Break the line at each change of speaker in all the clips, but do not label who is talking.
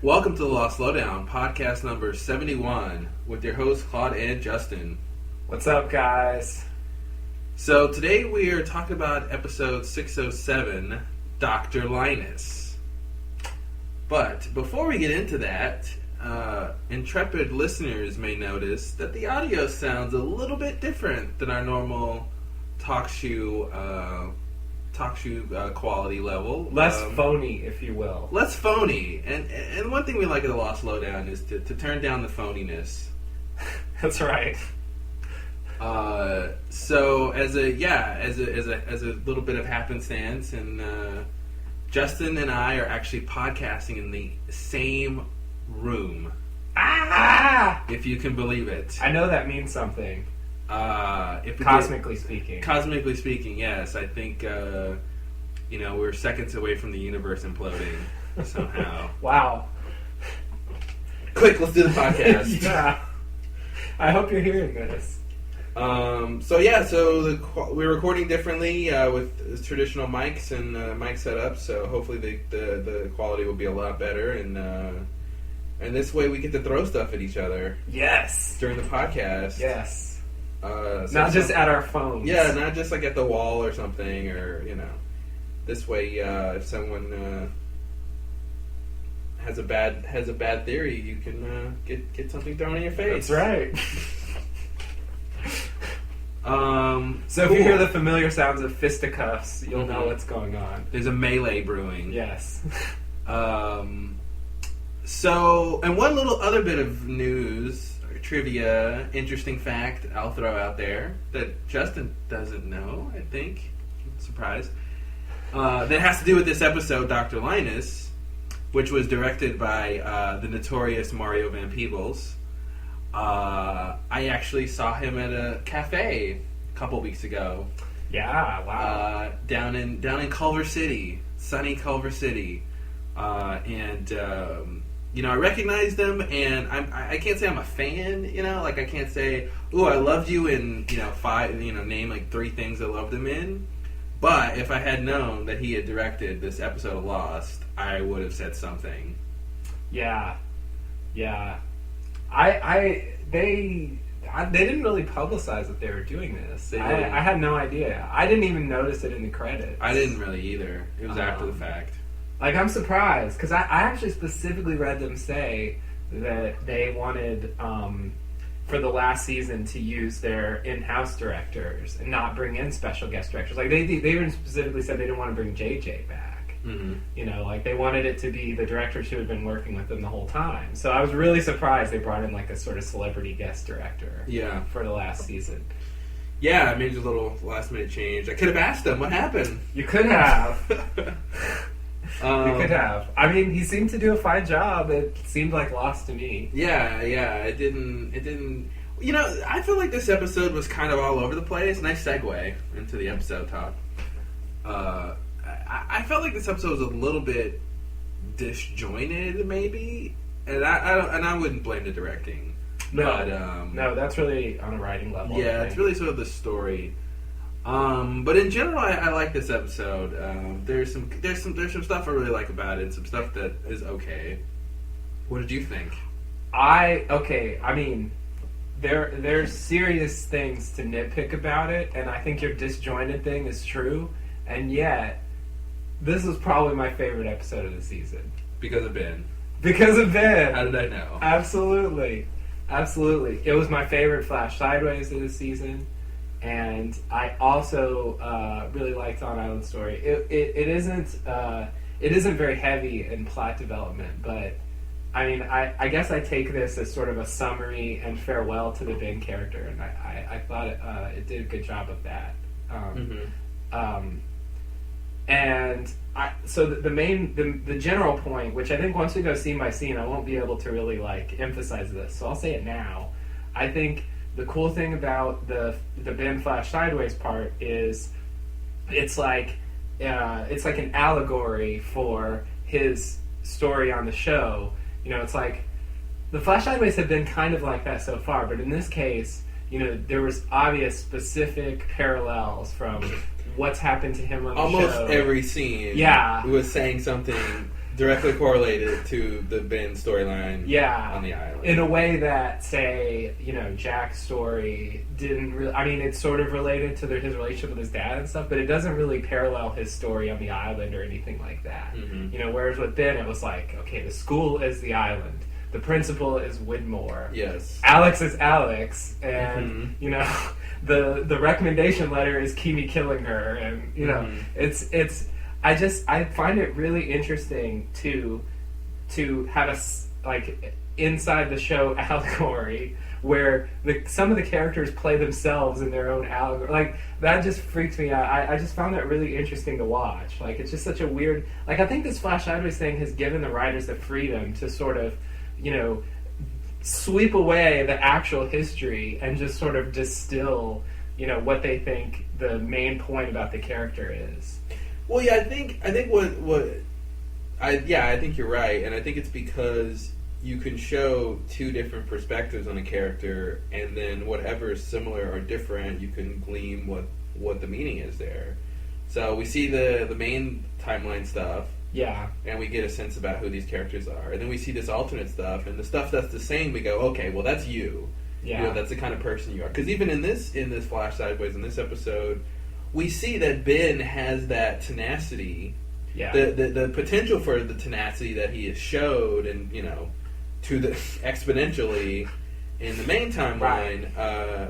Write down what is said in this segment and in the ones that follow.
Welcome to the Lost Lowdown, podcast number 71, with your hosts Claude and Justin.
What's up, guys?
So today we are talking about episode 607, Dr. Linus. But before we get into that, intrepid listeners may notice that the audio sounds a little bit different than our normal talk show quality level.
Less phony, if you will.
Less phony. And one thing we like at the Lost Lowdown is to turn down the phoniness.
That's right.
So as a little bit of happenstance, and Justin and I are actually podcasting in the same room. If you can believe it.
I know that means something.
Cosmically
speaking,
yes. I think we're seconds away from the universe imploding somehow.
Wow.
Quick, let's do the podcast.
Yeah. I hope you're hearing this.
We're recording differently with traditional mics and mic setup. So hopefully the quality will be a lot better, and this way we get to throw stuff at each other.
Yes.
During the podcast.
Yes. Not just at our phones.
Yeah, not just like at the wall or something, or this way, if someone has a bad theory, you can get something thrown in your face.
That's right. So
cool.
If you hear the familiar sounds of fisticuffs, you'll know what's going on.
There's a melee brewing.
Yes.
And one little other bit of news. Trivia, interesting fact I'll throw out there that Justin doesn't know, I think. Surprise. That has to do with this episode, Dr. Linus, which was directed by the notorious Mario Van Peebles. I actually saw him at a cafe a couple weeks ago.
Yeah, wow.
Down in Culver City, sunny Culver City. I recognized them, and I can't say I'm a fan, like I can't say, ooh, I loved you in, name like 3 things I loved him in. But if I had known that he had directed this episode of Lost, I would have said something.
Yeah. They didn't really publicize that they were doing this. I had no idea. I didn't even notice it in the credits.
I didn't really either. It was after the fact.
Like, I'm surprised, because I actually specifically read them say that they wanted, for the last season, to use their in-house directors and not bring in special guest directors. Like, they even specifically said they didn't want to bring JJ back. Mm-hmm. They wanted it to be the directors who had been working with them the whole time. So I was really surprised they brought in, like, a sort of celebrity guest director for the last season.
Yeah, I made a little last-minute change. I could have asked them, what happened?
You could have. You could have. I mean, he seemed to do a fine job. It seemed like Lost to me.
Yeah. It didn't. I feel like this episode was kind of all over the place. Nice segue into the episode talk. I felt like this episode was a little bit disjointed, maybe, and I wouldn't blame the directing.
No,
but,
no, that's really on a writing level.
Yeah, it's really sort of the story. But in general, I like this episode. There's some stuff I really like about it, and some stuff that is okay. What did you think?
I mean, there's serious things to nitpick about it, and I think your disjointed thing is true, and yet, this was probably my favorite episode of the season.
Because of Ben.
Because of Ben!
How did I know?
Absolutely. It was my favorite Flash Sideways of the season. And I also really liked On Island Story. It isn't very heavy in plot development, but I mean, I guess I take this as sort of a summary and farewell to the Ben character, and I thought it did a good job of that. So the general point, which I think once we go scene by scene, I won't be able to really emphasize this, so I'll say it now. I think the cool thing about the Ben Flash Sideways part is it's like an allegory for his story on the show. It's like the Flash Sideways have been kind of like that so far, but in this case, there was obvious specific parallels from what's happened to him on the show.
Almost every scene
was
saying something directly correlated to the Ben storyline on the island.
In a way that, say, Jack's story didn't really... I mean, it's sort of related to his relationship with his dad and stuff, but it doesn't really parallel his story on the island or anything like that.
Mm-hmm.
Whereas with Ben, it was like, okay, the school is the island. The principal is Widmore.
Yes.
Alex is Alex, and the recommendation letter is Kimi killing her, and it's. I find it really interesting to have inside the show allegory where some of the characters play themselves in their own allegory. Like, that just freaked me out. I just found that really interesting to watch. Like, it's just such a weird... Like, I think this Flash Sideways thing has given the writers the freedom to sort of, sweep away the actual history and just sort of distill, what they think the main point about the character is.
Well, yeah, I think I think you're right, and I think it's because you can show two different perspectives on a character, and then whatever is similar or different, you can glean what the meaning is there. So we see the main timeline stuff, and we get a sense about who these characters are, and then we see this alternate stuff, and the stuff that's the same, we go, okay, well, that's you. That's the kind of person you are. Because even in this Flash Sideways, in this episode, we see that Ben has that tenacity, the potential for the tenacity that he has showed, and to the exponentially in the main timeline,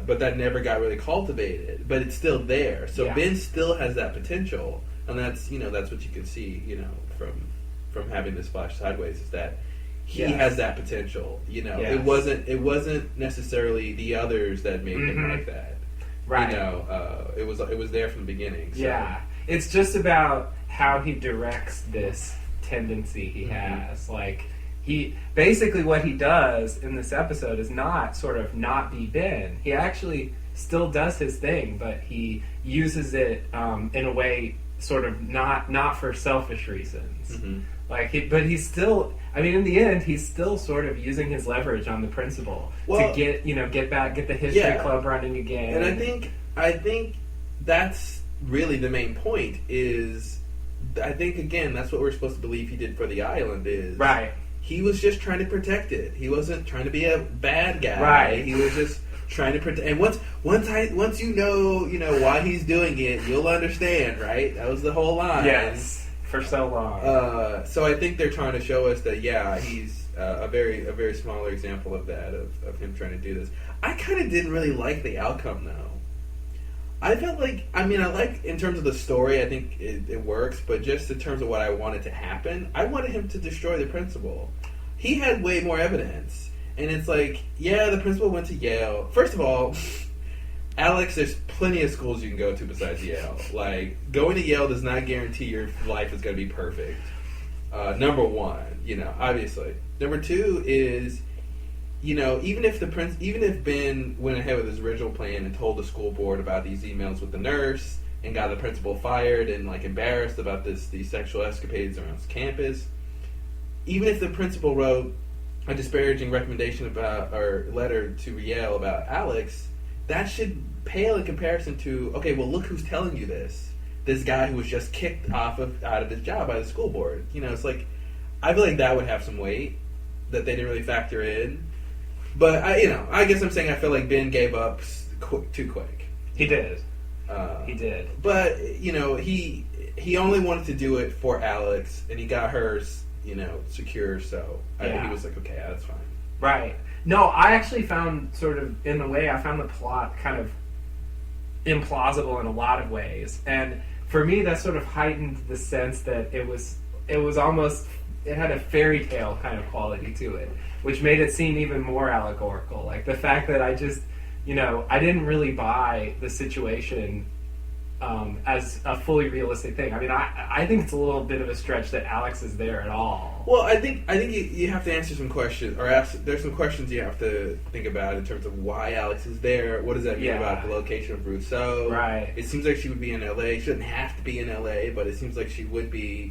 but that never got really cultivated. But it's still there, so Ben still has that potential, and that's what you can see, from having this Flash Sideways, is that he has that potential. It wasn't necessarily the others that made him like that.
Right.
It was there from the beginning. So.
Yeah. It's just about how he directs this tendency he has. Like, he basically, what he does in this episode is not be Ben. He actually still does his thing, but he uses it in a way sort of not for selfish reasons. But he's still, I mean, in the end, he's still sort of using his leverage on the principal to get the history club running again.
And I think that's really the main point. Is I think again that's what we're supposed to believe he did for the island. Is he was just trying to protect it. He wasn't trying to be a bad guy.
Right.
He was just trying to protect. And once you know why he's doing it, you'll understand. Right. That was the whole line.
Yes. For so long.
So I think they're trying to show us that he's a very smaller example of that, of him trying to do this. I kind of didn't really like the outcome though. I felt like, I like in terms of the story, I think it works, but just in terms of what I wanted to happen, I wanted him to destroy the principal. He had way more evidence, and it's like, the principal went to Yale. First of all, Alex, there's plenty of schools you can go to besides Yale. Like, going to Yale does not guarantee your life is going to be perfect. Number one, obviously. Number two is, even if Ben went ahead with his original plan and told the school board about these emails with the nurse and got the principal fired and embarrassed about these sexual escapades around his campus, even if the principal wrote a disparaging recommendation about or letter to Yale about Alex, that should pale in comparison to, okay, well, look who's telling you this. This guy who was just kicked out of his job by the school board. It's like, I feel like that would have some weight that they didn't really factor in. But I guess I'm saying I feel like Ben gave up too quick.
He did. He did.
But he only wanted to do it for Alex, and he got hers, secure. So I think he was like, okay, that's fine.
Right. No, I actually found in a way, I found the plot kind of implausible in a lot of ways, and for me, that sort of heightened the sense that it was almost, it had a fairy tale kind of quality to it, which made it seem even more allegorical. Like the fact that I just, I didn't really buy the situation as a fully realistic thing. I mean, I think it's a little bit of a stretch that Alex is there at all.
Well, I think you have to answer some questions, or there's some questions you have to think about in terms of why Alex is there. What does that mean about the location of Rousseau?
Right.
It seems like she would be in L.A. She doesn't have to be in L.A., but it seems like she would be,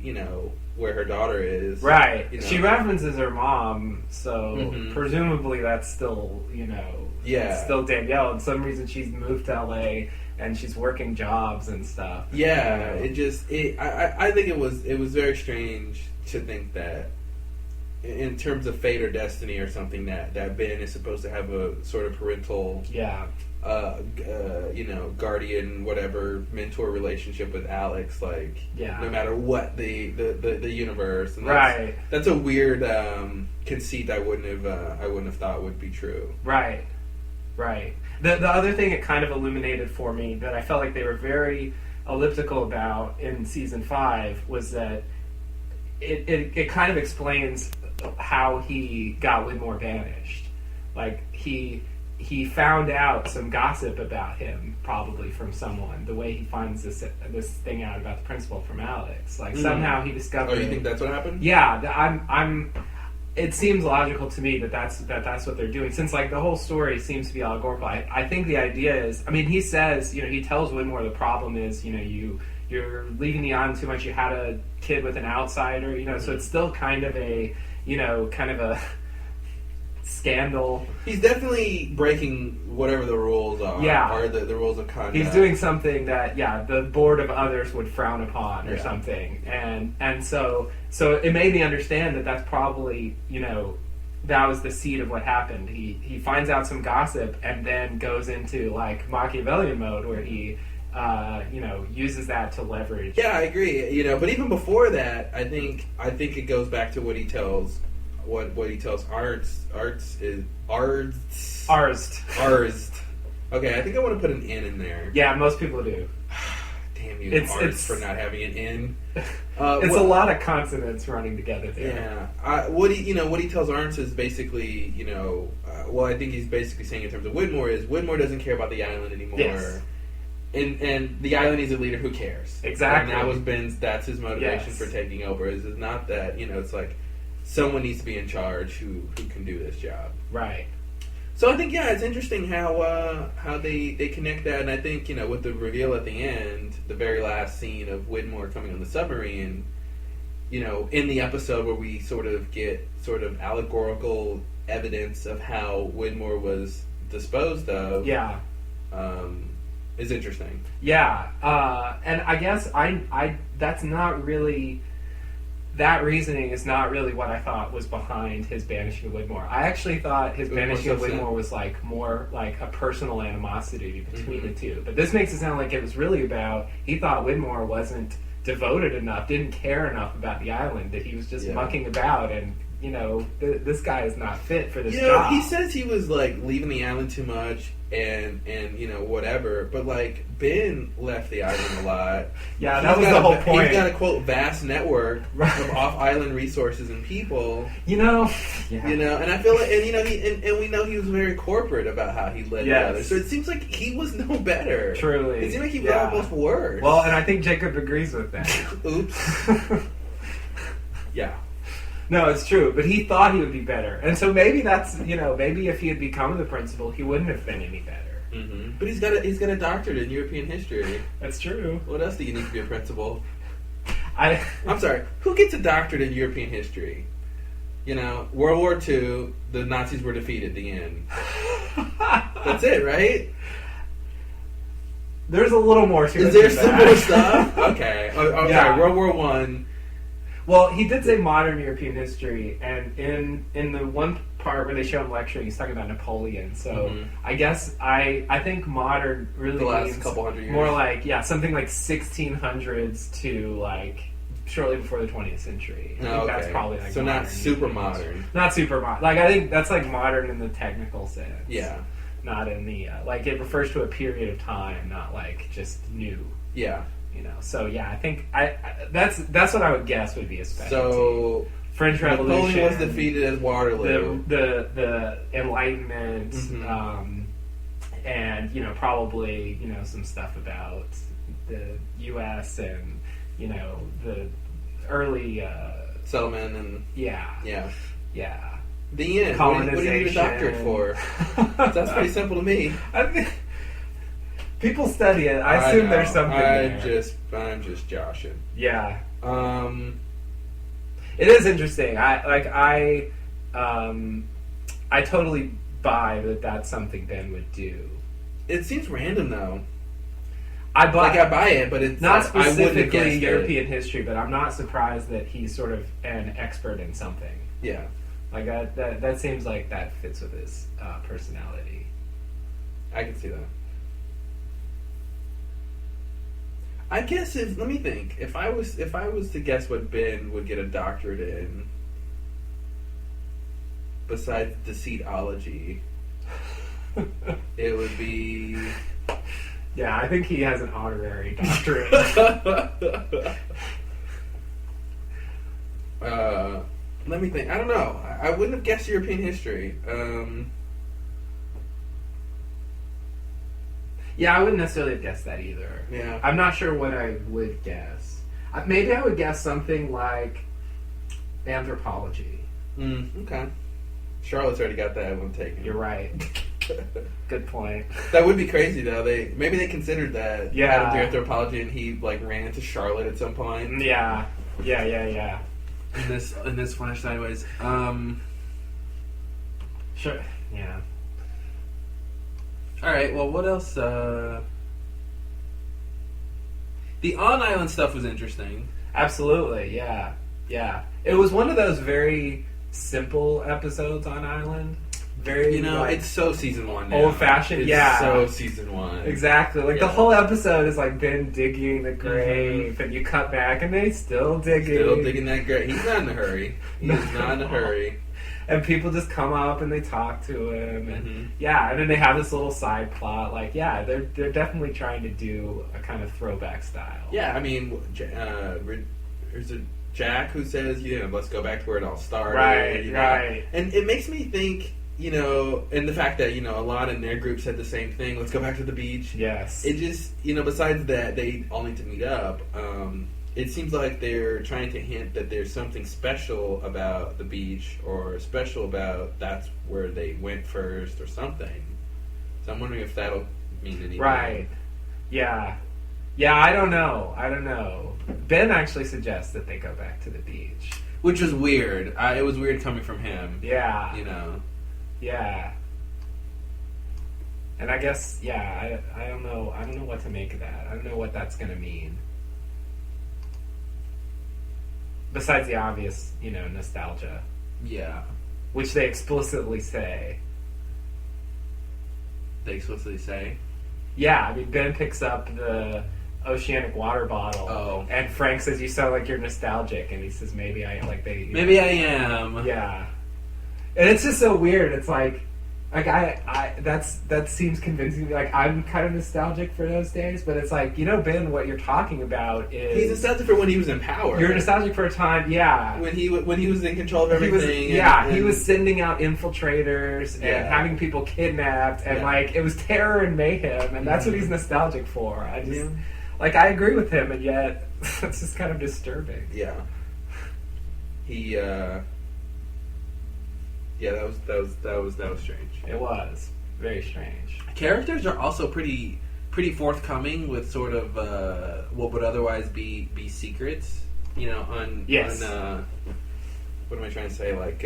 where her daughter is.
Right. She references her mom, so presumably that's still, it's still Danielle. And some reason she's moved to L.A., and she's working jobs and stuff.
Yeah, I think it was very strange to think that, in terms of fate or destiny or something, that Ben is supposed to have a sort of parental, guardian, whatever, mentor relationship with Alex. Like, no matter what the universe. And that's a weird conceit. I wouldn't have thought would be true.
Right. The other thing it kind of illuminated for me that I felt like they were very elliptical about in season 5 was that it kind of explains how he got Widmore banished. Like, he found out some gossip about him, probably from someone, the way he finds this thing out about the principal from Alex. Like, somehow he discovered...
Oh, you think that's what happened?
Yeah, it seems logical to me that's what they're doing, since, like, the whole story seems to be allegorical. I think the idea is... I mean, he says, he tells Widmore the problem is, you're leaving the island too much, you had a kid with an outsider, so it's still kind of a scandal.
He's definitely breaking whatever the rules are, or the rules of conduct.
He's doing something that, the board of others would frown upon or something. And so it made me understand that that's probably, that was the seed of what happened. He finds out some gossip and then goes into, like, Machiavellian mode where he... uses that to leverage.
Yeah, I agree. But even before that, I think it goes back to what he tells Arzt. Okay, I think I want to put an N in there.
Yeah, most people do.
Damn you, it's for not having an N.
It's a lot of consonants running together there.
Yeah, what he tells Arzt is basically, I think he's basically saying in terms of Widmore is Widmore doesn't care about the island anymore.
Yes.
And the island needs a leader who cares.
Exactly.
And that's his motivation for taking over. Is not that, it's like someone needs to be in charge who can do this job.
Right.
So I think, it's interesting how they connect that. And I think, with the reveal at the end, the very last scene of Widmore coming on the submarine, in the episode where we sort of get sort of allegorical evidence of how Widmore was disposed of.
Yeah.
Is interesting.
Yeah, and I guess I that's not really, that reasoning is not really what I thought was behind his banishing of Widmore. I actually thought his banishing of Widmore was like more like a personal animosity between the two. But this makes it sound like it was really about, he thought Widmore wasn't devoted enough, didn't care enough about the island, that he was just mucking about and, this guy is not fit for this job.
He says he was like leaving the island too much and whatever, but like Ben left the island a lot.
Yeah, that was the whole point.
He's got a quote vast network of off-island resources and people.
And
I feel like, and we know he was very corporate about how he led the others. So it seems like he was no better.
Truly,
it seemed like he was almost worse.
Well, and I think Jacob agrees with that.
Oops. Yeah.
No, it's true, but he thought he would be better. And so maybe that's, maybe if he had become the principal, he wouldn't have been any better.
Mm-hmm. But he's got a doctorate in European history.
That's true.
What else do you need to be a principal? I'm sorry, who gets a doctorate in European history? World War II, the Nazis were defeated at the end. That's it, right?
There's a little more to it.
Is there some more stuff? Okay. Okay, World War I.
Well, he did say modern European history, and in the one part where they show him lecturing, he's talking about Napoleon. So I guess I think modern really
the last
means
couple hundred years.
More like something like 1600s to like shortly before the 20th century. I think that's probably like
so not super modern.
Not super modern. Like I think that's like modern in the technical sense.
Yeah.
Not in the like it refers to a period of time, not like just new.
Yeah.
So I think that's what I would guess would be a specialty.
So
French Revolution.
Napoleon was defeated at Waterloo.
The Enlightenment, and probably some stuff about the U.S. and the early
settlement and
yeah.
The end. What do you need a doctorate for? That's pretty simple to me.
I think people study it. I assume there's something there.
I'm just joshing.
Yeah. It is interesting. I totally buy that that's something Ben would do.
It seems random though.
I
buy it, but it's
not
I wouldn't have
specifically
guessed
European history, but I'm not surprised that he's sort of an expert in something.
Yeah.
Like that seems like that fits with his personality.
I can see that. I guess let me think. If I was to guess what Ben would get a doctorate in, besides deceitology, it would be.
Yeah, I think he has an honorary doctorate.
Let me think. I don't know. I wouldn't have guessed European history.
Yeah, I wouldn't necessarily have guessed that either.
Yeah.
I'm not sure what I would guess. Maybe I would guess something like anthropology.
Okay. Charlotte's already got that one taken.
You're right. Good point.
That would be crazy though. Maybe they considered that.
Yeah.
Had him do anthropology, and he like ran into Charlotte at some point.
Yeah.
In this Flash Sideways.
Sure. Yeah.
All right. Well, what else? The on-island stuff was interesting.
Absolutely. Yeah. It was one of those very simple episodes on Island. Very,
it's so season 1 now.
Old-fashioned,
It's so season 1.
Exactly. Like, the whole episode is, like, Ben digging the grave, and you cut back, and they still digging.
Still digging that grave. He's not in a hurry. He's not in a hurry.
And people just come up and they talk to him, and and then they have this little side plot. Like, they're definitely trying to do a kind of throwback style.
Yeah, I mean, there's a Jack who says, let's go back to where it all started.
Right.
And it makes me think, and the fact that, a lot in their group said the same thing, let's go back to the beach.
Yes.
It just, besides that they all need to meet up, it seems like they're trying to hint that there's something special about the beach, or special about that's where they went first, or something. So I'm wondering if that'll mean anything.
Right. Yeah, I don't know. Ben actually suggests that they go back to the beach.
Which was weird. It was weird coming from him.
Yeah.
Yeah.
And I guess, I don't know. I don't know what to make of that. I don't know what that's going to mean. Besides the obvious, nostalgia.
Yeah.
Which they explicitly say.
They explicitly say?
Yeah, I mean, Ben picks up the oceanic water bottle.
Oh.
And Frank says, you sound like you're nostalgic. And he says, maybe I am.
Maybe I am.
Yeah. And it's just so weird. It's like that seems convincing to me. Like, I'm kind of nostalgic for those days, but it's like, Ben, what you're talking about is...
He's nostalgic for when he was in power.
You're nostalgic for a time, yeah.
When he was in control of everything.
He was sending out infiltrators and having people kidnapped, and it was terror and mayhem, and that's what he's nostalgic for. I just... I agree with him, and yet it's just kind of disturbing.
Yeah. He, that was strange.
It was very strange.
Characters are also pretty forthcoming with sort of what would otherwise be secrets. On what am I trying to say? Like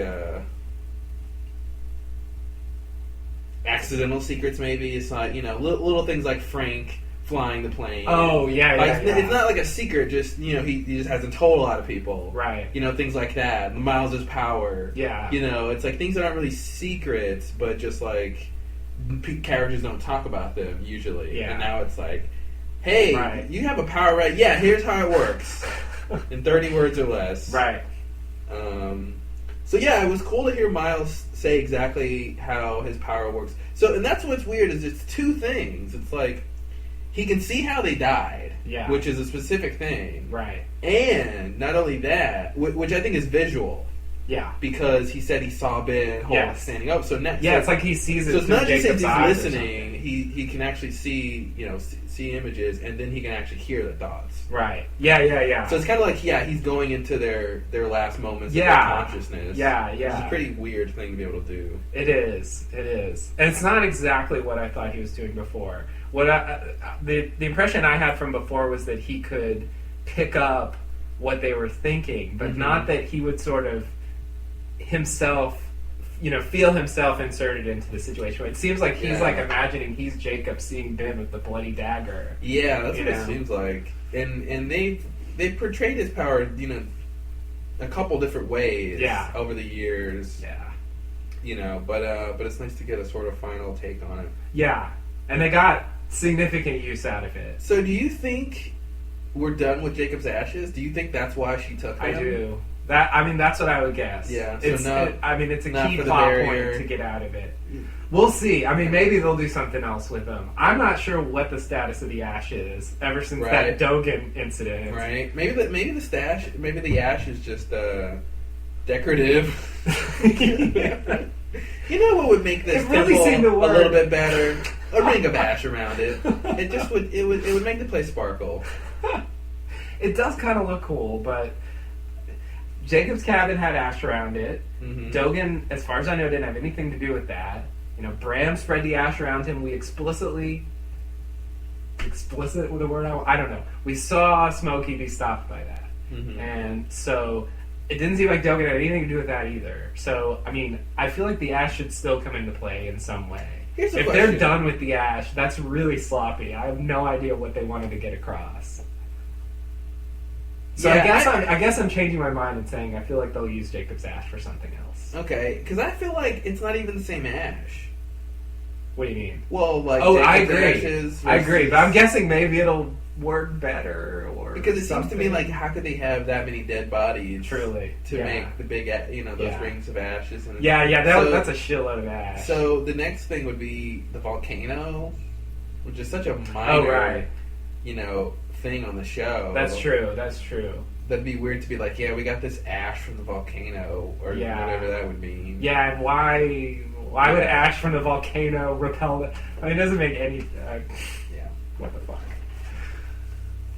accidental secrets, maybe. It's like little things like Frank flying the plane.
Oh yeah.
It's not like a secret. Just he just hasn't told a lot of people.
Right.
Things like that. Miles' power.
Yeah.
It's like things that aren't really secrets, but just like characters don't talk about them usually.
Yeah.
And now it's like, hey, you have a power, right? Yeah. Here's how it works in 30 words or less.
Right.
So yeah, it was cool to hear Miles say exactly how his power works. So, and that's what's weird is it's two things. It's like, he can see how they died, which is a specific thing.
Right.
And not only that, which I think is visual.
Yeah.
Because he said he saw Ben standing up. So now,
it's like he sees it.
So it's not just
Jacob's
that he's listening. He can actually see see images, and then he can actually hear the thoughts.
Right. Yeah.
So it's kind of like he's going into their last moments of their consciousness.
Yeah.
Which is a pretty weird thing to be able to do.
It is. And it's not exactly what I thought he was doing before. The impression I had from before was that he could pick up what they were thinking, but not that he would sort of himself feel himself inserted into the situation. It seems like he's
Yeah.
imagining he's Jacob seeing Ben with the bloody dagger.
Yeah, that's what
You
it
know?
seems like. And they portrayed his power, a couple different ways
Yeah.
over the years.
Yeah.
But it's nice to get a sort of final take on it.
Yeah. And they got significant use out of it.
So do you think we're done with Jacob's ashes? Do you think that's why she took them?
I do. That's what I would guess.
Yeah, so
It's
not-
it's a
not
key
for the
plot
barrier.
point to get out of it. We'll see. Maybe they'll do something else with them. I'm not sure what the status of the ash is ever since that
Right.
Dogen incident.
Right? Maybe the ash is just decorative. You know what would make this
It really
temple
seemed to
a
work.
little bit better? A ring of ash around it. It would make the place sparkle.
It does kind of look cool, but Jacob's cabin had ash around it.
Mhm.
Dogen, as far as I know, didn't have anything to do with that. Bram spread the ash around him. We explicit with the word I don't know. We saw Smokey be stopped by that.
Mhm.
And so it didn't seem like Dogen had anything to do with that either. So, I feel like the ash should still come into play in some way.
Here's a
If
question.
they're done with the ash, that's really sloppy. I have no idea what they wanted to get across. So
Yeah,
I guess I'm changing my mind and saying I feel like they'll use Jacob's ash for something else.
Okay, because I feel like it's not even the same ash.
What do you mean?
Well, like
I
Jacob's
agree.
ashes
I agree,
versus-
but I'm guessing maybe it'll work better or
because it seems to me
something.
like how could they have that many dead bodies
Truly,
to
yeah.
make the big those
Yeah.
rings of ashes and
So,
so,
that's a shitload of ash.
So the next thing would be the volcano, which is such a minor
right.
thing on the show.
That's true. That's true.
That'd be weird to be like, yeah, we got this ash from the volcano or
Yeah.
whatever that would mean.
Yeah, and why would ash from the volcano repel the... it doesn't make any...
Yeah.
What the fuck?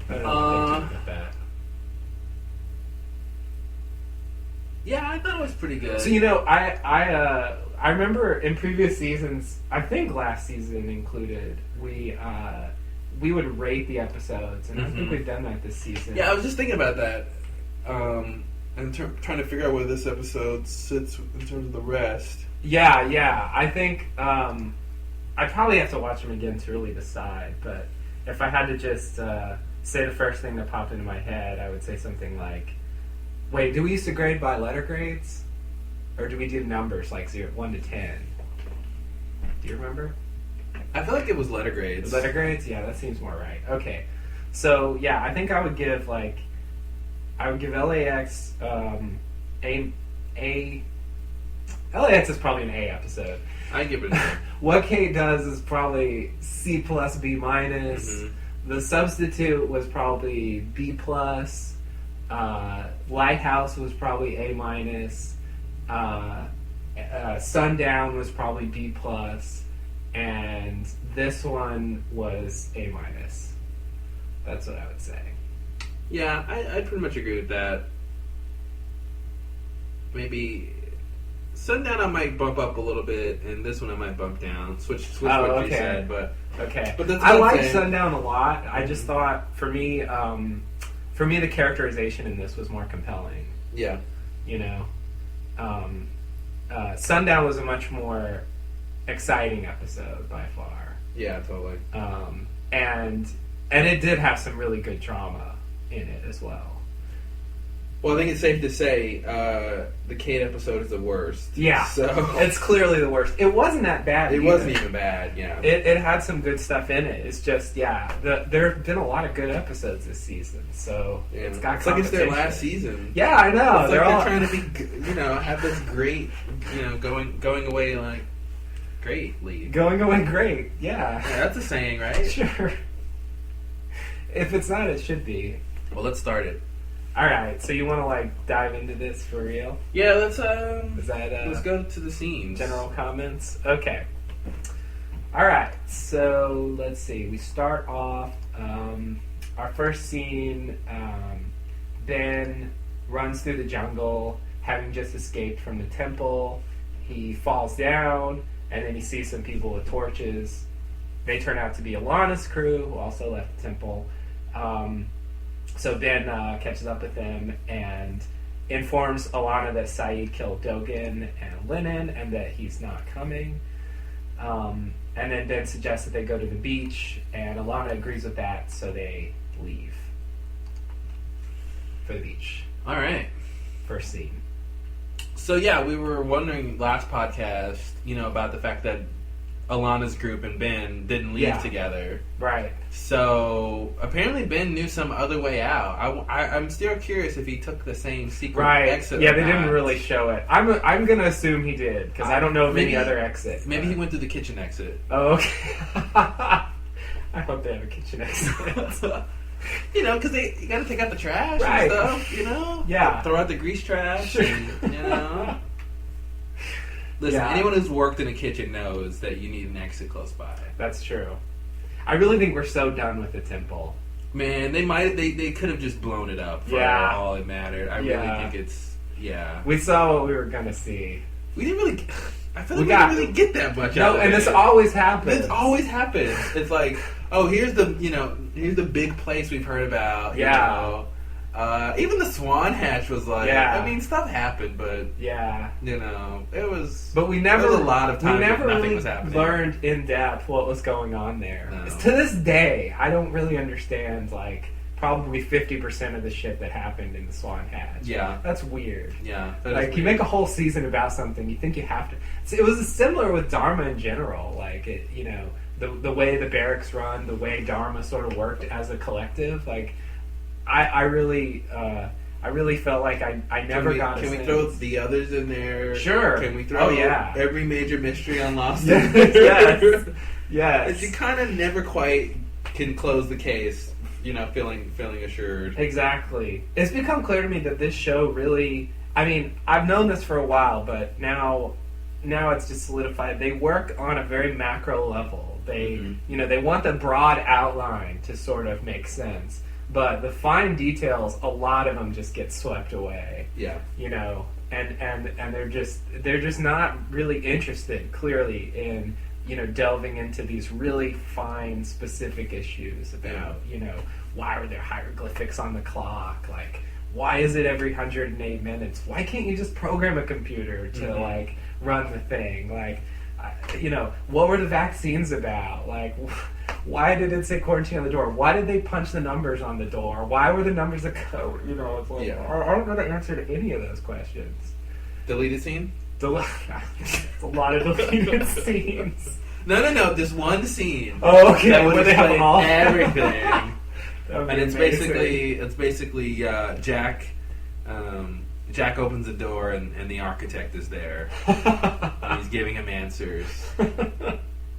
I don't know what they did with that.
Yeah, I thought it was pretty good.
So, I remember in previous seasons, I think last season included, we would rate the episodes, and I think
Mhm.
we've done that this season.
Yeah, I was just thinking about that, and trying to figure out where this episode sits in terms of the rest.
Yeah. I think I probably have to watch them again to really decide. But if I had to just say the first thing that popped into my head, I would say something like, "Wait, do we used to grade by letter grades, or do we do numbers like 1 to 10? Do you remember?
I feel like it was letter grades.
Letter grades? Yeah, that seems more right. Okay, so yeah, I think I would give LAX a. LAX is probably an A episode.
I give it an A.
What Kate does is probably C plus B minus.
Mhm.
The substitute was probably B plus. Lighthouse was probably A minus. Sundown was probably B plus, and this one was A minus. That's what I would say.
Yeah, I pretty much agree with that. Maybe Sundown I might bump up a little bit, and this one I might bump down. Switch what you
okay.
said, but
Okay,
But that's
I
what I'm
like
saying.
Sundown a lot. I just thought for me, the characterization in this was more compelling.
yeah.
Sundown was a much more exciting episode by far,
Yeah, totally.
and it did have some really good drama in it as well.
Well, I think it's safe to say the Kate episode is the worst.
Yeah,
So
it's clearly the worst. It wasn't that bad.
it
either.
wasn't even bad. Yeah.
It had some good stuff in it. It's just, there have been a lot of good episodes this season, so
Yeah.
it's got
It's like it's their
competition.
last season.
Yeah, I know.
It's
they're
like
all
they're trying to be, have this great, going away like greatly.
going away great. Yeah,
Yeah, that's a saying, right?
sure. If it's not, it should be.
Well, let's start it.
All right, so you want to dive into this for real?
Yeah, let's
Is that
let's go to the scenes.
general comments? Okay. All right, so let's see. We start off our first scene. Ben runs through the jungle, having just escaped from the temple. He falls down, and then he sees some people with torches. They turn out to be Alana's crew, who also left the temple. So Ben catches up with them, and informs Alana that Saeed killed Dogen and Lennon and that he's not coming. And then Ben suggests that they go to the beach, and Alana agrees with that, so they leave for the beach.
All right.
First scene.
So yeah, we were wondering last podcast, about the fact that Alana's group and Ben didn't leave together.
Right.
So apparently Ben knew some other way out. I'm still curious if he took the same secret exit.
Yeah,
or
they
not.
didn't really show it. I'm gonna assume he did because I don't know of any other exit.
Maybe he went through the kitchen exit.
Oh, okay. I hope they have a kitchen exit.
Because you got to take out the trash
Right.
and stuff.
Yeah.
Throw out the grease trash. And, Listen,
Yeah.
anyone who's worked in a kitchen knows that you need an exit close by.
That's true. I really think we're so done with the temple.
Man, they could have just blown it up for all it mattered. I really think it's
We saw what we were gonna see.
We didn't really. I feel like we didn't really get that much.
No, and this always happens.
It always happens. It's like, oh, here's the big place we've heard about. Even the Swan Hatch was like. I mean, stuff happened, but it was.
But we never.
There was a lot of time.
We never
nothing
really
was happening.
learned in depth what was going on there.
No.
To this day, I don't really understand probably 50% of the shit that happened in the Swan Hatch.
Yeah,
that's weird.
Yeah,
you make a whole season about something, you think you have to. It was similar with Dharma in general. The way the barracks run, the way Dharma sort of worked as a collective. I really felt like I never got.
Can we throw the others in there?
Sure.
Can we throw every major mystery on Lost?
Yes. Yes.
You kind of never quite can close the case. Feeling assured.
Exactly. It's become clear to me that this show really. I mean, I've known this for a while, but now it's just solidified. They work on a very macro level. They, they want the broad outline to sort of make sense, but the fine details, a lot of them just get swept away.
Yeah.
And they're just not really interested clearly in delving into these really fine, specific issues about, why are there hieroglyphics on the clock? Why is it every 108 minutes? Why can't you just program a computer to, run the thing? What were the vaccines about? Why did it say quarantine on the door? Why did they punch the numbers on the door? Why were the numbers a code? I don't know the answer to any of those questions.
Deleted scene?
A lot of deleted scenes.
No. There's one scene.
Oh, okay.
That would
where they have
explain
all
everything.
And
it's basically Jack. Jack opens the door and the architect is there. And he's giving him answers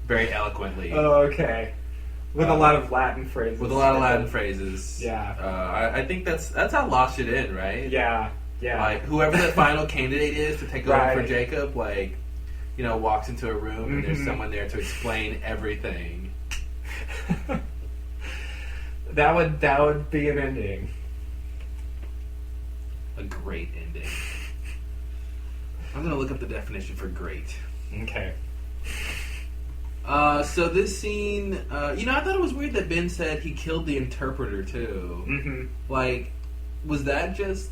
very eloquently.
Oh, okay. With a lot of Latin phrases.
Yeah. I think that's how Lost should end, right?
Yeah.
Whoever the final candidate is to take over for Jacob, walks into a room and there's someone there to explain everything.
That would be an ending.
A great ending. I'm gonna look up the definition for great.
Okay.
So this scene, I thought it was weird that Ben said he killed the interpreter too.
Mm-hmm.
Was that just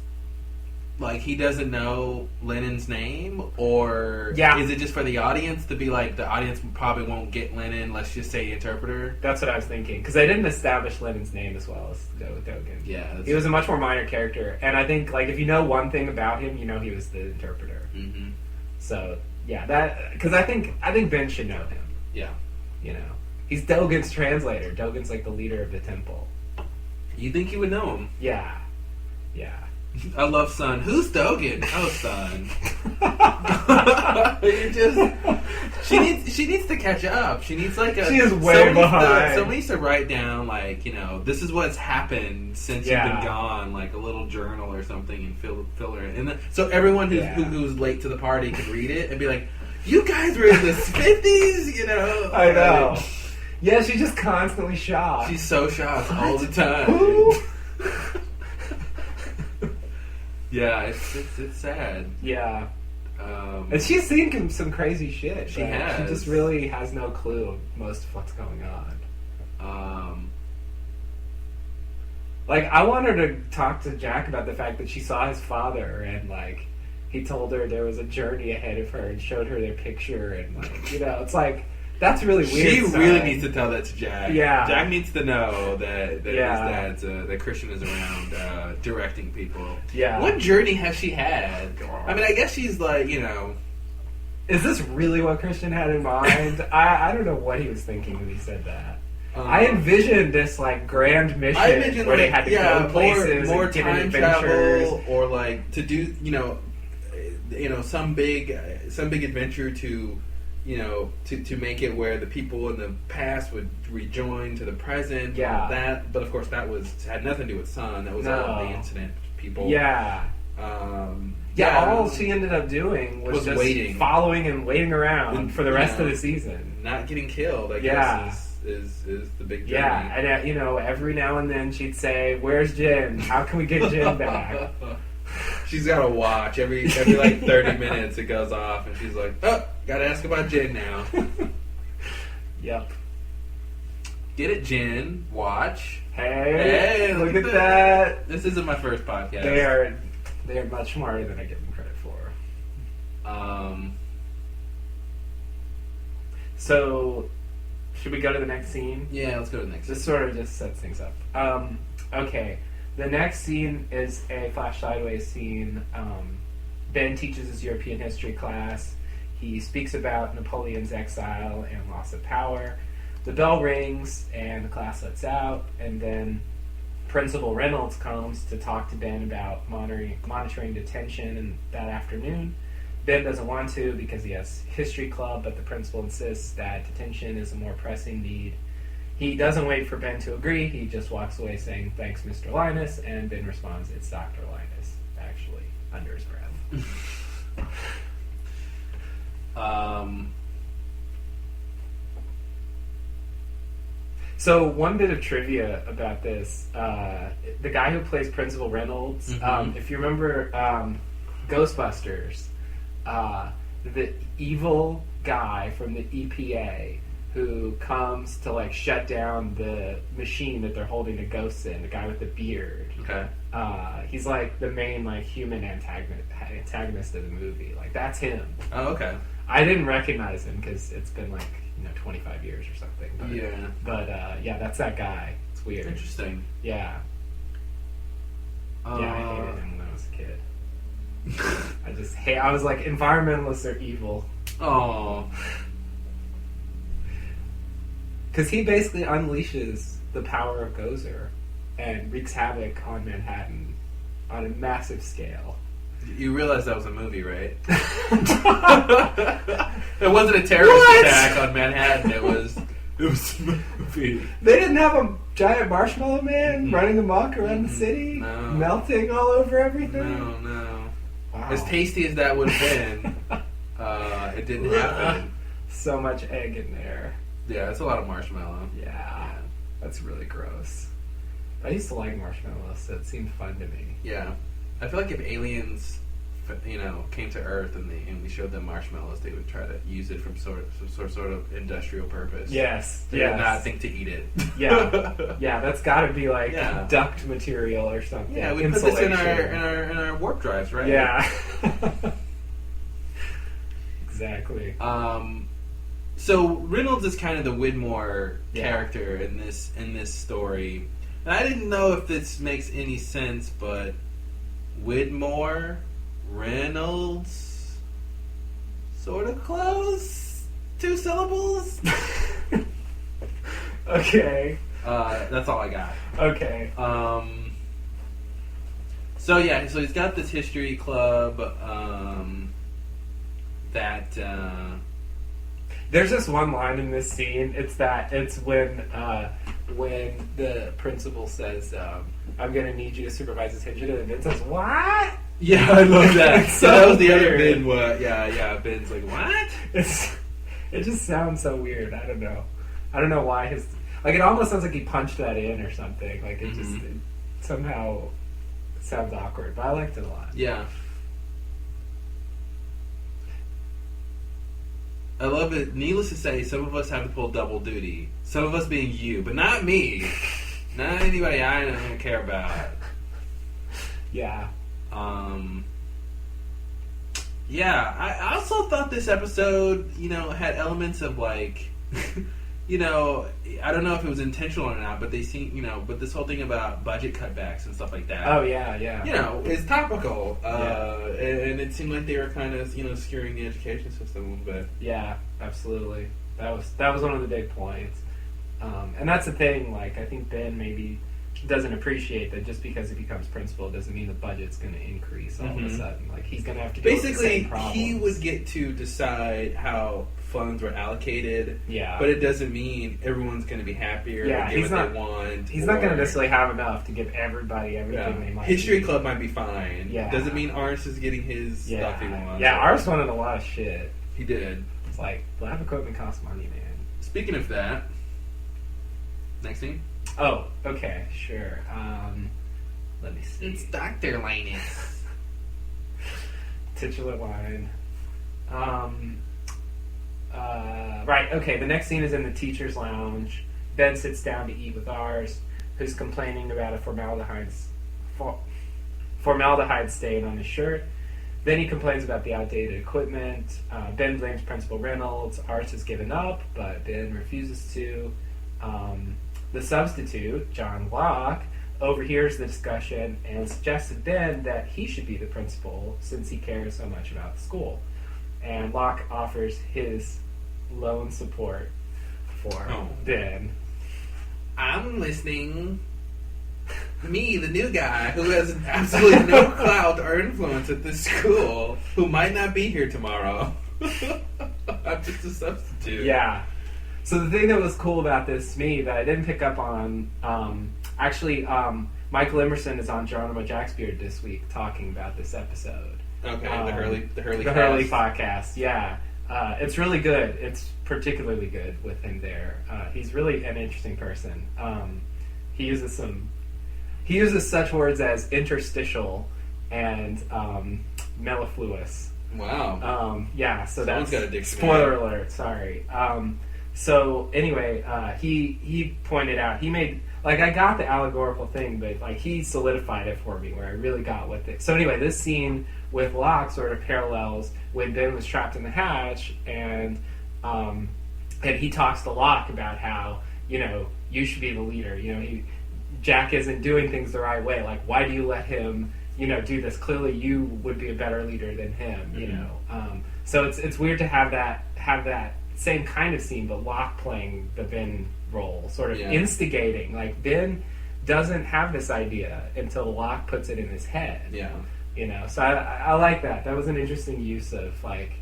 he doesn't know Lennon's name, or is it just for the audience to be the audience probably won't get Lennon? Let's just say interpreter.
That's what I was thinking, because they didn't establish Lennon's name as well as Dogen.
Yeah,
he was a much more minor character, and I think if you know one thing about him, he was the interpreter.
Mm-hmm.
So that because I think Ben should know him.
Yeah,
he's Dogen's translator. Dogen's the leader of the temple. You
think he would know him?
Yeah.
I love Son. Who's Dogen? Oh, Son. She needs to catch up. She needs
she is way behind.
Someone needs to write down this is what's happened since you've been gone, a little journal or something, and fill her in. And so everyone who's late to the party can read it and be like, you guys were in the 50s,
I know. Yeah, she's just constantly shocked.
She's so shocked all the time. Yeah, it's sad.
Yeah. And she's seen some crazy shit.
She has.
She just really has no clue of most of what's going on. Like, I want her to talk to Jack about the fact that she saw his father and, like, he told her there was a journey ahead of her and showed her their picture and, like, you know, it's like, that's really weird.
She really needs to tell that to Jack.
Yeah.
Jack needs to know that his dad's, that Christian is around directing people.
Yeah.
What journey has she had? I mean, I guess she's like, you know...
Is this really what Christian had in mind? I don't know what he was thinking when he said that. I envisioned this like grand mission where they had to go places,
more
and get
time
adventures,
travel, or like to do some big adventure to to make it where the people in the past would rejoin to the present.
Yeah.
All that, but of course that had nothing to do with Sun. That was all the incident people.
Yeah. All she ended up doing was just
waiting,
following and waiting around for the rest of the season,
not getting killed. I guess is the big journey.
Yeah, and every now and then she'd say, "Where's Jin? How can we get Jin back?"
She's got a watch every like 30 minutes. It goes off, and she's like, "Oh, gotta ask about Jin now."
Yep.
Get it, Jin? Watch.
Hey, look at that.
This isn't my first podcast.
They are much smarter than I give them credit for. So, should we go to the next scene?
Yeah, let's go to the next scene.
This sort of just sets things up. Okay. The next scene is a flash sideways scene. Ben teaches his European history class. He speaks about Napoleon's exile and loss of power. The bell rings and the class lets out, and then Principal Reynolds comes to talk to Ben about monitoring detention and that afternoon. Ben doesn't want to because he has history club, but the principal insists that detention is a more pressing need. He doesn't wait for Ben to agree. He just walks away saying, "Thanks, Mr. Linus," and Ben responds, "It's Dr. Linus," actually, under his breath. So one bit of trivia about this, the guy who plays Principal Reynolds, if you remember Ghostbusters, the evil guy from the EPA who comes to like shut down the machine that they're holding the ghosts in, the guy with the beard.
Okay.
He's like the main like human antagonist of the movie. Like that's him.
Oh, okay.
I didn't recognize him because it's been like 25 years or something. But, yeah, that's that guy. It's weird.
Interesting.
Yeah. Yeah, I hated him when I was a kid. I was like, environmentalists are evil.
Oh.
Because he basically unleashes the power of Gozer and wreaks havoc on Manhattan on a massive scale.
You realize that was a movie, right? It wasn't a terrorist attack on Manhattan. It was a movie.
They didn't have a giant marshmallow man running amok around the city, melting all over everything.
No.
Wow.
As tasty as that would have been, it didn't happen.
So much egg in there.
Yeah, it's a lot of marshmallow.
Yeah, that's really gross. I used to like marshmallows, so it seemed fun to me.
Yeah. I feel like if aliens, came to Earth and we showed them marshmallows, they would try to use it from sort of industrial purpose.
Yes,
They would not think to eat it.
Yeah, that's got to be like duct material or something.
Yeah, we put this in our warp drives, right?
Yeah. Exactly.
So Reynolds is kind of the Widmore character in this story, and I didn't know if this makes any sense, but Widmore, Reynolds, sort of close, 2 syllables.
Okay.
That's all I got.
Okay.
So he's got this history club that.
There's this one line in this scene. It's when the principal says, "I'm going to need you to supervise attention," and Ben says, "What?"
Yeah, I love that.
So
that was the
weird.
other Ben. What? Yeah. Ben's like, "What?"
It just sounds so weird. I don't know why it almost sounds like he punched that in or something. Like it just somehow sounds awkward, but I liked it a lot.
Yeah. I love it. Needless to say, some of us have to pull double duty. Some of us being you, but not me. Not anybody I don't care about.
Yeah.
Yeah, I also thought this episode, had elements of like, I don't know if it was intentional or not, but they seem, but this whole thing about budget cutbacks and stuff like that.
Oh, yeah.
Is topical. And it seemed like they were kind of, skewering the education system a little bit.
Yeah, absolutely. That was one of the big points. And that's the thing, like, I think Ben maybe doesn't appreciate that just because he becomes principal doesn't mean the budget's going to increase all of a sudden. Like, he's going to have to deal with the same problems.
He would get to decide how funds were allocated.
Yeah.
But it doesn't mean everyone's going to be happier or get what they want.
He's not going to necessarily have enough to give everybody everything they might
History
need.
Club might be fine.
Yeah.
Doesn't mean Ars is getting his stuff he wants.
Yeah, Ars wanted a lot of shit.
He did.
It's like, lab equipment costs money, man.
Speaking of that, next scene.
Oh, okay, sure. Let me see.
It's Dr. Linus.
Titular line. Right, okay, the next scene is in the teacher's lounge. Ben sits down to eat with Ars, who's complaining about a formaldehyde stain on his shirt. Then he complains about the outdated equipment. Ben blames Principal Reynolds. Ars has given up, but Ben refuses to. The substitute, John Locke, overhears the discussion and suggests to Ben that he should be the principal since he cares so much about the school. And Locke offers his lone support for Ben.
I'm listening. Me, the new guy who has absolutely no clout or influence at this school, who might not be here tomorrow. I'm just a substitute.
Yeah. So the thing that was cool about this to me that I didn't pick up on, Michael Emerson is on Geronimo Jacksbeard this week talking about this episode.
Okay, the Hurley
podcast. Yeah, it's really good. It's particularly good with him there. He's really an interesting person. He uses such words as interstitial and mellifluous.
Wow.
Yeah. So
someone's got a dictionary.
Spoiler alert. Sorry. So anyway, he pointed out, he made, like, I got the allegorical thing, but like he solidified it for me where I really got with it. So anyway, this scene with Locke sort of parallels when Ben was trapped in the hatch, and he talks to Locke about how, you should be the leader. Jack isn't doing things the right way. Like, why do you let him, do this? Clearly you would be a better leader than him, So it's weird to have that same kind of scene, but Locke playing the Ben role, sort of instigating. Like, Ben doesn't have this idea until Locke puts it in his head.
Yeah.
So I like that. That was an interesting use of, like,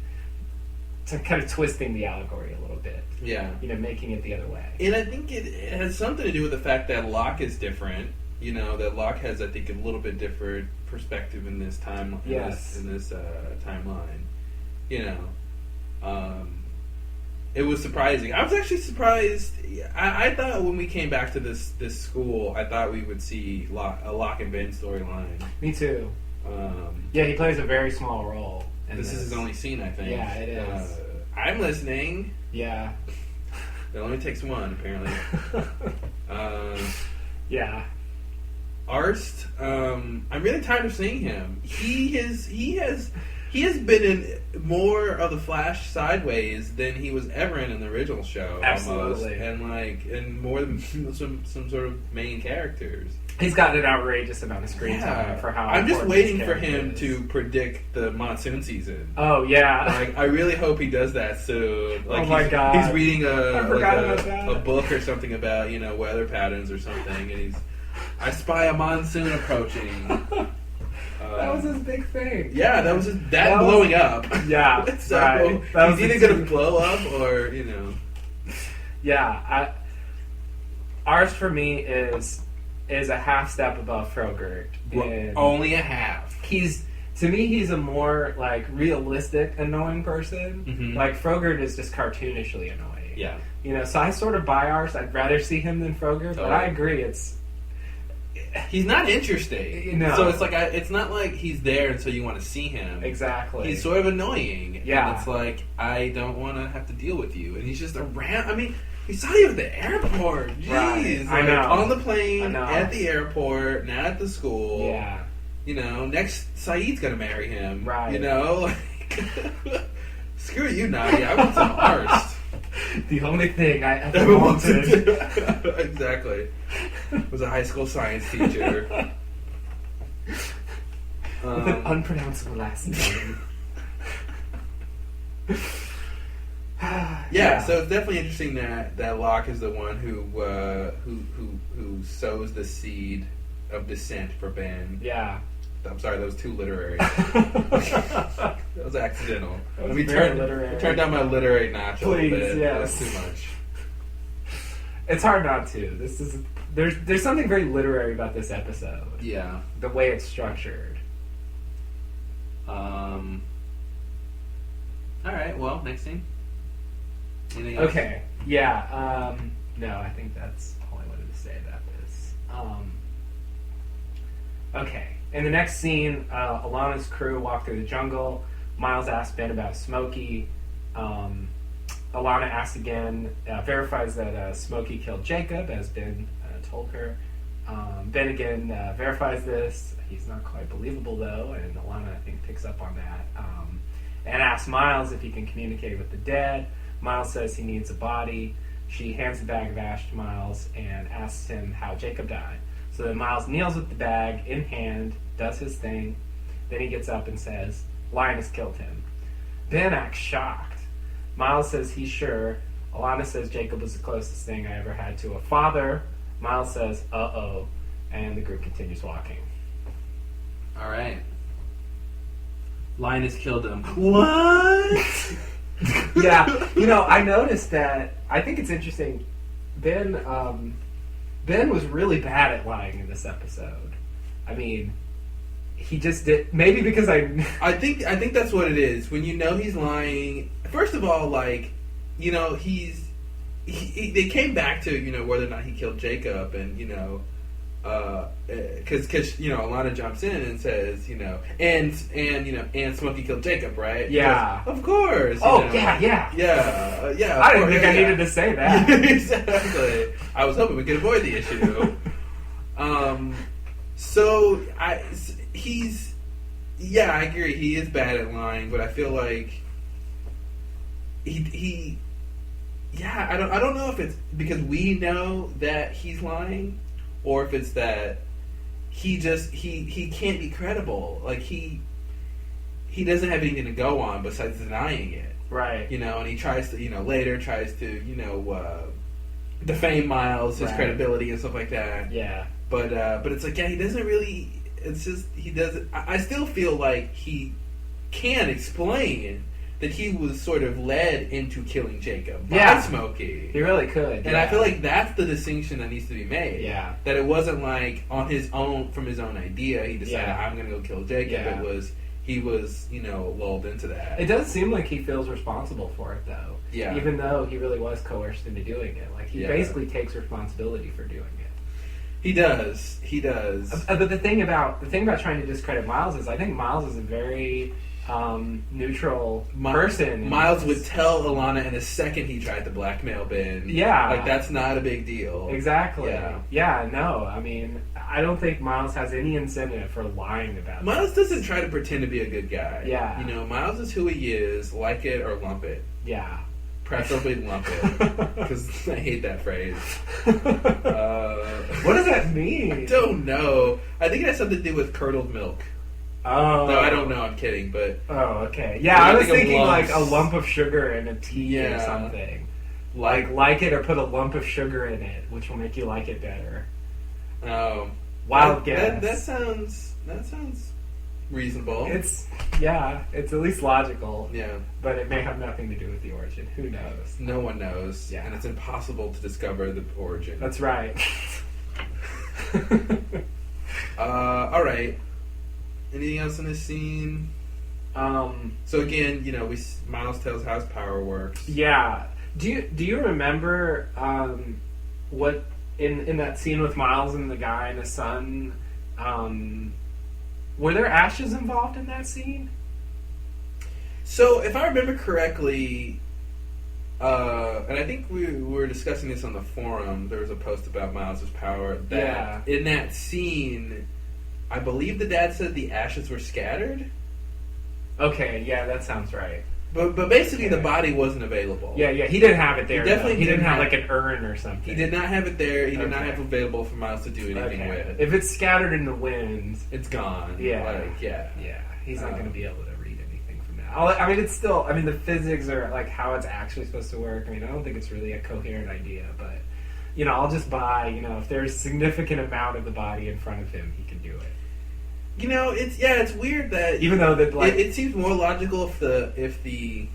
to kind of twisting the allegory a little bit.
Yeah.
Making it the other way.
And I think it has something to do with the fact that Locke is different. That Locke has, I think, a little bit different perspective in this time.
Yes.
In this timeline. It was surprising. I was actually surprised. I thought when we came back to this school, I thought we would see a Locke and Ben storyline.
Me too. He plays a very small role.
This is his only scene, I think.
Yeah, it is.
I'm listening.
Yeah.
It only takes one, apparently.
Yeah.
Arst, I'm really tired of seeing him. He has been in more of the Flash sideways than he was ever in the original show.
Absolutely.
Almost. And more than some sort of main characters.
He's got an outrageous amount of screen time for how
I'm just waiting for him to predict the monsoon season.
Oh, yeah.
Like, I really hope he does that soon. Like,
oh, my God.
He's reading
a
book or something about, weather patterns or something, and I spy a monsoon approaching.
That was his big thing.
Yeah, that was blowing up.
Yeah,
so
right. That was
he's either going to blow up or,
Yeah, ours for me is a half step above Frogurt.
Only a half.
To me, he's a more, like, realistic, annoying person.
Mm-hmm.
Like, Frogurt is just cartoonishly annoying.
Yeah.
So I sort of buy ours. I'd rather see him than Frogurt, but I agree,
he's not interesting.
No.
So it's like, it's not like he's there until you want to see him.
Exactly.
He's sort of annoying.
Yeah.
And it's like, I don't want to have to deal with you. And he's just around. I mean, He saw you at the airport. Jeez.
Right. I
Like,
know.
on the plane,
I know.
at the airport, now at the school.
Yeah.
You know, next Saeed's gonna marry him.
Right.
You know? Like, screw you, Nadia. I went to Hearst.
The only thing I ever wanted.
Exactly. Was a high school science teacher.
With an unpronounceable last name.
Yeah, so it's definitely interesting that Locke is the one who sows the seed of dissent for Ben.
Yeah.
I'm sorry, that was too literary. That was accidental.
That was
Let me
very literary.
turn down my literary notch a little
Please,
bit.
yes.
That's too much.
It's hard not to. This is there's something very literary about this episode.
Yeah.
The way it's structured.
All right. Well, next scene. Anything else?
Okay. Yeah. No, I think that's all I wanted to say about this. Okay. In the next scene, Alana's crew walk through the jungle. Miles asks Ben about Smokey. Alana asks again, verifies that Smokey killed Jacob, as Ben told her. Ben again verifies this. He's not quite believable, though, and Alana, I think, picks up on that. And asks Miles if he can communicate with the dead. Miles says he needs a body. She hands the bag of ash to Miles and asks him how Jacob died. So then Miles kneels with the bag in hand, does his thing. Then he gets up and says, Linus killed him. Ben acts shocked. Miles says he's sure. Alana says Jacob was the closest thing I ever had to a father. Miles says, uh-oh. And the group continues walking.
All right. Linus killed him. What?
Yeah, I noticed that. I think it's interesting. Ben was really bad at lying in this episode. I mean, he just did. Maybe because
I think that's what it is. When you know he's lying, first of all, like, they came back to whether or not he killed Jacob, and because Alana jumps in and says and Smokey killed Jacob, right?
Yeah,
because, of course.
Yeah.
I
didn't think I needed to say that.
Exactly. I was hoping we could avoid the issue. So I agree. He is bad at lying, but I feel like I don't know if it's because we know that he's lying, or if it's that he can't be credible. Like he doesn't have anything to go on besides denying it.
Right.
And he tries to, later tries to, defame Miles, his credibility and stuff like that.
Yeah.
But it's like, he doesn't really, it's just, he doesn't, I still feel like he can explain that he was sort of led into killing Jacob by Smokey.
He really could.
And I feel like that's the distinction that needs to be made.
Yeah. That
it wasn't like on his own, from his own idea, he decided, I'm going to go kill Jacob.
Yeah.
He was, lulled into that.
It does seem like he feels responsible for it, though.
Yeah.
Even though he really was coerced into doing it. Like, he basically takes responsibility for doing it.
He does.
But the thing about trying to discredit Miles is, I think Miles is a very neutral person.
Miles would tell Alana in a second he tried to blackmail Ben.
Yeah.
Like, that's not a big deal.
Exactly.
Yeah,
no. I mean, I don't think Miles has any incentive for lying about it.
Miles doesn't try to pretend to be a good guy.
Yeah.
Miles is who he is, like it or lump it.
Yeah.
Preferably lump it. Because I hate that phrase.
What does that mean?
I don't know. I think it has something to do with curdled milk.
Oh.
No, I don't know. I'm kidding, but...
Oh, okay. Yeah, I was thinking like a lump of sugar in a tea or something. Like it or put a lump of sugar in it, which will make you like it better.
Oh.
Wild guess.
That sounds reasonable.
It's at least logical.
Yeah.
But it may have nothing to do with the origin. Who knows?
No one knows.
Yeah.
And it's impossible to discover the origin.
That's right.
All right. Anything else in this scene? So again, Miles tells how his power works.
Yeah. Do you remember what in that scene with Miles and the guy and his son? Were there ashes involved in that scene?
So if I remember correctly, and I think we were discussing this on the forum. There was a post about Miles' power. That in that scene, I believe the dad said the ashes were scattered.
Okay, yeah, that sounds right.
But basically, the body wasn't available.
Yeah, he didn't have it there.
He definitely
didn't have like an urn or something.
He did not have it there. He did not have it available for Miles to do anything with.
If it's scattered in the wind,
it's gone.
Yeah,
yeah.
He's not going to be able to read anything from that. I mean, it's still. I mean, the physics are like how it's actually supposed to work. I mean, I don't think it's really a coherent idea, but I'll just buy. If there's a significant amount of the body in front of him, he can do it.
It's weird that
even though that
it seems more logical if the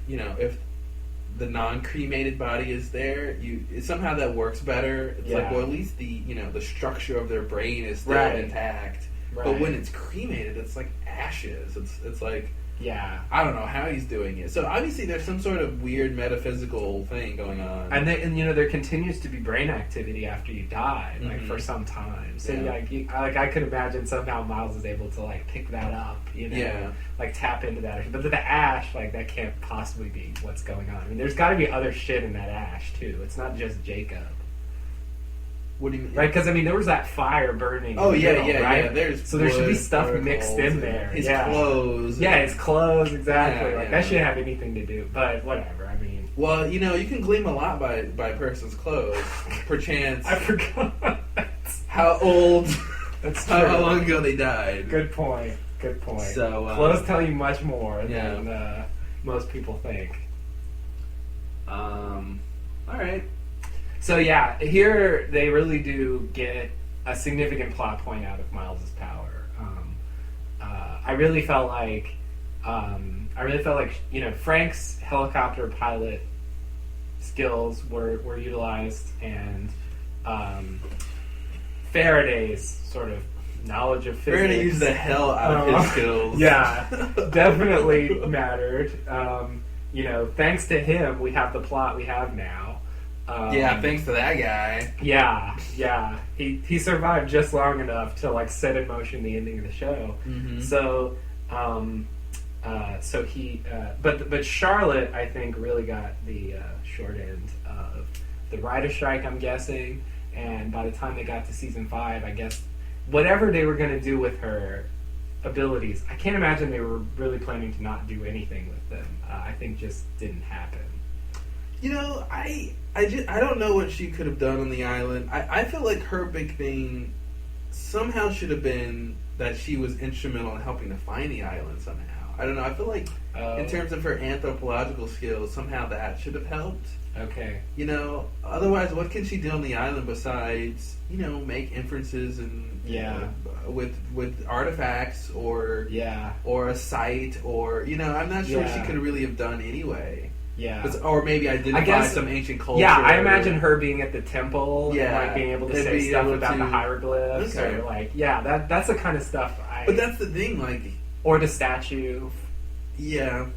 non-cremated body is there, somehow that works better. It's like, well, at least the structure of their brain is still intact. Right. But when it's cremated, it's like ashes. It's like, I don't know how he's doing it. So obviously there's some sort of weird metaphysical thing going on.
And there continues to be brain activity after you die, like for some time. So I could imagine somehow Miles is able to like pick that up, like tap into that. But the ash, like that can't possibly be what's going on. I mean, there's got to be other shit in that ash too. It's not just Jacob.
What do you mean?
Right, because there was that fire burning.
Oh
right?
Yeah.
So there should be stuff mixed in there.
His clothes.
Yeah, his clothes, exactly. That shouldn't have anything to do. But whatever. I mean,
well, you can glean a lot by a person's clothes. Perchance.
I forgot.
How old?
That's true.
How long ago they died?
Good point.
So
clothes tell you much more than most people think.
All right.
So here they really do get a significant plot point out of Miles' power. I really felt like Frank's helicopter pilot skills were utilized, and Faraday's sort of knowledge of physics.
Faraday used the hell out of his skills.
Yeah, definitely mattered. Thanks to him, we have the plot we have now.
Thanks to that guy.
Yeah. He survived just long enough to like set in motion the ending of the show.
Mm-hmm.
So, but Charlotte, I think, really got the short end of the writer's strike, I'm guessing. And by the time they got to season 5, I guess whatever they were going to do with her abilities, I can't imagine they were really planning to not do anything with them. I think just didn't happen.
I don't know what she could have done on the island. I feel like her big thing somehow should have been that she was instrumental in helping to find the island somehow. I don't know. I feel like in terms of her anthropological skills, somehow that should have helped.
Okay.
Otherwise, what can she do on the island besides, make inferences and with artifacts or a site or I'm not sure she could really have done anyway.
Yeah.
Or maybe identify some ancient culture.
Yeah, I imagine her being at the temple and like being able to say stuff about the hieroglyphs or like that's the kind of stuff
But that's the thing, like,
or the statue.
Yeah.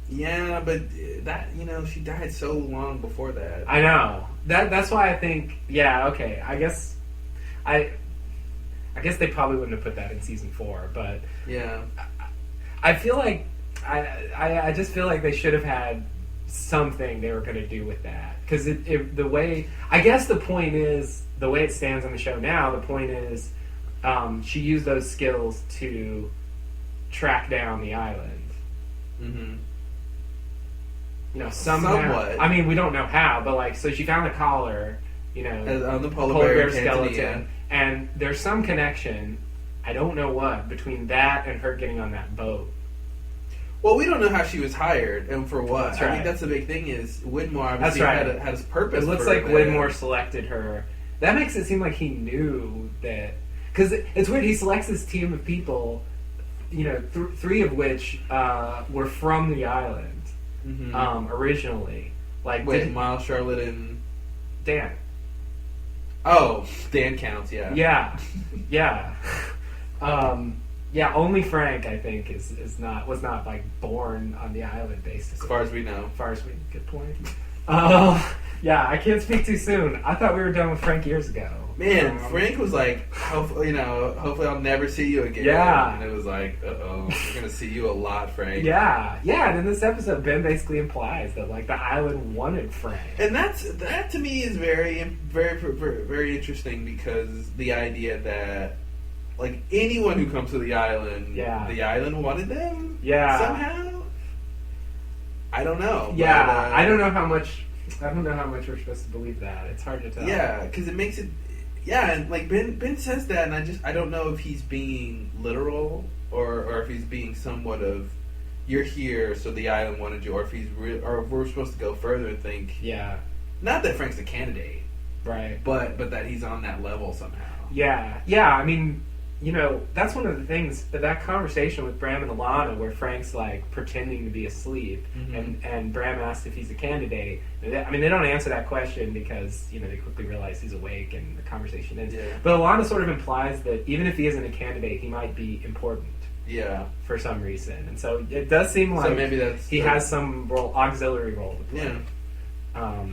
Yeah, but that she died so long before that.
I know. That's why I think okay. I guess they probably wouldn't have put that in season 4, but I feel like I just feel like they should have had something they were going to do with that, because the way I guess the point is the way it stands on the show now. The point is she used those skills to track down the island.
Mm-hmm.
Somehow.
Somewhat.
I mean, we don't know how, but like, so she found the collar,
on the polar
bear
skeleton,
skeleton, and there's some connection. I don't know what between that and her getting on that boat.
Well, we don't know how she was hired and for what.
That's right.
I think that's the big thing is Widmore obviously had his purpose.
It looks like Widmore selected her. That makes it seem like he knew that, because it's weird. He selects this team of people, 3 of which were from the island originally. Like
Miles, Charlotte, and
Dan.
Oh, Dan counts. Yeah.
Yeah. Only Frank, I think, was not like born on the island, basically.
As far as we know.
Good point. I can't speak too soon. I thought we were done with Frank years ago.
Man, Frank was like, hopefully I'll never see you again.
Yeah.
And it was like, uh-oh, we're going to see you a lot, Frank.
Yeah. And in this episode, Ben basically implies that, like, the island wanted Frank.
And that to me is very, very, very, very interesting, because the idea that, like, anyone who comes to the island, the island wanted them somehow? I don't know.
Yeah, but, I don't know how much we're supposed to believe that. It's hard to tell.
Yeah, because it makes it... Yeah, and like Ben says that, and I don't know if he's being literal or if he's being somewhat of, you're here, so the island wanted you, or if or if we're supposed to go further and think, not that Frank's a candidate,
right?
But that he's on that level somehow.
Yeah. I mean, that's one of the things, that conversation with Bram and Alana, where Frank's like pretending to be asleep, and Bram asks if he's a candidate. I mean, they don't answer that question because they quickly realize he's awake and the conversation ends.
Yeah.
But Alana sort of implies that even if he isn't a candidate, he might be important.
Yeah.
For some reason, and so it does seem like
maybe
he has some auxiliary role to play.
Yeah.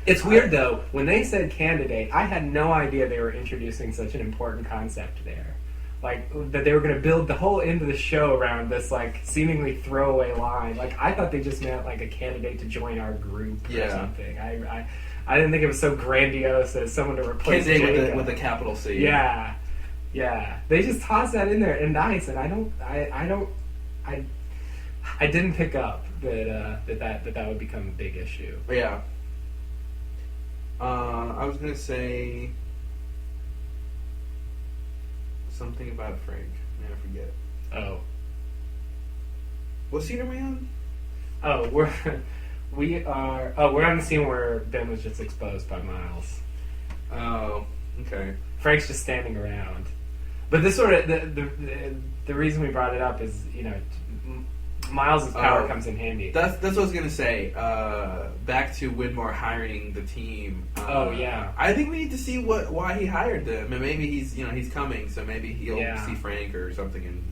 It's weird though, when they said candidate, I had no idea they were introducing such an important concept there. Like, that they were going to build the whole end of the show around this, like, seemingly throwaway line. Like, I thought they just meant, like, a candidate to join our group or something. I didn't think it was so grandiose as someone to replace
Candidate with a capital C.
Yeah. They just tossed that in there, and nice, and I didn't pick up that would become a big issue.
Yeah. I was gonna say something about Frank. Man, I forget.
Oh.
What scene are we on?
Oh, we're on the scene where Ben was just exposed by Miles.
Oh, okay.
Frank's just standing around. But this sort of the reason we brought it up is, Miles' power comes in handy.
That's what I was gonna say. Back to Widmore hiring the team. I think we need to see why he hired them, and maybe he's coming, so maybe he'll see Frank or something, and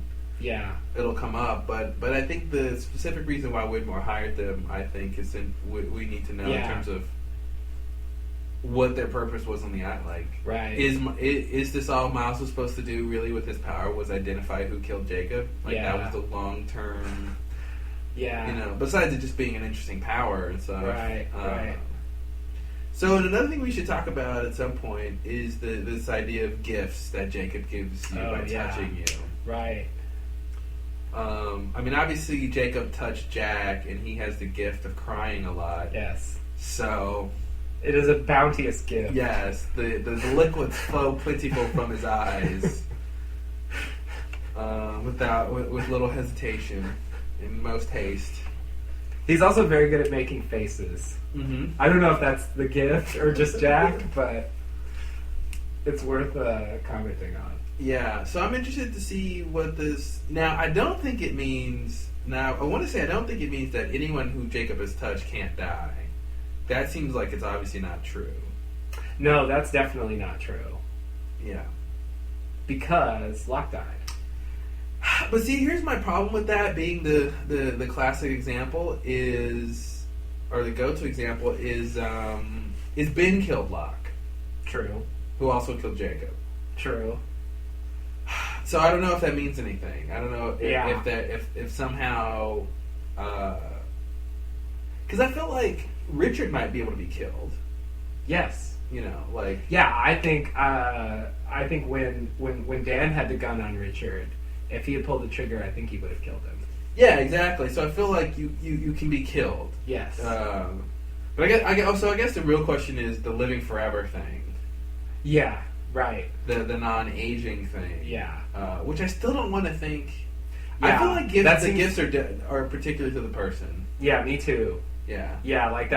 it'll come up. But I think the specific reason why Widmore hired them, I think, is we need to know in terms of what their purpose was on the island. Like,
right?
Is this all Miles was supposed to do? Really, with his power, was identify who killed Jacob? Like, that was the long term.
Yeah.
Besides it just being an interesting power and stuff.
Right.
So another thing we should talk about at some point is this idea of gifts that Jacob gives you by touching you.
Right.
I mean, obviously Jacob touched Jack, and he has the gift of crying a lot.
Yes.
So
it is a bounteous gift.
Yes, the liquids flow plentiful from his eyes, with little hesitation, in most haste.
He's also very good at making faces.
Mm-hmm.
I don't know if that's the gift or just Jack, but it's worth commenting on.
Yeah, so I'm interested to see what this... Now, I don't think it means... Now, I want to say I don't think it means that anyone who Jacob has touched can't die. That seems like it's obviously not true.
No, that's definitely not true.
Yeah.
Because Locke died.
But see, here's my problem with that being the classic example is... Or the go-to example is Ben killed Locke.
True.
Who also killed Jacob.
True.
So I don't know if that means anything. I don't know if somehow, because I feel like Richard might be able to be killed.
Yes.
Yeah,
I think when Dan had the gun on Richard, if he had pulled the trigger, I think he would have killed him.
Yeah, exactly. So I feel like you can be killed.
Yes.
But I guess the real question is the living forever thing.
Yeah. Right.
The non-aging thing.
Yeah.
Which I still don't want to think.
Yeah,
I feel like gifts are particular to the person.
Yeah, me too.
Yeah.
Yeah, like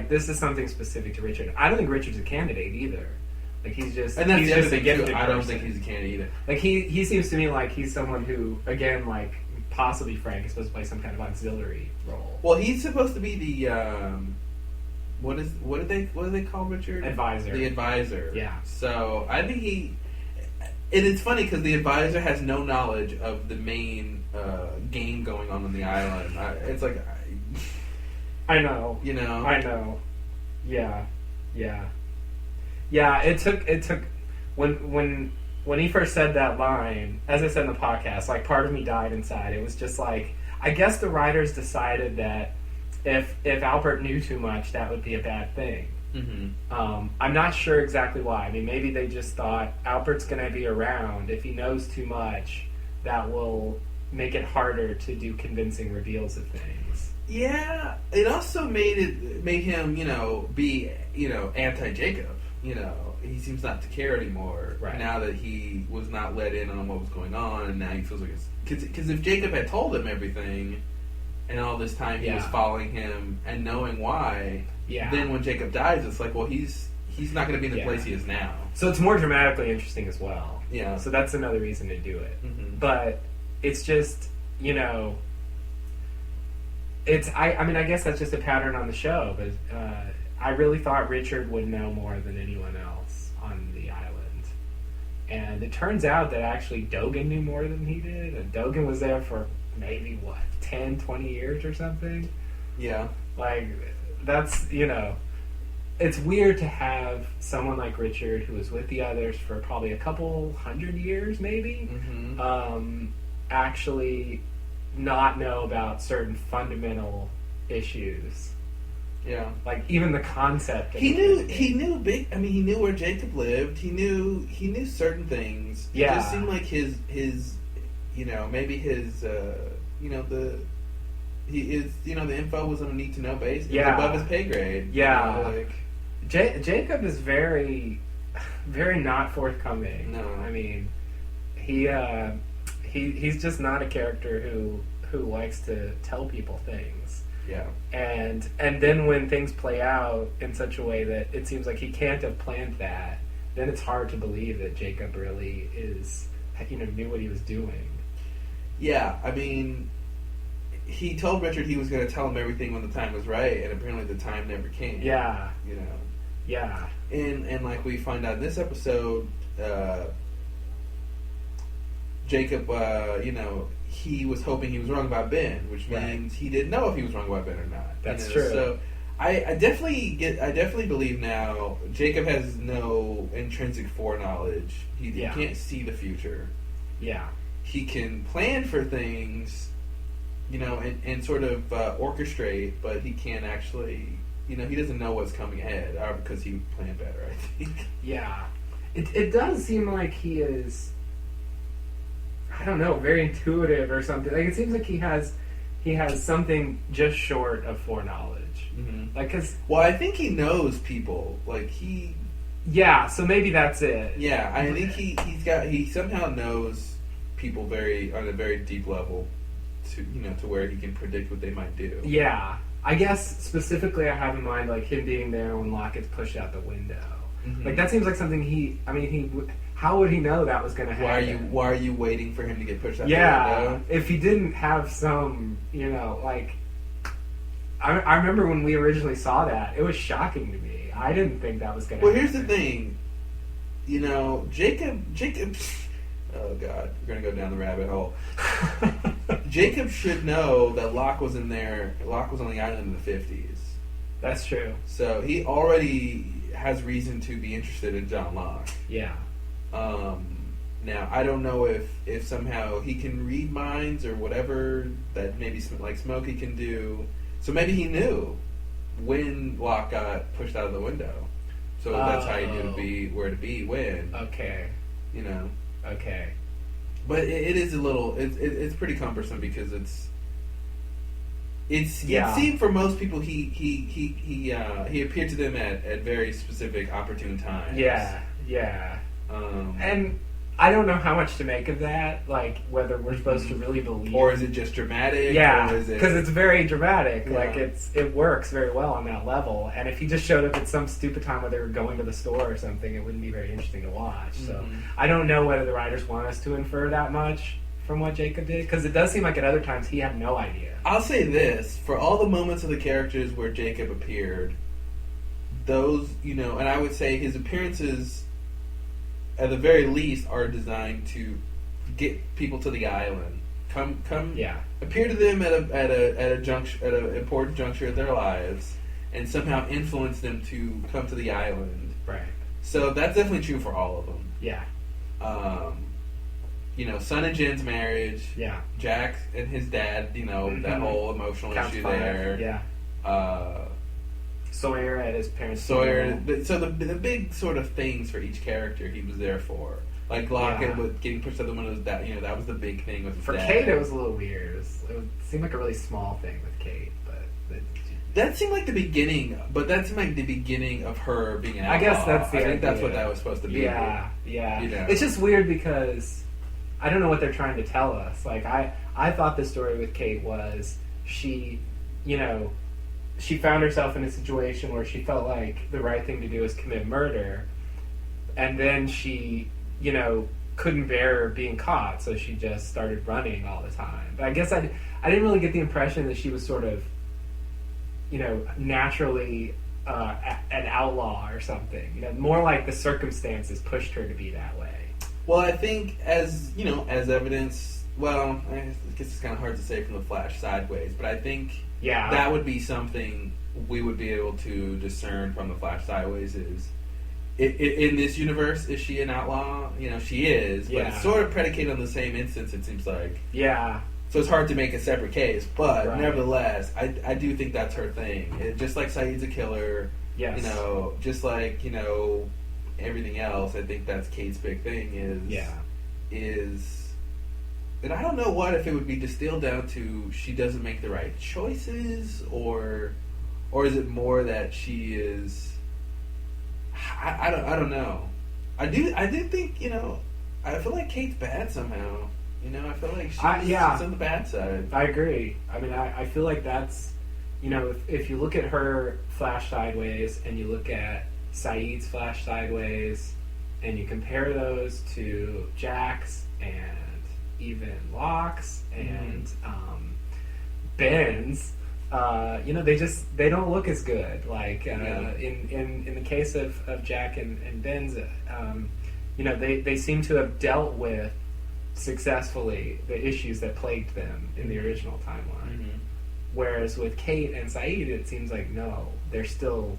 this is something specific to Richard. I don't think Richard's a candidate either. Like he's just
and that's
he's
the other
just a
thing
gifted
too. I
person.
don't think he's a candidate either.
Like he seems to me like he's someone who, again, like possibly Frank is supposed to play some kind of auxiliary role.
Well, he's supposed to be the what do they call Richard?
Advisor.
The advisor.
Yeah.
So I think and it's funny because the advisor has no knowledge of the main game going on the island. It's like
I know.
I know.
Yeah. Yeah, it took when he first said that line, as I said in the podcast, like part of me died inside. It was just like, I guess the writers decided that if Albert knew too much, that would be a bad thing.
Mm-hmm.
I'm not sure exactly why. I mean, maybe they just thought Albert's going to be around. If he knows too much, that will make it harder to do convincing reveals of things.
Yeah, it also made him, be, anti-Jacob. He seems not to care anymore now that he was not let in on what was going on, and now he feels like it's... Because if Jacob had told him everything, and all this time he was following him and knowing why, then when Jacob dies, it's like, well, he's not going to be in the place he is now.
So it's more dramatically interesting as well.
Yeah.
So that's another reason to do it.
Mm-hmm.
But it's just, it's... I mean, I guess that's just a pattern on the show, but I really thought Richard would know more than anyone else on the island. And it turns out that actually Dogen knew more than he did. And Dogen was there for maybe, 10, 20 years or something?
Yeah.
Like, that's, it's weird to have someone like Richard, who was with the others for probably a couple 100 years, maybe, actually not know about certain fundamental issues.
Yeah,
like even the concept.
He knew big. I mean, he knew where Jacob lived. He knew certain things.
Yeah,
it just seemed like his maybe his the info was on a need to know basis.
Yeah,
above his pay grade.
Yeah, Jacob is very, very not forthcoming.
No,
I mean, he's just not a character who likes to tell people things.
Yeah. And
then when things play out in such a way that it seems like he can't have planned that, then it's hard to believe that Jacob really knew what he was doing.
Yeah, I mean, he told Richard he was going to tell him everything when the time was right, and apparently the time never came.
Yeah.
Yeah. And like we find out in this episode, Jacob, he was hoping he was wrong about Ben, which means he didn't know if he was wrong about Ben or not.
That's true.
So I definitely believe now Jacob has no intrinsic foreknowledge. He can't see the future.
Yeah.
He can plan for things, and sort of orchestrate, but he can't actually, he doesn't know what's coming ahead, because he would plan better, I think.
Yeah. It does seem like he is, I don't know, very intuitive or something. Like, it seems like he has something just short of foreknowledge.
Mm-hmm.
Like,
well, I think he knows people. Like,
yeah, so maybe that's it.
Yeah, I think he somehow knows people on a very deep level to where he can predict what they might do.
Yeah. I guess specifically I have in mind, like, him being there when Locke gets pushed out the window. Mm-hmm. Like, that seems like something how would he know that was going to happen?
Why are you waiting for him to get pushed out the window?
Yeah, if he didn't have some, I remember when we originally saw that, it was shocking to me. I didn't think that was going to happen.
Well, here's the thing. Jacob, oh God, we're going to go down the rabbit hole. Jacob should know that Locke was on the island in the 50s.
That's true.
So he already has reason to be interested in John Locke.
Yeah.
Now, I don't know if somehow he can read minds or whatever that maybe like Smokey can do. So maybe he knew when Locke got pushed out of the window. So that's how he knew where to be when.
Okay. Okay.
But it is a little... It's pretty cumbersome because it seemed for most people he appeared to them at very specific opportune times.
Yeah. And I don't know how much to make of that, like whether we're supposed to really believe,
or is it just dramatic?
Yeah, because it's very dramatic.
Yeah.
Like it works very well on that level. And if he just showed up at some stupid time where they were going to the store or something, it wouldn't be very interesting to watch. Mm-hmm. So I don't know whether the writers want us to infer that much from what Jacob did, because it does seem like at other times he had no idea.
I'll say this: for all the moments of the characters where Jacob appeared, those and I would say his appearances, at the very least, are designed to get people to the island. Come, appear to them at an important juncture of their lives, and somehow influence them to come to the island.
Right.
So that's definitely true for all of them.
Yeah.
Son and Jin's marriage.
Yeah.
Jack and his dad, that whole emotional
Counts
issue
5.
there.
Yeah. Sawyer at his parents'
Sawyer.
funeral.
So the big sort of things for each character he was there for. Like Lockett with getting pushed out the window, that was the big thing with his
For
dad.
Kate, it was a little weird. It seemed like a really small thing with Kate, but
that seemed like the beginning. But that seemed like the beginning of her being an outlaw.
I guess that's the
I think
idea.
that's what that was supposed to be.
Yeah. It's just weird because I don't know what they're trying to tell us. Like I thought the story with Kate was she found herself in a situation where she felt like the right thing to do was commit murder, and then she couldn't bear being caught, so she just started running all the time. But I guess I didn't really get the impression that she was sort of naturally an outlaw or something. More like the circumstances pushed her to be that way.
Well, I think as evidence, well, I guess it's kind of hard to say from the Flash sideways, but I think that would be something we would be able to discern from the Flash sideways is, in this universe, is she an outlaw? She is, but it's sort of predicated on the same instance, it seems like.
Yeah.
So it's hard to make a separate case, but
Right.
nevertheless, I do think that's her thing. Just like Saeed's a killer,
Yes.
just like, everything else, I think that's Kate's big thing is, and I don't know if it would be distilled down to she doesn't make the right choices, or is it more that she is, I don't know. I do think, I feel like Kate's bad somehow. I feel like she's on the bad side.
I agree. I mean, I feel like that's, if you look at her Flash sideways and you look at Saeed's Flash sideways and you compare those to Jack's and even Locke's and Ben's, they don't look as good. Like in the case of Jack and Ben's, they seem to have dealt with successfully the issues that plagued them in the original timeline.
Mm-hmm.
Whereas with Kate and Saeed, it seems like no, they're still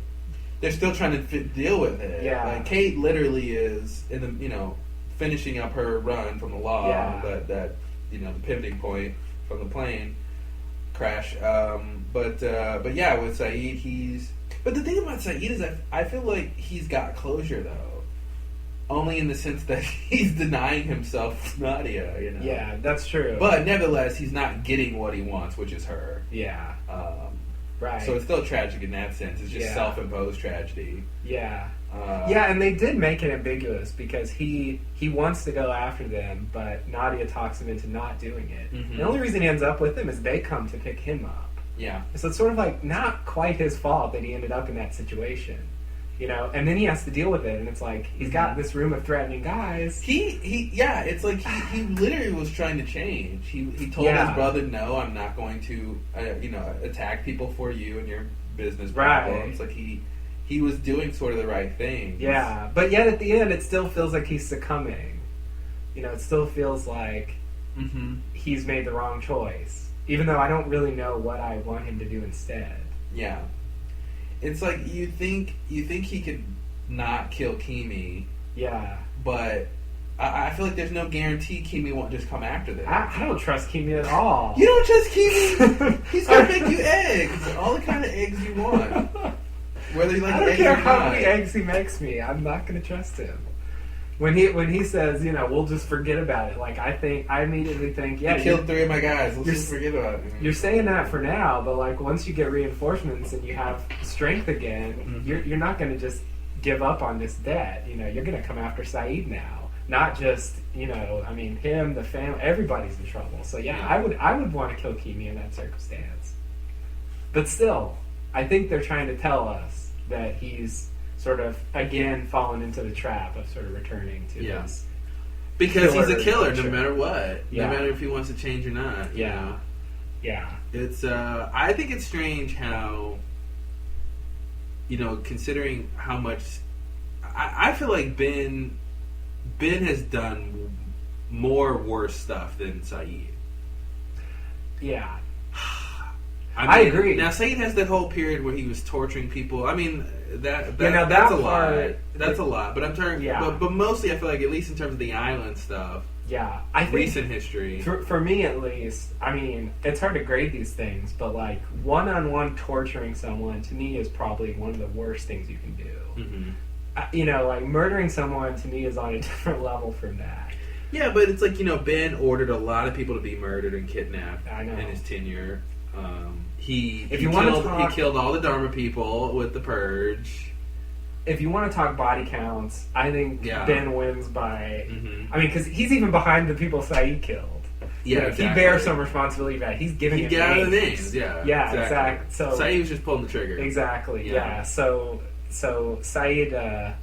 trying to deal with it.
Yeah.
Like Kate literally is in the finishing up her run from the law.
Yeah.
That the pivoting point from the plane crash. But yeah, with Saeed, but the thing about Saeed is I feel like he's got closure though. Only in the sense that he's denying himself Nadia,
Yeah, that's true.
But nevertheless, he's not getting what he wants, which is her.
Yeah. Right.
So it's still tragic in that sense. It's just self-imposed tragedy.
Yeah. And they did make it ambiguous because he wants to go after them, but Nadia talks him into not doing it.
Mm-hmm.
The only reason he ends up with them is they come to pick him up.
Yeah.
So it's sort of like not quite his fault that he ended up in that situation. And then he has to deal with it, and it's like he's got this room of threatening guys.
It's like he literally was trying to change. He told his brother, "No, I'm not going to, attack people for you and your business problems."
Right.
Like he was doing sort of the right thing.
Yeah, but yet at the end, it still feels like he's succumbing. It still feels like he's made the wrong choice, even though I don't really know what I want him to do instead.
Yeah. It's like you think he could not kill Kimi.
Yeah.
But I feel like there's no guarantee Kimi won't just come after them.
I don't trust Kimi at all.
You don't trust Kimi? He's gonna make you eggs. All the kind of eggs you want. Whether you like
I don't
eggs
care
or
how
not.
many eggs he makes me. I'm not gonna trust him. When he says, we'll just forget about it. Like I immediately think,
You killed 3 of my guys. Let's just forget about it.
You're saying that for now, but like once you get reinforcements and you have strength again, you're not going to just give up on this debt. You're going to come after Saeed now, not just him, the family, everybody's in trouble. So yeah, I would want to kill Kimi in that circumstance. But still, I think they're trying to tell us that he's sort of again fallen into the trap of sort of returning to his.
Because he's a killer,
culture.
no matter what.
Yeah.
No matter if he wants to change or not.
Yeah. Yeah.
It's I think it's strange how considering how much I feel like Ben has done more worse stuff than Saeed.
Yeah. I agree.
Now, Saeed has that whole period where he was torturing people. I mean, that's a lot. That's a lot. But I'm turning.
Yeah.
But mostly, I feel like at least in terms of the island stuff.
Yeah, I think
recent history.
For me, at least, I mean, it's hard to grade these things, but like one-on-one torturing someone to me is probably one of the worst things you can do.
Mm-hmm.
Like murdering someone to me is on a different level from that.
Yeah, but it's like, Ben ordered a lot of people to be murdered and kidnapped
I know.
in his tenure. He killed all the Dharma people with the purge.
If you want to talk body counts, I think Ben wins by...
Mm-hmm.
I mean, because he's even behind the people Saeed killed.
Yeah,
exactly. He bears some responsibility for that. He's giving it names.
The names, yeah.
Yeah, exactly. So
Saeed was just pulling the trigger.
Exactly, yeah. So Saeed... I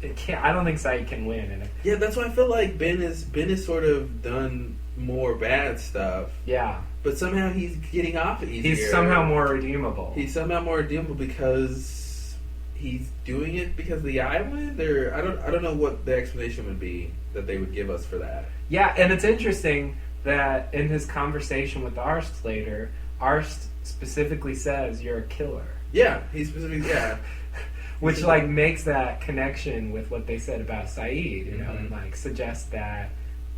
don't think Saeed can win.
Yeah, that's why I feel like Ben is sort of done more bad stuff.
Yeah.
But somehow he's getting off easier.
He's somehow more redeemable.
Because he's doing it because of the island, or I don't know what the explanation would be that they would give us for that.
Yeah, and it's interesting that in his conversation with Arst later, Arst specifically says you're a killer.
Yeah, he specifically
which like makes that connection with what they said about Saeed,
mm-hmm.
and like suggests that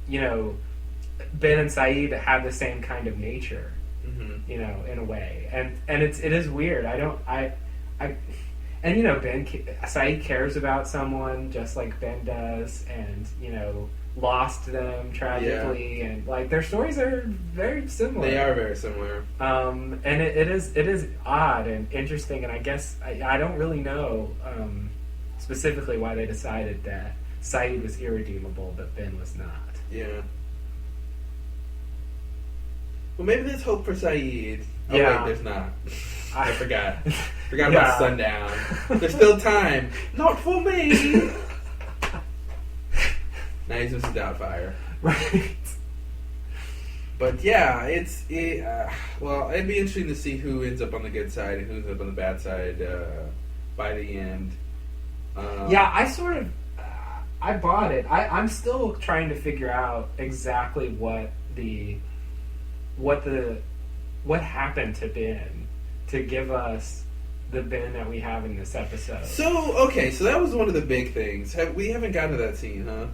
Ben and Saeed have the same kind of nature,
mm-hmm.
In a way, and it is weird. Saeed cares about someone just like Ben does, and lost them tragically, and like their stories are very similar.
They are very similar.
And it is odd and interesting, and I guess I don't really know specifically why they decided that Saeed was irredeemable, but Ben was not.
Yeah. Well, maybe there's hope for Saeed. Oh
yeah.
Wait, there's not. I forgot.
Yeah.
About sundown. There's still time. Not for me. Now he's Mrs. Doubtfire.
Right.
But yeah, it'd be interesting to see who ends up on the good side and who ends up on the bad side by the end.
I bought it. I'm still trying to figure out exactly what happened to Ben to give us the Ben that we have in this episode.
So that was one of the big things. We haven't gotten to that scene, huh?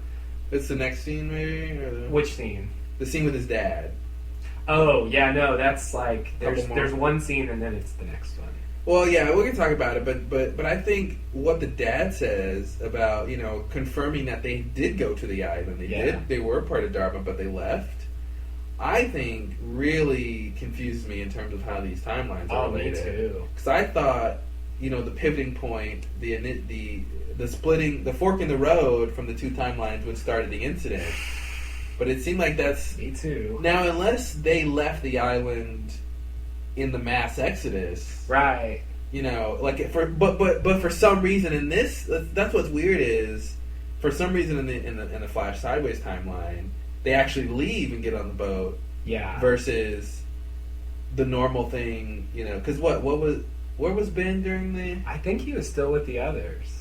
It's the next scene, maybe?
Which scene?
The scene with his dad.
Oh, yeah, no, that's like... There's one scene and then it's the next one.
Well, yeah, we can talk about it, but I think what the dad says about, confirming that they did go to the island, they were part of Dharma, but they left, I think really confused me in terms of how these timelines are related.
Me too.
Because I thought, the pivoting point, the splitting, the fork in the road from the two timelines would start at the incident. But it seemed like that's...
Me too.
Now, unless they left the island in the mass exodus...
Right.
But for some reason in this... That's what's weird is, for some reason in the Flash Sideways timeline, they actually leave and get on the boat.
Yeah.
Versus the normal thing, Because where was Ben during the...
I think he was still with the others.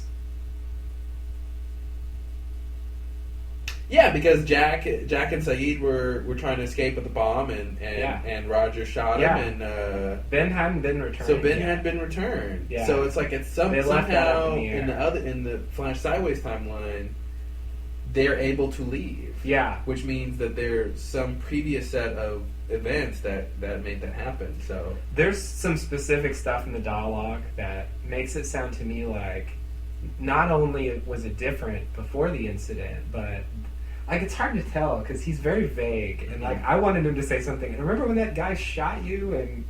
Yeah, because Jack and Saeed were trying to escape with the bomb, and Roger shot him, and
Ben hadn't been returned.
So Ben had been returned.
Yeah.
So it's like it's somehow in the Flash Sideways timeline, they're able to leave.
Yeah,
which means that there's some previous set of events that made that happen. So
there's some specific stuff in the dialogue that makes it sound to me like not only was it different before the incident, but like it's hard to tell because he's very vague, and like I wanted him to say something. And remember when that guy shot you, and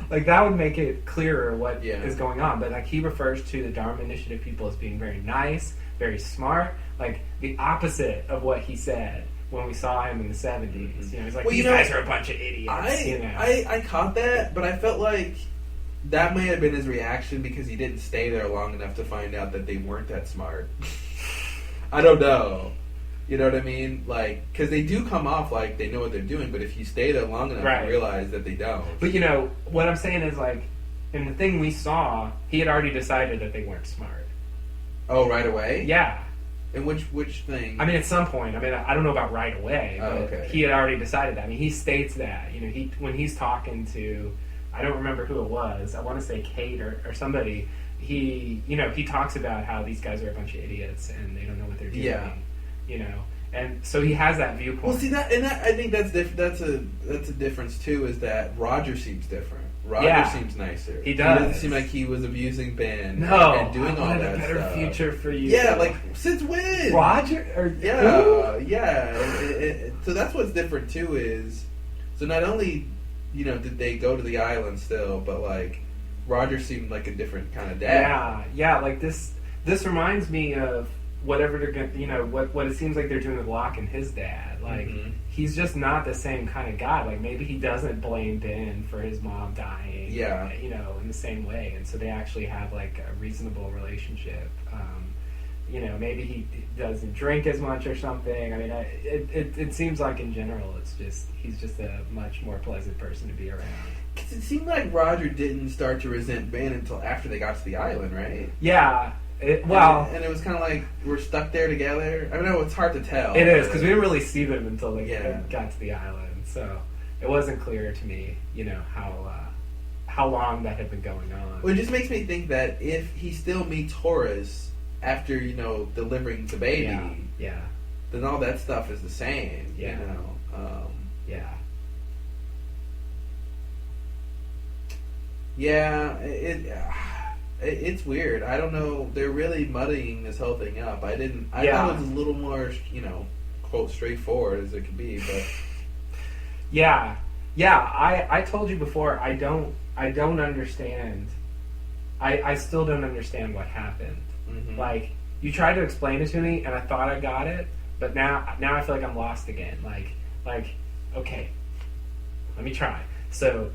like that would make it clearer what is going on. But like he refers to the Dharma Initiative people as being very nice, very smart, like the opposite of what he said when we saw him in the 70s. He's like, these guys are a bunch of idiots.
I caught that, but I felt like that may have been his reaction because he didn't stay there long enough to find out that they weren't that smart. I don't know. You know what I mean? Like, because they do come off like they know what they're doing, but if you stay there long enough, you realize that they don't.
But what I'm saying is like, in the thing we saw, he had already decided that they weren't smart.
Oh, right away?
Yeah.
And which thing?
I mean, at some point. I mean, I don't know about right away, but he had already decided that. I mean, he states that. When he's talking to I don't remember who it was. I want to say Kate or somebody. He talks about how these guys are a bunch of idiots and they don't know what they're doing.
Yeah.
And so he has that viewpoint.
Well, see that I think that's a difference too. Is that Roger seems different. Roger seems nicer.
He does.
He doesn't seem like he was abusing Ben.
No,
and doing all that
a better
stuff.
Future for you.
Yeah, like since when?
Roger or
yeah. So that's what's different too. Is so not only did they go to the island still, but like Roger seemed like a different kind of dad.
Yeah. Like this reminds me of whatever they're gonna, what it seems like they're doing with Locke and his dad. Like he's just not the same kind of guy. Like maybe he doesn't blame Ben for his mom dying.
Yeah.
In the same way, and so they actually have like a reasonable relationship. Maybe he doesn't drink as much or something. I mean, it seems like in general, he's just a much more pleasant person to be around.
Because it seemed like Roger didn't start to resent Ben until after they got to the island, right?
Yeah. And
it was kind of like we're stuck there together. I know it's hard to tell.
It is because we didn't really see them until they
Yeah.
got to the island, so it wasn't clear to me, how long that had been going on.
Well, it just makes me think that if he still meets Horace after delivering the baby,
yeah,
then all that stuff is the same.
Yeah.
Yeah. Yeah, it's weird. I don't know. They're really muddying this whole thing up. I thought it was a little more, quote, straightforward as it could be. But
yeah. I told you before. I don't understand. I still don't understand what happened.
Mm-hmm.
Like you tried to explain it to me, and I thought I got it, but now I feel like I'm lost again. Like okay, let me try. So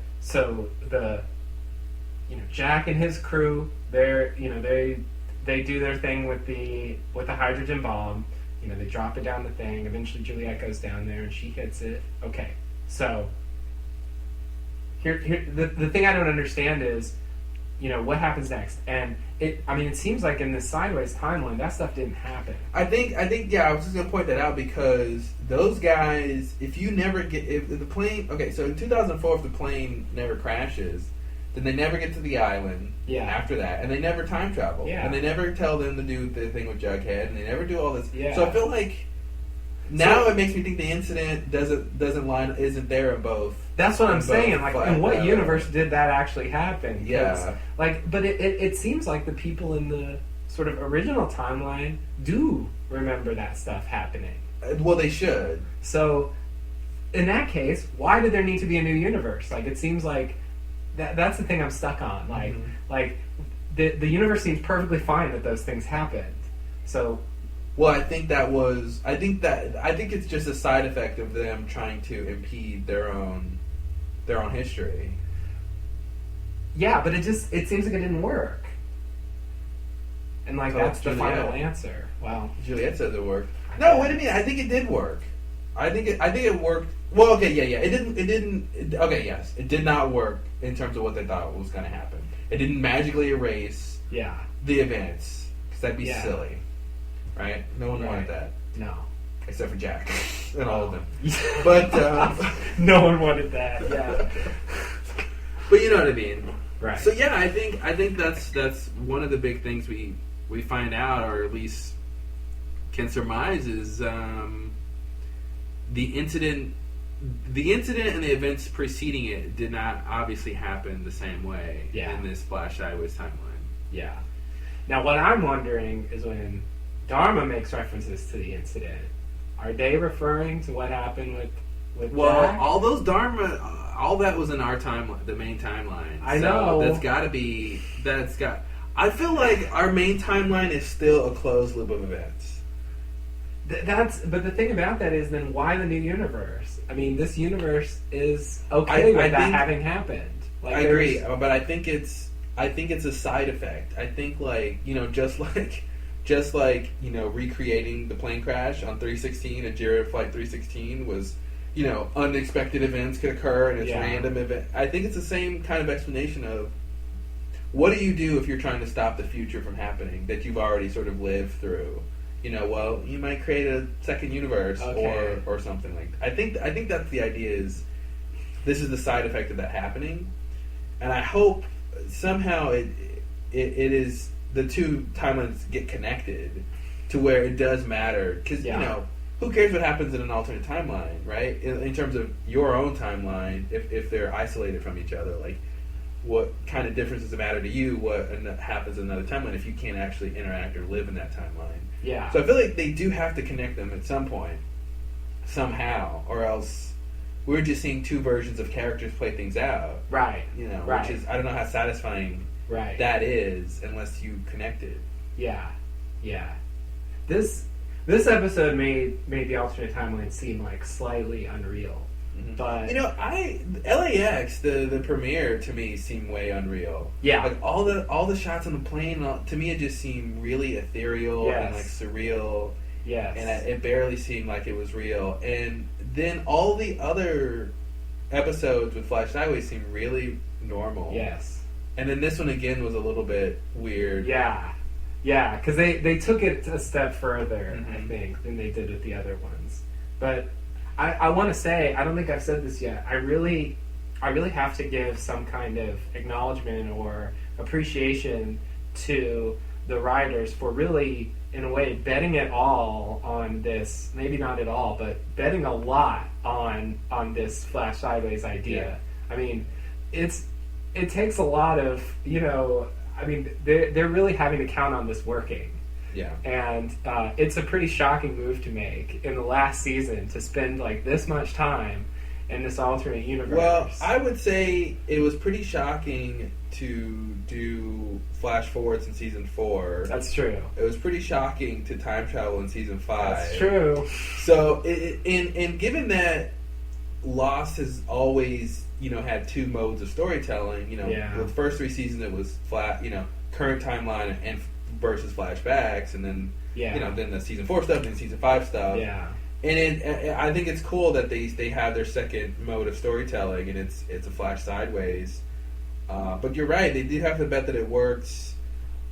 the Jack and his crew, they do their thing with the hydrogen bomb. They drop it down the thing. Eventually, Juliet goes down there and she hits it. Okay, so here the thing I don't understand is, what happens next? And it seems like in this sideways timeline, that stuff didn't happen.
I think I was just gonna point that out because those guys, if the plane, okay, so in 2004, if the plane never crashes, then they never get to the island.
Yeah.
After that, and they never time travel.
Yeah.
And they never tell them to do the thing with Jughead, and they never do all this.
Yeah.
So I feel like now it makes me think the incident isn't there in both.
That's what I'm saying. Like, in what
universe
universe did that actually happen?
Yeah.
But it seems like the people in the sort of original timeline do remember that stuff happening.
Well, they should.
So, in that case, why did there need to be a new universe? Like, it seems like that's the thing I'm stuck on. Like the universe seems perfectly fine that those things happened. So,
well, I think it's just a side effect of them trying to impede their own history.
Yeah, but it seems like it didn't work. And like that's the
Juliet.
final answer. Wow.
Juliet says it worked. No, wait a minute. I think it did work. I think it worked. Well, okay, yeah. It didn't. Okay, yes, it did not work in terms of what they thought was going to happen. It didn't magically erase the events because that'd be silly, right? No one wanted that.
No,
except for Jack and all of them. But
no one wanted that. Yeah.
But you know what I mean,
right?
So yeah, I think that's one of the big things we find out, or at least can surmise, is the incident and the events preceding it did not obviously happen the same way in this Flash Sideways timeline. Yeah.
Now, what I'm wondering is when Dharma makes references to the incident, are they referring to what happened with Jack?
All those Dharma, all that was in our timeline, the main timeline.
I know.
That's got to be. I feel like our main timeline is still a closed loop of events.
But the thing about that is, then why the new universe? I mean, this universe is okay with that having happened. Like,
I agree, but I think it's a side effect. I think just like recreating the plane crash on 316 and Jared Flight 316 was, unexpected events could occur and it's random event. I think it's the same kind of explanation of what do you do if you're trying to stop the future from happening that you've already sort of lived through. You might create a second universe or something like that. I think that's the idea. Is this is the side effect of that happening, and I hope somehow it is the two timelines get connected to where it does matter, because you know, who cares what happens in an alternate timeline, right? In terms of your own timeline, if they're isolated from each other, like what kind of difference does it matter to you what happens in another timeline if you can't actually interact or live in that timeline?
Yeah.
So I feel like they do have to connect them at some point, somehow, or else we're just seeing two versions of characters play things out.
Right.
You know,
right.
which is, I don't know how satisfying that is unless you connect it.
Yeah. Yeah. This episode made the alternate timeline seem like slightly unreal. Mm-hmm. But
you know, LAX the premiere to me seemed way unreal.
Yeah,
like all the shots on the plane to me it just seemed really ethereal and like surreal.
Yes,
and it barely seemed like it was real. And then all the other episodes with Flash Sideways seemed really normal.
Yes,
and then this one again was a little bit weird.
Yeah, because they took it a step further, mm-hmm. I think, than they did with the other ones, but. I want to say, I don't think I've said this yet, I really have to give some kind of acknowledgement or appreciation to the writers for really, in a way, betting it all on this, maybe not at all, but betting a lot on this Flash Sideways idea. Yeah. I mean, it takes a lot of, you know, I mean, they're really having to count on this working.
Yeah,
and it's a pretty shocking move to make in the last season to spend like this much time in this alternate universe.
Well, I would say it was pretty shocking to do flash forwards in season 4.
That's true.
It was pretty shocking to time travel in season 5.
That's true.
So, and given that Lost has always, you know, had two modes of storytelling, you know, the first 3 seasons it was flat, you know, current timeline and versus flashbacks, and then you know, then the season 4 stuff, and season 5 stuff.
Yeah,
and I think it's cool that they have their second mode of storytelling, and it's a Flash Sideways. But you're right, they do have to bet that it works.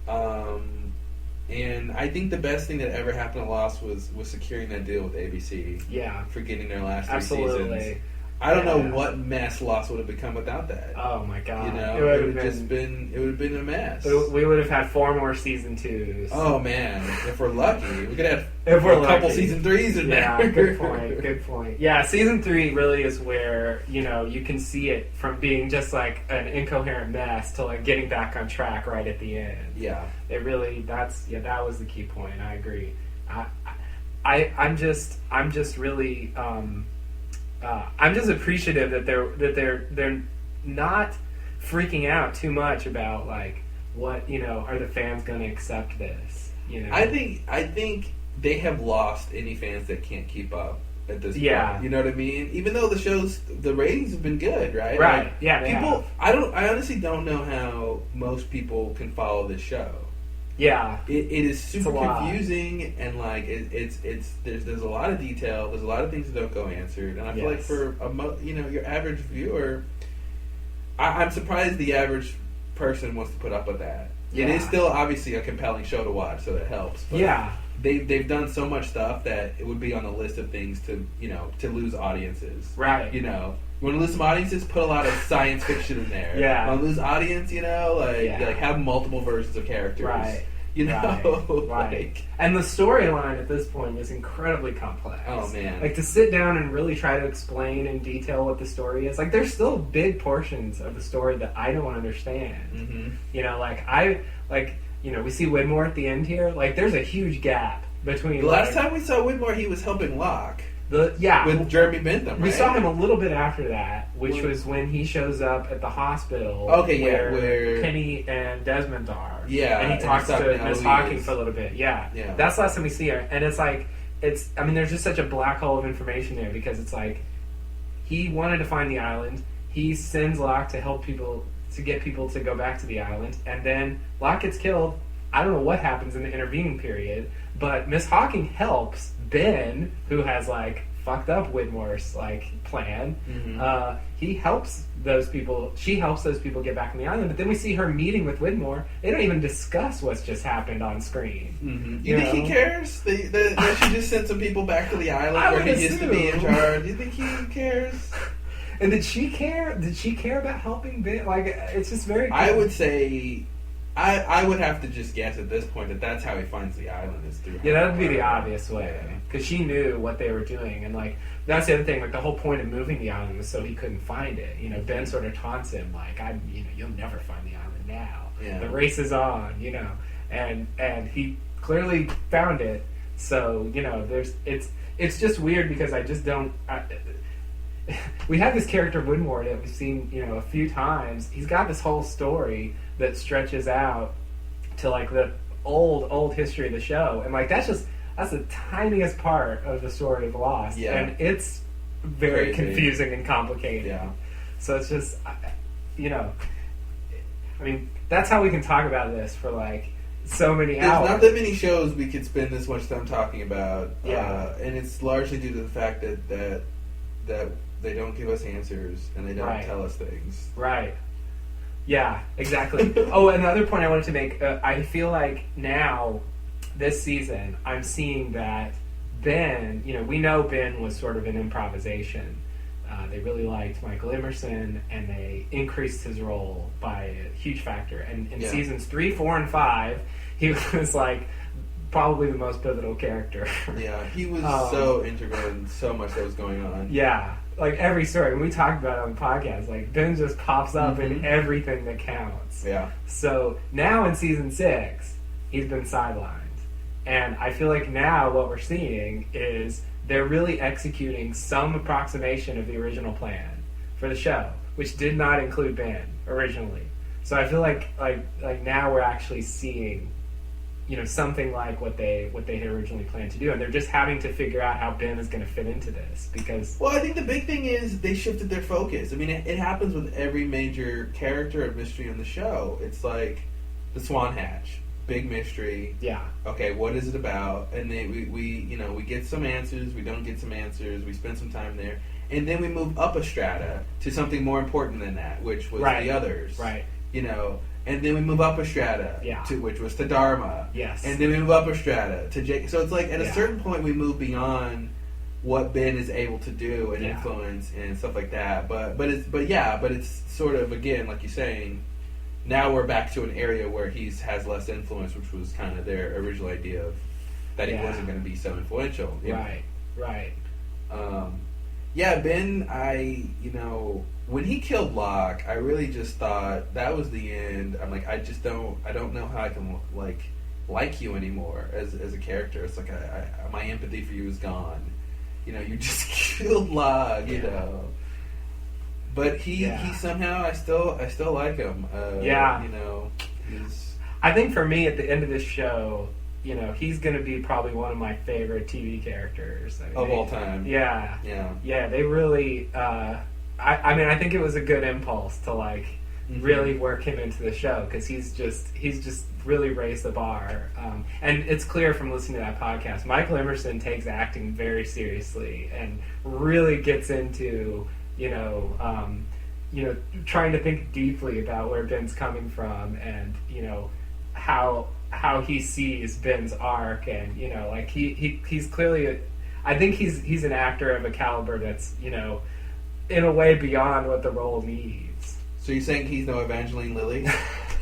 And I think the best thing that ever happened to Lost was securing that deal with ABC.
Yeah,
for getting their last 3
Absolutely.
seasons. I don't know what mess Lost would have become without that.
Oh my god!
You know, it would have been a mess.
We would have had 4 more season 2s.
Oh man, if we're lucky, we could have
a couple
season 3s in there.
Yeah, good point. Yeah, season 3 really is where, you know, you can see it from being just like an incoherent mess to like getting back on track right at the end.
Yeah,
it really that was the key point. I agree. I'm just really. I'm just appreciative that they're not freaking out too much about like what, you know, are the fans going to accept this, you know.
I think they have lost any fans that can't keep up at this point. You know what I mean? Even though the ratings have been good, right?
Right.
Like,
yeah.
I honestly don't know how most people can follow this show.
Yeah,
it is super confusing, and like there's a lot of detail. There's a lot of things that don't go answered, and I feel like for your average viewer, I'm surprised the average person wants to put up with that. Yeah. It is still obviously a compelling show to watch, so that helps. But they've done so much stuff that it would be on the list of things to lose audiences.
Right.
You know. You want to lose some audiences? Put a lot of science fiction in there.
Yeah.
Want to lose audience? You know, like have multiple versions of characters.
Right.
You know,
right. And the storyline at this point is incredibly complex.
Oh man!
Like to sit down and really try to explain in detail what the story is. Like there's still big portions of the story that I don't understand. Mm-hmm. You know, we see Widmore at the end here. Like there's a huge gap between.
The last time we saw Widmore, he was helping Locke. With Jeremy Bentham, right?
We saw him a little bit after that, which was when he shows up at the hospital. Where Penny and Desmond are.
Yeah,
and he talks to Miss Hawking for a little bit. Yeah, that's the last time we see her, and it's like I mean, there's just such a black hole of information there because it's like he wanted to find the island. He sends Locke to help people to get people to go back to the island, and then Locke gets killed. I don't know what happens in the intervening period, but Miss Hawking helps Ben, who has like fucked up Widmore's like plan. Mm-hmm. He helps those people. She helps those people get back on the island. But then we see her meeting with Widmore. They don't even discuss what's just happened on screen.
Mm-hmm. You think he cares that she just sent some people back to the island where he used to be in charge? You think he cares?
And did she care? Did she care about helping Ben? Like, it's just very.
I would say, I would have to just guess at this point that that's how he finds the island is through.
Yeah, that would be the obvious way, because she knew what they were doing, and like that's the other thing. Like the whole point of moving the island was so he couldn't find it. You know, Ben sort of taunts him like, you'll never find the island now.
Yeah.
The race is on. You know, and he clearly found it. So you know, it's just weird because I just don't. We have this character Woodmore that we've seen, you know, a few times. He's got this whole story that stretches out to like the old history of the show, and like that's the tiniest part of the story of Lost, and it's very confusing and complicated.
Yeah.
So it's just, you know, I mean, that's how we can talk about this for like so many hours.
There's not that many shows we could spend this much time talking about,
Yeah.
and it's largely due to the fact that they don't give us answers and they don't tell us things.
Right. Yeah, exactly. Oh, another point I wanted to make. I feel like now, this season, I'm seeing that Ben, you know, we know Ben was sort of an improvisation. They really liked Michael Emerson, and they increased his role by a huge factor. And in seasons 3, 4, and 5, he was like probably the most pivotal character.
Yeah, he was so integral in so much that was going on.
Yeah. Like every story, when we talk about it on the podcast, like Ben just pops up in everything that counts.
Yeah.
So now in season 6, he's been sidelined. And I feel like now what we're seeing is they're really executing some approximation of the original plan for the show, which did not include Ben originally. So I feel like now we're actually seeing, you know, something like what they had originally planned to do, and they're just having to figure out how Ben is going to fit into this because.
Well, I think the big thing is they shifted their focus. I mean, it happens with every major character of mystery on the show. It's like the Swan Hatch, big mystery.
Yeah.
Okay, what is it about? And then we get some answers. We don't get some answers. We spend some time there, and then we move up a strata to something more important than that, which was the others.
Right.
You know. And then we move up a strata, which was to Dharma.
Yes.
And then we move up a strata to Jake. So it's like at a certain point we move beyond what Ben is able to do and influence and stuff like that. But it's sort of, again, like you're saying, now we're back to an area where he has less influence, which was kind of their original idea of that he wasn't going to be so influential.
Right.
Ben, when he killed Locke, I really just thought that was the end. I'm like, I don't know how I can like you anymore as a character. It's like my empathy for you is gone. You know, you just killed Locke. You know, but he somehow I still like him. You know,
I think for me at the end of this show, you know, he's going to be probably one of my favorite TV characters.
Of all time.
Yeah. They really. I think it was a good impulse to really work him into the show because he's just really raised the bar. And it's clear from listening to that podcast, Michael Emerson takes acting very seriously and really gets into trying to think deeply about where Ben's coming from and how he sees Ben's arc, and he's clearly I think he's an actor of a caliber that's in a way beyond what the role needs.
So you're saying he's no Evangeline Lilly?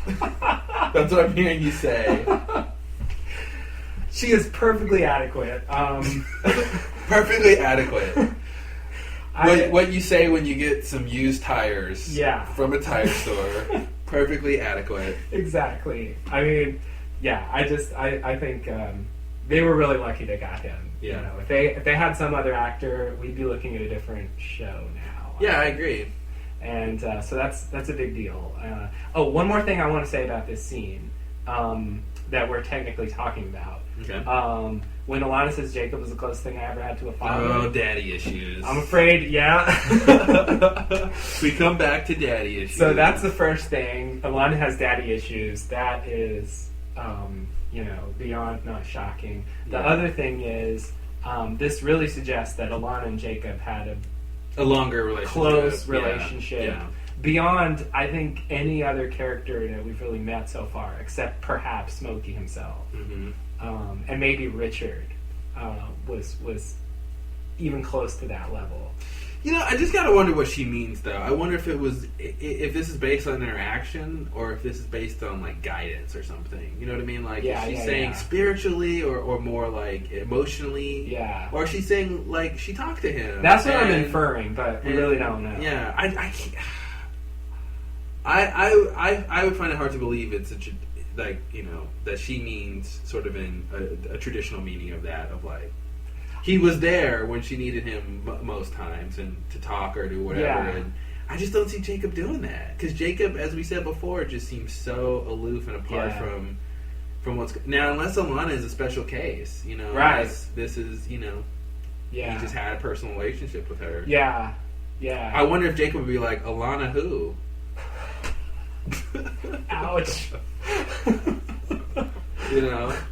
That's what I'm hearing you say.
She is perfectly adequate.
Perfectly adequate. What you say when you get some used tires from a tire store. Perfectly adequate.
Exactly. I mean, I think they were really lucky they got him.
Yeah.
If they had some other actor, we'd be looking at a different show now.
Yeah, I agree.
And so that's a big deal. One more thing I want to say about this scene that we're technically talking about.
Okay.
When Alana says Jacob was the closest thing I ever had to a father.
Oh, daddy issues.
I'm afraid,
We come back to daddy issues.
So that's the first thing. Alana has daddy issues. That is, beyond not shocking. The other thing is, this really suggests that Alana and Jacob had
a longer relationship.
Close relationship. Yeah. Beyond, I think, any other character that we've really met so far, except perhaps Smokey himself.
Mm-hmm.
And maybe Richard was even close to that level.
I just gotta wonder what she means, though. I wonder if if this is based on interaction, or if this is based on, like, guidance or something. You know what I mean? Like, is she saying spiritually, or more, like, emotionally?
Yeah.
Or is she saying, like, she talked to him?
That's what I'm inferring, but we really don't know.
Yeah, I can't... I would find it hard to believe it's that she means sort of in a traditional meaning of that, of, like, he was there when she needed him most times and to talk or do whatever.
Yeah.
And I just don't see Jacob doing that, because Jacob, as we said before, just seems so aloof and apart from what's now. Unless Alana is a special case,
right?
This is he just had a personal relationship with her.
Yeah.
I wonder if Jacob would be like, Alana who?
Ouch.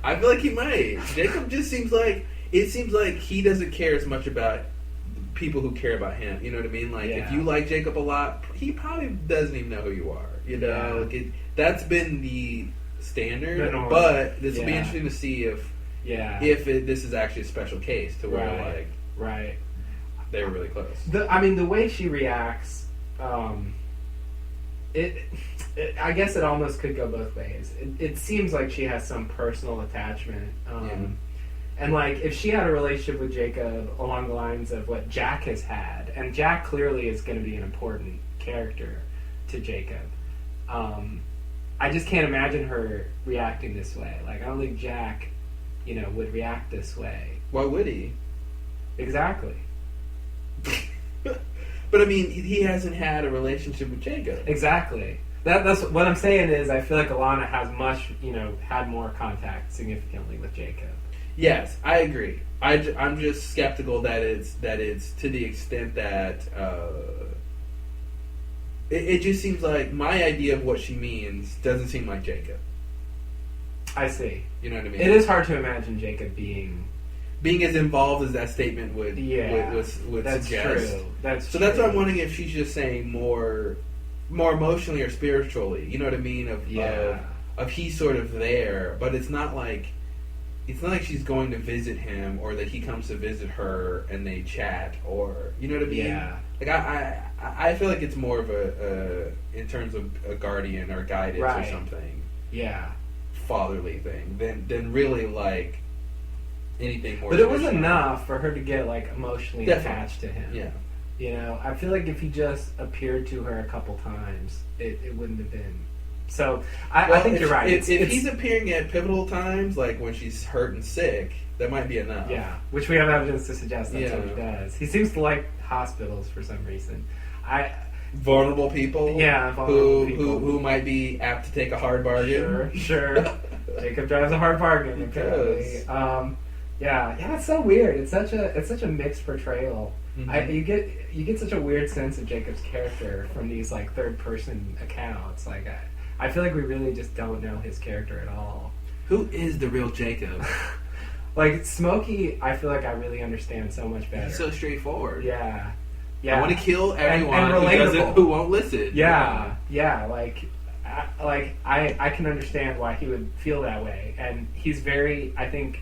I feel like he might. Jacob just seems like. It seems like he doesn't care as much about people who care about him. You know what I mean? Like, if you like Jacob a lot, he probably doesn't even know who you are. That's been the standard. But this will be interesting to see if this is actually a special case to where they were really close.
The way she reacts, I guess it almost could go both ways. It seems like she has some personal attachment. And, like, if she had a relationship with Jacob along the lines of what Jack has had, and Jack clearly is going to be an important character to Jacob, I just can't imagine her reacting this way. Like, I don't think Jack, would react this way.
Why would he?
Exactly.
But, I mean, he hasn't had a relationship with Jacob.
Exactly. That's what I'm saying is I feel like Alana has had more contact significantly with Jacob.
Yes, I agree. I'm just skeptical that it's to the extent that it just seems like my idea of what she means doesn't seem like Jacob.
I see.
You know what I mean?
It is hard to imagine Jacob being
as involved as that statement would
that's
suggest.
True. That's
why I'm wondering if she's just saying more emotionally or spiritually. You know what I mean? Of he's sort of there, but it's not like she's going to visit him, or that he comes to visit her and they chat, or you know what I mean?
Yeah.
Like I feel like it's more of a in terms of a guardian or guidance or something.
Yeah.
Fatherly thing than really like anything more.
But it was enough for her to get like emotionally attached to him.
Yeah.
I feel like if he just appeared to her a couple times, it wouldn't have been. So I think you're right.
If he's appearing at pivotal times, like when she's hurt and sick, that might be enough.
Yeah, which we have evidence to suggest that's what he does. He seems to like hospitals for some reason.
Vulnerable people.
Yeah, vulnerable people
who might be apt to take a hard bargain.
Sure. Jacob drives a hard bargain. Apparently. Yeah, it's so weird. It's such a mixed portrayal. Mm-hmm. You get such a weird sense of Jacob's character from these like third person accounts. Like I feel like we really just don't know his character at all.
Who is the real Jacob?
Like Smokey, I feel like I really understand so much better.
He's so straightforward.
Yeah.
I want to kill everyone
and
who won't listen.
Yeah. Like I can understand why he would feel that way, and he's very. I think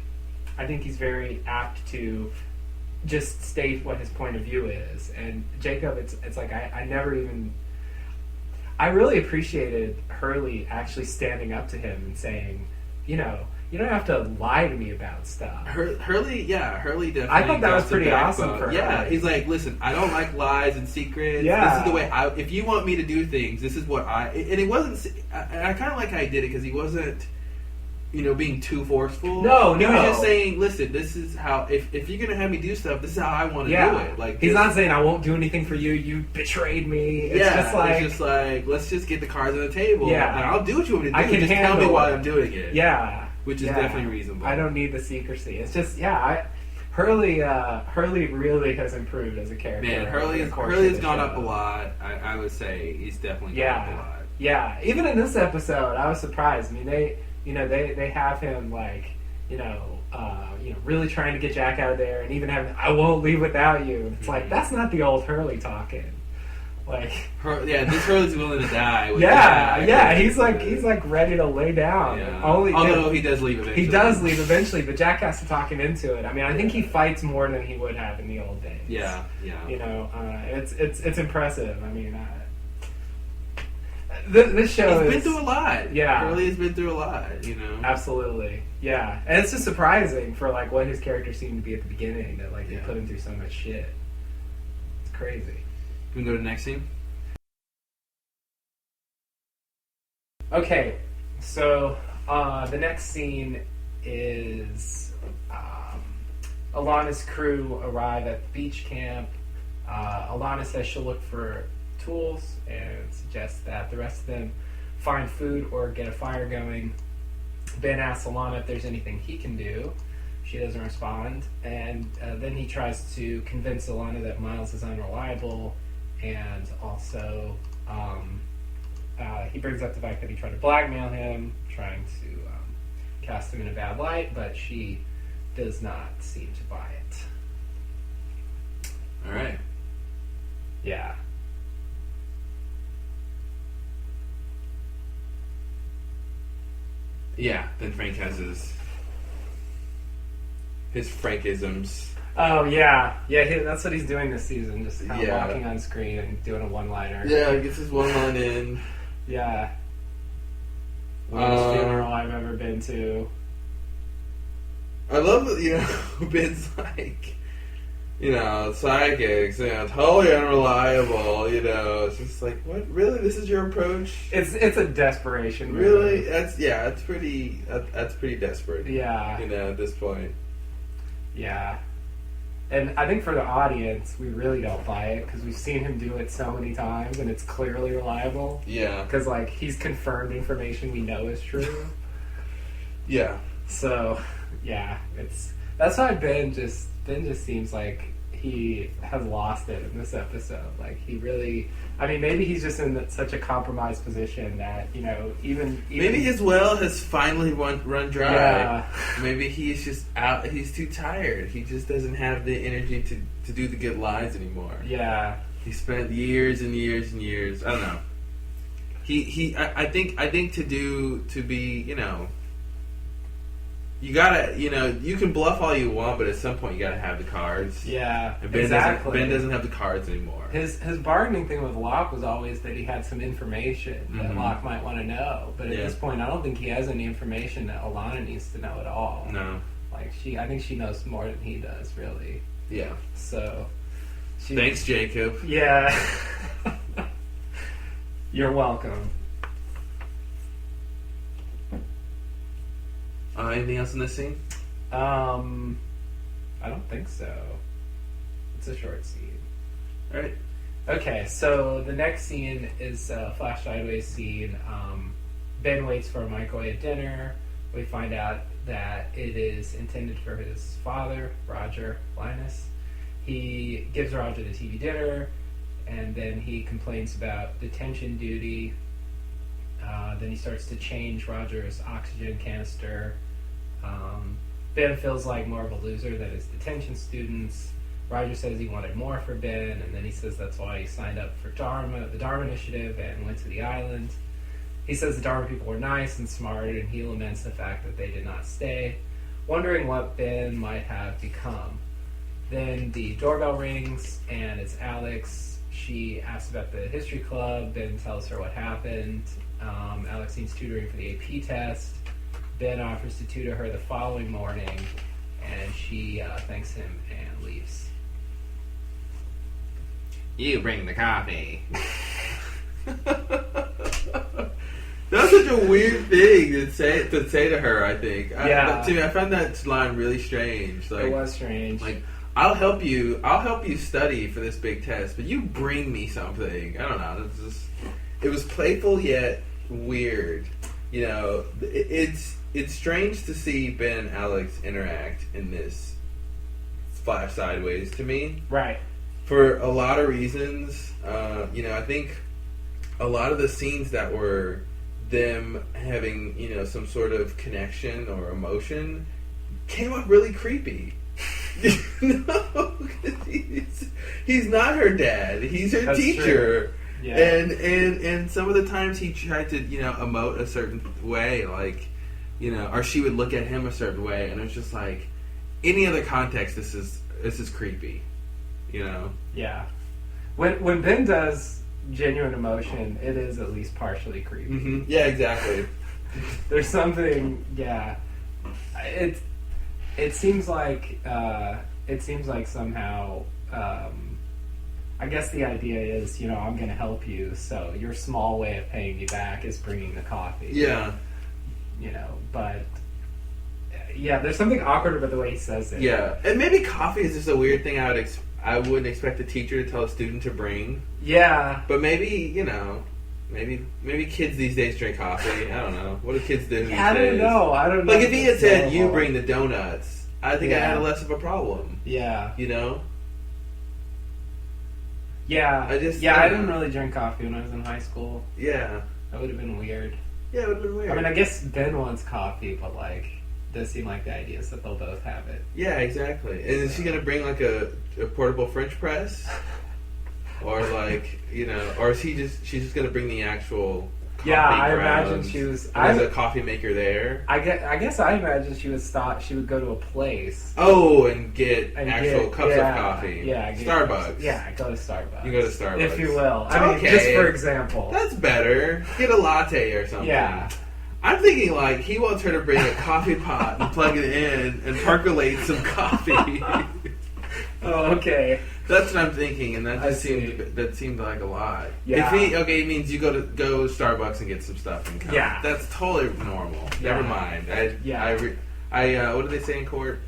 he's very apt to just state what his point of view is. And Jacob, it's like I never even. I really appreciated Hurley actually standing up to him and saying, you don't have to lie to me about stuff.
Hurley definitely.
I thought that was pretty awesome for her.
Yeah, he's like, listen, I don't like lies and secrets. Yeah. This is the way if you want me to do things, this is what and it wasn't, I kind of like how he did it, because he wasn't, being too forceful.
No.
He was just saying, listen, this is how, if you're going to have me do stuff, this is how I want to do it. Like,
he's not saying I won't do anything for you, you betrayed me. It's just like,
let's just get the cards on the table.
Yeah.
And I'll do what you want me to do.
I can
just tell me why I'm doing it.
Yeah.
Which is definitely reasonable.
I don't need the secrecy. It's just, Hurley really has improved as a character.
Man, Hurley's gone up a lot. I would say he's definitely gone up a lot.
Yeah, even in this episode, I was surprised. I mean, they have him like, really trying to get Jack out of there, and even having, I won't leave without you. It's like, that's not the old Hurley talking. Like,
this Hurley's willing to die. With
yeah. He's like ready to lay down.
Yeah.
Only
Although he does leave eventually.
He does leave eventually, but Jack has to talk him into it. I mean, I think he fights more than he would have in the old days.
Yeah.
You know, it's impressive. I mean, this show
he's been through a lot.
Yeah,
Hurley has been through a lot. You know,
absolutely. Yeah, and it's just surprising for like what his character seemed to be at the beginning that like they put him through so much shit. It's crazy.
Can we go to the next scene?
Okay, so the next scene is Alana's crew arrive at the beach camp. Alana says she'll look for tools and suggests that the rest of them find food or get a fire going. Ben asks Alana if there's anything he can do. She doesn't respond, and then he tries to convince Alana that Miles is unreliable, and also he brings up the fact that he tried to blackmail him, trying to cast him in a bad light, but she does not seem to buy it.
All right.
Yeah.
Yeah, then Frank has his Frankisms.
Oh, yeah. That's what he's doing this season, just kind of walking on screen and doing a one-liner.
Yeah, he gets his one line in.
Yeah. Worst funeral I've ever been to.
I love that, Ben's like, psychics, totally unreliable, it's just like, what, really, this is your approach?
It's a desperation move.
Really? That's pretty desperate.
Yeah.
At this point.
Yeah. And I think for the audience, we really don't buy it because we've seen him do it so many times and it's clearly reliable.
Yeah.
Because, he's confirmed information we know is true.
Yeah.
So, yeah, that's why Ben just seems like he has lost it in this episode. Like, he really, maybe he's just in such a compromised position that, even
maybe his well has finally run dry.
Yeah.
Maybe he's just out, he's too tired. He just doesn't have the energy to do the good lies anymore.
Yeah.
He spent years and years and years, I don't know. I think to be, you gotta, you can bluff all you want, but at some point you gotta have the cards.
Yeah,
and Ben doesn't have the cards anymore.
His bargaining thing with Locke was always that he had some information that Locke might want to know, but at this point, I don't think he has any information that Alana needs to know at all.
No,
I think she knows more than he does, really.
Yeah.
So,
thanks, Jacob.
Yeah. You're welcome.
Anything else in this scene?
I don't think so. It's a short scene.
All right.
Okay, so the next scene is a flash sideways scene. Ben waits for a microwave dinner. We find out that it is intended for his father, Roger, Linus. He gives Roger the TV dinner, and then he complains about detention duty. Then he starts to change Roger's oxygen canister. Ben feels like more of a loser than his detention students. Roger says he wanted more for Ben, and then he says that's why he signed up for the Dharma Initiative, and went to the island. He says the Dharma people were nice and smart, and he laments the fact that they did not stay, wondering what Ben might have become. Then the doorbell rings, and it's Alex. She asks about the history club. Ben tells her what happened. Alex needs tutoring for the AP test. Ben offers to tutor her the following morning, and she thanks him and leaves.
You bring the coffee. That's such a weird thing to say to her, I think.
Yeah.
To me, I found that line really strange. Like,
it was strange.
Like, I'll help you study for this big test, but you bring me something. I don't know. It was playful yet weird. It's strange to see Ben and Alex interact in this flash sideways to me.
Right.
For a lot of reasons. I think a lot of the scenes that were them having, some sort of connection or emotion came up really creepy. No, he's not her dad. He's her
That's
teacher.
true. Yeah.
And some of the times he tried to, emote a certain way, like, or she would look at him a certain way, and it's just like, any other context, this is creepy,
Yeah. When Ben does genuine emotion, it is at least partially creepy.
Mm-hmm. Yeah, exactly.
There's something, yeah. It seems like somehow. I guess the idea is, I'm going to help you, so your small way of paying me back is bringing the coffee.
Yeah.
But yeah, there's something awkward about the way he says it.
Yeah, and maybe coffee is just a weird thing I wouldn't expect a teacher to tell a student to bring.
Yeah.
But maybe, maybe kids these days drink coffee. I don't know. What do kids do these days?
I don't know.
Like, if he had said, you bring the donuts, I think I had less of a problem.
Yeah. Yeah. I didn't really drink coffee when I was in high school.
Yeah.
That would have been weird.
Yeah, it would have been weird.
I mean, I guess Ben wants coffee, but, like, it does seem like the idea is that they'll both have it.
Yeah, exactly. And is she going to bring, like, a portable French press? Or, like, or is she's just going to bring the actual coffee
I
grounds,
imagine she was...
There's a coffee maker there.
I guess I imagine she would go to a place.
Oh, and get actual cups of coffee.
Yeah.
Starbucks.
Go to Starbucks.
You go to Starbucks.
If you will. I mean, just for example.
That's better. Get a latte or something.
Yeah.
I'm thinking, like, he wants her to bring a coffee pot and plug it in and percolate some coffee.
Oh, okay.
That's what I'm thinking, and that seemed like a lot.
Yeah.
It means you go to Starbucks and get some stuff and come.
Yeah.
That's totally normal.
Yeah.
Never mind. What do they say in court?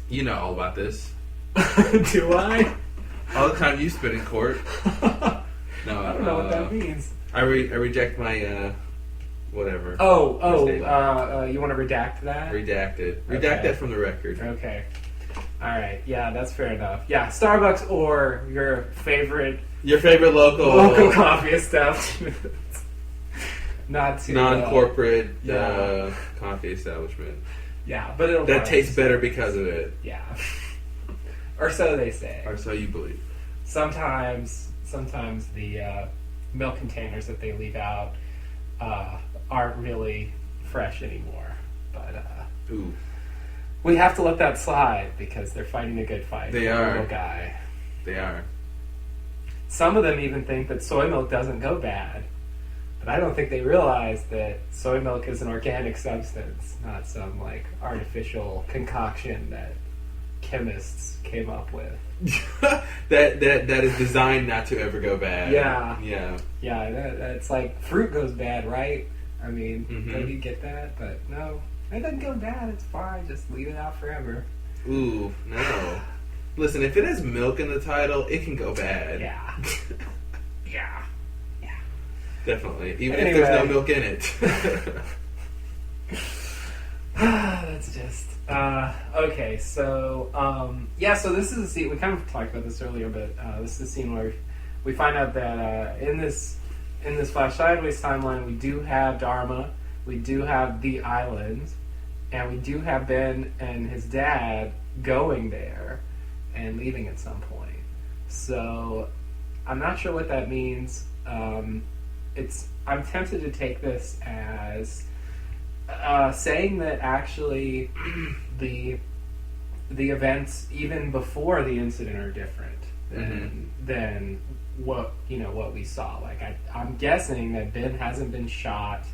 You know all about this.
Do I?
All the time you spend in court. No,
I don't know what that means.
I reject my whatever.
You want to redact that?
Redacted. Redact that from the record.
Okay. All right. Yeah, that's fair enough. Yeah, Starbucks or your favorite local coffee establishment. Not too
non-corporate coffee establishment.
Yeah, but
that tastes better because of it.
Yeah. Or so they say.
Or so you believe.
Sometimes the milk containers that they leave out aren't really fresh anymore. But
ooh.
We have to let that slide because they're fighting a good fight.
They are.
Little guy.
They are.
Some of them even think that soy milk doesn't go bad. But I don't think they realize that soy milk is an organic substance, not some, like, artificial concoction that chemists came up with.
that is designed not to ever go bad.
Yeah.
Yeah.
Yeah, that's like, fruit goes bad, right? I mean, don't you get that? But no. It doesn't go bad, it's fine, just leave it out forever.
Ooh, no. Listen, if it has milk in the title, it can go bad.
Yeah. Yeah.
Definitely. Even if there's no milk in it.
That's just... okay, so... so this is a scene... We kind of talked about this earlier, but this is a scene where we find out that in this Flash Sideways timeline, we do have Dharma, we do have the island, and we do have Ben and his dad going there and leaving at some point. So I'm not sure what that means. I'm tempted to take this as saying that actually the events even before the incident are different than what we saw. Like I'm guessing that Ben hasn't been shot.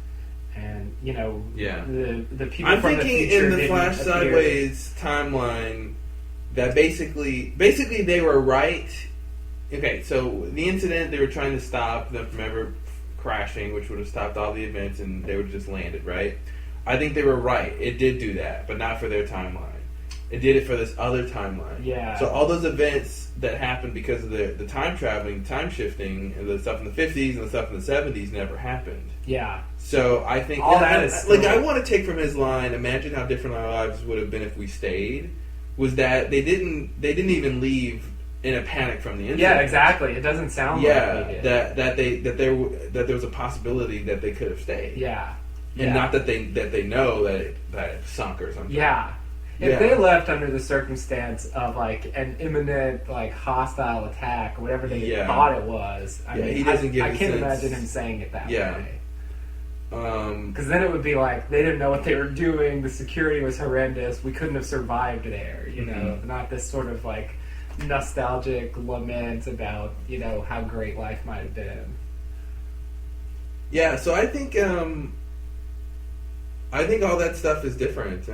And the people.
I'm
from
thinking
the future
in the Flash Sideways timeline that basically they were right. Okay, so the incident they were trying to stop them from ever crashing, which would have stopped all the events, and they would have just landed. Right? I think they were right. It did do that, but not for their timeline. It did it for this other timeline.
Yeah.
So all those events that happened because of the time traveling, time shifting, and the stuff in the 50s and the stuff in the 70s never happened.
Yeah.
So I think
all that is
like I want to take from his line. Imagine how different our lives would have been if we stayed. Was that they didn't even leave in a panic from the incident?
Yeah, exactly. It doesn't sound like they did.
that there was a possibility that they could have stayed.
Yeah.
And not that they know that it sunk or something.
Yeah. If
Yeah.
they left under the circumstance of like an imminent like hostile attack, or whatever they
Yeah.
thought it was, I
Yeah,
mean,
he doesn't give
I
the
can't
sense-
imagine him saying it that
Yeah.
way.
Um,
Because then it would be like they didn't know what they were doing. The security was horrendous. We couldn't have survived there. You know, not this sort of like nostalgic lament about how great life might have been.
yeah, so I think all that stuff is different.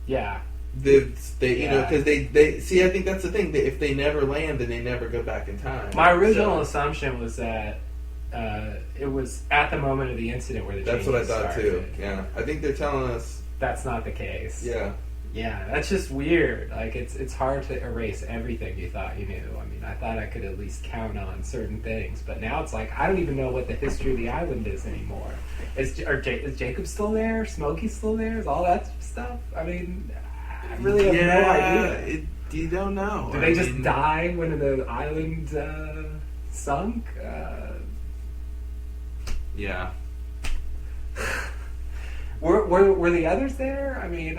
Yeah,
They
Yeah.
because they see. I think that's the thing. If they never land, then they never go back in time.
my original
So,
assumption was that it was at the moment of the incident where the
that's what I
changes
thought
started.
too. Yeah, I think they're telling us.
That's not the case.
Yeah,
Yeah, that's just weird. Like it's hard to erase everything you thought you knew. I mean, I thought I could at least count on certain things, but now it's like I don't even know what the history of the island is anymore. Is Jacob still there? Smokey's still there? Is all that stuff? I mean, I really have no idea.
You don't know.
Did they just die when the island sunk?
Yeah.
Were the others there? I mean,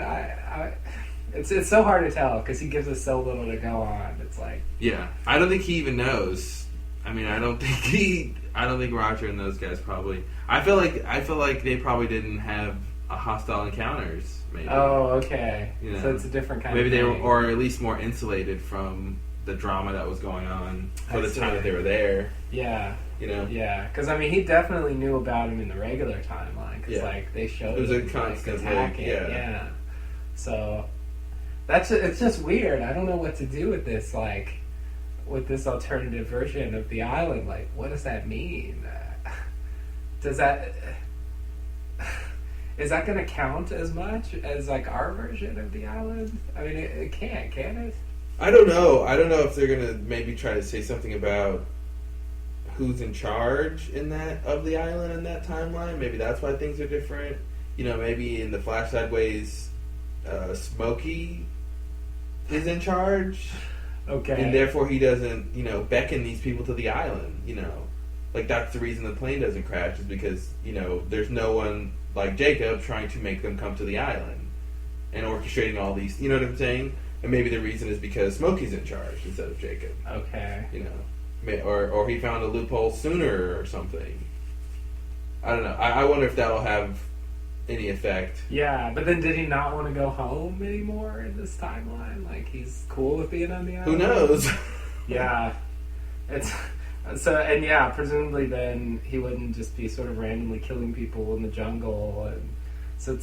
it's so hard to tell because he gives us so little to go on. It's like
Yeah, I don't think he even knows. I mean, I don't think Roger and those guys probably. I feel like they probably didn't have a hostile encounters. Maybe.
oh, okay.
You know,
So it's a different kind
Maybe
of
they were,
thing.
or at least more insulated from the drama that was going on for
I
the
see.
time that they were there.
Yeah,
You know.
yeah. Because I mean, he definitely knew about him in the regular timeline. Because
Yeah.
like they showed
It was a
him,
constant,
like, attacking.
yeah.
So it's just weird. I don't know what to do with this. Like with this alternative version of the island. Like, what does that mean? Does that is that going to count as much as like our version of the island? I mean, it can't, can it?
I don't know. I don't know if they're gonna maybe try to say something about who's in charge in that of the island in that timeline. Maybe that's why things are different. You know, maybe in the Flash Sideways, Smokey is in charge,
Okay.
and therefore he doesn't, beckon these people to the island. Like that's the reason the plane doesn't crash is because there's no one like Jacob trying to make them come to the island and orchestrating all these. You know what I'm saying? And maybe the reason is because Smokey's in charge instead of Jacob.
Okay.
Or he found a loophole sooner or something. I don't know. I wonder if that'll have any effect.
Yeah, but then did he not want to go home anymore in this timeline? Like he's cool with being on the island?
Who knows?
Yeah. It's so, and yeah, presumably then he wouldn't just be sort of randomly killing people in the jungle, and so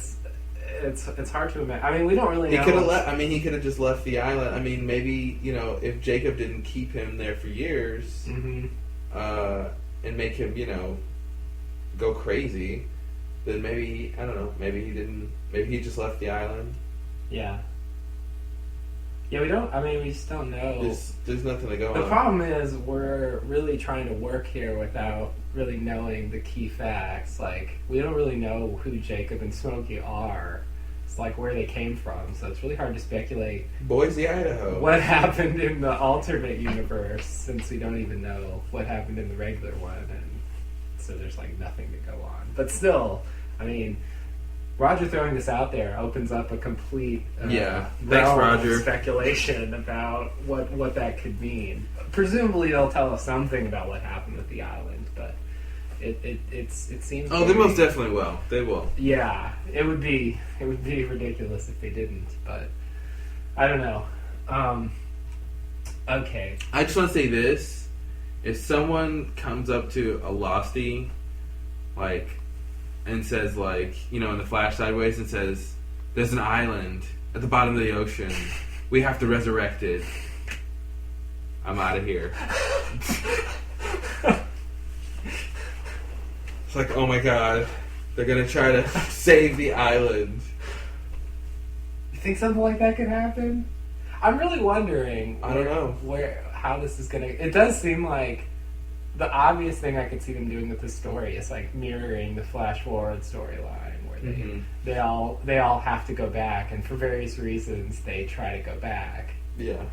it's hard to imagine. I mean, we don't really
He
know.
could have left. I mean, he could have just left the island. I mean, maybe if Jacob didn't keep him there for years,
Mm-hmm.
and make him go crazy, then maybe I don't know. Maybe he didn't. Maybe he just left the island.
Yeah. Yeah, we don't. I mean, we just don't know.
There's nothing to go on.
The problem is we're really trying to work here without really knowing the key facts. Like, we don't really know who Jacob and Smokey are. It's like where they came from, so it's really hard to speculate
Boise, Idaho.
what happened in the alternate universe since we don't even know what happened in the regular one, and so there's like nothing to go on. But still, I mean, Roger throwing this out there opens up a complete
Yeah. Thanks,
realm of
Roger.
speculation about what that could mean. Presumably, they'll tell us something about what happened with the island, but it seems.
Oh, they most definitely will. They will.
Yeah, it would be ridiculous if they didn't, but I don't know. Okay.
I just want to say this: if someone comes up to a Losty, and says in the Flash Sideways and says, "There's an island at the bottom of the ocean. We have to resurrect it." I'm out of here. It's like, oh my god, they're gonna try to save the island.
You think something like that could happen? I'm really wondering.
I don't know.
How this is gonna. It does seem like the obvious thing I could see them doing with this story is like mirroring the Flash Forward storyline, where they all have to go back, and for various reasons they try to go back.
Yeah.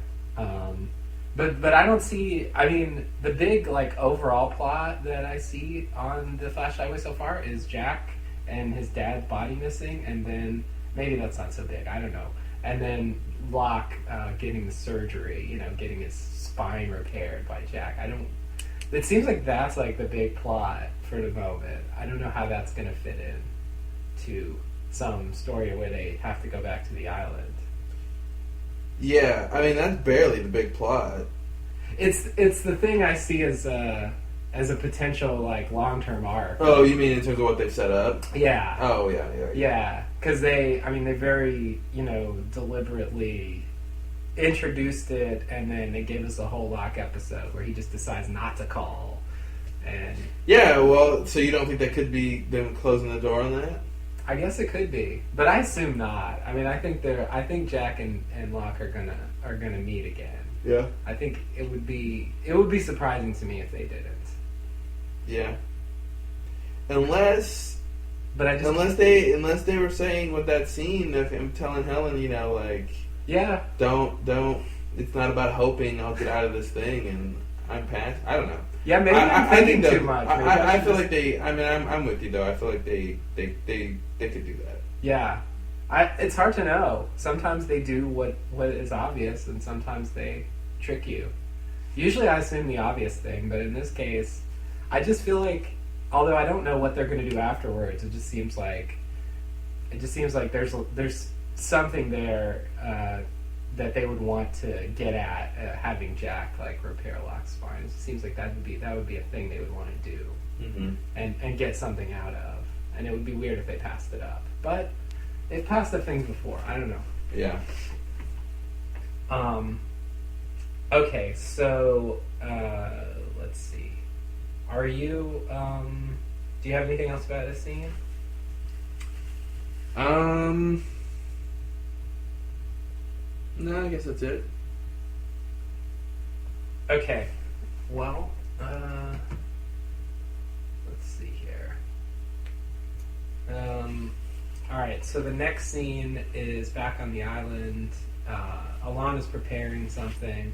But I don't see. I mean, the big overall plot that I see on the Flash Highway so far is Jack and his dad's body missing, and then maybe that's not so big. I don't know. And then Locke getting the surgery, getting his spine repaired by Jack. It seems like that's like the big plot for the moment. I don't know how that's going to fit in to some story where they have to go back to the island.
Yeah, I mean that's barely the big plot.
It's the thing I see as a potential like long-term arc.
Oh, you mean in terms of what they've set up?
Yeah.
Oh, yeah.
Yeah, because they very deliberately introduced it, and then they gave us a whole Locke episode where he just decides not to call. And
yeah, well, so you don't think that could be them closing the door on that?
I guess it could be, but I assume not. I mean, I think Jack and Locke are gonna meet again.
Yeah.
I think it would be surprising to me if they didn't.
Yeah. Unless they were saying with that scene of him telling Helen,
yeah,
don't. It's not about hoping I'll get out of this thing and I'm past. I don't know.
Yeah, maybe I'm thinking too much.
I feel like they. I mean, I'm with you though. I feel like they could do that.
Yeah, it's hard to know. Sometimes they do what is obvious, and sometimes they trick you. Usually, I assume the obvious thing, but in this case, I just feel like, although I don't know what they're going to do afterwards, it just seems like there's something there that they would want to get at having Jack like repair Locke's spine. It seems like that would be a thing they would want to do,
mm-hmm.
and get something out of. And it would be weird if they passed it up. But they've passed up things before. I don't know.
Yeah.
Okay, so let's see. Are you? Do you have anything else about this scene?
No, I guess that's it.
Okay. Well, let's see here. Alright, so the next scene is back on the island. Alana's preparing something.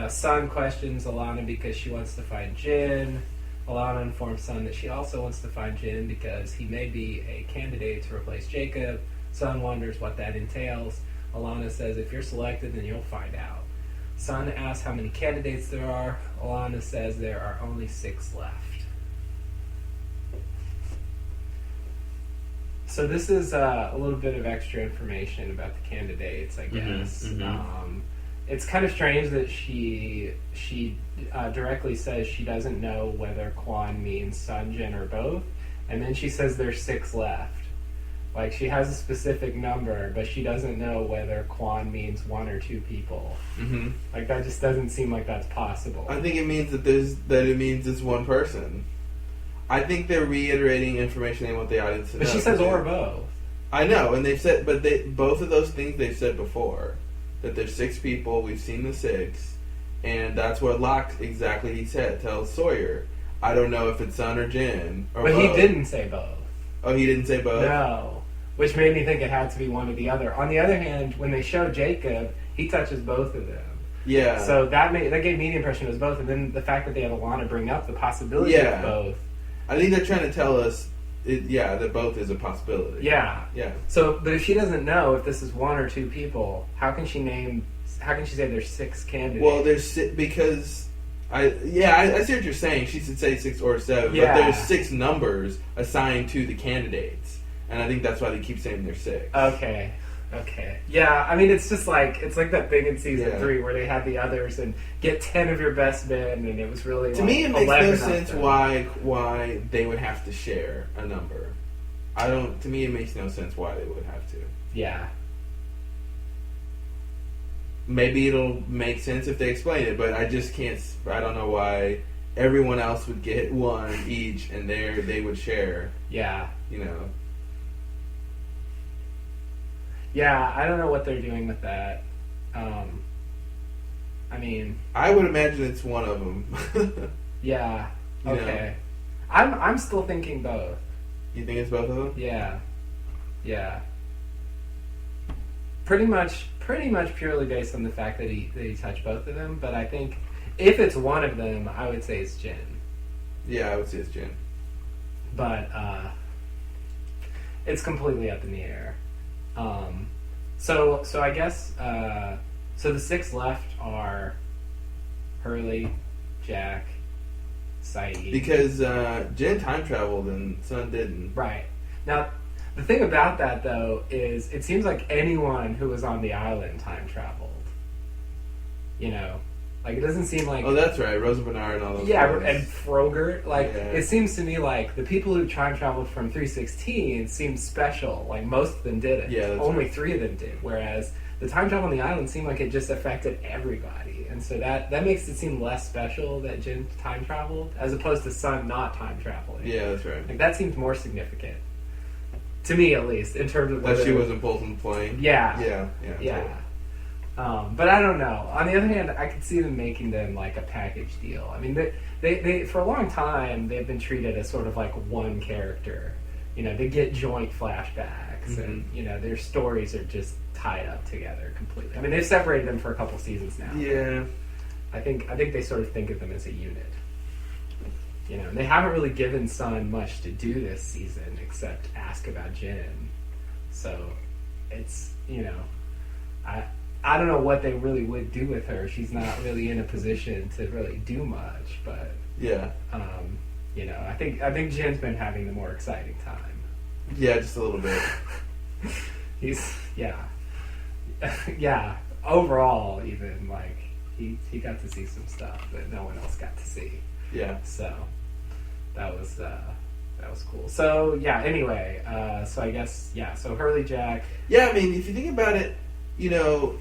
Sun questions Alana because she wants to find Jin. Alana informs Sun that she also wants to find Jin because he may be a candidate to replace Jacob. Sun wonders what that entails. Alana says, if you're selected, then you'll find out. Sun asks how many candidates there are. Alana says there are only 6 left. So this is a little bit of extra information about the candidates, I guess.
Mm-hmm, mm-hmm.
It's kind of strange that she directly says she doesn't know whether Quan means Sun, Jin, or both, and then she says there's 6 left. Like, she has a specific number, but she doesn't know whether Quan means 1 or 2 people.
Mm-hmm.
Like, that just doesn't seem like that's possible.
I think it means that it means it's one person. I think they're reiterating information they want the audience to know.
But she says or both.
I know, and they've said, but both of those things they've said before. That there's 6 people, we've seen the 6, and that's what Locke exactly he said, tells Sawyer. I don't know if it's Sun or Jin or
But
both.
he didn't say both.
Oh, he didn't say both?
No. Which made me think it had to be one or the other. On the other hand, when they show Jacob, he touches both of them.
Yeah.
So that gave me the impression it was both, and then the fact that they had Alana bring up the possibility of both.
I think they're trying to tell us, that both is a possibility.
Yeah.
Yeah.
So, but if she doesn't know if this is 1 or 2 people, how can she say there's 6 candidates?
Well, because I see what you're saying. She should say 6 or 7,
yeah.
But there's 6 numbers assigned to the candidates, and I think that's why they keep saying there's 6.
Okay. Yeah, I mean, it's just like that thing in season 3 where they had the others and get 10 of your best men, and it was really
to me it makes no sense why they would have to share a number. To me it makes no sense why they would have to.
Yeah.
Maybe it'll make sense if they explain it, but I just can't. I don't know why everyone else would get 1 each, and they would share.
Yeah.
Yeah,
I don't know what they're doing with that.
I would imagine it's one of them.
Yeah. Okay. I'm still thinking both.
You think it's both of them?
Yeah. Pretty much purely based on the fact that he touched both of them. But I think if it's one of them, I would say it's Jin.
Yeah, I would say it's Jin.
But it's completely up in the air. So I guess so. The 6 left are Hurley, Jack, Saeed.
Because Jin time traveled and Sun didn't.
Right. Now, the thing about that, though, is it seems like anyone who was on the island time traveled. You know? Like, it doesn't seem like...
Oh, that's right. Rosa Bernard and all those
Yeah,
guys.
and Frogert. Like,
Yeah.
It seems to me like the people who time traveled from 316 seem special. Like, most of them didn't.
Yeah, that's
Only
right.
3 of them did. Whereas the time travel on the island seemed like it just affected everybody. And so that makes it seem less special that Jin time traveled, as opposed to Sun not time traveling.
Yeah, that's right.
Like, that seems more significant. To me, at least, in terms of
That
whether...
she wasn't pulled from the plane?
Yeah.
Yeah.
Yeah. But I don't know. On the other hand, I could see them making them like a package deal. I mean, they for a long time they've been treated as sort of like one character. You know, they get joint flashbacks, and you know their stories are just tied up together completely. I mean, they've separated them for a couple seasons now.
Yeah.
I think they sort of think of them as a unit. You know, and they haven't really given Sun much to do this season except ask about Jin. So it's, you know, I don't know what they really would do with her. She's not really in a position to really do much, but
Yeah.
you know, I think Jin's been having the more exciting time.
Yeah, just a little bit.
He's yeah. Overall, even like he got to see some stuff that no one else got to see.
Yeah.
So that was cool. So yeah. Anyway, so I guess yeah. So Hurley Jack.
Yeah, I mean, if you think about it, you know,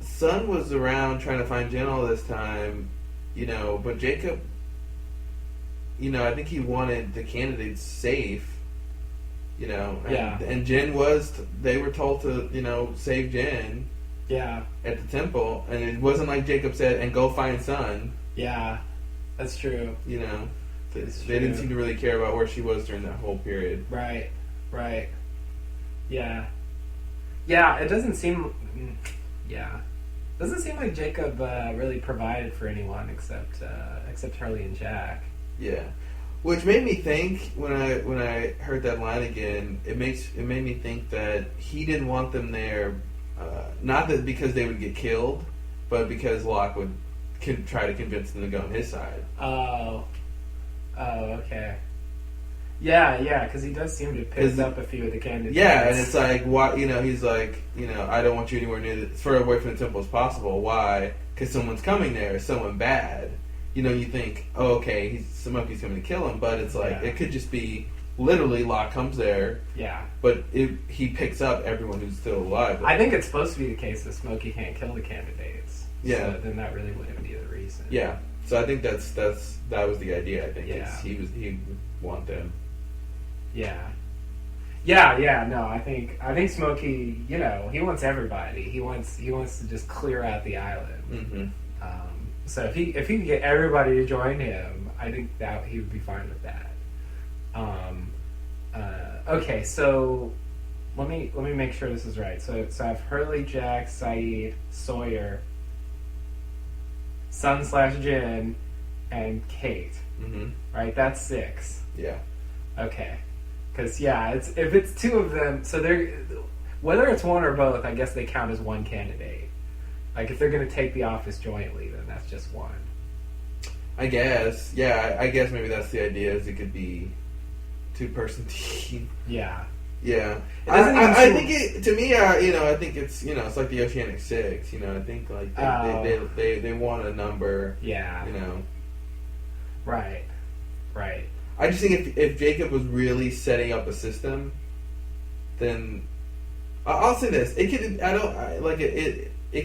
Sun was around trying to find Jin all this time, you know, but Jacob, you know, I think he wanted the candidates safe, you know, and Jin they were told to, you know, save Jin.
Yeah.
At the temple, and it wasn't like Jacob said, and go find Sun.
Yeah, that's true.
You know, they
true.
didn't seem to really care about where she was during that whole period.
Right. Yeah. Yeah, it doesn't seem... Yeah. Doesn't seem like Jacob really provided for anyone except Hurley and Jack.
Yeah. Which made me think, when I heard that line again, it made me think that he didn't want them there, not that because they would get killed, but because Locke would try to convince them to go on his side.
Oh, okay. Yeah, because he does seem to pick up a few of the candidates.
Yeah, and it's like, why? You know, he's like, you know, I don't want you anywhere near as far away from the temple as possible. Why? Because someone's coming there, someone bad. You know, you think, oh, okay, Smoky's coming to kill him, but it's like, it could just be literally Locke comes there.
Yeah.
But he picks up everyone who's still alive.
I think it's supposed to be the case that Smokey can't kill the candidates.
Yeah.
So then that really wouldn't be the reason.
Yeah. So I think that was the idea. I think he would want them.
Yeah. No, I think Smokey, you know, he wants everybody. He wants to just clear out the island.
Mm-hmm.
So if he could get everybody to join him, I think that he would be fine with that. Okay, so let me make sure this is right. So I have Hurley, Jack, Saeed, Sawyer, Sun/Jin, and Kate.
Mm-hmm.
Right, that's 6.
Yeah.
Okay, because if it's 2 of them, so they're whether it's one or both, I guess they count as one candidate. Like if they're going to take the office jointly, then that's just one.
I guess. Yeah, I guess maybe that's the idea. Is it could be 2-person team.
Yeah.
Yeah.
I
think to me, you know, I think it's, you know, it's like the Oceanic Six. You know, I think like they want a number.
Yeah.
You know.
Right.
I just think if Jacob was really setting up a system, then I'll say this: it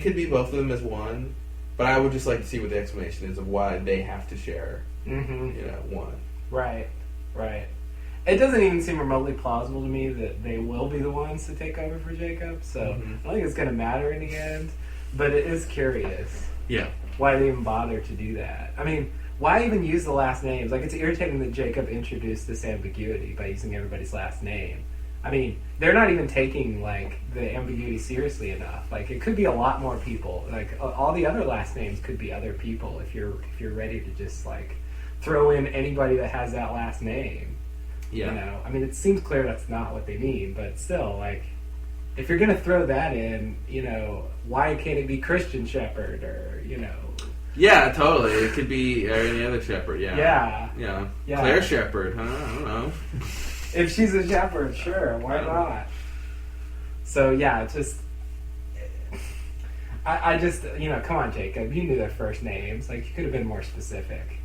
could be both of them as one, but I would just like to see what the explanation is of why they have to share.
Mm-hmm.
You know, one.
Right. It doesn't even seem remotely plausible to me that they will be the ones to take over for Jacob. So I don't think it's going to matter in the end. But it is curious.
Yeah.
Why they even bother to do that? I mean, why even use the last names? Like, it's irritating that Jacob introduced this ambiguity by using everybody's last name. I mean, they're not even taking, like, the ambiguity seriously enough. Like, it could be a lot more people. Like, all the other last names could be other people if you're ready to just, like, throw in anybody that has that last name.
Yeah.
You know? I mean, it seems clear that's not what they mean, but still, like, if you're gonna throw that in, why can't it be Christian Shepherd or
Yeah, totally. It could be any other shepherd. Yeah.
Yeah.
Claire Shepherd, huh? I don't know.
If she's a shepherd, sure, why not? So yeah, it's just. I just, come on, Jacob. You knew their first names. Like, you could have been more specific.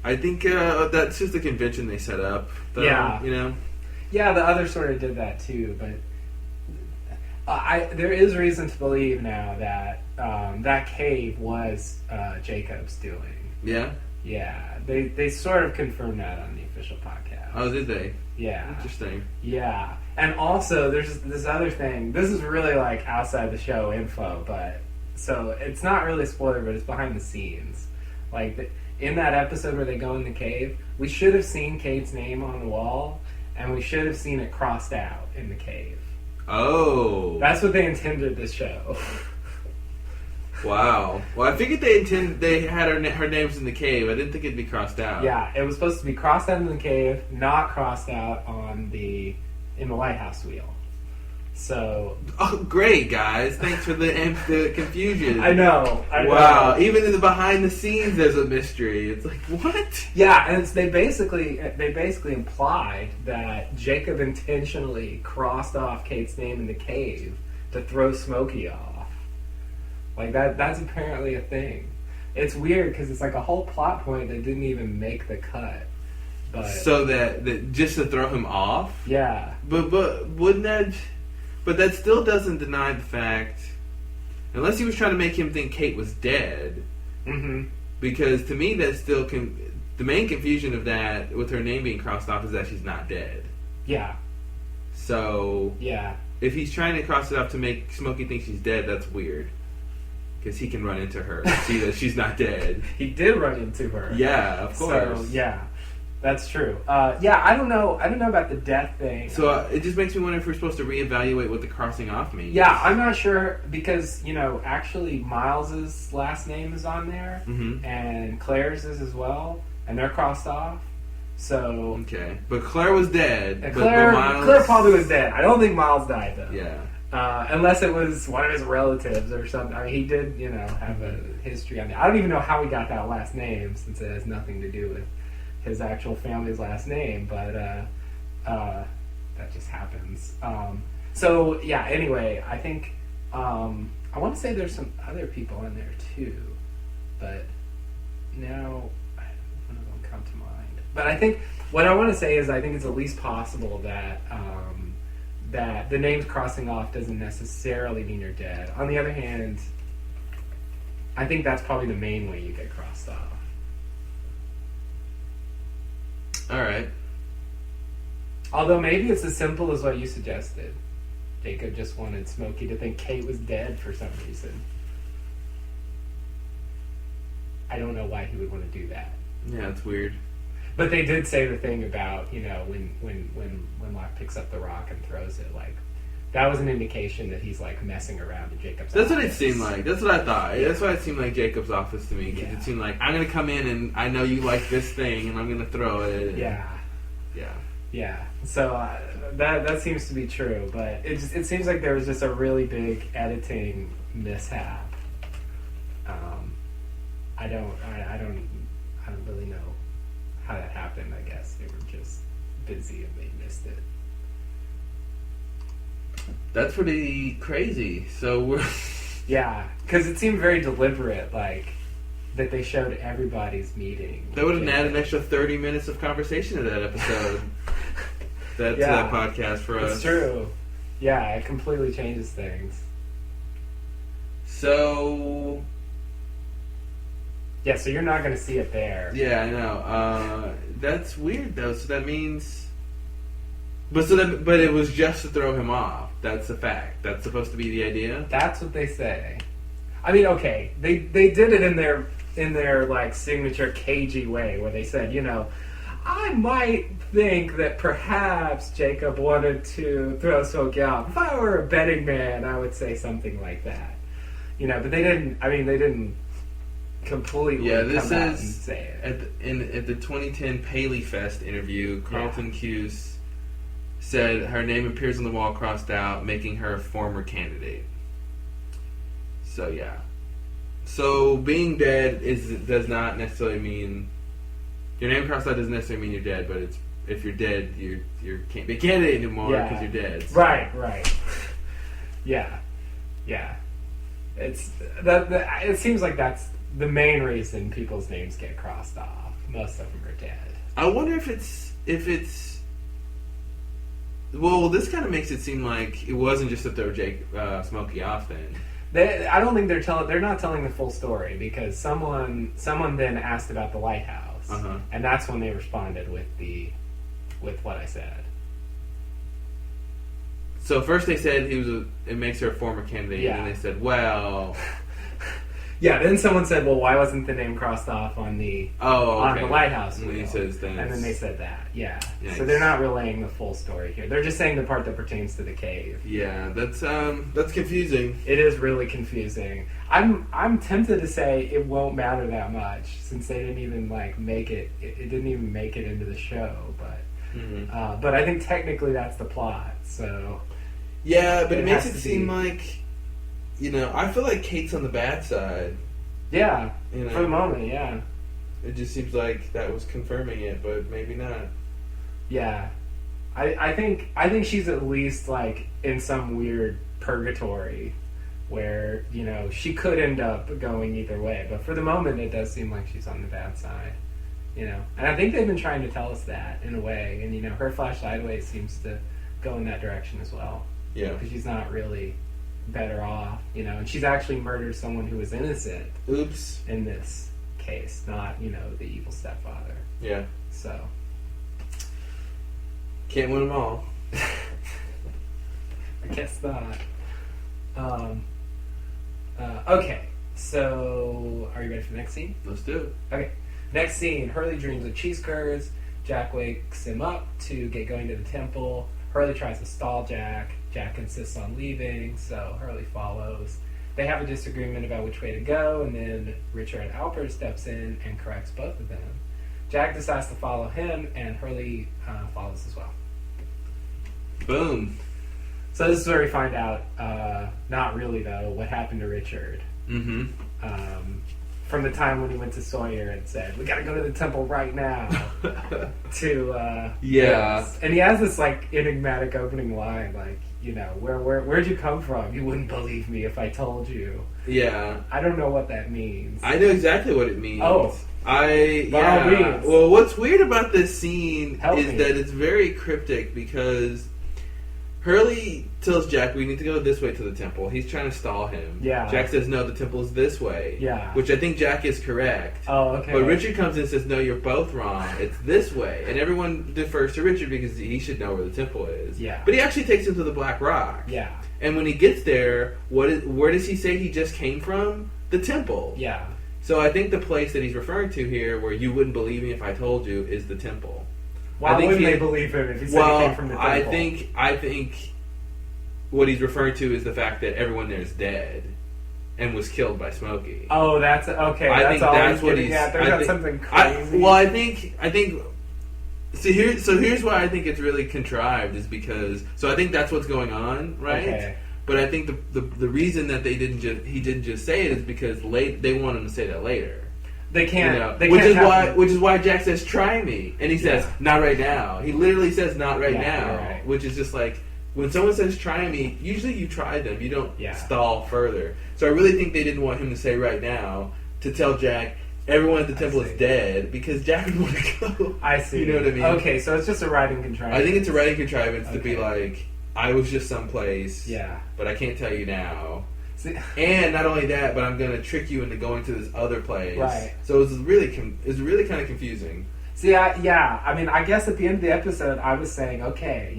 I think that's just the convention they set up. Though,
Yeah. Yeah, the others sort of did that too, but there is reason to believe now that that cave was Jacob's doing.
Yeah?
Yeah, they sort of confirmed that on the official podcast.
Oh, did they?
Yeah.
Interesting.
Yeah. And also, there's this other thing. This is really, like, outside the show info, but... So, it's not really a spoiler, but it's behind the scenes. Like, in that episode where they go in the cave, we should have seen Kate's name on the wall, and we should have seen it crossed out in the cave.
Oh.
That's what they intended to show.
Wow. Well, I figured they had her names in the cave. I didn't think it'd be crossed out.
Yeah, it was supposed to be crossed out in the cave, not crossed out in the lighthouse wheel. So.
Oh, great, guys! Thanks for the confusion.
I know.
Wow. Even in the behind the scenes, there's a mystery. It's like, what?
Yeah, and they basically implied that Jacob intentionally crossed off Kate's name in the cave to throw Smokey off. Like, that's apparently a thing. It's weird because it's like a whole plot point that didn't even make the cut. But
so that just to throw him off?
Yeah.
But wouldn't that... But that still doesn't deny the fact... Unless he was trying to make him think Kate was dead.
Mm-hmm.
Because to me, that's still... the main confusion of that, with her name being crossed off, is that she's not dead.
Yeah.
So...
Yeah.
If he's trying to cross it off to make Smokey think she's dead, that's weird. Because he can run into her and see that she's not dead.
He did run into her.
Yeah, of course.
So, yeah. That's true. Yeah, I don't know about the death thing.
So it just makes me wonder if we're supposed to reevaluate what the crossing off means.
Yeah, I'm not sure because, actually Miles's last name is on there.
Mm-hmm.
And Claire's is as well. And they're crossed off. So...
Okay. But Claire was dead. But
Claire probably was dead. I don't think Miles died, though.
Yeah.
Unless it was one of his relatives or something. I mean, he did, have a history on there. I don't even know how he got that last name since it has nothing to do with his actual family's last name, but that just happens. So, yeah, anyway, I think I want to say there's some other people on there, too, but now none of them come to mind. But I think what I want to say is I think it's at least possible that that the names crossing off doesn't necessarily mean you're dead. On the other hand, I think that's probably the main way you get crossed off.
All right.
Although maybe it's as simple as what you suggested. Jacob just wanted Smokey to think Kate was dead for some reason. I don't know why he would want to do that.
Yeah, it's weird.
But they did say the thing about, when Locke picks up the rock and throws it, like, that was an indication that he's, like, messing around in Jacob's
That's
office.
what it seemed like. That's what I thought.
Yeah.
That's why it seemed like Jacob's office to me. Because it seemed like, I'm going to come in and I know you like this thing and I'm going to throw it.
Yeah.
Yeah.
Yeah. So that seems to be true. But it seems like there was just a really big editing mishap. I don't really know how that happened. I guess they were just busy and they missed it.
That's pretty crazy. So we're...
Yeah, because it seemed very deliberate, like, that they showed everybody's meeting.
That would have added an extra 30 minutes of conversation to that episode. To that podcast for us.
It's true. Yeah, it completely changes things.
So...
Yeah, so you're not going to see it there.
Yeah, I know. That's weird, though. So that means... But it was just to throw him off. That's a fact. That's supposed to be the idea?
That's what they say. I mean, okay, they did it in their like signature cagey way, where they said, I might think that perhaps Jacob wanted to throw Smokey off. If I were a betting man, I would say something like that. But they didn't. I mean, they didn't completely come out and say it.
At the 2010 Paley Fest interview, Carlton Cuse said her name appears on the wall crossed out, making her a former candidate. So yeah. So being dead does not necessarily mean your name crossed out doesn't necessarily mean you're dead, but if you're dead, you can't be a candidate anymore because you're dead. So.
Right. Yeah. It's it seems like that's the main reason people's names get crossed off. Most of them are dead.
I wonder if it's. Well, this kind of makes it seem like it wasn't just to throw Smokey off. Then
I don't think they're not telling the full story because someone then asked about the lighthouse, and that's when they responded with what I said.
So first they said it makes her a former candidate, and then they said, well.
Yeah, then someone said, well, why wasn't the name crossed off on the lighthouse wheel?
And
then they said that, yeah.
Yikes.
So they're not relaying the full story here. They're just saying the part that pertains to the cave.
Yeah, that's confusing.
It is really confusing. I'm tempted to say it won't matter that much since they didn't even make it. It didn't even make it into the show, but I think technically that's the plot. So
yeah, but it makes it seem like. I feel like Kate's on the bad side.
Yeah, for the moment, yeah.
It just seems like that was confirming it, but maybe not.
Yeah, I think she's at least in some weird purgatory where she could end up going either way. But for the moment, it does seem like she's on the bad side. And I think they've been trying to tell us that in a way. And her flash sideways seems to go in that direction as well.
Yeah,
because she's not really better off, and she's actually murdered someone who was innocent.
Oops.
In this case, not, the evil stepfather.
Yeah.
So.
Can't win them all.
I guess not. Okay, so are you ready for the next scene?
Let's do it.
Okay. Next scene, Hurley dreams of cheese curds. Jack wakes him up to get going to the temple. Hurley tries to stall Jack. Jack insists on leaving, so Hurley follows. They have a disagreement about which way to go, and then Richard Alpert steps in and corrects both of them. Jack decides to follow him, and Hurley follows as well.
Boom.
So this is where we find out, not really though, what happened to Richard.
Mm-hmm.
From the time when he went to Sawyer and said, "We gotta go to the temple right now," to yes. And he has this enigmatic opening line, where'd you come from? You wouldn't believe me if I told you.
Yeah.
I don't know what that means.
I know exactly what it means.
Oh.
Well, what's weird about this scene
that
it's very cryptic because Hurley tells Jack we need to go this way to the temple. He's trying to stall him.
Yeah.
Jack says no, the temple is this way.
Yeah.
Which I think Jack is correct.
Oh, okay.
But Richard comes in and says no, you're both wrong. It's this way. And everyone defers to Richard because he should know where the temple is.
Yeah.
But he actually takes him to the Black Rock.
Yeah.
And when he gets there, where does he say he just came from? The temple.
Yeah.
So I think the place that he's referring to here, where you wouldn't believe me if I told you, is the temple.
Why wouldn't they believe him if he said he came from the temple?
I think what he's referring to is the fact that everyone there is dead and was killed by Smokey.
Oh, that's okay.
I think that's what he's.
There's not something crazy.
I think. So here's why I think it's really contrived is because I think that's what's going on, right?
Okay.
But I think the reason that he didn't just say it is because they want him to say that later.
They can't.
Which is why Jack says try me, and he says not right now. He literally says not right now,
right.
Which is just like when someone says try me. Usually you try them. You don't stall further. So I really think they didn't want him to say right now to tell Jack everyone at the temple is dead because Jack would want to go.
I see.
You know what I mean?
Okay, so it's just a writing contrivance.
I think it's a writing contrivance to be like I was just someplace.
Yeah.
But I can't tell you now.
See,
and not only that, but I'm going to trick you into going to this other place.
Right.
So it's really kind of confusing.
See, I mean, I guess at the end of the episode, I was saying, okay,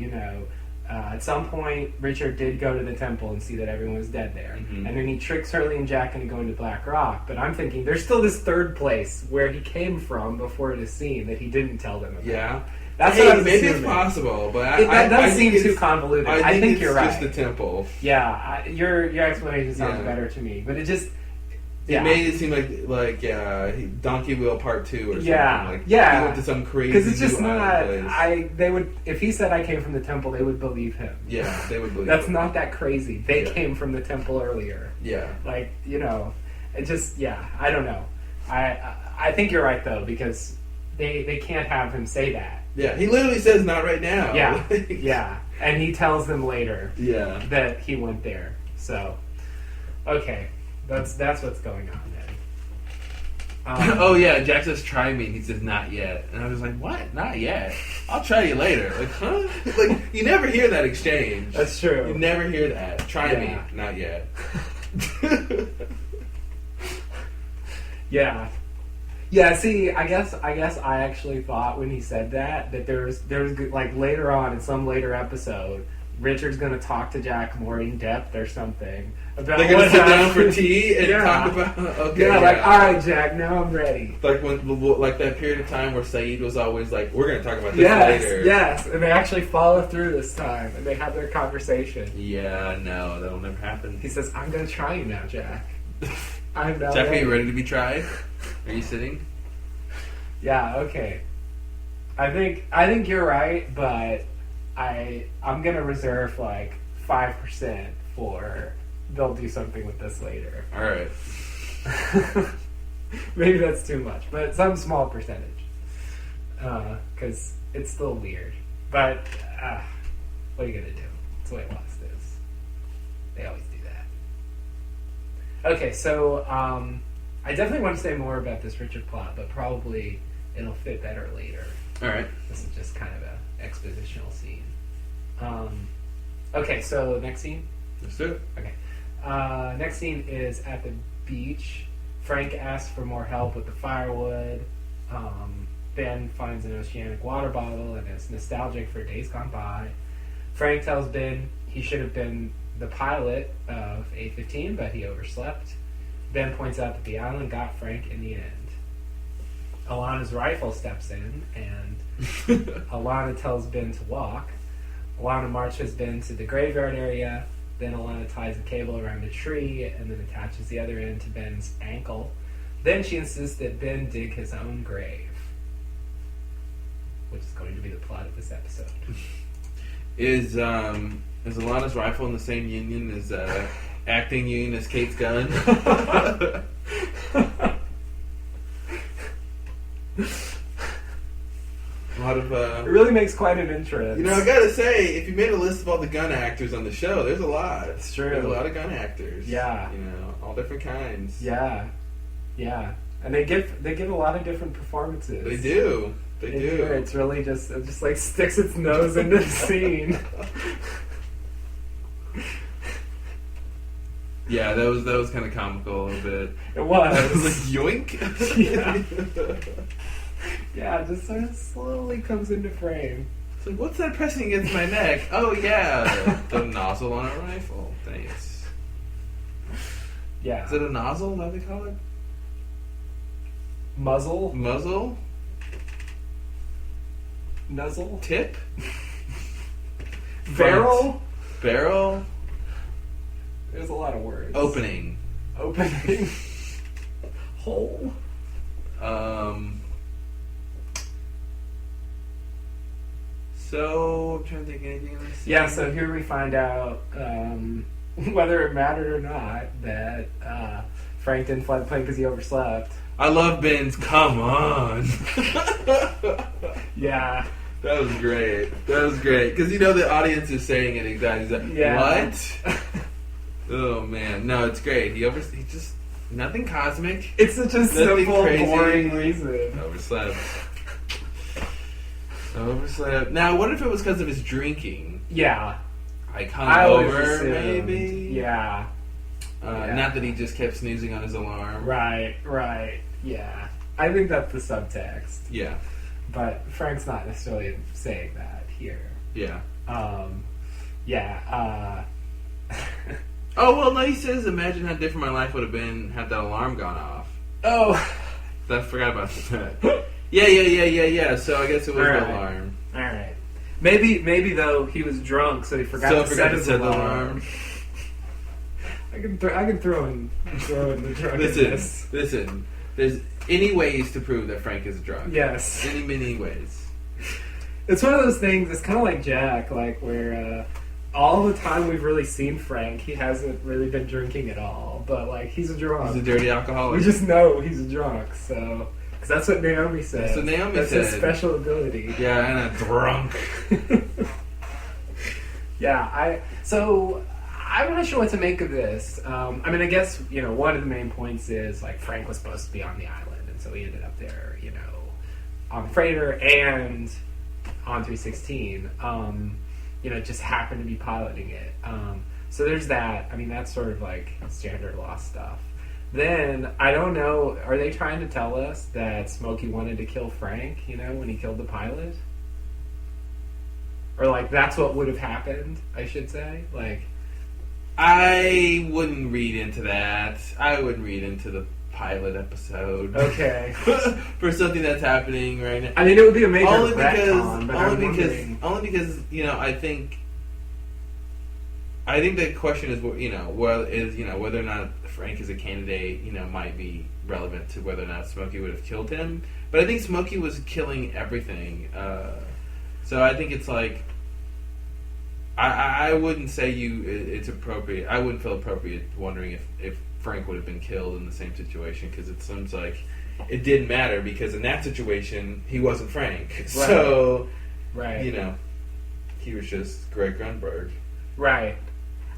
at some point, Richard did go to the temple and see that everyone was dead there.
Mm-hmm.
And then he tricks Hurley and Jack into going to Black Rock. But I'm thinking, there's still this third place where he came from before the scene that he didn't tell them about.
Yeah.
That's what I was
maybe
assuming.
it's possible, but
that does seem too convoluted. I think you're right.
It's just the temple.
Yeah, your explanation sounds better to me, but
It made it seem like Donkey Wheel Part 2 or something. He went to some crazy.
Because it's just not.
place.
They would, if he said I came from the temple, they would believe him.
Yeah, they would believe.
That's
him.
not that crazy. They came from the temple earlier.
Yeah.
It just I don't know. I think you're right though, because they can't have him say that.
Yeah, he literally says not right now.
Yeah, yeah, and he tells them later.
Yeah.
That he went there. So, okay, that's what's going on then.
Oh yeah, Jack says try me, and he says not yet, and I was like, what? Not yet? I'll try you later. Like, huh? Like, you never hear that exchange.
That's true.
You never hear that. Try me, not yet.
Yeah. Yeah, see, I guess I actually thought when he said that there's like later on in some later episode, Richard's going to talk to Jack more in depth or something about
they're going to sit down for tea and talk about. Okay,
all right, Jack, now I'm ready.
Like like that period of time where Saeed was always like, "We're going to talk about this later."
Yes, and they actually follow through this time and they have their conversation.
Yeah, no, that'll never happen.
He says, "I'm going to try you now, Jack." I'm now
Jack,
ready.
are you ready to be tried? Are you sitting?
Yeah. Okay. I think you're right, but I'm gonna reserve like 5% for they'll do something with this later.
All right.
Maybe that's too much, but some small percentage. Because it's still weird. But what are you gonna do? It's the way Lost is. They always do that. Okay, so I definitely want to say more about this Richard plot, but probably it'll fit better later.
All right.
This is just kind of a expositional scene. Okay, so next scene.
Let's do it.
Okay. Next scene is at the beach. Frank asks for more help with the firewood. Ben finds an oceanic water bottle and is nostalgic for days gone by. Frank tells Ben he should have been the pilot of A-15, but he overslept. Ben points out that the island got Frank in the end. Alana's rifle steps in, and Alana tells Ben to walk. Alana marches Ben to the graveyard area. Then Alana ties a cable around a tree and then attaches the other end to Ben's ankle. Then she insists that Ben dig his own grave, which is going to be the plot of this episode.
Is Alana's rifle in the same union as acting union as Kate's gun? A lot of
it really makes quite an entrance.
You know, I gotta say, if you made a list of all the gun actors on the show, there's a lot.
It's true.
There's a lot of gun actors.
Yeah.
You know, all different kinds.
Yeah. Yeah. And they give a lot of different performances.
They do. They do.
It's really it just like sticks its nose into the scene.
Yeah, that was kind of comical a little bit.
It was.
Like, yoink.
Yeah, just sort of slowly comes into frame.
It's like, what's that pressing against my neck? Oh yeah, the nozzle on a rifle. Thanks.
Yeah.
Is it a nozzle? What do they call it?
Muzzle?
Muzzle?
Nuzzle?
Tip?
Barrel?
Barrel?
There's a lot of words.
Opening.
Hole?
So, I'm trying to think of anything in this.
Yeah, so here we find out whether it mattered or not that Frank didn't fly the plane because he overslept.
I love Ben's come on.
Yeah.
That was great. Because, you know, the audience is saying it exactly.
Yeah.
What? Oh, man. No, it's great. He just, nothing cosmic.
It's such a simple,
crazy.
boring reason.
Overslept. Now, what if it was because of his drinking?
Yeah.
Like
I always
hungover,
assumed.
maybe?
Yeah.
Not that he just kept snoozing on his alarm.
Right. Yeah. I think that's the subtext.
Yeah.
But Frank's not necessarily saying that here.
Yeah.
Yeah.
Oh, well, no, he says, imagine how different my life would have been had that alarm gone off.
Oh.
I forgot about that. Yeah. So I guess it was the alarm.
All right. Maybe though he was drunk, so he forgot to set his alarm. I can throw in the drunkenness.
Listen. There's any ways to prove that Frank is a drunk.
Yes.
Many ways.
It's one of those things, it's kind of like Jack, like where all the time we've really seen Frank, he hasn't really been drinking at all. But, like, he's a drunk.
He's a dirty alcoholic.
We just know he's a drunk, so... Because that's what Naomi said.
That's what Naomi said.
That's his special ability.
Yeah, and a drunk.
Yeah, I'm not sure what to make of this. I mean, I guess, one of the main points is, like, Frank was supposed to be on the island, and so he ended up there, on the freighter and on 316. Just happened to be piloting it. So there's that. I mean, that's sort of like standard Lost stuff. Then, I don't know, are they trying to tell us that Smokey wanted to kill Frank, when he killed the pilot? Or, like, that's what would have happened, I should say? Like...
I wouldn't read into that. I wouldn't read into the pilot episode.
Okay.
For something that's happening right now.
I mean, it would be a major
only
retcon, but
only because I think the question is whether or not Frank is a candidate, might be relevant to whether or not Smokey would have killed him. But I think Smokey was killing everything. So I think it's like I wouldn't say it's appropriate. I wouldn't feel appropriate wondering if Frank would have been killed in the same situation, because it seems like it didn't matter, because in that situation he wasn't Frank. Right. So,
right.
He was just Greg Grunberg.
Right.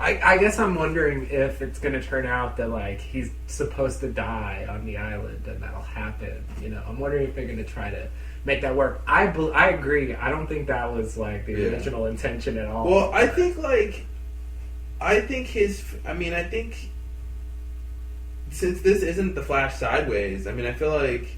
I guess I'm wondering if it's going to turn out that, like, he's supposed to die on the island and that'll happen. I'm wondering if they're going to try to make that work. I agree. I don't think that was, like, the original intention at all.
Well, I think since this isn't the Flash Sideways, I feel like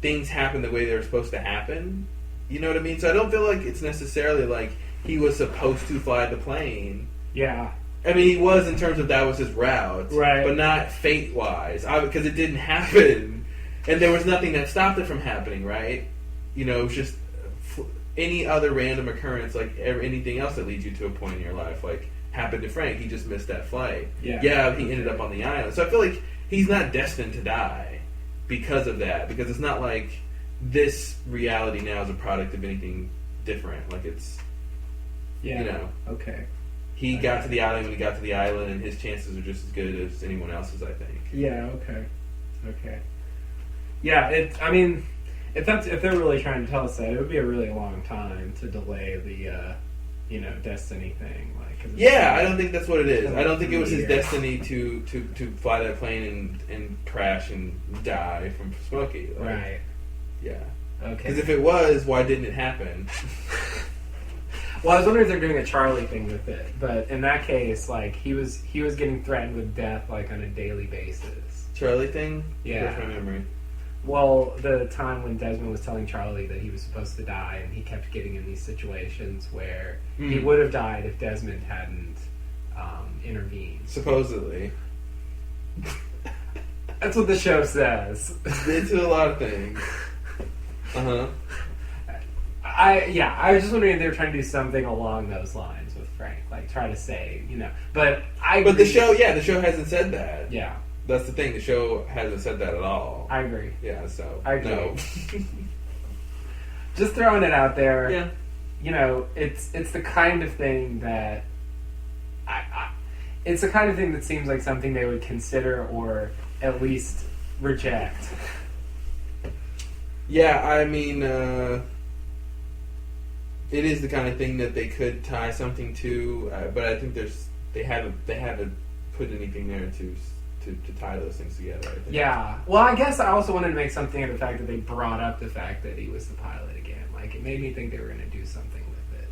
things happen the way they were supposed to happen. You know what I mean? So I don't feel like it's necessarily like he was supposed to fly the plane.
Yeah.
He was in terms of that was his route.
Right.
But not fate-wise. Because it didn't happen. And there was nothing that stopped it from happening, right? It was just any other random occurrence, like anything else that leads you to a point in your life, like happened to Frank. He just missed that flight. Yeah, he ended up on the island. So I feel like he's not destined to die because of that. Because it's not like this reality now is a product of anything different. Like it's,
Okay.
He got to the island when he got to the island, and his chances are just as good as anyone else's, I think.
Yeah, okay. Yeah, if they're really trying to tell us that, it would be a really long time to delay the, destiny thing.
I don't think that's what it is. I don't think it was his destiny to fly that plane and crash and die from Smokey.
Right.
Yeah.
Okay.
Because if it was, why didn't it happen?
Well, I was wondering if they're doing a Charlie thing with it, but in that case, like he was getting threatened with death like on a daily basis.
Charlie thing?
Yeah.
Where's my memory?
Well, the time when Desmond was telling Charlie that he was supposed to die, and he kept getting in these situations where he would have died if Desmond hadn't intervened.
Supposedly.
That's what the show says.
It's a lot of things. Uh-huh.
I was just wondering if they were trying to do something along those lines with Frank, like try to say, But
the show hasn't said that.
Yeah.
That's the thing. The show hasn't said that at all.
I agree.
Yeah, so
I agree.
No.
Just throwing it out there.
Yeah.
It's the kind of thing that it's the kind of thing that seems like something they would consider or at least reject.
Yeah, it is the kind of thing that they could tie something to, but I think they haven't put anything there to tie those things together, I think.
Yeah. Well, I guess I also wanted to make something of the fact that they brought up the fact that he was the pilot again. Like, it made me think they were going to do something with it.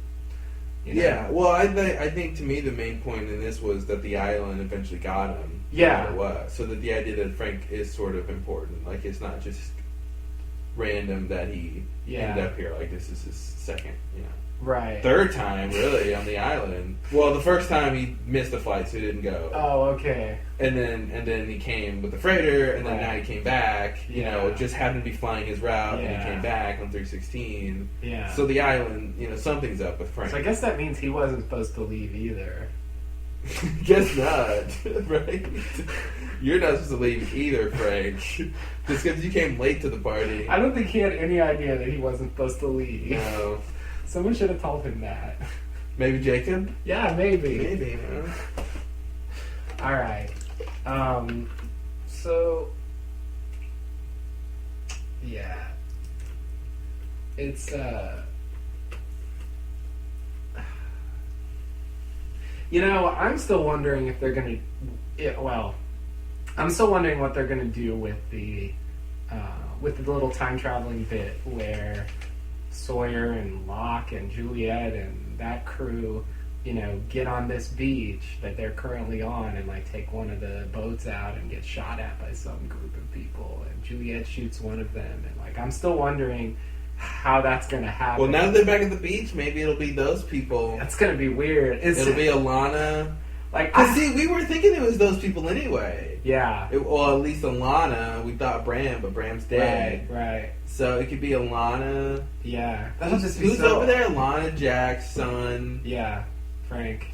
Yeah. Well, I think to me the main point in this was that the island eventually got him.
Yeah.
No matter what. So that the idea that Frank is sort of important. Like, it's not just random that he ended up here. Like, this is his second,
Right.
third time, really, on the island. Well, the first time he missed the flight, so he didn't go.
Oh, okay.
And then he came with the freighter, and then now he came back. Just happened to be flying his route, and he came back on 316.
Yeah.
So the island, something's up with Frank.
So I guess that means he wasn't supposed to leave either.
Guess not, right? You're not supposed to leave either, Frank. Just because you came late to the party.
I don't think he had any idea that he wasn't supposed to leave.
No.
Someone should have told him that.
Maybe Jacob?
Yeah, maybe.
Maybe, huh?
Alright. So... Yeah. It's, You know, I'm still wondering if they're going to... I'm still wondering what they're going to do with the little time-traveling bit where Sawyer and Locke and Juliet and that crew, you know, get on this beach that they're currently on and, like, take one of the boats out and get shot at by some group of people. And Juliet shoots one of them. And, like, I'm still wondering how that's going to happen.
Well, now that they're back at the beach, maybe it'll be those people.
That's going to be weird.
It'll be Alana.
Like,
see, we were thinking it was those people anyway.
Yeah.
Well, at least Alana. We thought Bram, but Bram's dead.
Right.
So it could be Alana.
Yeah. That'll just be
Who's over there? Alana, Jack's son.
Yeah. Frank,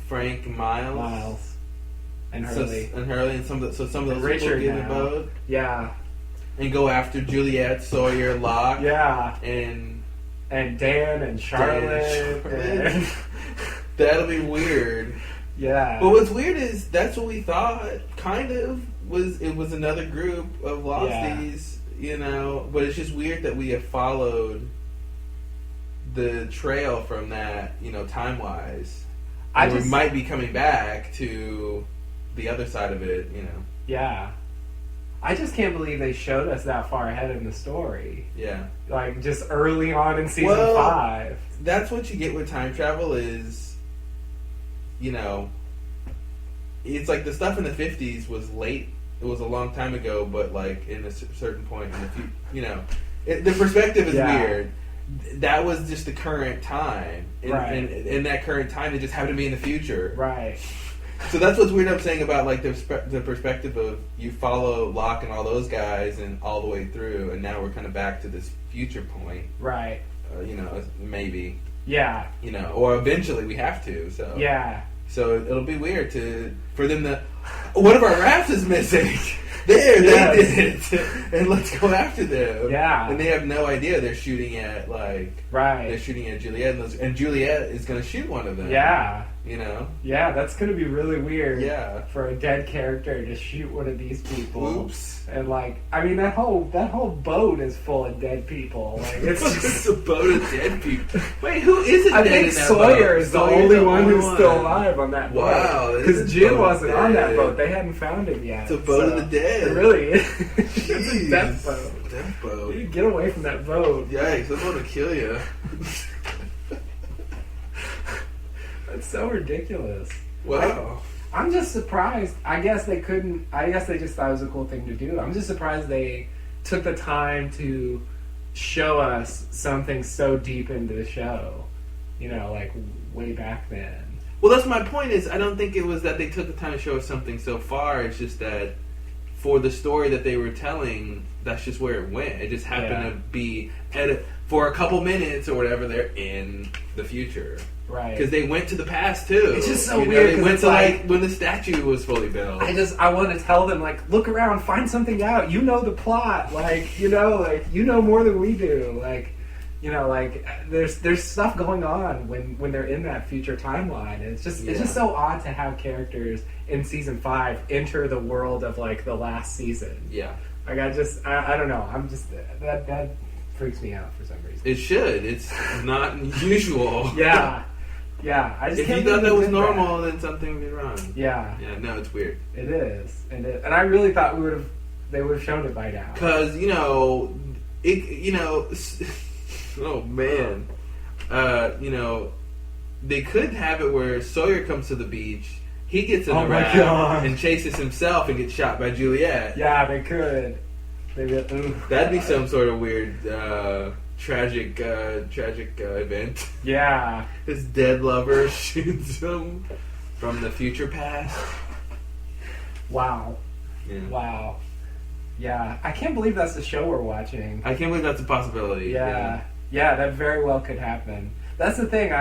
Miles.
And Hurley.
And some of those
Richard
people get in the
now.
boat.
Yeah.
And go after Juliet, Sawyer, Locke.
Yeah.
And
Dan and Charlotte. And
that'll be weird.
Yeah.
But what's weird is that's what we thought. Kind of it was another group of Losties, you know. But it's just weird that we have followed the trail from that, you know, time wise. We might be coming back to the other side of it, you know.
Yeah. I just can't believe they showed us that far ahead in the story.
Yeah.
Like, just early on in season 5.
That's what you get with time travel is, you know, it's like the stuff in the 50s was late. It was a long time ago, but, like, in a certain point in the future, you know. The perspective is weird. That was just the current time. And in that current time, it just happened to be in the future.
Right.
So that's what's weird I'm saying about, like, the perspective of you follow Locke and all those guys and all the way through, and now we're kind of back to this future point.
Right.
You know, maybe.
Yeah.
You know, or eventually we have to, so.
Yeah.
So it'll be weird for them to... One of our rafts is missing! They did it! And let's go after them.
Yeah.
And they have no idea they're shooting at, like...
Right.
They're shooting at Juliet, and Juliet is going to shoot one of them.
Yeah.
You know?
Yeah, that's going to be really weird.
Yeah.
For a dead character to shoot one of these people.
Oops.
And, like, I mean, that whole boat is full of dead people. Like, it's just
a boat of dead people. Wait, who isn't
I
dead
think
in that
Sawyer
boat?
is the only one who's still alive on that boat.
Wow.
Because Jim wasn't on that boat. They hadn't found him yet.
It's a boat of the dead.
It really is.
Jeez.
It's a death boat.
Death boat.
You get away from that boat.
Yikes, I'm going to kill you.
It's so ridiculous.
Wow.
I'm just surprised. I guess they just thought it was a cool thing to do. I'm just surprised they took the time to show us something so deep into the show. You know, like way back then.
Well, that's my point is I don't think it was that they took the time to show us something so far. It's just that for the story that they were telling, that's just where it went. It just happened to be for a couple minutes or whatever, they're in the future.
Right.
Because they went to the past, too.
It's just so weird.
They went to, like, when the statue was fully built.
I want to tell them, like, look around, find something out. You know the plot. Like, you know more than we do. Like, you know, like, there's stuff going on when they're in that future timeline. And it's just so odd to have characters in season 5 enter the world of, like, the last season.
Yeah.
Like, I don't know. I'm just, that freaks me out for some reason.
It should. It's not usual.
Yeah. Yeah, I just
if
can't
you thought that was normal,
that.
then something would be wrong.
Yeah.
Yeah, no, it's weird.
It is. And I really thought they would have shown it by now.
Because, oh man. They could have it where Sawyer comes to the beach, he gets in the raft and chases himself and gets shot by Juliet.
Yeah, they could.
That'd be some sort of weird, tragic event.
Yeah.
His dead lover shoots him from the future past.
Wow.
Yeah.
Wow. Yeah. I can't believe that's the show we're watching.
I can't believe that's a possibility.
Yeah, that very well could happen. That's the thing.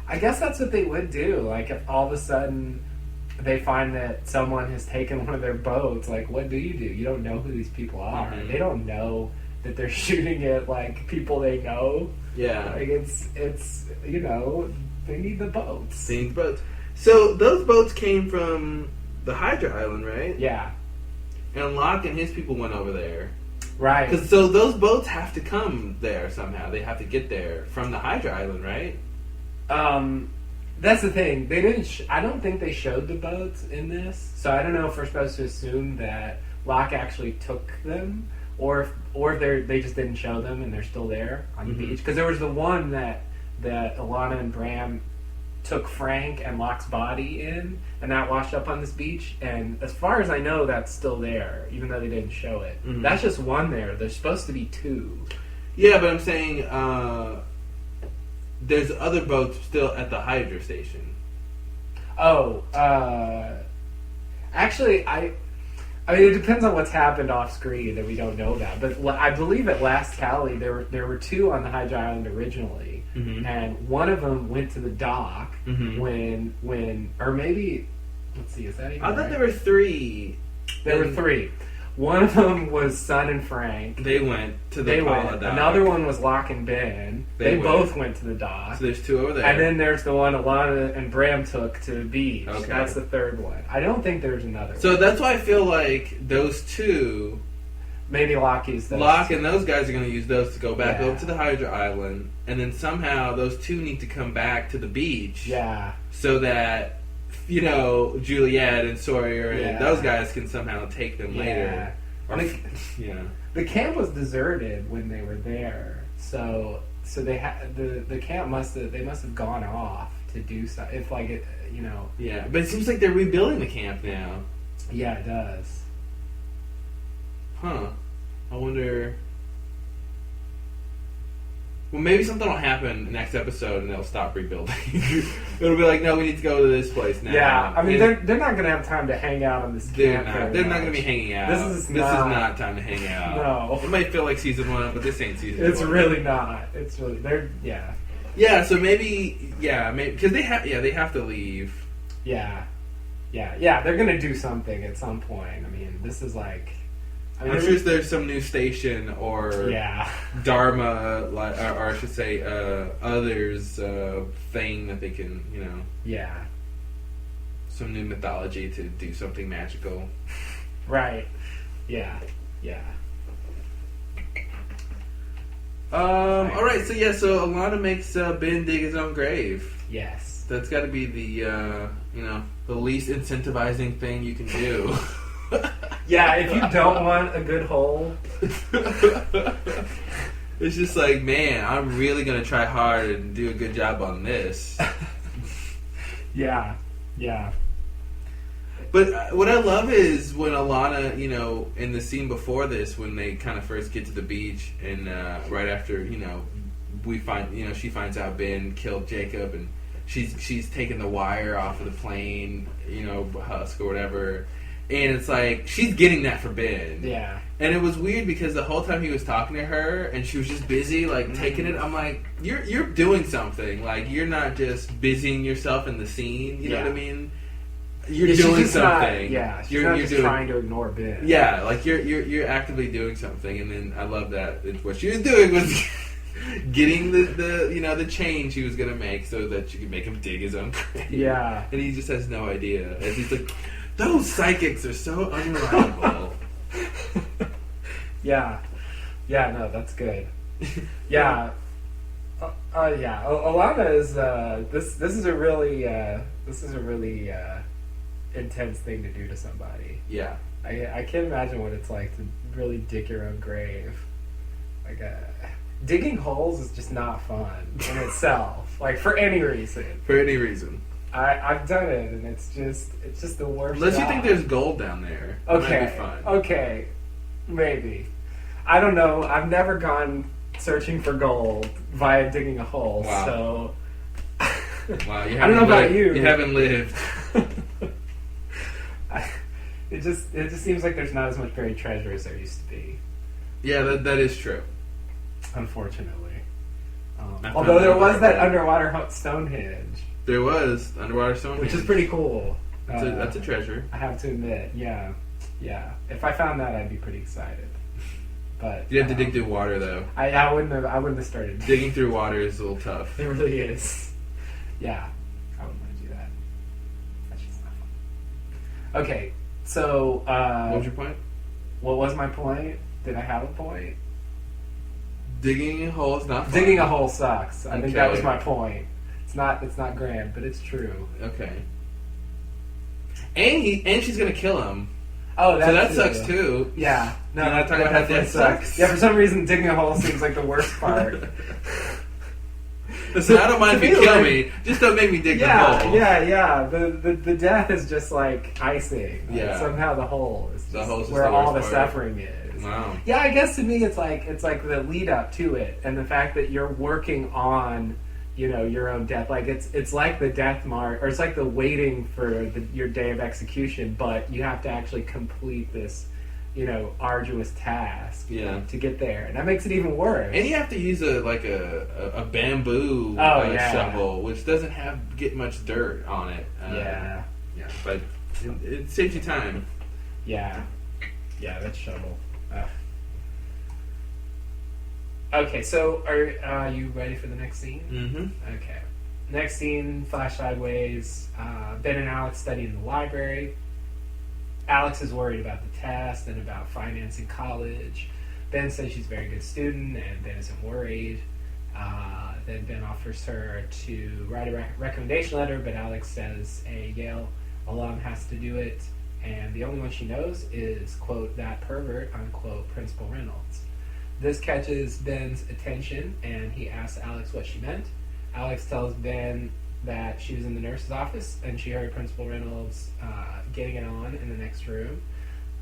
I guess that's what they would do. Like, if all of a sudden they find that someone has taken one of their boats, like, what do? You don't know who these people are.
Mhm.
They don't know that they're shooting at, like, people they know.
Yeah.
Like, it's you know, they need the boats.
They need the boats. So those boats came from the Hydra Island, right?
Yeah.
And Locke and his people went over there.
Right.
So those boats have to come there somehow. They have to get there from the Hydra Island, right?
That's the thing. They didn't. I don't think they showed the boats in this, so I don't know if we're supposed to assume that Locke actually took them, or if they just didn't show them and they're still there on the beach. Because there was the one that Alana and Bram took Frank and Locke's body in, and that washed up on this beach. And as far as I know, that's still there, even though they didn't show it.
Mhm.
That's just one there. There's supposed to be two.
Yeah, but I'm saying there's other boats still at the Hydra station.
Oh, actually, I mean, it depends on what's happened off screen that we don't know about. But I believe at last tally, there were two on the Hydra Island originally, and one of them went to the dock when, or maybe, let's see, is that even
I thought
right?
there were three.
There were three. One of them was Son and Frank.
They went to the Paula dock.
Another one was Locke and Ben. They both went to the dock.
So there's two over there.
And then there's the one Alana and Bram took to the beach.
Okay.
That's the third one. I don't think there's another one.
So that's why I feel like those two,
Maybe Locke used those.
Locke and those guys are going to use those to go back
Yeah.
over to the Hydra Island. And then somehow those two need to come back to the beach.
Yeah.
So that, you know, Juliet and Sawyer and
Yeah.
those guys can somehow take them later. Or, yeah.
The camp was deserted when they were there, so they the camp must have gone off to do so. If like it, you know.
Yeah, but it seems like they're rebuilding the camp now.
Yeah, it does.
Huh. I wonder. Well, maybe something will happen next episode and they'll stop rebuilding. It'll be like, no, we need to go to this place now.
Yeah, I mean,
And
they're not going to have time to hang out on this
they're
camp.
not going to be hanging out.
This is
not
not
time to hang out.
No.
It might feel like season one, but this ain't season
It's
one.
really not. It's really yeah.
Yeah, so maybe because they have to leave.
Yeah. They're going to do something at some point. I mean, this is like.
I'm sure there's some new station or Dharma, or I should say, others thing that they can, you know.
Yeah.
Some new mythology to do something magical.
Right. Yeah.
All right. So Alana makes Ben dig his own grave.
Yes.
That's got to be the the least incentivizing thing you can do.
Yeah, if you don't want a good hole.
It's just like, man, I'm really gonna try hard and do a good job on this.
Yeah.
But what I love is when Alana, you know, in the scene before this, when they kind of first get to the beach, and right after, you know, we find, you know, she finds out Ben killed Jacob, and she's taking the wire off of the plane, you know, husk or whatever, and it's like she's getting that for Ben.
Yeah.
And it was weird because the whole time he was talking to her, and she was just busy, like, taking it. I'm like, you're doing something. Like, you're not just busying yourself in the scene. You know what I mean? You're doing something.
She's not just trying to ignore Ben.
Yeah, like you're actively doing something, and then I love that what she was doing was getting the change he was gonna make so that she could make him dig his own grave.
Yeah,
and he just has no idea. And he's like, those psychics are so unreliable.
Yeah, no, that's good. Yeah, Alana is this is a really intense thing to do to somebody.
Yeah,
I can't imagine what it's like to really dig your own grave. Like digging holes is just not fun in itself. Like for any reason.
For any reason.
I've done it, and it's just the worst.
Unless you think there's gold down there.
Okay.
That'd be fun.
Okay. Maybe. I don't know. I've never gone searching for gold via digging a hole.
Wow.
So.
Wow. You
I don't know about you.
You haven't lived.
It just seems like there's not as much buried treasure as there used to be.
Yeah, that is true.
Unfortunately. Although there was that underwater Stonehenge.
There was underwater Stonehenge,
which is pretty cool.
That's a treasure.
I have to admit, yeah. If I found that, I'd be pretty excited. But
you have to dig through water, though.
I wouldn't have started.
Digging through water is a little tough.
It really is. Yeah, I wouldn't want to do that. That's just not fun. Okay, so
what was your point?
What was my point? Did I have a point?
Digging a hole is not fun.
Digging a hole sucks. I think that was
Okay.
my point. It's not grand, but it's true.
Okay. And she's gonna kill him.
Oh,
so that sucks too.
Yeah.
No, you're not talking about how death sucks.
Yeah, for some reason, digging a hole seems like the worst part.
Listen, I don't mind if you kill me. Just don't make me dig the hole.
Yeah. The death is just like icing.
Yeah.
Somehow the hole is
The hole's just
where
the
all the
worst part.
suffering is.
Wow.
Yeah, I guess to me it's like the lead up to it, and the fact that you're working on, your own death. Like it's like the death march, or it's like the waiting for your day of execution, but you have to actually complete this, arduous task.
Yeah.
To get there, and that makes it even worse.
And you have to use a bamboo shovel, which doesn't get much dirt on it.
Yeah,
but it saves you time.
Yeah, that shovel. Okay, so are you ready for the next scene?
Mm-hmm.
Okay. Next scene, flash sideways. Ben and Alex study in the library. Alex is worried about the test and about financing college. Ben says she's a very good student, and Ben isn't worried. Then Ben offers her to write a recommendation letter, but Alex says a Yale alum has to do it, and the only one she knows is, quote, that pervert, unquote, Principal Reynolds. This catches Ben's attention, and he asks Alex what she meant. Alex tells Ben that she was in the nurse's office, and she heard Principal Reynolds getting it on in the next room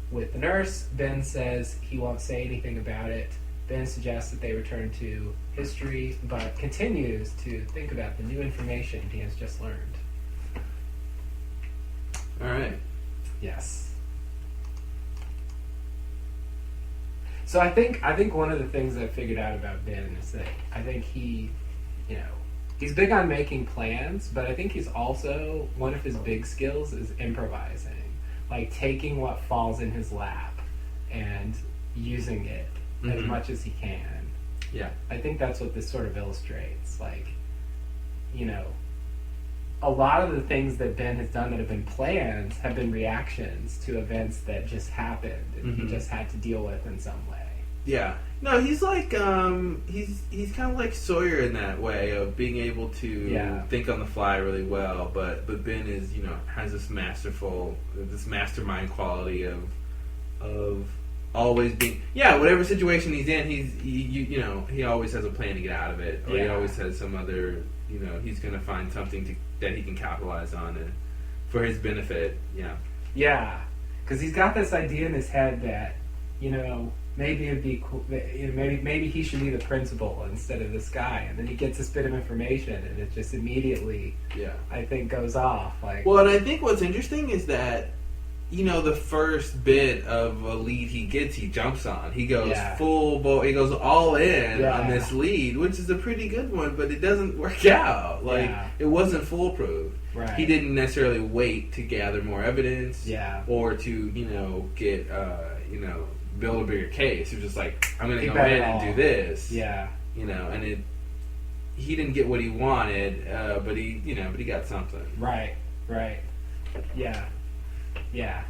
with the nurse. Ben says he won't say anything about it. Ben suggests that they return to history, but continues to think about the new information he has just learned.
All right.
Yes. So I think one of the things I figured out about Ben is that I think he, he's big on making plans, but I think he's also, one of his big skills is improvising. Like taking what falls in his lap and using it as much as he can.
Yeah.
I think that's what this sort of illustrates. Like, a lot of the things that Ben has done that have been plans have been reactions to events that just happened and he just had to deal with in some way.
Yeah. No, he's like he's kind of like Sawyer in that way of being able to think on the fly really well, but Ben is has this mastermind quality of always being whatever situation he's in, he always has a plan to get out of it, or he always has some other he's going to find something that he can capitalize on for his benefit.
Yeah, because he's got this idea in his head that maybe it'd be cool. Maybe he should be the principal instead of this guy, and then he gets this bit of information, and it just immediately, I think, goes off. Like,
well, and I think what's interesting is that the first bit of a lead he gets, he jumps on. He goes he goes all in on this lead, which is a pretty good one, but it doesn't work out. Like, it wasn't foolproof.
Right.
He didn't necessarily wait to gather more evidence, or to get build a bigger case. He was just like, I'm going to go in and do this.
Yeah.
And he didn't get what he wanted, but he got something.
Right. Yeah. This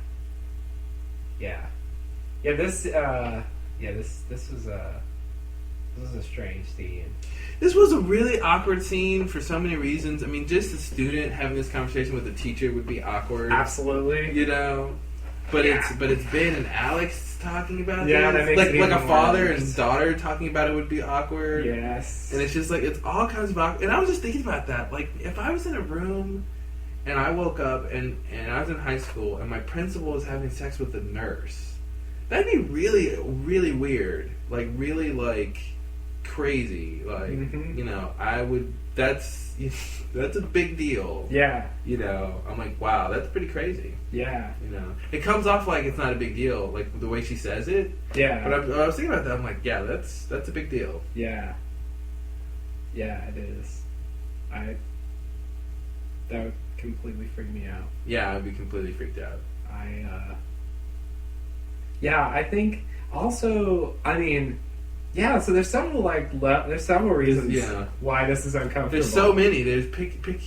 was a strange scene.
This was a really awkward scene for so many reasons. I mean, just a student having this conversation with a teacher would be awkward.
Absolutely.
But it's Ben and Alex talking about
that
this.
makes it
like a
even
father
worse.
and daughter talking about it would be awkward.
Yes.
And it's just like, it's all kinds of awkward. And I was just thinking about that. Like, if I was in a room and I woke up and I was in high school and my principal was having sex with a nurse, that'd be really, really weird. Like, really, like, crazy. Like, I would, that's a big deal.
Yeah.
I'm like, wow, that's pretty crazy.
Yeah.
It comes off like it's not a big deal, like the way she says it.
Yeah.
But I was thinking about that. I'm like, yeah, that's a big deal.
Yeah. Yeah, it is. That would completely freak me out.
Yeah, I'd be completely freaked out.
I think also, I mean, yeah, so there's several there's several reasons why this is uncomfortable.
There's so many. There's pick and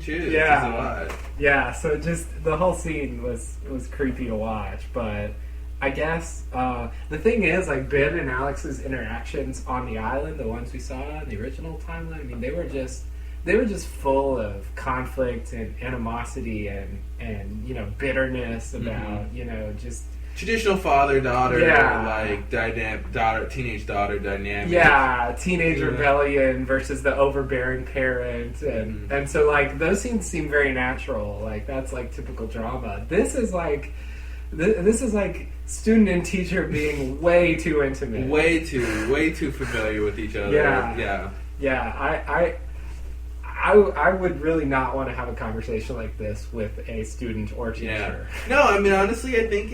choose.
Yeah.
There's a lot.
Yeah, so just the whole scene was creepy to watch, but I guess the thing is, like, Ben and Alex's interactions on the island, the ones we saw in the original timeline, I mean, they were just full of conflict and animosity and bitterness about just
traditional father-daughter, like teenage daughter dynamic.
Yeah, teenage rebellion versus the overbearing parent, and so like those scenes seem very natural. Like that's like typical drama. This is like student and teacher being way too intimate,
way too familiar with each other.
Yeah. I would really not want to have a conversation like this with a student or teacher.
Yeah. No, I mean honestly, I think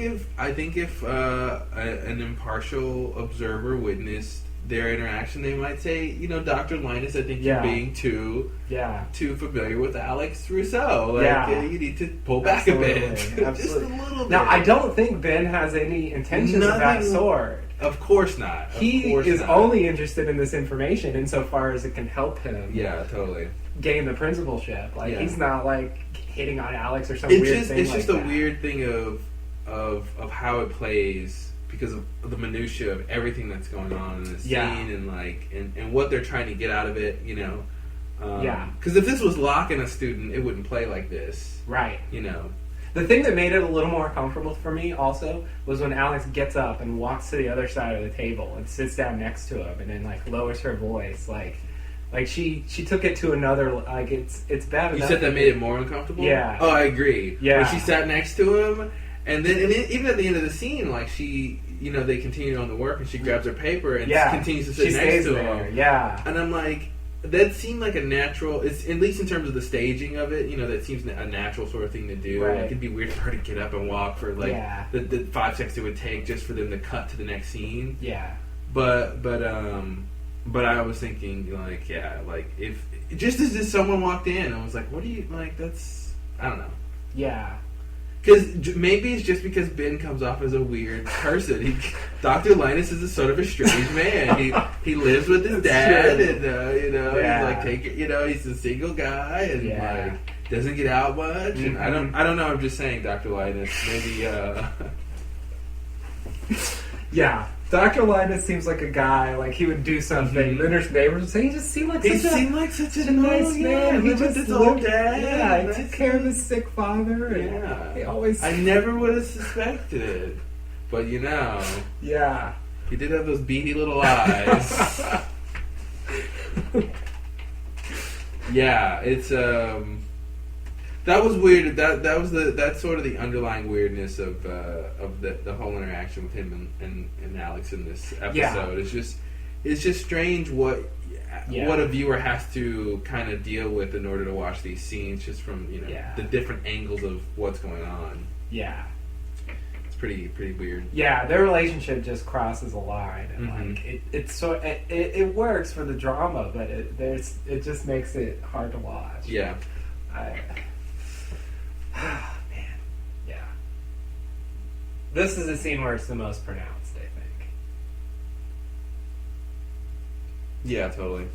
if an impartial observer witnessed their interaction, they might say, Dr. Linus, I think you're being too familiar with Alex Rousseau. Like, you need to pull back a bit,
Absolutely.
Just a little bit.
Now, I don't think Ben has any intentions of that sort.
Of course not.
He is only interested in this information insofar as it can help him.
Yeah, totally.
Gain the principalship. Like he's not like hitting on Alex or some weird thing. It's just
a weird thing of how it plays because of the minutia of everything that's going on in the scene and what they're trying to get out of it. Because if this was Locke and a student, it wouldn't play like this.
Right.
The
thing that made it a little more comfortable for me also was when Alex gets up and walks to the other side of the table and sits down next to him and then like lowers her voice like she took it to another, like it's bad enough.
You said that made it more uncomfortable?
Yeah.
Oh, I agree.
Yeah.
When she sat next to him and then even at the end of the scene, like she, they continue on the work and she grabs her paper and continues to sit next to him.
Yeah.
And I'm like, that seemed like a natural, it's at least in terms of the staging of it, that seems a natural sort of thing to do.
Right.
Like, it'd be weird for her to get up and walk for the 5 seconds it would take just for them to cut to the next scene.
Yeah.
But I was thinking, if just as someone walked in, I was like, what do you, that's, I don't know.
Yeah.
Because maybe it's just because Ben comes off as a weird person. Dr. Linus is a sort of a strange man. He lives with his dad, and he's he's a single guy, and doesn't get out much. And I don't know. I'm just saying, Dr. Linus, maybe.
Yeah. Dr. Linus seems like a guy, like he would do something. Then his neighbors would say, he just seemed like such a nice man.
He lived with his old dad.
Yeah, he took care of his sick father. And he always...
I never would have suspected. But
Yeah.
He did have those beady little eyes. Yeah, it's that was weird. That's sort of the underlying weirdness of the whole interaction with him and Alex in this episode. It's just strange what a viewer has to kind of deal with in order to watch these scenes, just from the different angles of what's going on.
Yeah,
it's pretty weird.
Yeah, their relationship just crosses a line, and it works for the drama, but it just makes it hard to watch.
Yeah.
Man, yeah. This is a scene where it's the most pronounced, I think.
Yeah, totally.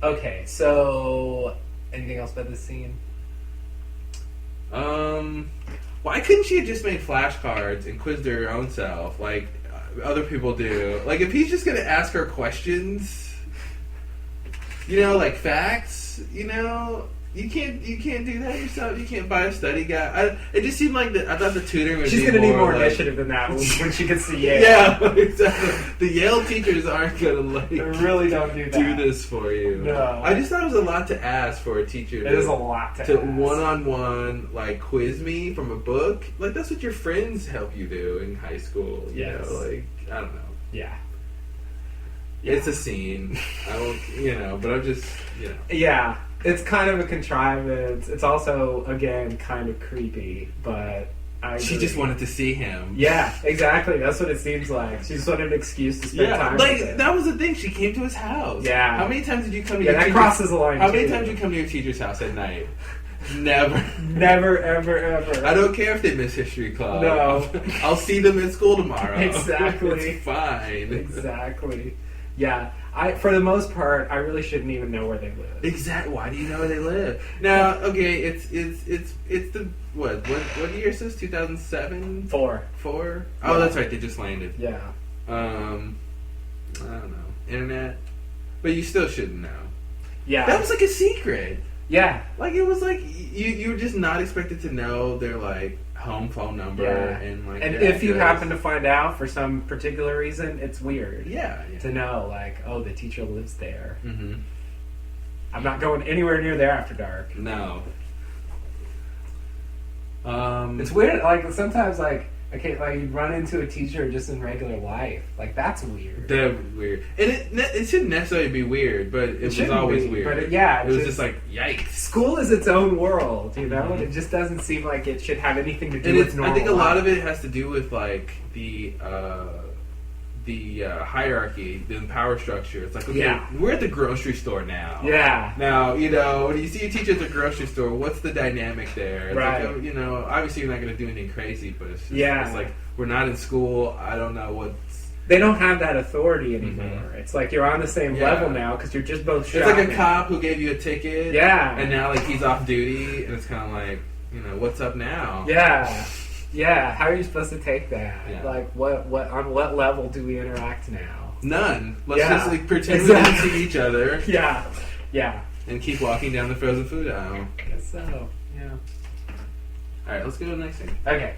Okay, so anything else about this scene?
Why couldn't she have just made flashcards and quizzed her own self like other people do? Like, if he's just gonna ask her questions, like facts, you can't do that yourself. You can't buy a study guide. It just seemed like I thought the tutoring would.
She's
be
gonna need more
like,
initiative than that when she gets to Yale.
Yeah, exactly. The Yale teachers aren't gonna
they really don't do that.
Do this for you.
No,
I just thought it was a lot to ask for a teacher.
It is a lot to ask.
One-on-one quiz me from a book. Like, that's what your friends help you do in high school.
Yes.
I don't know.
Yeah.
It's a scene. I won't, but I'm just,
Yeah. It's kind of a contrivance. It's also, again, kind of creepy, but
She just wanted to see him.
Yeah, exactly. That's what it seems like. She just wanted an excuse to spend time
like
with him.
that was the thing. She came to his house.
Yeah.
How many times did you come to
Yeah,
your
that
teacher's
crosses the line.
How many times did you come to your teacher's house at night? Never.
Never, ever, ever.
I don't care if they miss history club.
No.
I'll see them at school tomorrow.
Exactly.
It's fine.
Exactly. Yeah. For the most part, I really shouldn't even know where they live.
Exactly. Why do you know where they live? Now, okay, it's the what year is this? 2007?
4.
Oh,
Yeah.
that's right. They just landed.
Yeah.
I don't know. Internet, but you still shouldn't know.
Yeah.
That was like a secret.
Yeah.
Like it was like you were just not expected to know their like home phone number and like.
And
their
if you
address.
happen to find out for some particular reason, it's weird.
Yeah.
To know, like, oh, the teacher lives there.
Mm-hmm.
I'm not going anywhere near there after dark.
No.
It's weird. Like sometimes, like you run into a teacher just in regular life. Like that's weird.
That was weird, and it shouldn't necessarily be weird, but it was always weird.
But
it was just like yikes.
School is its own world, you know.
Mm-hmm.
It just doesn't seem like it should have anything to do
And
with normal.
I think a
life.
lot of it has to do with like the hierarchy, the power structure. It's like, okay, we're at the grocery store now.
Yeah.
Now, you know, when you see a teacher at the grocery store, what's the dynamic there? It's
Right.
like, you know, obviously you're not going to do anything crazy, but it's just,
Yeah.
it's like, we're not in school. I don't know what's...
They don't have that authority anymore. It's like you're on the same level now because you're just both
It's like a cop who gave you a ticket.
Yeah.
And now, like, he's off duty, and it's kind of like, you know, what's up now?
Yeah. Yeah. How are you supposed to take that?
Yeah.
Like, what on what level do we interact now?
None. Let's
Yeah.
just, like, pretend we don't see each other.
Yeah. Yeah.
And keep walking down the frozen food aisle.
I guess so. Yeah.
Alright, let's go to the next thing.
Okay.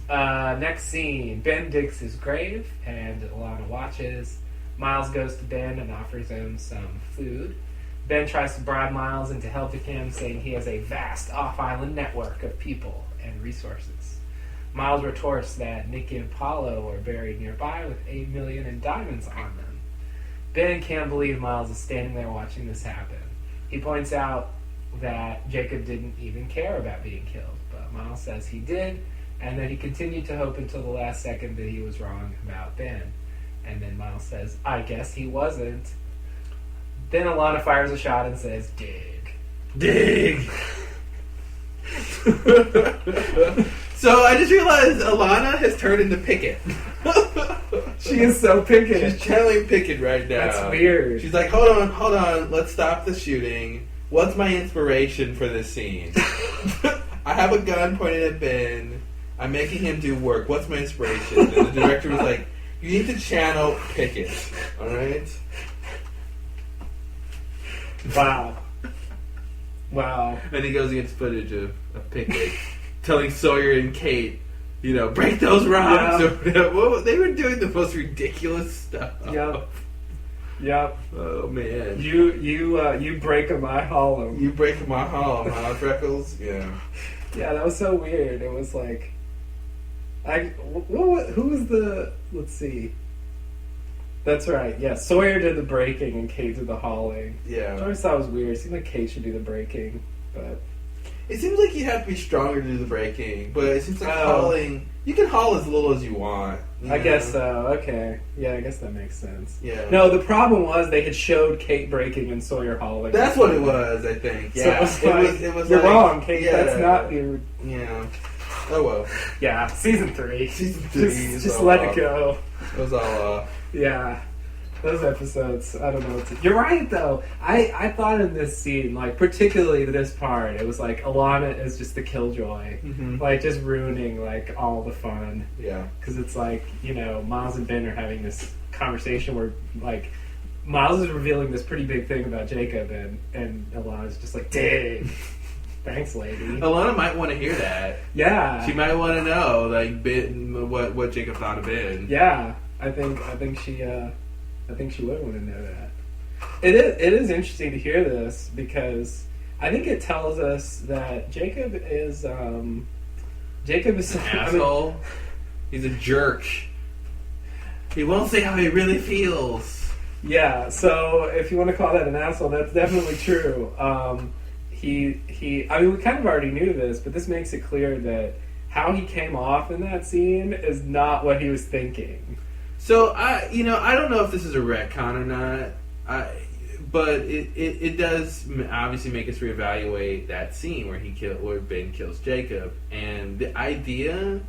Next scene. Ben digs his grave, and Alana watches. Miles goes to Ben and offers him some food. Ben tries to bribe Miles into helping him, saying he has a vast off-island network of people and resources. Miles retorts that Nicky and Paulo are buried nearby with $8 million in diamonds on them. Ben can't believe Miles is standing there watching this happen. He points out that Jacob didn't even care about being killed, but Miles says he did, and that he continued to hope until the last second that he was wrong about Ben. And then Miles says, I guess he wasn't. Then Alana fires a shot and says, dig.
Dig! So I just realized Alana has turned into Pickett.
She is so picky.
She's channeling Pickett right now.
That's weird.
She's like, hold on, let's stop the shooting. What's my inspiration for this scene? I have a gun pointed at Ben. I'm making him do work. What's my inspiration? And the director was like, you need to channel Pickett. Alright?
Wow. Wow.
And he goes against footage of Pickett telling Sawyer and Kate, you know, break those rocks.
Yeah.
Well, they were doing the most ridiculous stuff.
Yep.
Oh man.
You break 'em, I haul 'em.
You break my hall, huh, Freckles? Yeah.
Yeah, that was so weird. It was like, who was the? Let's see. That's right. Yeah, Sawyer did the breaking and Kate did the hauling.
Yeah.
I always thought it was weird. It seemed like Kate should do the breaking, but
it seems like you have to be stronger to do the breaking, but it seems like hauling. You can haul as little as you want.
I guess so. Okay. Yeah, I guess that makes sense.
Yeah.
No, the problem was they had showed Kate breaking and Sawyer hauling.
That's what it was, I think. Yeah.
So it was you're
like,
wrong, Kate.
Yeah,
that's not the.
Yeah. Oh well.
Yeah, season 3.
Season 3.
Just let it go.
It was all
Yeah. Those episodes, I don't know what to... You're right, though. I thought in this scene, like, particularly this part, it was like, Alana is just the killjoy.
Mm-hmm.
Like, just ruining, like, all the fun.
Yeah.
Because it's like, you know, Miles and Ben are having this conversation where, like, Miles is revealing this pretty big thing about Jacob, and Alana's just like, dang. Thanks, lady.
Alana might want to hear that.
Yeah.
She might want to know, like, what Jacob thought of Ben.
Yeah. I think she would want to know that. It is interesting to hear this because I think it tells us that Jacob is an
asshole. He's a jerk. He won't say how he really feels.
Yeah, so if you want to call that an asshole, that's definitely true. We kind of already knew this, but this makes it clear that how he came off in that scene is not what he was thinking.
So I don't know if this is a retcon or not. But it does obviously make us reevaluate that scene where Ben kills Jacob, and the idea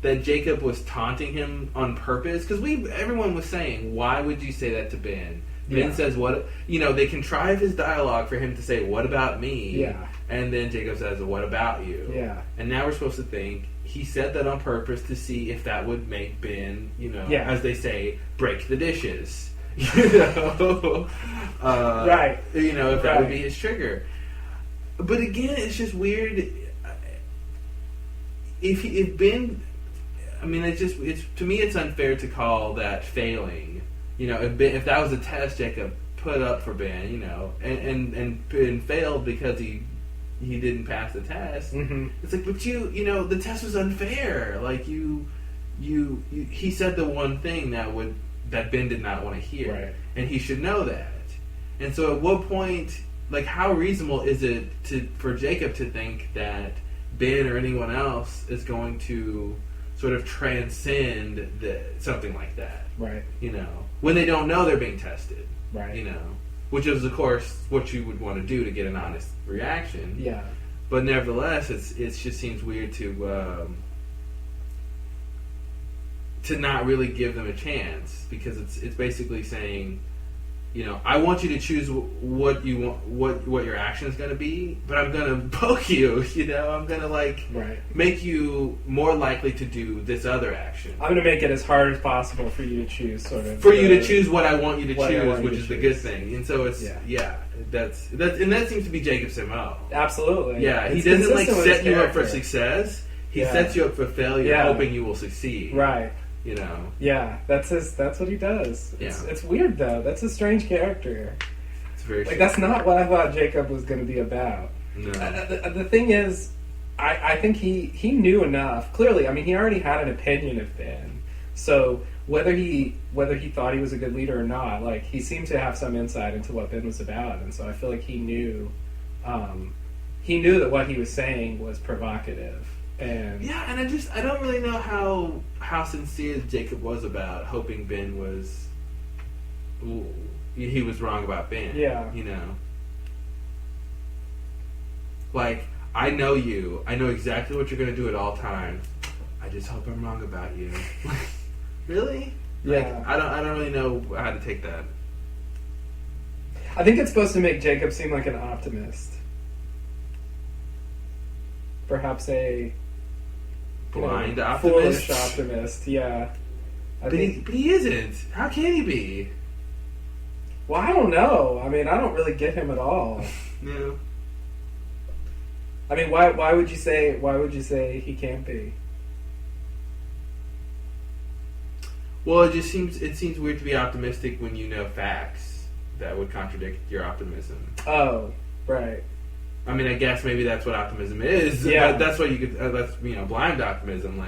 that Jacob was taunting him on purpose, because everyone was saying, why would you say that to Ben? Ben says, what, they contrive his dialogue for him to say, what about me?
Yeah.
And then Jacob says, what about you?
Yeah.
And now we're supposed to think he said that on purpose to see if that would make Ben, as they say, break the dishes.
Right.
If that would be his trigger. But again, it's just weird. If Ben, it's to me, it's unfair to call that failing. If that was a test Jacob put up for Ben, and Ben failed because he didn't pass the test.
Mm-hmm.
It's like, but the test was unfair. Like he said the one thing that Ben did not want to hear,
right.
And he should know that. And so, at what point, how reasonable is it for Jacob to think that Ben or anyone else is going to sort of transcend something like that?
Right.
When they don't know they're being tested.
Right.
Which is, of course, what you would want to do to get an honest reaction.
Yeah.
But nevertheless, it just seems weird to not really give them a chance, because it's basically saying, I want you to choose what you want, what your action is going to be, but I'm going to poke you. I'm going to
right.
make you more likely to do this other action.
I'm going to make it as hard as possible for you to choose,
you to choose what I want you to choose, which is the good thing. And so it's that's and that seems to be Jacob's MO.
Absolutely.
Yeah, he doesn't set you up for success. He sets you up for failure, hoping you will succeed.
Right. Yeah, that's what he does. It's weird though. That's a strange character.
It's very strange.
That's not what I thought Jacob was going to be about.
No.
The thing is, I think he knew enough. Clearly, he already had an opinion of Ben. So whether he thought he was a good leader or not, he seemed to have some insight into what Ben was about, and so I feel like he knew that what he was saying was provocative. And
I don't really know how sincere Jacob was about hoping Ben was. He was wrong about Ben.
Yeah.
I know you. I know exactly what you're going to do at all times. I just hope I'm wrong about you. Really?
Yeah.
I don't really know how to take that.
I think it's supposed to make Jacob seem like an optimist. Perhaps a
blind optimist?
Foolish optimist, yeah.
But he isn't. How can he be?
Well, I don't know. I don't really get him at all.
No.
Why would you say he can't be?
Well, it seems weird to be optimistic when you know facts that would contradict your optimism.
Oh, right.
I guess maybe that's what optimism is.
Yeah.
That's what you could. That's blind optimism.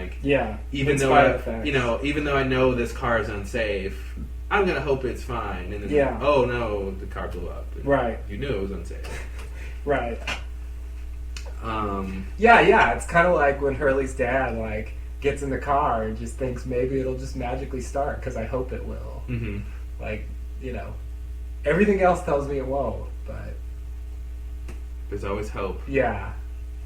Even though I know this car is unsafe, I'm gonna hope it's fine. And then, oh no, the car blew up.
Right.
You knew it was unsafe.
Right. Yeah. It's kind of like when Hurley's dad gets in the car and just thinks maybe it'll just magically start because I hope it will.
Mm-hmm.
Everything else tells me it won't, but.
There's always hope.
Yeah.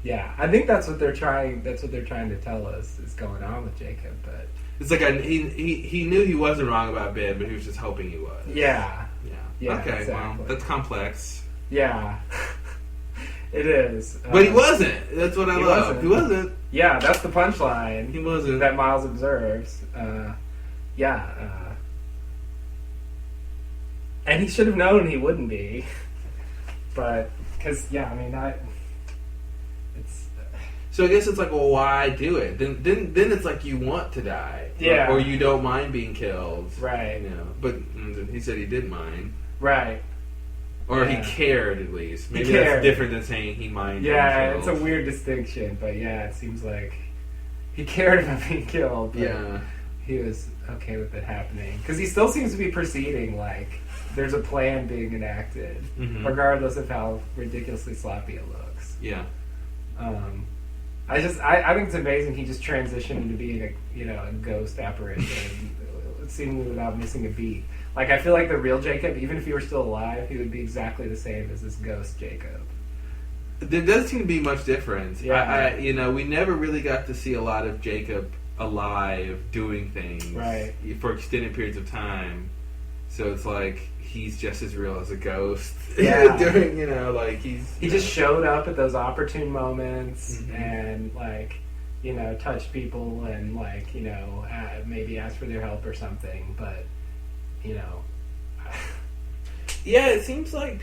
I think that's what they're trying. That's what they're trying to tell us is going on with Jacob. But
it's he knew he wasn't wrong about Ben, but he was just hoping he was.
Yeah.
Okay.
Exactly.
Well, that's complex.
Yeah. It is.
But he wasn't. That's what I love. He wasn't.
Yeah, that's the punchline.
He wasn't.
That Miles observes. And he should have known he wouldn't be. But. Because, it's...
So I guess it's well, why do it? Then it's you want to die.
Yeah.
Or you don't mind being killed.
Right.
But he said he did mind.
Right.
Or he cared, at least. Maybe that's different than saying he minded being killed.
It's a weird distinction, but it seems like he cared about being killed, but he was okay with it happening. Because he still seems to be proceeding there's a plan being enacted, regardless of how ridiculously sloppy it looks.
Yeah.
I think it's amazing he just transitioned into being a ghost apparition, seemingly without missing a beat. Like, I feel like the real Jacob, even if he were still alive, he would be exactly the same as this ghost Jacob.
There does seem to be much difference.
Yeah.
We never really got to see a lot of Jacob alive doing things for extended periods of time. So it's like he's just as real as a ghost.
Yeah.
He
just showed up at those opportune moments and touched people and maybe asked for their help or something. But
yeah, it seems like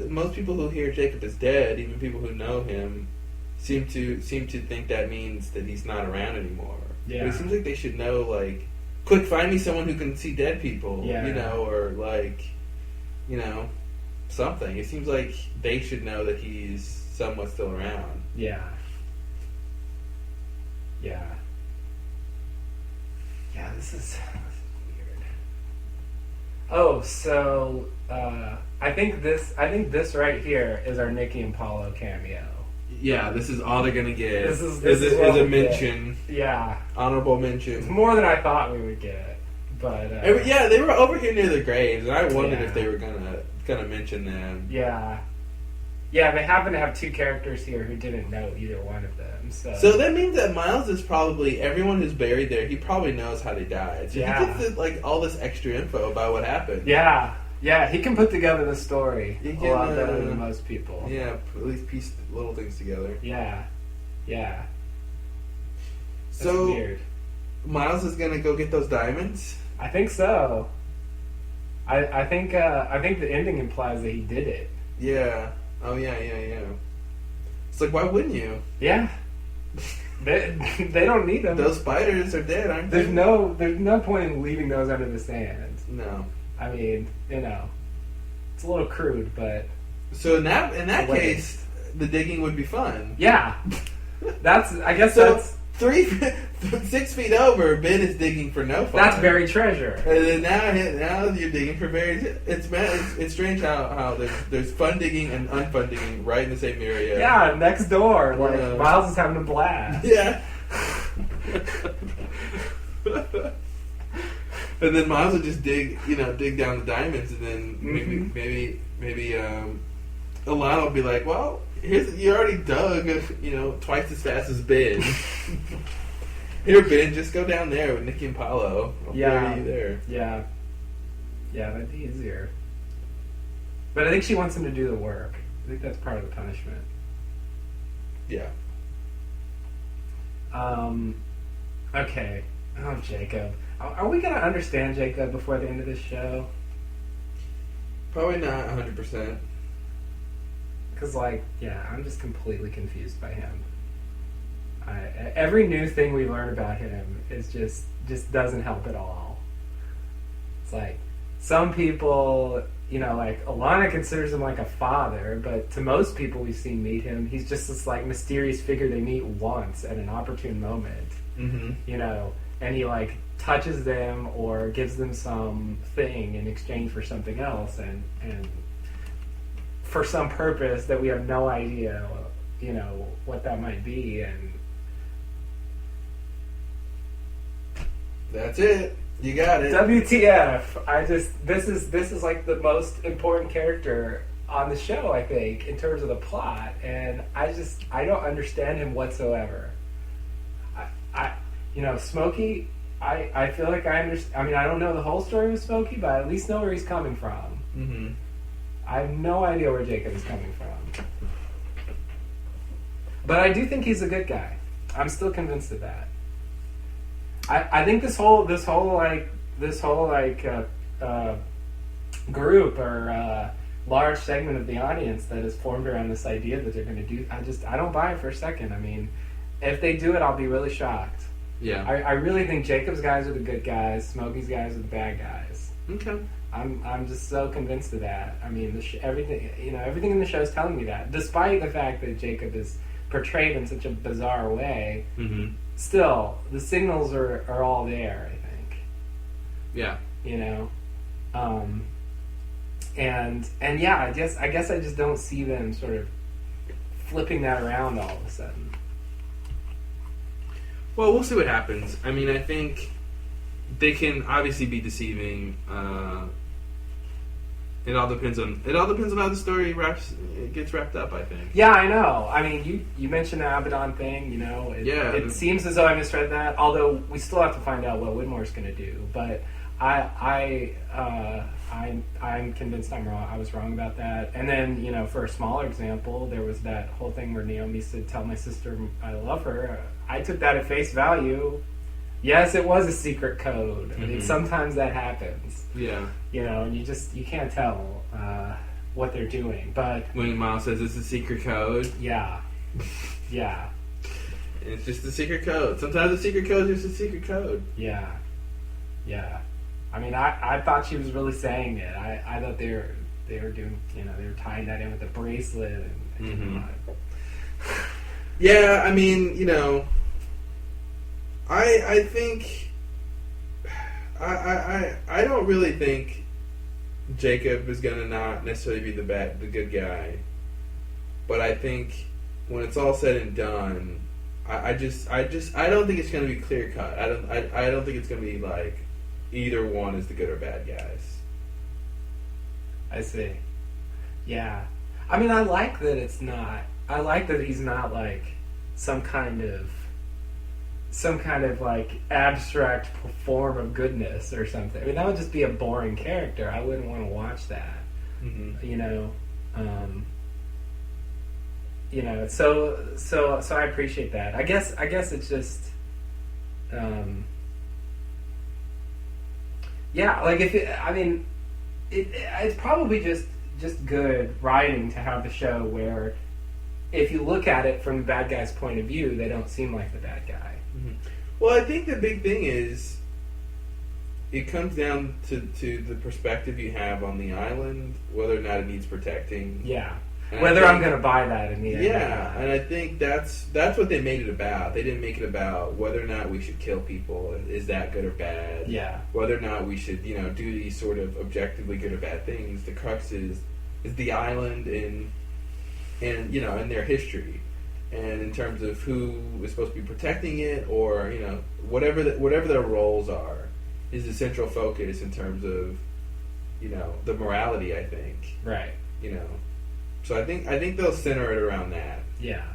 most people who hear Jacob is dead, even people who know him, seem to think that means that he's not around anymore.
Yeah.
But it seems like they should know, quick, find me someone who can see dead people.
Yeah.
Or something. It seems like they should know that he's somewhat still around.
Yeah. Yeah. Yeah, this is weird. Oh, so I think this right here is our Nikki and Paulo cameo.
Yeah, this is all they're gonna get.
This is a
mention.
Get. Yeah,
honorable mention.
It's more than I thought we would get. But
they were over here near the graves, and I wondered if they were gonna mention them.
Yeah, they happen to have two characters here who didn't know either one of them.
So that means that Miles is probably everyone who's buried there. He probably knows how they died. So he gets all this extra info about what happened.
Yeah, he can put together the story a lot better than most people.
Yeah, at least piece little things together.
Yeah. That's
so
weird.
Miles is gonna go get those diamonds?
I think so. I think the ending implies that he did it.
Yeah. Oh yeah. It's like, why wouldn't you?
Yeah. They don't need them.
Those spiders are dead, aren't they?
There's no point in leaving those under the sand.
No.
I mean, it's a little crude, but
so in that case, the digging would be fun.
Yeah, that's
6 feet over. Ben is digging for no fun.
That's buried treasure.
And then now you're digging for buried. It's strange how there's fun digging and unfun digging right in the same area.
Yeah, next door. Miles is having a blast.
Yeah. And then Miles would just dig down the diamonds, and then maybe Alana will be like, "Well, you already dug, twice as fast as Ben. Here, Ben, just go down there with Nikki and Paulo. I'll bury you there."
Yeah, that'd be easier. But I think she wants him to do the work. I think that's part of the punishment.
Yeah.
Okay. Oh, Jacob. Are we going to understand Jacob before the end of this show?
Probably not 100%.
Because, I'm just completely confused by him. Every new thing we learn about him is just doesn't help at all. It's like, some people, Alana considers him like a father, but to most people we've seen meet him, he's just this, mysterious figure they meet once at an opportune moment. Mm-hmm. And he, touches them or gives them something in exchange for something else, and for some purpose that we have no idea, what that might be. And
that's it. You got it.
WTF? This is the most important character on the show, I think, in terms of the plot, and I don't understand him whatsoever. Smokey, I feel like I understand. I mean, I don't know the whole story with Smokey, but I at least know where he's coming from. Mm-hmm. I have no idea where Jacob is coming from, but I do think he's a good guy. I'm still convinced of that. I think this whole group or large segment of the audience that is formed around this idea that they're going to do. I don't buy it for a second. I mean, if they do it, I'll be really shocked.
Yeah.
I really think Jacob's guys are the good guys, Smokey's guys are the bad guys.
Okay.
I'm just so convinced of that. I mean, everything in the show is telling me that, despite the fact that Jacob is portrayed in such a bizarre way. Mm-hmm. Still, the signals are all there, I think.
Yeah.
And yeah, I guess I just don't see them sort of flipping that around all of a sudden.
Well, we'll see what happens. I mean, I think they can obviously be deceiving. It all depends on how the story gets wrapped up, I think.
Yeah, I know. I mean, you mentioned the Abaddon thing. It seems as though I misread that. Although we still have to find out what Widmore's going to do. But I'm convinced I'm wrong. I was wrong about that. And then for a smaller example, there was that whole thing where Naomi said, "Tell my sister I love her." I took that at face value. Yes, it was a secret code. I mean, sometimes that happens.
Yeah.
And you can't tell what they're doing. But
when Miles says it's a secret code.
Yeah. Yeah.
It's just a secret code. Sometimes a secret code is just a secret code.
Yeah. Yeah. I mean, I thought she was really saying it. I thought they were doing, they were tying that in with the bracelet. And
Yeah, I mean, I think I don't really think Jacob is gonna not necessarily be the good guy, but I think when it's all said and done, I don't think it's gonna be clear cut. I don't think it's gonna be like either one is the good or bad guys.
I see. Yeah, I mean, I like that it's not. I like that he's not like some kind of like abstract form of goodness or something. I mean, that would just be a boring character. I wouldn't want to watch that. So I appreciate that. I guess it's just, like it's probably just good writing to have the show where if you look at it from the bad guy's point of view, they don't seem like the bad guy.
Well, I think the big thing is it comes down to the perspective you have on the island, whether or not it needs protecting.
Yeah. Whether I'm going to buy that in the end.
Yeah, and I think that's what they made it about. They didn't make it about whether or not we should kill people. Is that good or bad?
Yeah.
Whether or not we should, do these sort of objectively good or bad things. The crux is the island and in their history. And in terms of who is supposed to be protecting it, or whatever their roles are, is the central focus in terms of the morality. I think
right.
So I think they'll center it around that.
Yeah.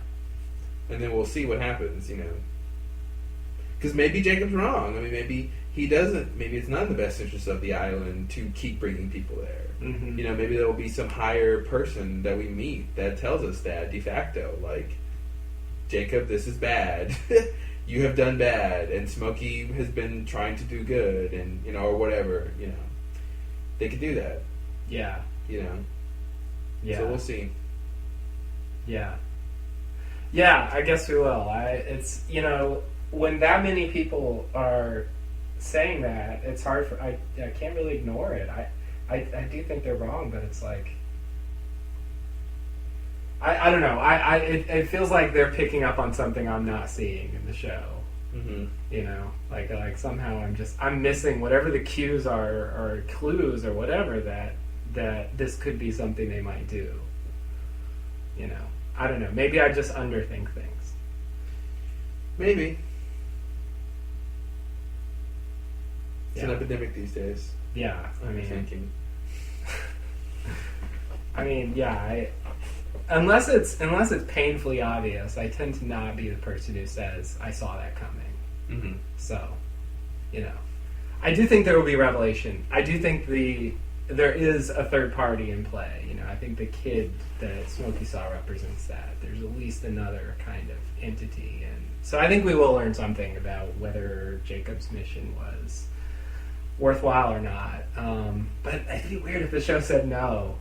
And then we'll see what happens. Because maybe Jacob's wrong. I mean, maybe he doesn't. Maybe it's not in the best interest of the island to keep bringing people there. Maybe there will be some higher person that we meet that tells us that de facto, like, Jacob, this is bad. You have done bad, and Smokey has been trying to do good, and or whatever. They could do that.
Yeah.
Yeah. So we'll see.
Yeah. Yeah, I guess we will. It's when that many people are saying that, it's hard for I can't really ignore it. I do think they're wrong, but it's like I don't know. It feels like they're picking up on something I'm not seeing in the show. Like somehow I'm missing whatever the cues are or clues or whatever that this could be something they might do. I don't know. Maybe I just underthink things.
Maybe. It's an epidemic these days.
Yeah,
Thinking.
Unless it's painfully obvious, I tend to not be the person who says I saw that coming. So, I do think there will be revelation. I do think there is a third party in play. I think the kid that Smokey saw represents that. There's at least another kind of entity, and so I think we will learn something about whether Jacob's mission was worthwhile or not. But it'd be weird if the show said no,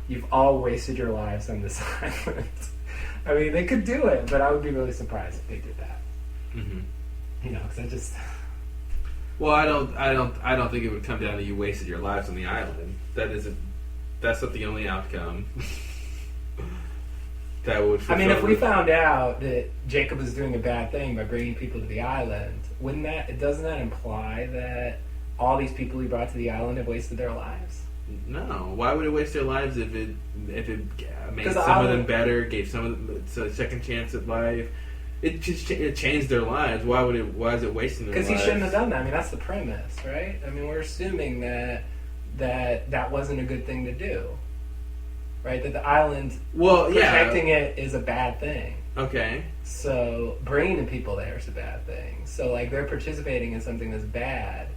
you've all wasted your lives on this island. I mean, they could do it, but I would be really surprised if they did that. Because I just.
Well, I don't think it would come down to you wasted your lives on the island. That's not the only outcome. That would.
I mean, if we found out that Jacob was doing a bad thing by bringing people to the island, doesn't that imply that all these people he brought to the island have wasted their lives?
No. Why would it waste their lives if it made some of them better, gave some of them a second chance at life? it changed their lives. Why is it wasting their lives?
Because he shouldn't have done that. I mean, that's the premise, right? I mean, we're assuming that wasn't a good thing to do, right? That the island, protecting it is a bad thing.
Okay.
So bringing the people there is a bad thing. So like they're participating in something that's bad,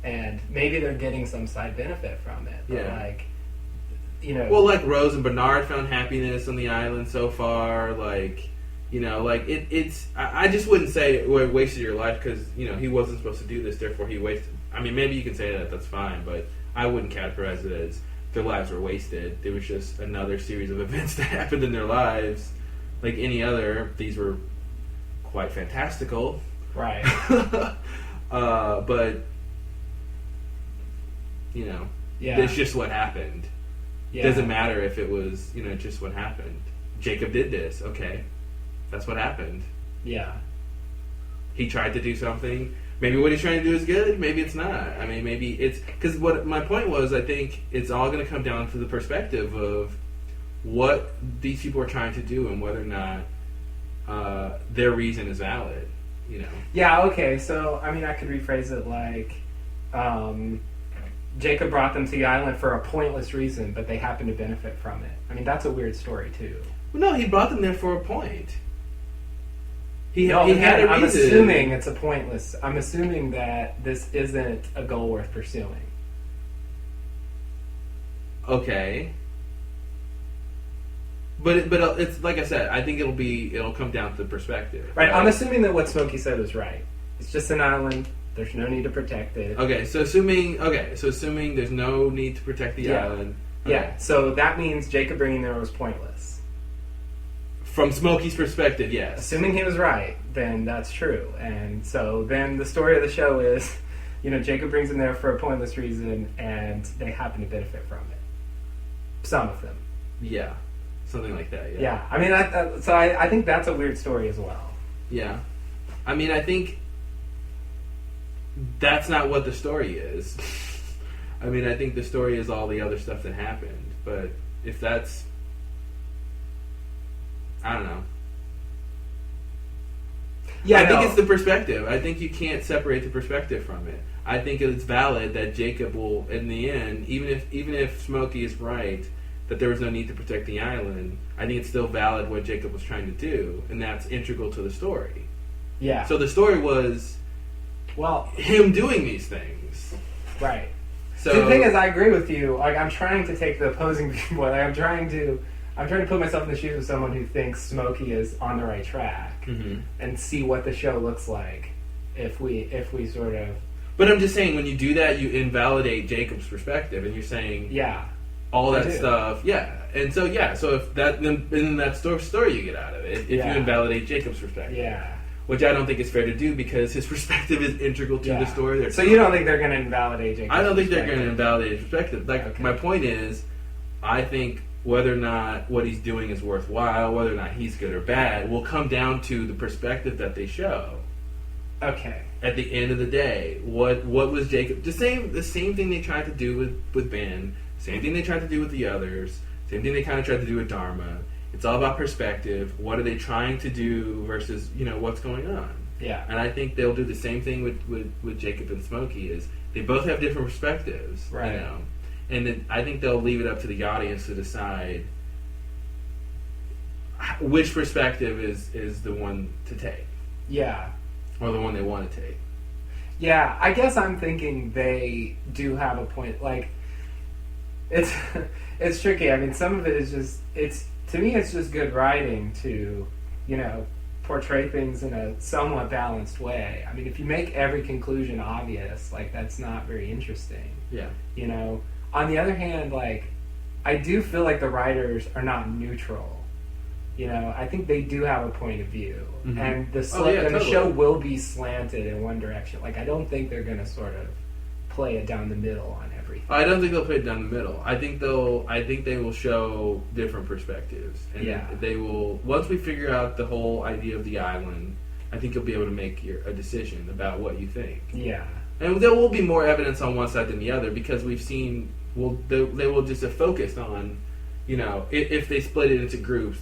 and maybe they're getting some side benefit from it. But like, you know. Well,
like Rose and Bernard found happiness on the island so far. Like, you know, like it's. I just wouldn't say it wasted your life because you know he wasn't supposed to do this. Therefore, he wasted. I mean, maybe you can say that. That's fine, but I wouldn't categorize it as their lives were wasted. It was just another series of events that happened in their lives. Like any other, these were quite fantastical.
Right.
But, you know, it's just what happened. Yeah. Doesn't matter if it was, you know, just what happened. Jacob did this. Okay. That's what happened.
Yeah.
He tried to do something. Maybe what he's trying to do is good. Maybe it's not. I mean, maybe it's... Because what my point was, I think it's all going to come down to the perspective of what these people are trying to do and whether or not their reason is valid, you know.
Yeah, okay, so, I mean, I could rephrase it like, Jacob brought them to the island for a pointless reason, but they happen to benefit from it. I mean, that's a weird story, too.
Well, no, he brought them there for a point. He had a reason.
I'm assuming it's a pointless... I'm assuming that this isn't a goal worth pursuing.
Okay. But it's like I said. I think it'll come down to the perspective.
Right. I'm assuming that what Smokey said was right. It's just an island. There's no need to protect it.
Okay. So assuming there's no need to protect the island. Okay.
Yeah. So that means Jacob bringing there was pointless.
From Smokey's perspective, yes.
Assuming he was right, then that's true. And so then the story of the show is, you know, Jacob brings them there for a pointless reason, and they happen to benefit from it. Some of them.
Yeah. Something like that, yeah.
Yeah, I mean, I think that's a weird story as well.
Yeah. I mean, I think that's not what the story is. I mean, I think the story is all the other stuff that happened. But if that's... I don't know. Yeah, I think it's the perspective. I think you can't separate the perspective from it. I think it's valid that Jacob will, in the end, even if Smokey is right... that there was no need to protect the island, I think it's still valid what Jacob was trying to do, and that's integral to the story.
Yeah.
So the story was, him doing these things.
Right.
So
the thing is, I agree with you. Like, I'm trying to take the opposing viewpoint. Like, I'm trying to put myself in the shoes of someone who thinks Smokey is on the right track, and see what the show looks like if we sort of. But
I'm just saying, when you do that, you invalidate Jacob's perspective, and you're saying, all that stuff, and so if that then that's story you get out of it if you invalidate Jacob's perspective, which I don't think is fair to do because his perspective is integral to the story.
So you don't think they're going to invalidate Jacob's
I don't think they're going to invalidate his perspective. Like my point is, I think whether or not what he's doing is worthwhile, whether or not he's good or bad, will come down to the perspective that they show.
Okay.
At the end of the day, what was Jacob? The same thing they tried to do with Ben. Same thing they tried to do with the others. Same thing they kind of tried to do with Dharma. It's all about perspective. What are they trying to do versus, you know, what's going on?
Yeah.
And I think they'll do the same thing with Jacob and Smokey is they both have different perspectives.
Right.
You know? And I think they'll leave it up to the audience to decide which perspective is the one to take.
Yeah.
Or the one they want to take.
Yeah. I guess I'm thinking they do have a point. Like, it's tricky. I mean, some of it is just to me it's just good writing to, you know, portray things in a somewhat balanced way. I mean, if you make every conclusion obvious, like that's not very interesting.
Yeah.
You know. On the other hand, like I do feel like the writers are not neutral. You know, I think they do have a point of view, and the show will be slanted in one direction. Like I don't think they're going to sort of play it down the middle on everything.
I don't think they'll play it down the middle. I think they will show different perspectives, and they will. Once we figure out the whole idea of the island, I think you'll be able to make a decision about what you think.
Yeah,
and there will be more evidence on one side than the other because we've seen. They will just have focused on if they split it into groups,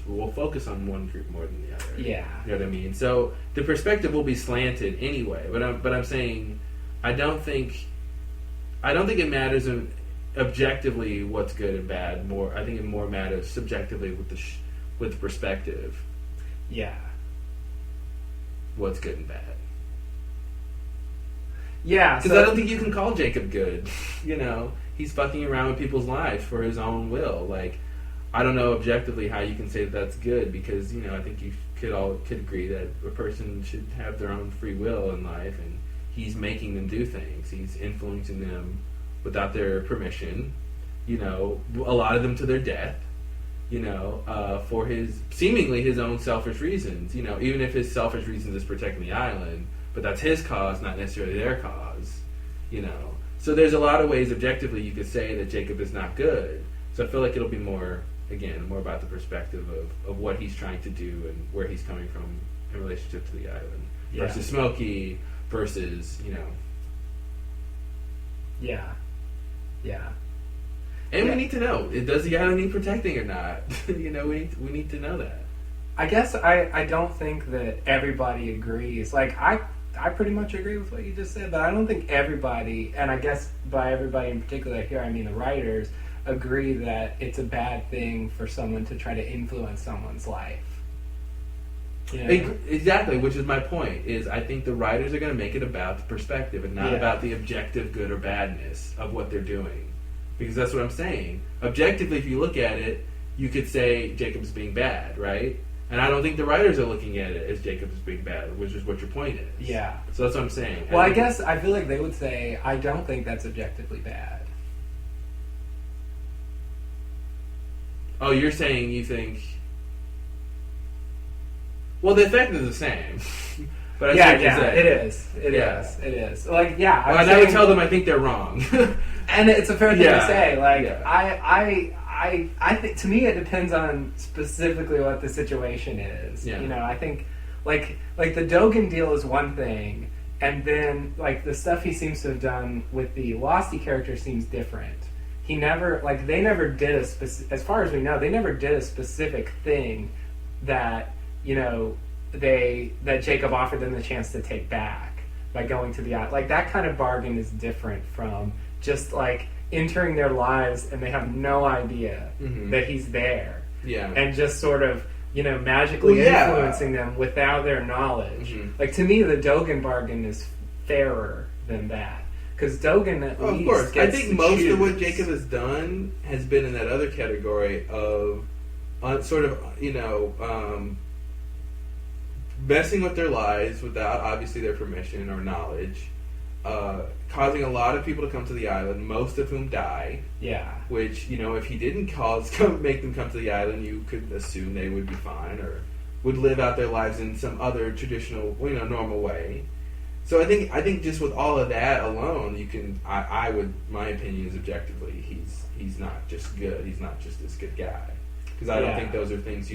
we'll focus on one group more than the other.
Yeah.
You know what I mean? So the perspective will be slanted anyway. But I'm saying, I don't think it matters objectively what's good and bad. I think it more matters subjectively with the perspective.
Yeah.
What's good and bad.
Yeah.
Because I don't think you can call Jacob good. He's fucking around with people's lives for his own will. Like, I don't know objectively how you can say that that's good, because I think you could agree that a person should have their own free will in life, and he's making them do things. He's influencing them without their permission. A lot of them to their death. For seemingly his own selfish reasons. Even if his selfish reasons is protecting the island, but that's his cause, not necessarily their cause. So there's a lot of ways objectively you could say that Jacob is not good. So I feel like it'll be more about the perspective of what he's trying to do and where he's coming from in relationship to the island versus Smokey versus
Yeah.
And we need to know, does the island need protecting or not? We need to know that.
I guess I don't think that everybody agrees. Like, I pretty much agree with what you just said, but I don't think everybody, and I guess by everybody in particular here, I mean the writers, agree that it's a bad thing for someone to try to influence someone's life.
Exactly, which is my point, is I think the writers are going to make it about the perspective and not about the objective good or badness of what they're doing. Because that's what I'm saying. Objectively, if you look at it, you could say Jacob's being bad, right? And I don't think the writers are looking at it as Jacob's being bad, which is what your point is.
Yeah.
So that's what I'm saying.
Well, I guess I feel like they would say, I don't think that's objectively bad.
Oh, you're saying you think... Well, the effect is the same. But it
is. It is. Like, yeah.
Well, I would tell them I think they're wrong.
And it's a fair thing to say. Like,
yeah.
I think, to me, it depends on specifically what the situation is.
Yeah.
I think, like the Dogen deal is one thing, and then, like, the stuff he seems to have done with the Losty character seems different. He never, they never did as far as we know, they never did a specific thing that, that Jacob offered them the chance to take back by going to the island. Like, that kind of bargain is different from just, entering their lives and they have no idea that he's there.
Yeah.
And just sort of, magically influencing them without their knowledge. Mm-hmm. Like, to me, the Dogen bargain is fairer than that. Because Dogen at least
of course.
gets
I think
to
most
choose.
of what Jacob has done has been in that other category of messing with their lives without obviously their permission or knowledge, causing a lot of people to come to the island, most of whom die.
Yeah.
Which, if he didn't make them come to the island, you could assume they would be fine or would live out their lives in some other traditional, normal way. So I think just with all of that alone, you can. My opinion is objectively, he's not just good. He's not just this good guy. Because I don't think those are things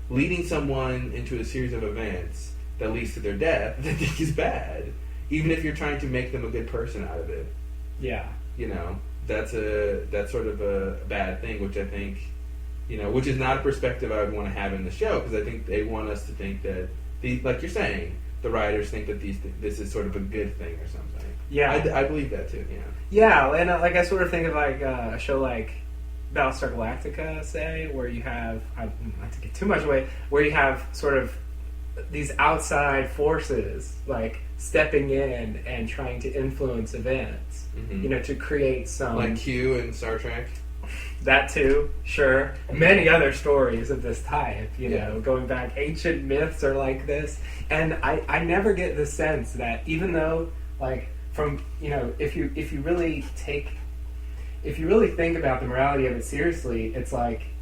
leading someone into a series of events that leads to their death. I think is bad, even if you're trying to make them a good person out of it.
Yeah.
That's sort of a bad thing, which I think, which is not a perspective I would want to have in the show, because I think they want us to think that like you're saying, the writers think that this is sort of a good thing or something.
Yeah,
I believe that too. Yeah.
Yeah, and I sort of think of a show like Battlestar Galactica, say, where you have, I don't like to get too much away, where you have sort of these outside forces stepping in and trying to influence events, to create some,
like Q in Star Trek.
That too, sure. Many other stories of this type, going back, ancient myths are like this. And I never get the sense that even though, from, if you really think about the morality of it seriously, it's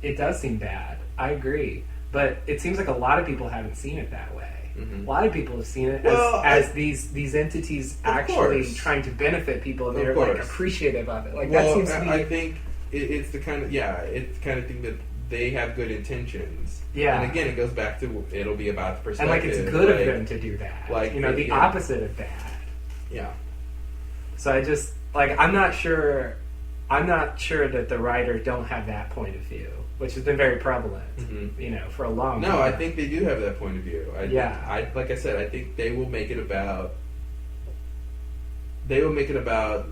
it does seem bad. I agree. But it seems like a lot of people haven't seen it that way. Mm-hmm. A lot of people have seen it as these entities actually trying to benefit people, and they're appreciative of it. That seems to be.
I think it's the kind of thing that they have good intentions.
Yeah.
And again, it goes back to it'll be about the perspective.
And it's good of them to do that. The opposite of bad.
Yeah.
So I just I'm not sure. I'm not sure that the writers don't have that point of view, which has been very prevalent, for a long time.
No, I think they do have that point of view.
Yeah.
Like I said, I think they will make it about. They will make it about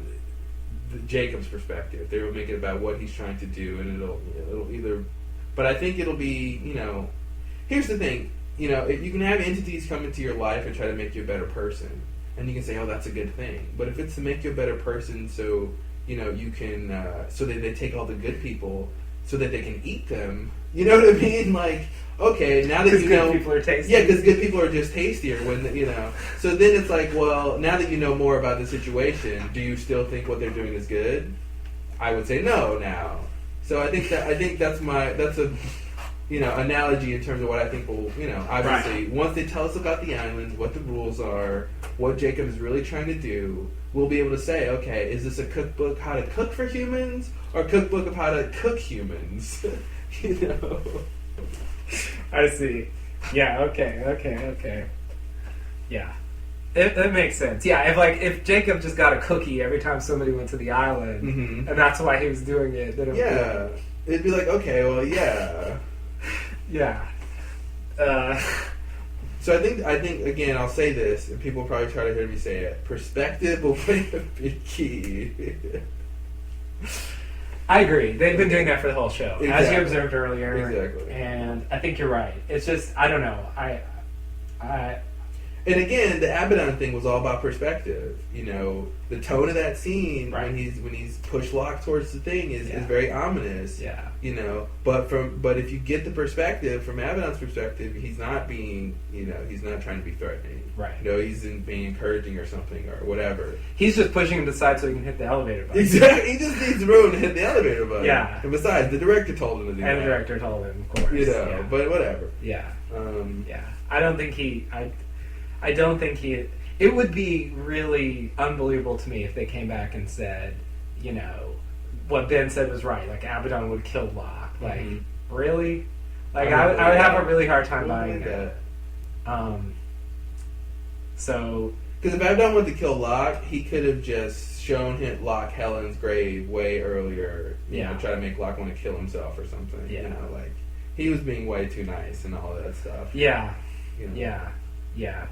Jacob's perspective. They will make it about what he's trying to do, and it'll either. But I think it'll be, Here's the thing, you can have entities come into your life and try to make you a better person, and you can say, oh, that's a good thing. But if it's to make you a better person, so you can, so that they take all the good people, so that they can eat them. You know what I mean? Like, okay, now that
good people are tastier.
Yeah, because good people are just tastier when So then it's like, well, now that you know more about the situation, do you still think what they're doing is good? I would say no now. So I think that's a analogy in terms of what I think will obviously once they tell us about the island, what the rules are, what Jacob is really trying to do, we'll be able to say, okay, is this a cookbook how to cook for humans or a cookbook of how to cook humans?
I see. Yeah. Okay. Yeah. It makes sense. Yeah. If Jacob just got a cookie every time somebody went to the island, and that's why he was doing it, then
it'd be like, okay, well, yeah.
Yeah.
So I think again, I'll say this, and people will probably try to hear me say it. Perspective will play a big key.
I agree. They've been doing that for the whole show, as you observed earlier.
Exactly.
And I think you're right. It's just, I don't know.
And again, the Abaddon thing was all about perspective. The tone of that scene when he's pushed Locke towards the thing is very ominous.
Yeah.
But if you get the perspective from Abaddon's perspective, he's not being he's not trying to be threatening.
Right.
He's being encouraging or something or whatever.
He's just pushing him aside so he can hit the elevator button.
Exactly. He just needs room to hit the elevator button.
Yeah.
And besides, the director told him to do that.
And the director told him, of course.
But whatever.
Yeah. Yeah. I don't think he. It would be really unbelievable to me if they came back and said, what Ben said was right. Like, Abaddon would kill Locke. Like, really? Like, I would have a really hard time buying that. So...
Because if Abaddon wanted to kill Locke, he could have just shown Locke Helen's grave way earlier. Try to make Locke want to kill himself or something.
Yeah.
Like, he was being way too nice and all that stuff.
Yeah. Yeah.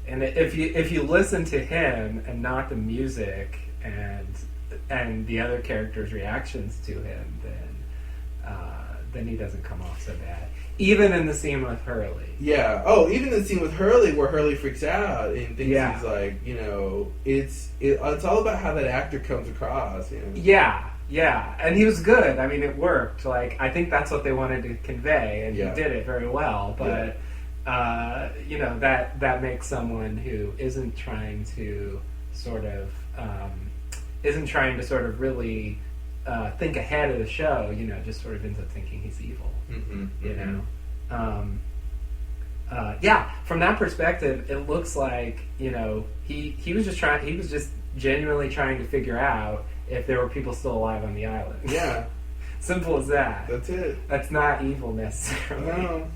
And if you listen to him and not the music and the other characters' reactions to him, then he doesn't come off so bad. Even in the scene with Hurley. Yeah.
Oh, even the scene with Hurley where Hurley freaks out and thinks he's like, it's all about how that actor comes across.
Yeah. And he was good. I mean, it worked. Like, I think that's what they wanted to convey, and he did it very well. But. That makes someone who isn't trying to sort of really think ahead of the show, just sort of ends up thinking he's evil. From that perspective, it looks like he was just genuinely trying to figure out if there were people still alive on the island.
Yeah,
simple as that.
That's it.
That's not evil necessarily.
No.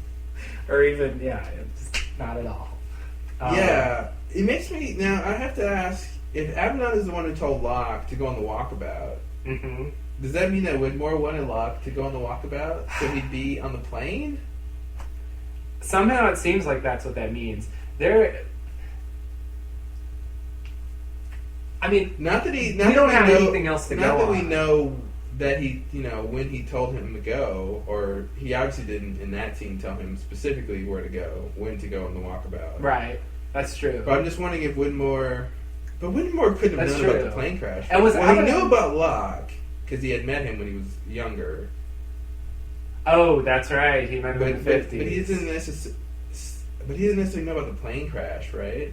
Or even, just not at all.
It makes me... Now, I have to ask, if Abaddon is the one who told Locke to go on the walkabout, does that mean that Widmore wanted Locke to go on the walkabout so he'd be on the plane?
Somehow it seems like that's what that means.
Not that we
don't have anything else to go on.
Not that we know that he, when he told him to go, or he obviously didn't in that scene tell him specifically where to go, when to go on the walkabout.
Right, that's true.
But I'm just wondering if Widmore... But Widmore couldn't have known about the plane crash.
He
knew about Locke, because he had met him when he was younger.
Oh, that's right, he met him in the 50s.
But he didn't necessarily know about the plane crash, right?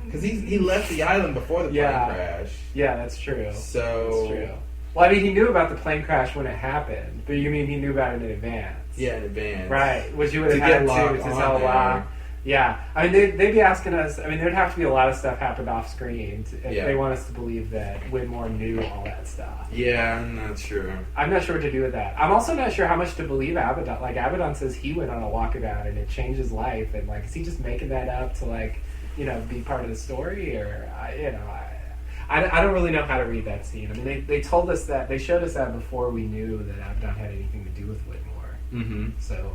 Because he left the island before the plane crash.
Yeah, that's true.
So...
That's true. Well, he knew about the plane crash when it happened, but you mean he knew about it in advance?
Yeah, in advance.
Right, which you would have had to tell Locke. Yeah, they'd be asking us. There'd have to be a lot of stuff happened off screen if they want us to believe that Widmore knew all that stuff.
Yeah, I'm not sure.
I'm not sure what to do with that. I'm also not sure how much to believe Abaddon. Like, Abaddon says he went on a walkabout and it changed his life, and is he just making that up to be part of the story, or I don't really know how to read that scene. I mean, they told us that, they showed us that before we knew that Abaddon had anything to do with Whitmore.
Mm-hmm.
So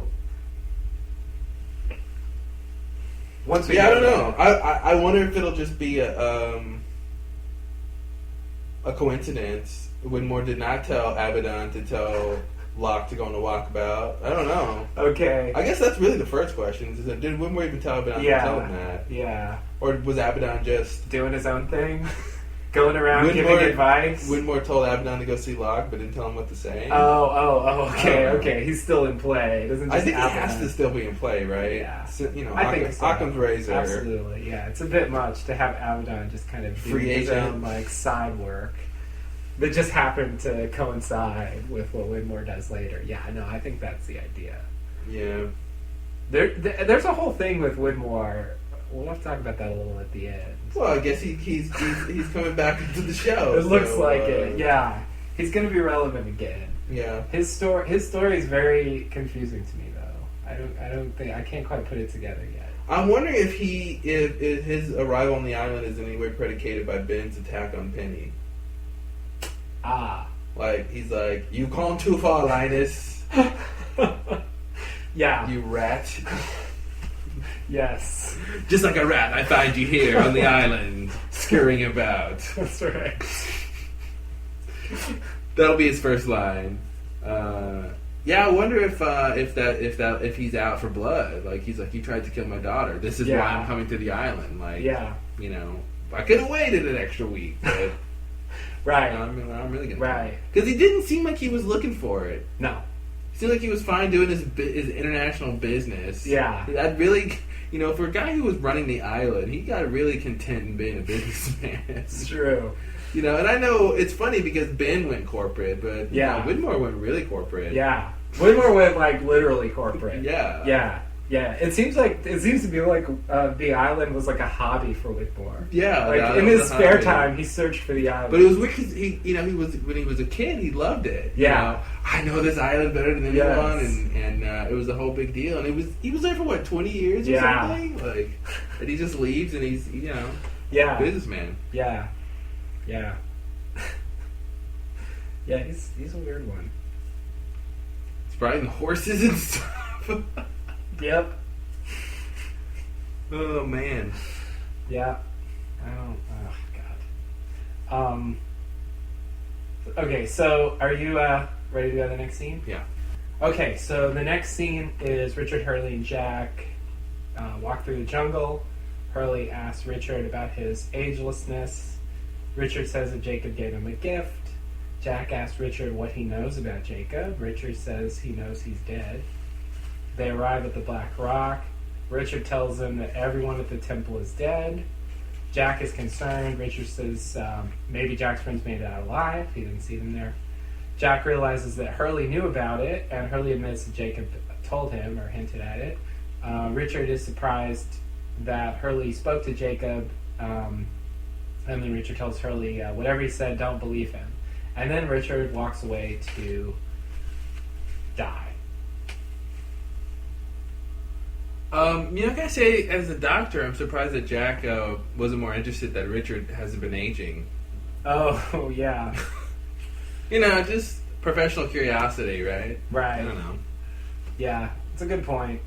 once we
I don't
get
know. I wonder if it'll just be a coincidence. Whitmore did not tell Abaddon to tell Locke to go on a walkabout. I don't know.
Okay.
I guess that's really the first question. Is that, did Whitmore even tell Abaddon to tell him that?
Yeah.
Or was Abaddon just...
doing his own thing? Going around
Whitmore,
giving advice?
Whitmore told Abaddon to go see Locke, but didn't tell him what to say?
Okay. He's still in play. It doesn't just
I think
Abaddon.
he has to still be in play, right?
Yeah.
So,
I think so.
Occam's razor.
Absolutely, yeah. It's a bit much to have Abaddon just kind of do
Free
his
agent.
own, like, side work that just happened to coincide with what Whitmore does later. Yeah, no, I think that's the idea.
Yeah.
There's a whole thing with Whitmore. We'll have to talk about that a little at the end.
Well, I guess he's coming back into the show.
It looks like it. Yeah, he's going to be relevant again.
Yeah.
His story is very confusing to me, though. I can't quite put it together yet.
I'm wondering if his arrival on the island is in any way predicated by Ben's attack on Penny.
Ah.
Like, he's like, "You've gone too far, Linus.
Yeah.
You rat."
Yes.
Just like a rat, I find you here on the island, scurrying about.
That's right.
That'll be his first line. Yeah, I wonder if he's out for blood. Like, he's like, "You tried to kill my daughter. This is why I'm coming to the island." Like, you know, I could have waited an extra week, but
right.
I'm really gonna
right
because he didn't seem like he was looking for it.
No,
he seemed like he was fine doing his international business.
Yeah,
that really. You know, for a guy who was running the island, he got really content in being a businessman.
It's true.
You know, and I know it's funny because Ben went corporate, but you know, Whitmore went really corporate.
Yeah, Whitmore went like literally corporate.
Yeah.
It seems to be like the island was like a hobby for Whitmore.
Yeah,
like in his spare time, he searched for the island.
But it was weird because he was when he was a kid, he loved it.
Yeah,
you know? I know this island better than anyone, and it was a whole big deal. And he was there for what 20 years or something. Like, and he just leaves, and he's a businessman.
Yeah. Yeah, he's a weird one.
He's riding horses and stuff.
Yep.
Oh man.
Yeah. Oh God. Okay, so are you ready to go to the next scene?
Yeah.
Okay, so the next scene is Richard, Hurley, and Jack walk through the jungle. Hurley asks Richard about his agelessness. Richard says that Jacob gave him a gift. Jack asks Richard what he knows about Jacob. Richard says he knows he's dead. They arrive at the Black Rock. Richard tells them that everyone at the temple is dead. Jack is concerned. Richard says maybe Jack's friends made it out alive. He didn't see them there. Jack realizes that Hurley knew about it, and Hurley admits that Jacob told him or hinted at it. Richard is surprised that Hurley spoke to Jacob, and then Richard tells Hurley, whatever he said, don't believe him. And then Richard walks away to die.
I gotta say, as a doctor, I'm surprised that Jack wasn't more interested that Richard hasn't been aging.
Oh, yeah.
Just professional curiosity, right?
Right.
I don't know.
Yeah, it's a good point.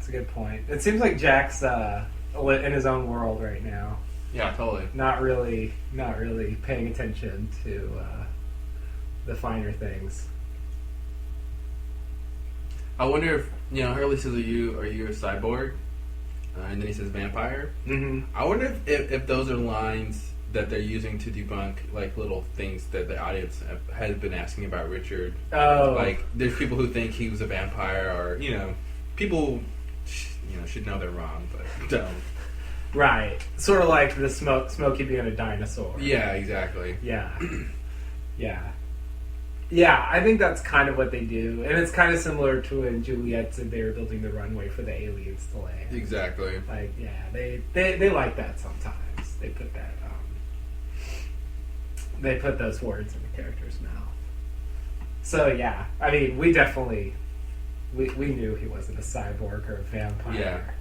It seems like Jack's in his own world right now.
Yeah, totally.
Not really paying attention to the finer things.
I wonder if Hurley says, "Are you a cyborg?" And then he says, "Vampire."
Mm-hmm.
I wonder if those are lines that they're using to debunk like little things that the audience has been asking about Richard.
Oh,
like there's people who think he was a vampire, or people should know they're wrong, but don't.
Right, sort of like the Smokey being a dinosaur.
Yeah, exactly.
Yeah, yeah. I think that's kind of what they do, and it's kind of similar to when Juliet said they were building the runway for the aliens to land.
Exactly.
Like, yeah, they like that sometimes. They put that. They put those words in the character's mouth. So yeah, I mean, we definitely we knew he wasn't a cyborg or a vampire.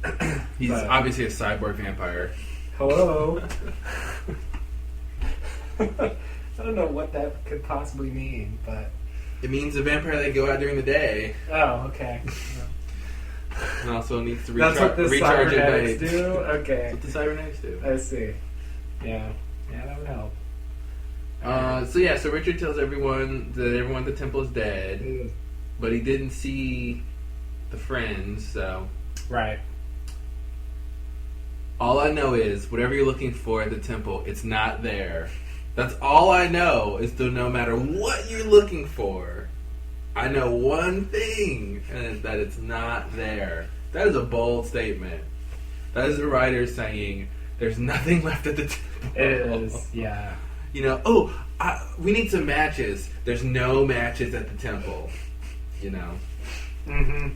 Yeah. He's obviously a cyborg vampire.
Hello. I don't know what that could possibly mean, but
It means a vampire that go out during the day.
oh, okay.
And also needs to
That's what the
recharge at
cybernetics
night.
do. Okay,
That's what the cybernetics do.
I see. Yeah, that would help.
So Richard tells everyone that everyone at the temple is dead, but he didn't see the friends, so...
Right.
All I know is, whatever you're looking for at the temple, it's not there. That's all I know, is that no matter what you're looking for, I know one thing, and it's that it's not there. That is a bold statement. That is the writer saying, there's nothing left at the temple.
It is, yeah.
You know, we need some matches. There's no matches at the temple. You know?
Mm-hmm.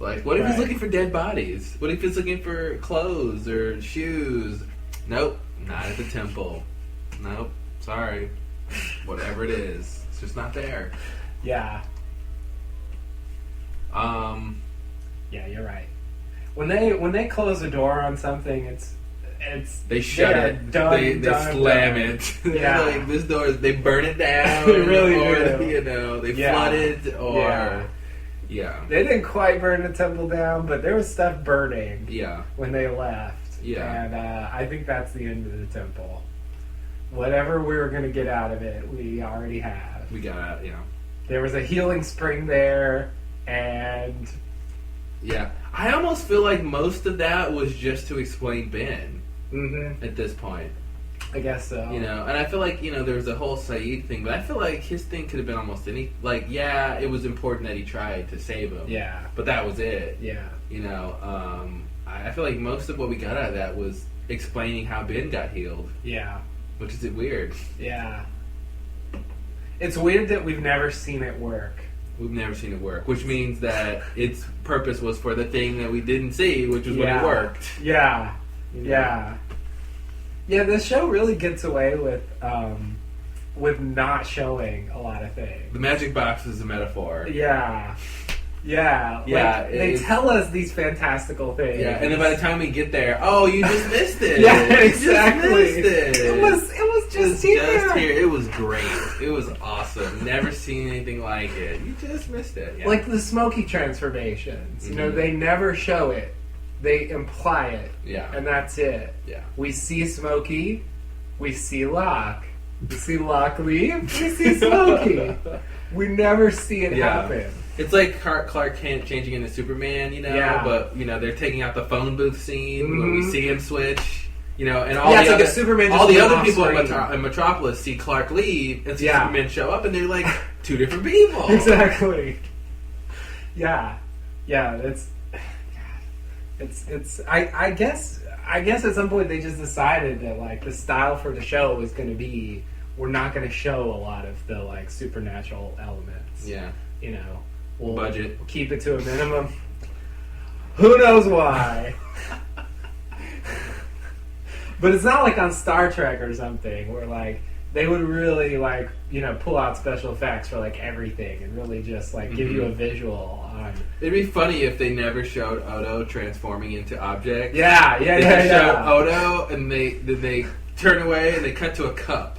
Like, what if he's
Right.
looking for dead bodies? What if he's looking for clothes or shoes? Nope, not at the temple. Nope, sorry. Whatever it is, it's just not there.
Yeah. Yeah, you're right. When they close the door on something, it's
They shut
are
it.
done,
they
done,
slam
done.
it.
Yeah.
Like, this door is, they burn it down.
They really
or,
do.
You know, they
Yeah.
flood it or yeah.
They didn't quite burn the temple down, but there was stuff burning
Yeah.
when they left.
Yeah.
And I think that's the end of the temple. Whatever we were going to get out of it, we already have.
We got
There was a healing spring there, and
yeah. I almost feel like most of that was just to explain Ben
mm-hmm,
at this point.
I guess so.
You know, and I feel like, there was a whole Saeed thing, but I feel like his thing could have been almost any... Like, yeah, it was important that he tried to save him.
Yeah.
But that was it.
Yeah.
You know, I feel like most of what we got out of that was explaining how Ben got healed,
Yeah.
which is weird.
Yeah. It's weird that we've never seen it work.
We've never seen it work, which means that its purpose was for the thing that we didn't see, which was when it worked.
Yeah.
You know?
Yeah. Yeah, the show really gets away with not showing a lot of things.
The magic box is a metaphor.
Yeah. Yeah.
Yeah,
Like, they tell us these fantastical things.
Yeah, and then by the time we get there, oh, you just missed it.
Yeah,
You
exactly.
just missed it.
It was just here.
It was great. It was awesome. Never seen anything like it. You just missed it. Yeah.
Like the Smokey transformations. You know,
Mhm.
they never show it. They imply it.
Yeah.
And that's it.
Yeah.
We see Smokey. We see Locke. We see Locke leave. We see Smokey. We never see it
Yeah.
happen.
It's like Clark Kent changing into Superman,
Yeah.
but, they're taking out the phone booth scene when we
Mhm.
see him switch, and all
Yeah, it's
the
like
other,
a Superman just
all the
went
other
off
people
screen.
in Metropolis see Clark leave and see
Yeah.
Superman show up, and they're like two different people.
Exactly. Yeah. Yeah, I guess at some point they just decided that like the style for the show was going to be we're not going to show a lot of the like supernatural elements.
Yeah.
We'll
Budget.
keep it to a minimum. Who knows why? But it's not like on Star Trek or something where like they would really like pull out special effects for like everything and really just like give you a visual on.
It'd be funny if they never showed Odo transforming into objects.
Yeah.
They just show Odo and they turn away and they cut to a cup.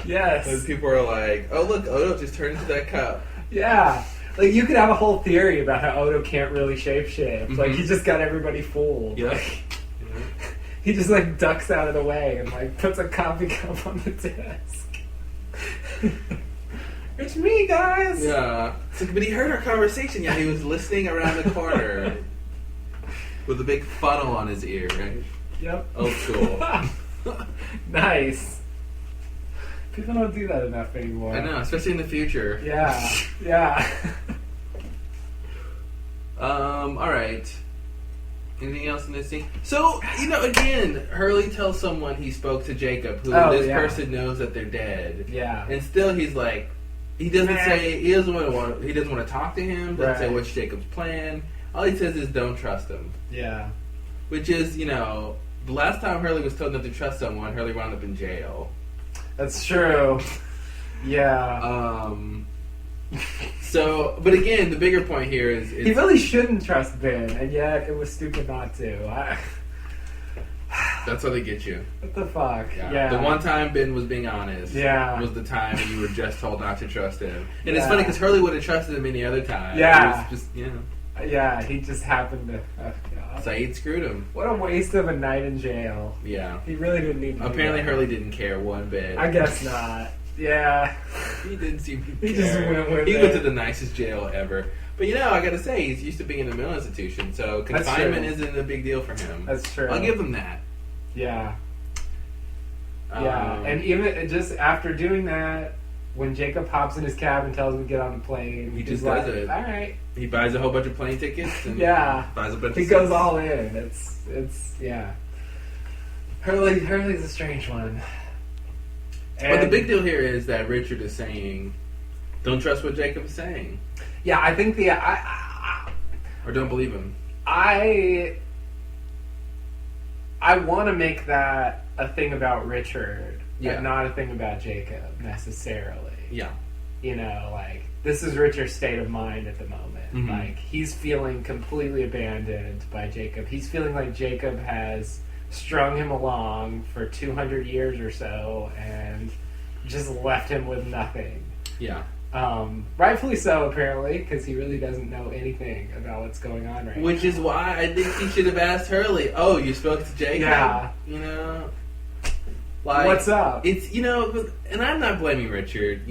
Yes.
And people are like, "Oh look, Odo just turned into that cup."
Yeah. Like you could have a whole theory about how Odo can't really shapeshift. Like
Mhm.
he just got everybody fooled.
Yeah.
He just like ducks out of the way and like puts a coffee cup on the desk. It's me, guys.
Yeah. It's like, but he heard our conversation. Yeah, he was listening around the corner with a big funnel on his ear. Right?
Yep.
Old school.
Nice. People don't do that enough anymore.
I know, especially in the future.
Yeah. Yeah.
All right. Anything else in this scene? So, again, Hurley tells someone he spoke to Jacob, who this person knows that they're dead.
Yeah.
And still he's like, he doesn't say, he doesn't want to talk to him, doesn't say
Right.
what's Jacob's plan. All he says is don't trust him.
Yeah.
Which is, the last time Hurley was told not to trust someone, Hurley wound up in jail.
That's true. Yeah.
So, but again, the bigger point here is...
He really shouldn't trust Ben, and yet it was stupid not to.
That's how they get you.
What the fuck? Yeah.
The one time Ben was being honest was the time when you were just told not to trust him. And it's funny because Hurley would have trusted him any other time.
Yeah.
It was just,
Yeah, he just happened to... Oh, God.
Saeed screwed him.
What a waste of a night in jail.
Yeah.
He really didn't need to
Apparently
do that.
Hurley didn't care one bit.
I guess not. Yeah.
He didn't seem to care.
He just went with
He
it.
went to the nicest jail ever. But I gotta say, he's used to being in a mental institution, so confinement isn't a big deal for him.
That's true.
I'll give him that.
Yeah. Yeah, and even just after doing that, when Jacob hops in his cab and tells him to get on the plane,
He just
he's like,
does it.
All right.
He buys a whole bunch of plane tickets and buys a bunch
He
of
goes
seats.
all in. It's yeah. Hurley's a strange one.
But the big deal here is that Richard is saying, don't trust what Jacob is saying.
Yeah, I think
Or don't believe him.
I want to make that a thing about Richard, and not a thing about Jacob necessarily.
Yeah.
This is Richard's state of mind at the moment.
Mm-hmm.
He's feeling completely abandoned by Jacob. He's feeling like Jacob has strung him along for 200 years or so and just left him with nothing.
Yeah.
Rightfully so, apparently, because he really doesn't know anything about what's going on right now.
Which is why I think he should have asked Hurley, oh, you spoke to Jacob?
Yeah. What's up?
It's, and I'm not blaming Richard,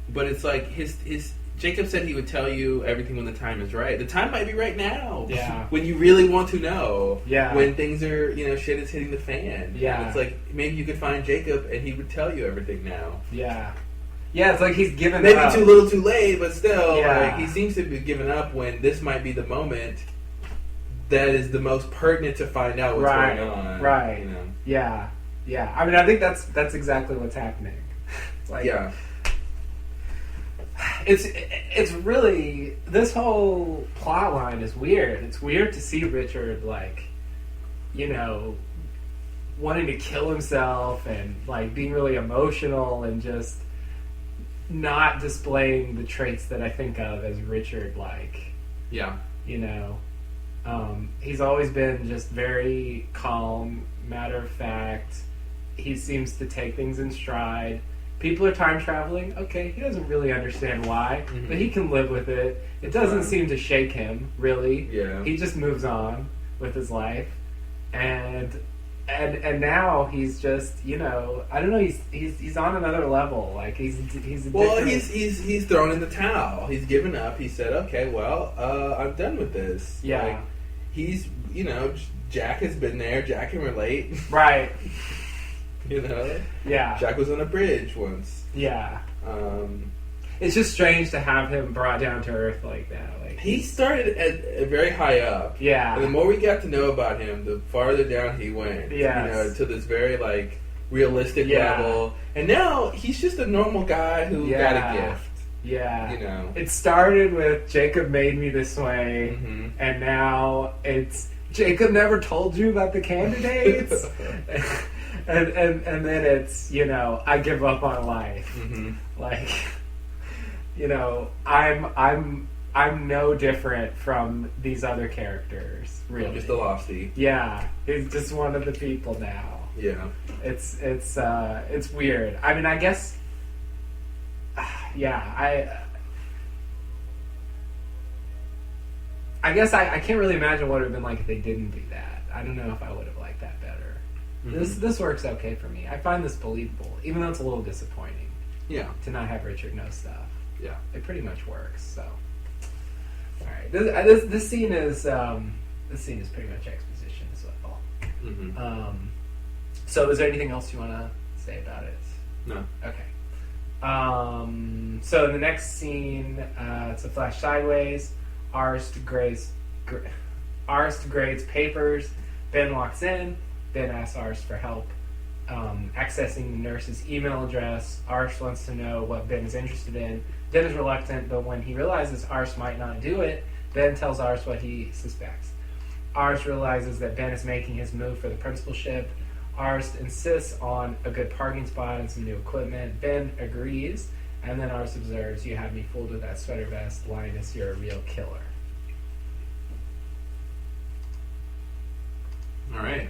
but it's like his Jacob said he would tell you everything when the time is right. The time might be right now.
Yeah.
When you really want to know.
Yeah.
When things are, shit is hitting the fan.
Yeah.
And it's like, maybe you could find Jacob and he would tell you everything now.
Yeah. Yeah, it's like he's given
Maybe
up.
too little too late, but still,
Yeah.
he seems to be giving up when this might be the moment that is the most pertinent to find out what's going on.
Right. Yeah. Yeah. I mean, I think that's exactly what's happening.
Yeah.
It's really, this whole plot line is weird. It's weird to see Richard wanting to kill himself and being really emotional and just not displaying the traits that I think of as Richard
Yeah.
He's always been just very calm, matter of fact. He seems to take things in stride. People are time traveling. Okay, he doesn't really understand why, but he can live with it. It doesn't seem to shake him, really.
Yeah.
He just moves on with his life. And now he's just, I don't know, he's on another level. He's
he's thrown in the towel. He's given up. He said, okay, well, I'm done with this.
Yeah.
He's, Jack has been there. Jack can relate.
Right.
Yeah. Jack was on a bridge once.
Yeah. It's just strange to have him brought down to earth like that.
He started at very high up.
Yeah.
And the more we got to know about him, the farther down he went.
Yes.
To this very realistic level. And now he's just a normal guy who got a gift.
Yeah. It started with Jacob made me this way, and now it's Jacob never told you about the candidates. And then it's, I give up on life. I'm no different from these other characters, really.
I'm just a losty.
Yeah. He's just one of the people now.
Yeah.
It's weird. I mean, I guess I guess I can't really imagine what it would have been like if they didn't do that. I don't know if I would have liked that better. This works okay for me. I find this believable, even though it's a little disappointing.
Yeah.
To not have Richard know stuff.
Yeah.
It pretty much works. So, all right. This scene is pretty much exposition as well. So, is there anything else you want to say about it?
No.
Okay. So in the next scene, it's a flash sideways. Ars degrades papers. Ben walks in. Ben asks Ars for help accessing the nurse's email address. Ars wants to know what Ben is interested in. Ben is reluctant, but when he realizes Ars might not do it, Ben tells Ars what he suspects. Ars realizes that Ben is making his move for the principalship. Ars insists on a good parking spot and some new equipment. Ben agrees, and then Ars observes, "You have me fooled with that sweater vest. Linus, you're a real killer."
All right.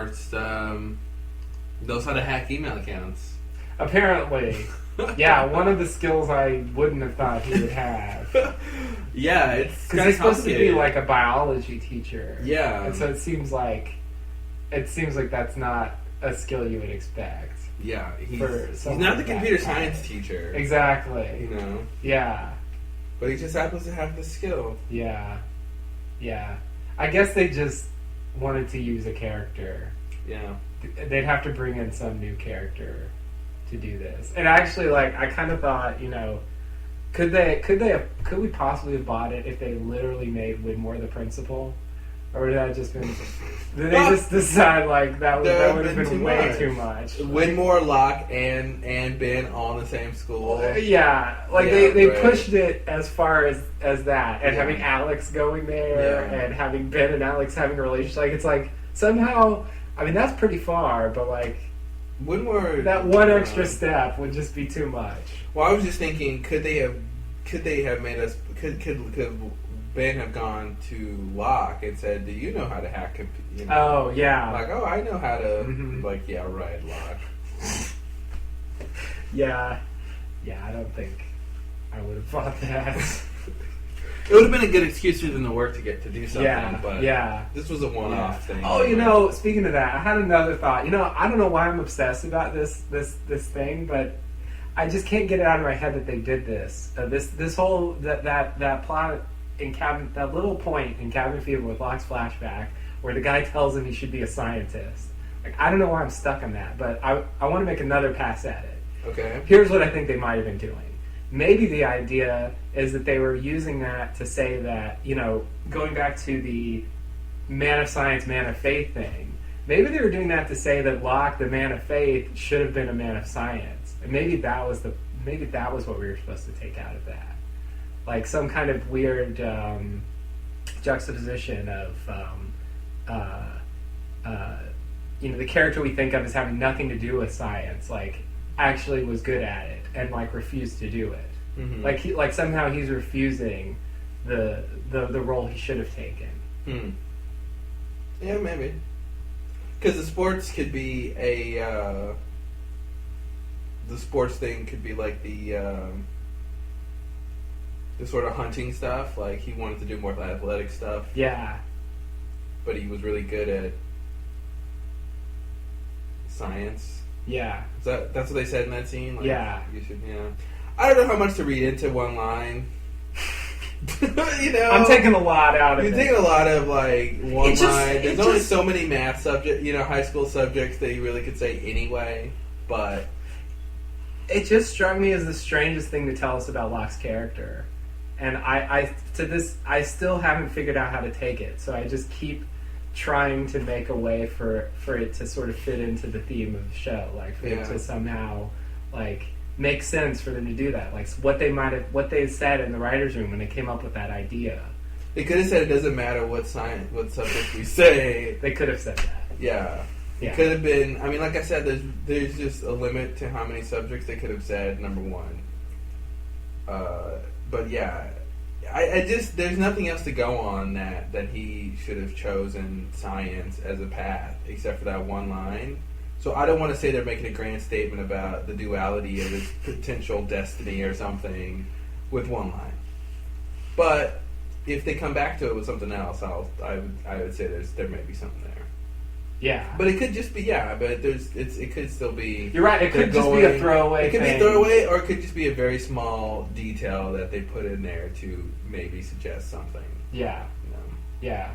smarts knows how to hack email accounts.
Apparently. Yeah, one of the skills I wouldn't have thought he would have.
Yeah, it's
because he's supposed to be like a biology teacher.
Yeah,
and so it seems like that's not a skill you would expect.
Yeah, he's not the computer science teacher.
Exactly.
You know.
Yeah.
But he just happens to have the skill.
Yeah. Yeah. I guess they just wanted to use a character.
Yeah.
They'd have to bring in some new character to do this. And actually, like, I kind of thought, you know, could we possibly have bought it if they literally made Widmore the principal? Or would that just been... Did they just decide, like, that would have been way too much?
Widmore, Locke, and Ben all in the same school.
Yeah. Like,
yeah,
they
right.
pushed it as far as that. And having Alex going there, and having Ben and Alex having a relationship. Like, it's like, somehow... I mean, that's pretty far, but, like...
Widmore...
That one extra step would just be too much.
Well, I was just thinking, could they have made us... Could Ben have gone to Locke and said, "Do you know how to hack computer?" You know?
Oh yeah.
Like, oh, I know how to. Like, yeah, right, Locke.
Yeah. I don't think I would have thought that.
It would have been a good excuse for them to work to get to do something. But this was a one-off thing.
Oh, you know, speaking of that, I had another thought. You know, I don't know why I'm obsessed about this thing, but I just can't get it out of my head that they did this. This whole that plot. That little point in Cabin Fever with Locke's flashback where the guy tells him he should be a scientist. Like, I don't know why I'm stuck on that, but I want to make another pass at it.
Okay.
Here's what I think they might have been doing. Maybe the idea is that they were using that to say that, you know, going back to the man of science, man of faith thing, maybe they were doing that to say that Locke, the man of faith, should have been a man of science. And maybe that was what we were supposed to take out of that. Like some kind of weird juxtaposition of, you know, the character we think of as having nothing to do with science, like actually was good at it and like refused to do it. Mm-hmm. Like somehow he's refusing the role he should have taken.
Yeah, maybe. Because the sports could be the sports thing could be like the sort of hunting stuff, like he wanted to do more athletic stuff.
Yeah.
But he was really good at science.
Yeah.
That's what they said in that scene? Like,
yeah.
You should, I don't know how much to read into one line. You know?
I'm taking a lot out of it.
You're taking a lot of, like, one line. There's only so many math subjects, high school subjects that you really could say anyway, but...
It just struck me as the strangest thing to tell us about Locke's character. And I still haven't figured out how to take it. So I just keep trying to make a way for it to sort of fit into the theme of the show. Like, for it to somehow, like, make sense for them to do that. Like, what they said in the writer's room when they came up with that idea.
They could have said it doesn't matter what subject we say.
They could have said that.
Yeah. It could have been... I mean, like I said, there's just a limit to how many subjects they could have said, number one. But yeah, I just... There's nothing else to go on that he should have chosen science as a path, except for that one line. So I don't want to say they're making a grand statement about the duality of his potential destiny or something with one line. But if they come back to it with something else, I would say there may be something there.
Yeah,
but it could just be but it could still be.
You're right. It could just be a throwaway.
It could be a throwaway, or it could just be a very small detail that they put in there to maybe suggest something.
Yeah, yeah.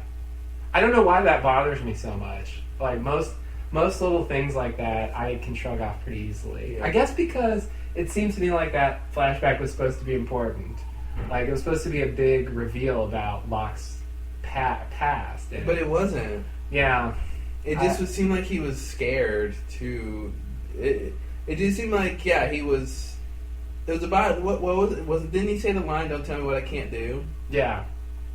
I don't know why that bothers me so much. Like most little things like that, I can shrug off pretty easily. Yeah. I guess because it seems to me like that flashback was supposed to be important. Like it was supposed to be a big reveal about Locke's past,
but it wasn't.
Yeah.
It just seemed like he was scared to. It just seemed like he was. It was about what was it? Didn't he say the line? "Don't tell me what I can't do."
Yeah,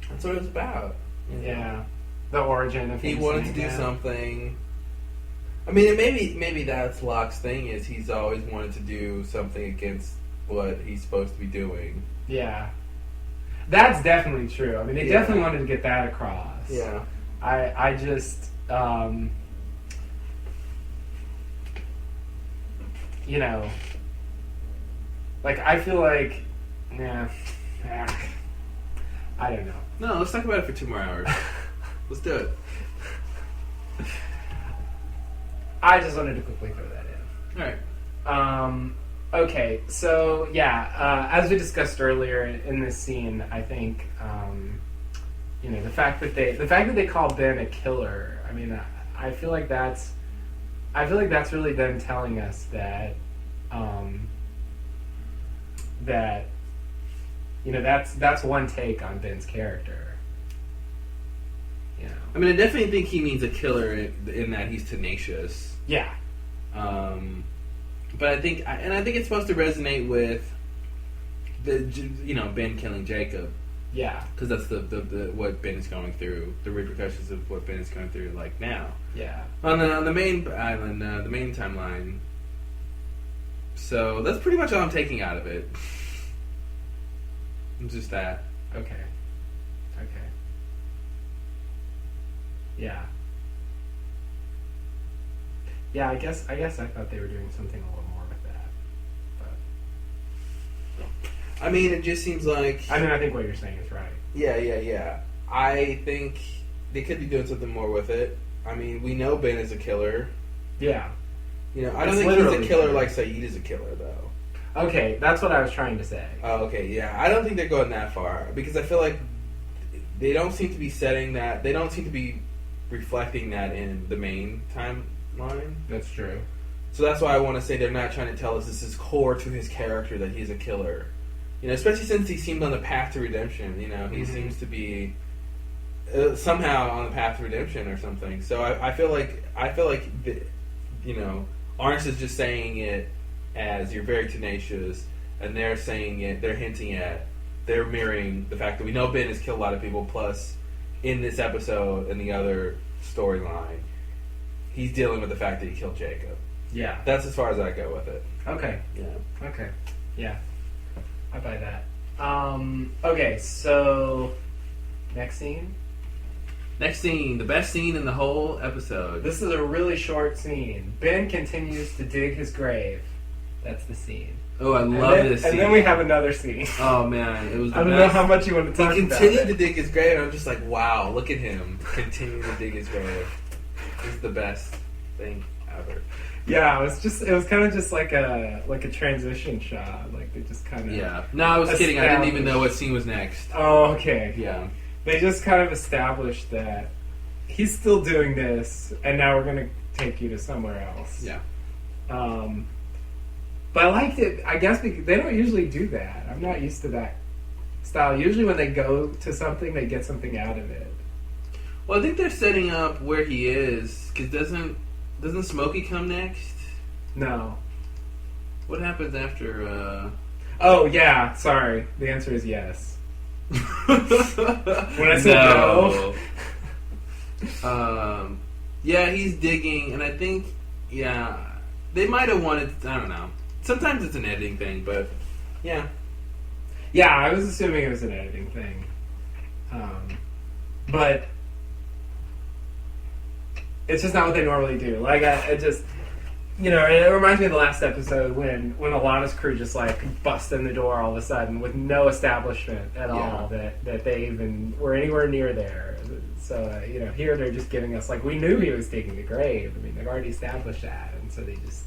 that's what it was about.
Yeah, the origin of.
He wanted to do something. I mean, maybe that's Locke's thing is he's always wanted to do something against what he's supposed to be doing.
Yeah, that's definitely true. I mean, they definitely wanted to get that across.
Yeah,
I just you know, like, I feel like, I don't know.
No, let's talk about it for 2 more hours. Let's do it.
I just wanted to quickly throw that in.
All right.
Okay, so as we discussed earlier in this scene, I think you know, the fact that they call Ben a killer. I mean, I feel like that's really them telling us that that, you know, that's one take on Ben's character. You know.
I mean, I definitely think he means a killer in that he's tenacious.
Yeah.
But I think it's supposed to resonate with Ben killing Jacob.
Yeah.
Because that's the what Ben is going through, the repercussions of what Ben is going through, like, now.
Yeah.
On the main island, the main timeline. So that's pretty much all I'm taking out of it. It's just that.
Okay. Yeah. Yeah, I guess I thought they were doing something a little more with that. But
I mean, it just seems like...
I think what you're saying is right.
Yeah. I think they could be doing something more with it. I mean, we know Ben is a killer.
Yeah.
You know, I don't think he's a killer like Saeed is a killer, though.
Okay, that's what I was trying to say.
Oh, okay, yeah. I don't think they're going that far. Because I feel like they don't seem to be setting that... They don't seem to be reflecting that in the main timeline.
That's true.
So that's why I want to say they're not trying to tell us this is core to his character, that he's a killer. You know, especially since he seemed on the path to redemption. You know, he seems to be somehow on the path to redemption or something. So I feel like you know, Arns is just saying it as you're very tenacious, and they're saying it. They're mirroring the fact that we know Ben has killed a lot of people. Plus, in this episode and the other storyline, he's dealing with the fact that he killed Jacob.
Yeah.
That's as far as I go with it.
Okay.
Yeah.
Okay. Yeah. I buy that. Okay, so next scene.
Next scene, the best scene in the whole episode.
This is a really short scene. Ben continues to dig his grave. That's the scene.
Oh, I love this scene.
And then we have another scene.
Oh man, it was the
I don't
best.
know how much you want to talk about.
He continued to dig his grave, and I'm just like, wow, look at him continue to dig his grave. This is the best thing ever.
Yeah, it was kind of just like a transition shot. Like they just kind of...
Yeah. No, I was kidding. I didn't even know what scene was next.
Oh, okay.
Yeah.
They just kind of established that he's still doing this, and now we're going to take you to somewhere else.
Yeah.
But I liked it, I guess, because they don't usually do that. I'm not used to that style. Usually when they go to something, they get something out of it.
Well, I think they're setting up where he is, because doesn't Smokey come next?
No.
What happens after...
Oh, yeah. Sorry. The answer is yes. When I said no.
Yeah, he's digging, and I think, they might have wanted... I don't know. Sometimes it's an editing thing, but... Yeah.
Yeah, I was assuming it was an editing thing. But... It's just not what they normally do. Like, it just... You know, it reminds me of the last episode when Alana's crew just, like, bust in the door all of a sudden with no establishment at all that they even were anywhere near there. So, you know, here they're just giving us, like, we knew he was digging the grave. I mean, they've already established that, and so they just...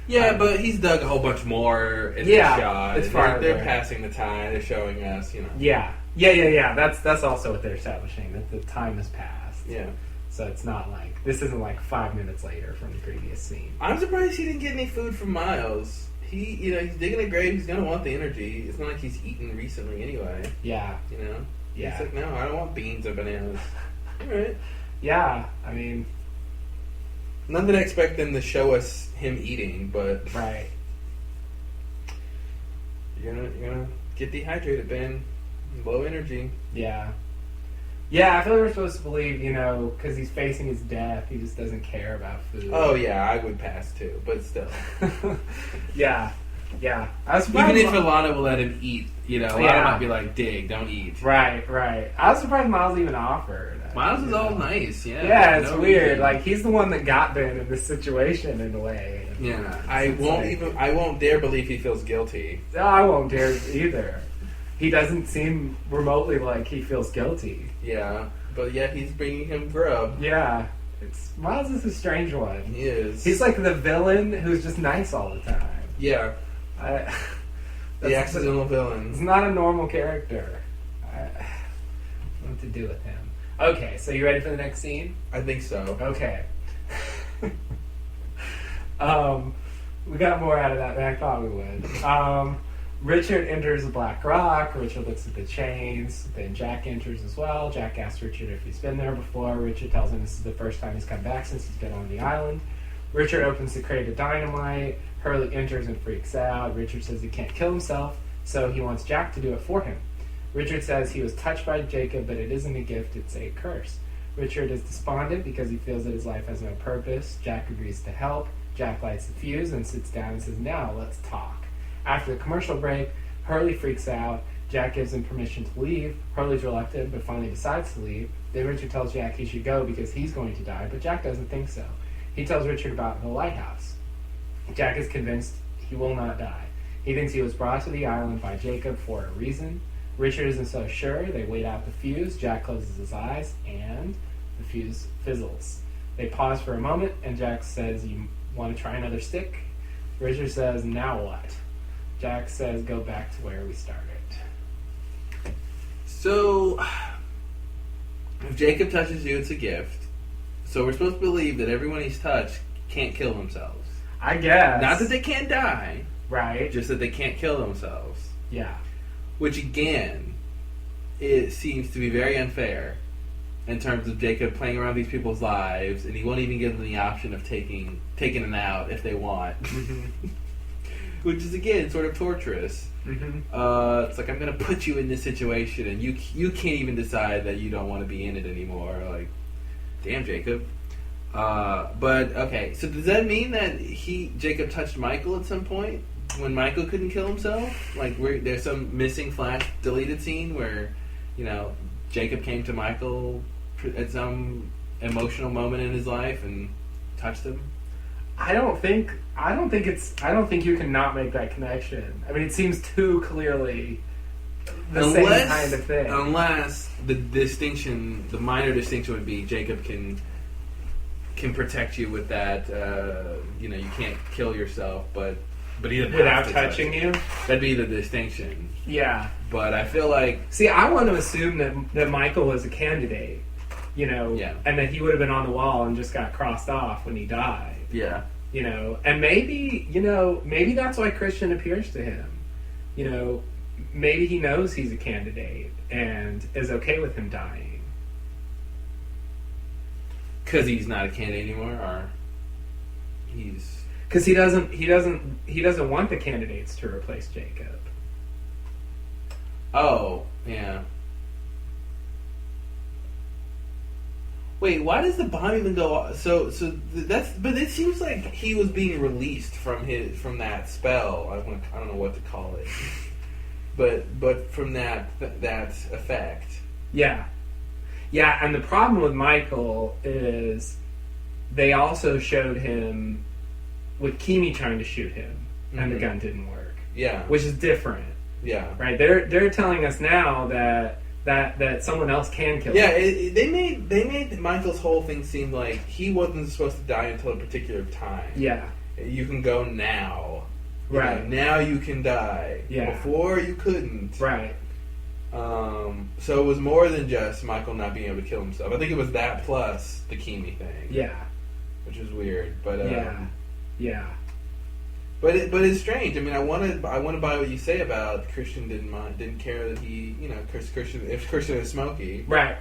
Yeah, but he's dug a whole bunch more in the shot.
It's farther.
They're passing the time. They're showing us, you know.
Yeah. That's also what they're establishing, that the time has passed.
Yeah.
So it's not like, this isn't like 5 minutes later from the previous scene.
I'm surprised he didn't get any food from Miles. He's digging a grave. He's gonna want the energy. It's not like he's eaten recently anyway.
Yeah.
You know.
Yeah.
He's like, no, I don't want beans or bananas. All right.
Yeah. I mean,
not that I expect them to show us him eating, but
right.
You're gonna get dehydrated, Ben. Low energy.
Yeah. Yeah, I feel like we're supposed to believe, you know, because he's facing his death, he just doesn't care about food.
Oh, yeah, I would pass too, but still.
Yeah.
Even if Alana will let him eat, you know, Alana might be like, dig, don't eat.
Right. I was surprised Miles even offered.
Miles is all nice, yeah.
Yeah, it's weird. Like, he's the one that got Ben in this situation in a way.
Yeah,
It's
I won't dare believe he feels guilty.
No, I won't dare either. He doesn't seem remotely like he feels guilty.
Yeah, but yet he's bringing him grub.
Yeah. Miles is a strange one.
He is.
He's like the villain who's just nice all the time.
Yeah. The accidental villain.
He's not a normal character. I don't know what to do with him. Okay, so you ready for the next scene?
I think so.
Okay. We got more out of that than I thought we would. Richard enters the Black Rock. Richard looks at the chains. Then Jack enters as well. Jack asks Richard if he's been there before. Richard tells him this is the first time he's come back since he's been on the island. Richard opens the crate of dynamite. Hurley enters and freaks out. Richard says he can't kill himself, so he wants Jack to do it for him. Richard says he was touched by Jacob, but it isn't a gift, it's a curse. Richard is despondent because he feels that his life has no purpose. Jack agrees to help. Jack lights the fuse and sits down and says, "Now let's talk." After the commercial break, Hurley freaks out. Jack gives him permission to leave. Hurley's reluctant, but finally decides to leave. Then Richard tells Jack he should go because he's going to die, but Jack doesn't think so. He tells Richard about the lighthouse. Jack is convinced he will not die. He thinks he was brought to the island by Jacob for a reason. Richard isn't so sure. They wait out the fuse. Jack closes his eyes, and the fuse fizzles. They pause for a moment, and Jack says, "You want to try another stick?" Richard says, "Now what?" Jack says, "Go back to where we started."
So, if Jacob touches you, it's a gift. So we're supposed to believe that everyone he's touched can't kill themselves.
I guess.
Not that they can't die.
Right.
Just that they can't kill themselves.
Yeah.
Which, again, it seems to be very unfair in terms of Jacob playing around these people's lives, and he won't even give them the option of taking them out if they want.
Mm-hmm.
Which is, again, sort of torturous.
Mm-hmm.
It's like, I'm going to put you in this situation, and you can't even decide that you don't want to be in it anymore. Like, damn, Jacob. But, okay, so does that mean that Jacob touched Michael at some point? When Michael couldn't kill himself? Like, there's some missing flash deleted scene where, Jacob came to Michael at some emotional moment in his life and touched him?
I don't think you can not make that connection. I mean, it seems too clearly the same kind of thing. Unless
the minor distinction would be Jacob can protect you with that, you can't kill yourself, but he doesn't
without
have to
touching you.
That'd be the distinction.
Yeah.
But I feel like...
See, I want to assume that Michael was a candidate, and that he would have been on the wall and just got crossed off when he died.
Yeah.
And maybe that's why Christian appears to him. Maybe he knows he's a candidate and is okay with him dying.
Because he's not a candidate anymore, or he's...
Because he doesn't want the candidates to replace Jacob.
Oh, yeah. Wait, why does the bomb even go off? But it seems like he was being released from that spell. I don't know what to call it, but from that effect.
Yeah, and the problem with Michael is they also showed him with Kimi trying to shoot him, and the gun didn't work.
Yeah,
which is different.
Yeah,
right. They're telling us now that someone else can kill him.
Yeah, they made Michael's whole thing seem like he wasn't supposed to die until a particular time.
Yeah,
you can go now.
Right.
Now you can die.
Yeah.
Before you couldn't.
Right.
So it was more than just Michael not being able to kill himself. I think it was that plus the Kimi thing.
Yeah.
Which is weird, but
yeah.
But it's strange. I mean, I want to buy what you say about Christian didn't care that he, if Christian is Smokey,
right?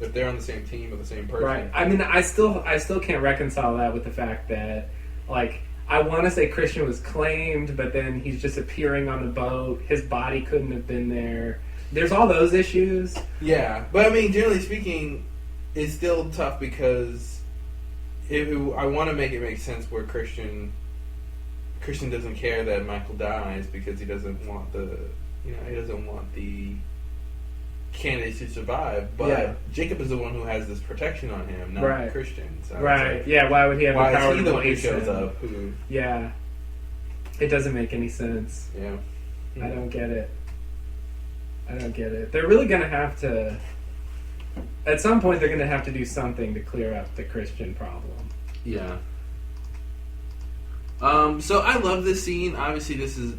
If they're on the same team or the same person,
right? I mean, I still can't reconcile that with the fact that, like, I want to say Christian was claimed, but then he's just appearing on the boat. His body couldn't have been there. There's all those issues.
Yeah, but I mean, generally speaking, it's still tough because I want to make it make sense where Christian doesn't care that Michael dies because he doesn't want the candidates to survive, but Jacob is the one who has this protection on him, not Christian. So
right. Yeah. Why would he have the power to
place him? Why is he the one who shows up?
Yeah. It doesn't make any sense.
Yeah.
I don't get it. They're really going to have to... At some point, they're going to have to do something to clear up the Christian problem.
Yeah. So I love this scene. Obviously, this is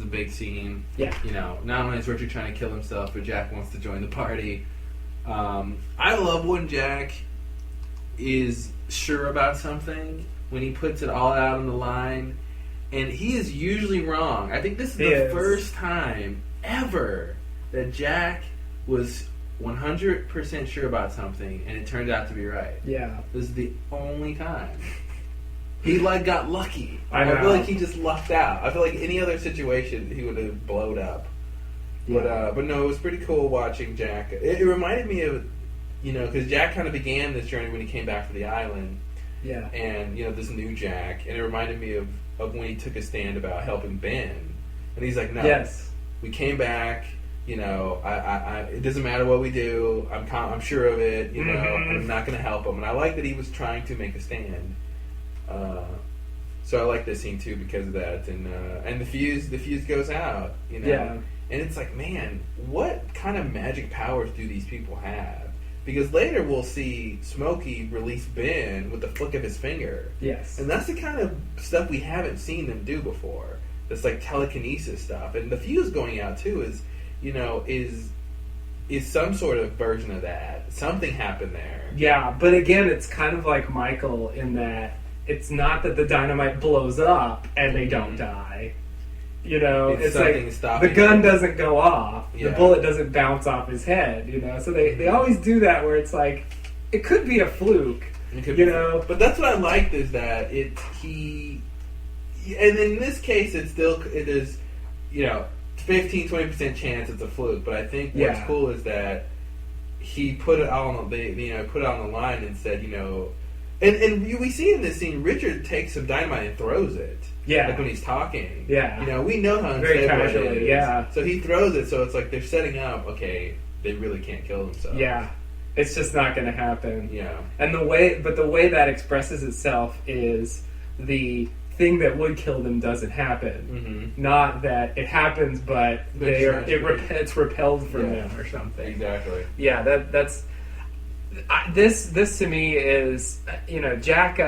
a big scene.
Yeah.
You know, not only is Richard trying to kill himself, but Jack wants to join the party. I love when Jack is sure about something, when he puts it all out on the line, and he is usually wrong. I think this is the first time ever that Jack was 100% sure about something, and it turned out to be right.
Yeah.
This is the only time. He, got lucky.
I know.
I feel like he just lucked out. I feel like any other situation, he would have blowed up. Yeah. But no, it was pretty cool watching Jack. It reminded me of, because Jack kind of began this journey when he came back to the island.
Yeah.
And, this new Jack. And it reminded me of when he took a stand about helping Ben. And he's like, no.
Yes.
We came back. It doesn't matter what we do. I'm sure of it. I'm not going to help him. And I like that he was trying to make a stand. So I like this scene too because of that, and the fuse goes out,
Yeah.
And it's like, man, what kind of magic powers do these people have? Because later we'll see Smokey release Ben with the flick of his finger.
Yes.
And that's the kind of stuff we haven't seen them do before. This telekinesis stuff, and the fuse going out too is some sort of version of that. Something happened there.
Yeah, but again, it's kind of like Michael in that. It's not that the dynamite blows up and they don't die. It's like the gun doesn't go off. Yeah. The bullet doesn't bounce off his head, So they always do that where it's like, it could be a fluke,
But that's what I liked is that and in this case it is, 15-20% chance it's a fluke. But I think what's cool is that he put it all on the line and said, And we see in this scene, Richard takes some dynamite and throws it.
Yeah.
Like when he's talking.
Yeah.
We know how
very
unstable
casually,
it is.
Yeah.
So he throws it, so it's like they're setting up, okay, they really can't kill themselves.
Yeah. It's just not going to happen.
Yeah.
And the way that expresses itself is the thing that would kill them doesn't happen. Mm-hmm. Not that it happens, but it's repelled from them or something.
Exactly.
Yeah, that's... This to me is, Jack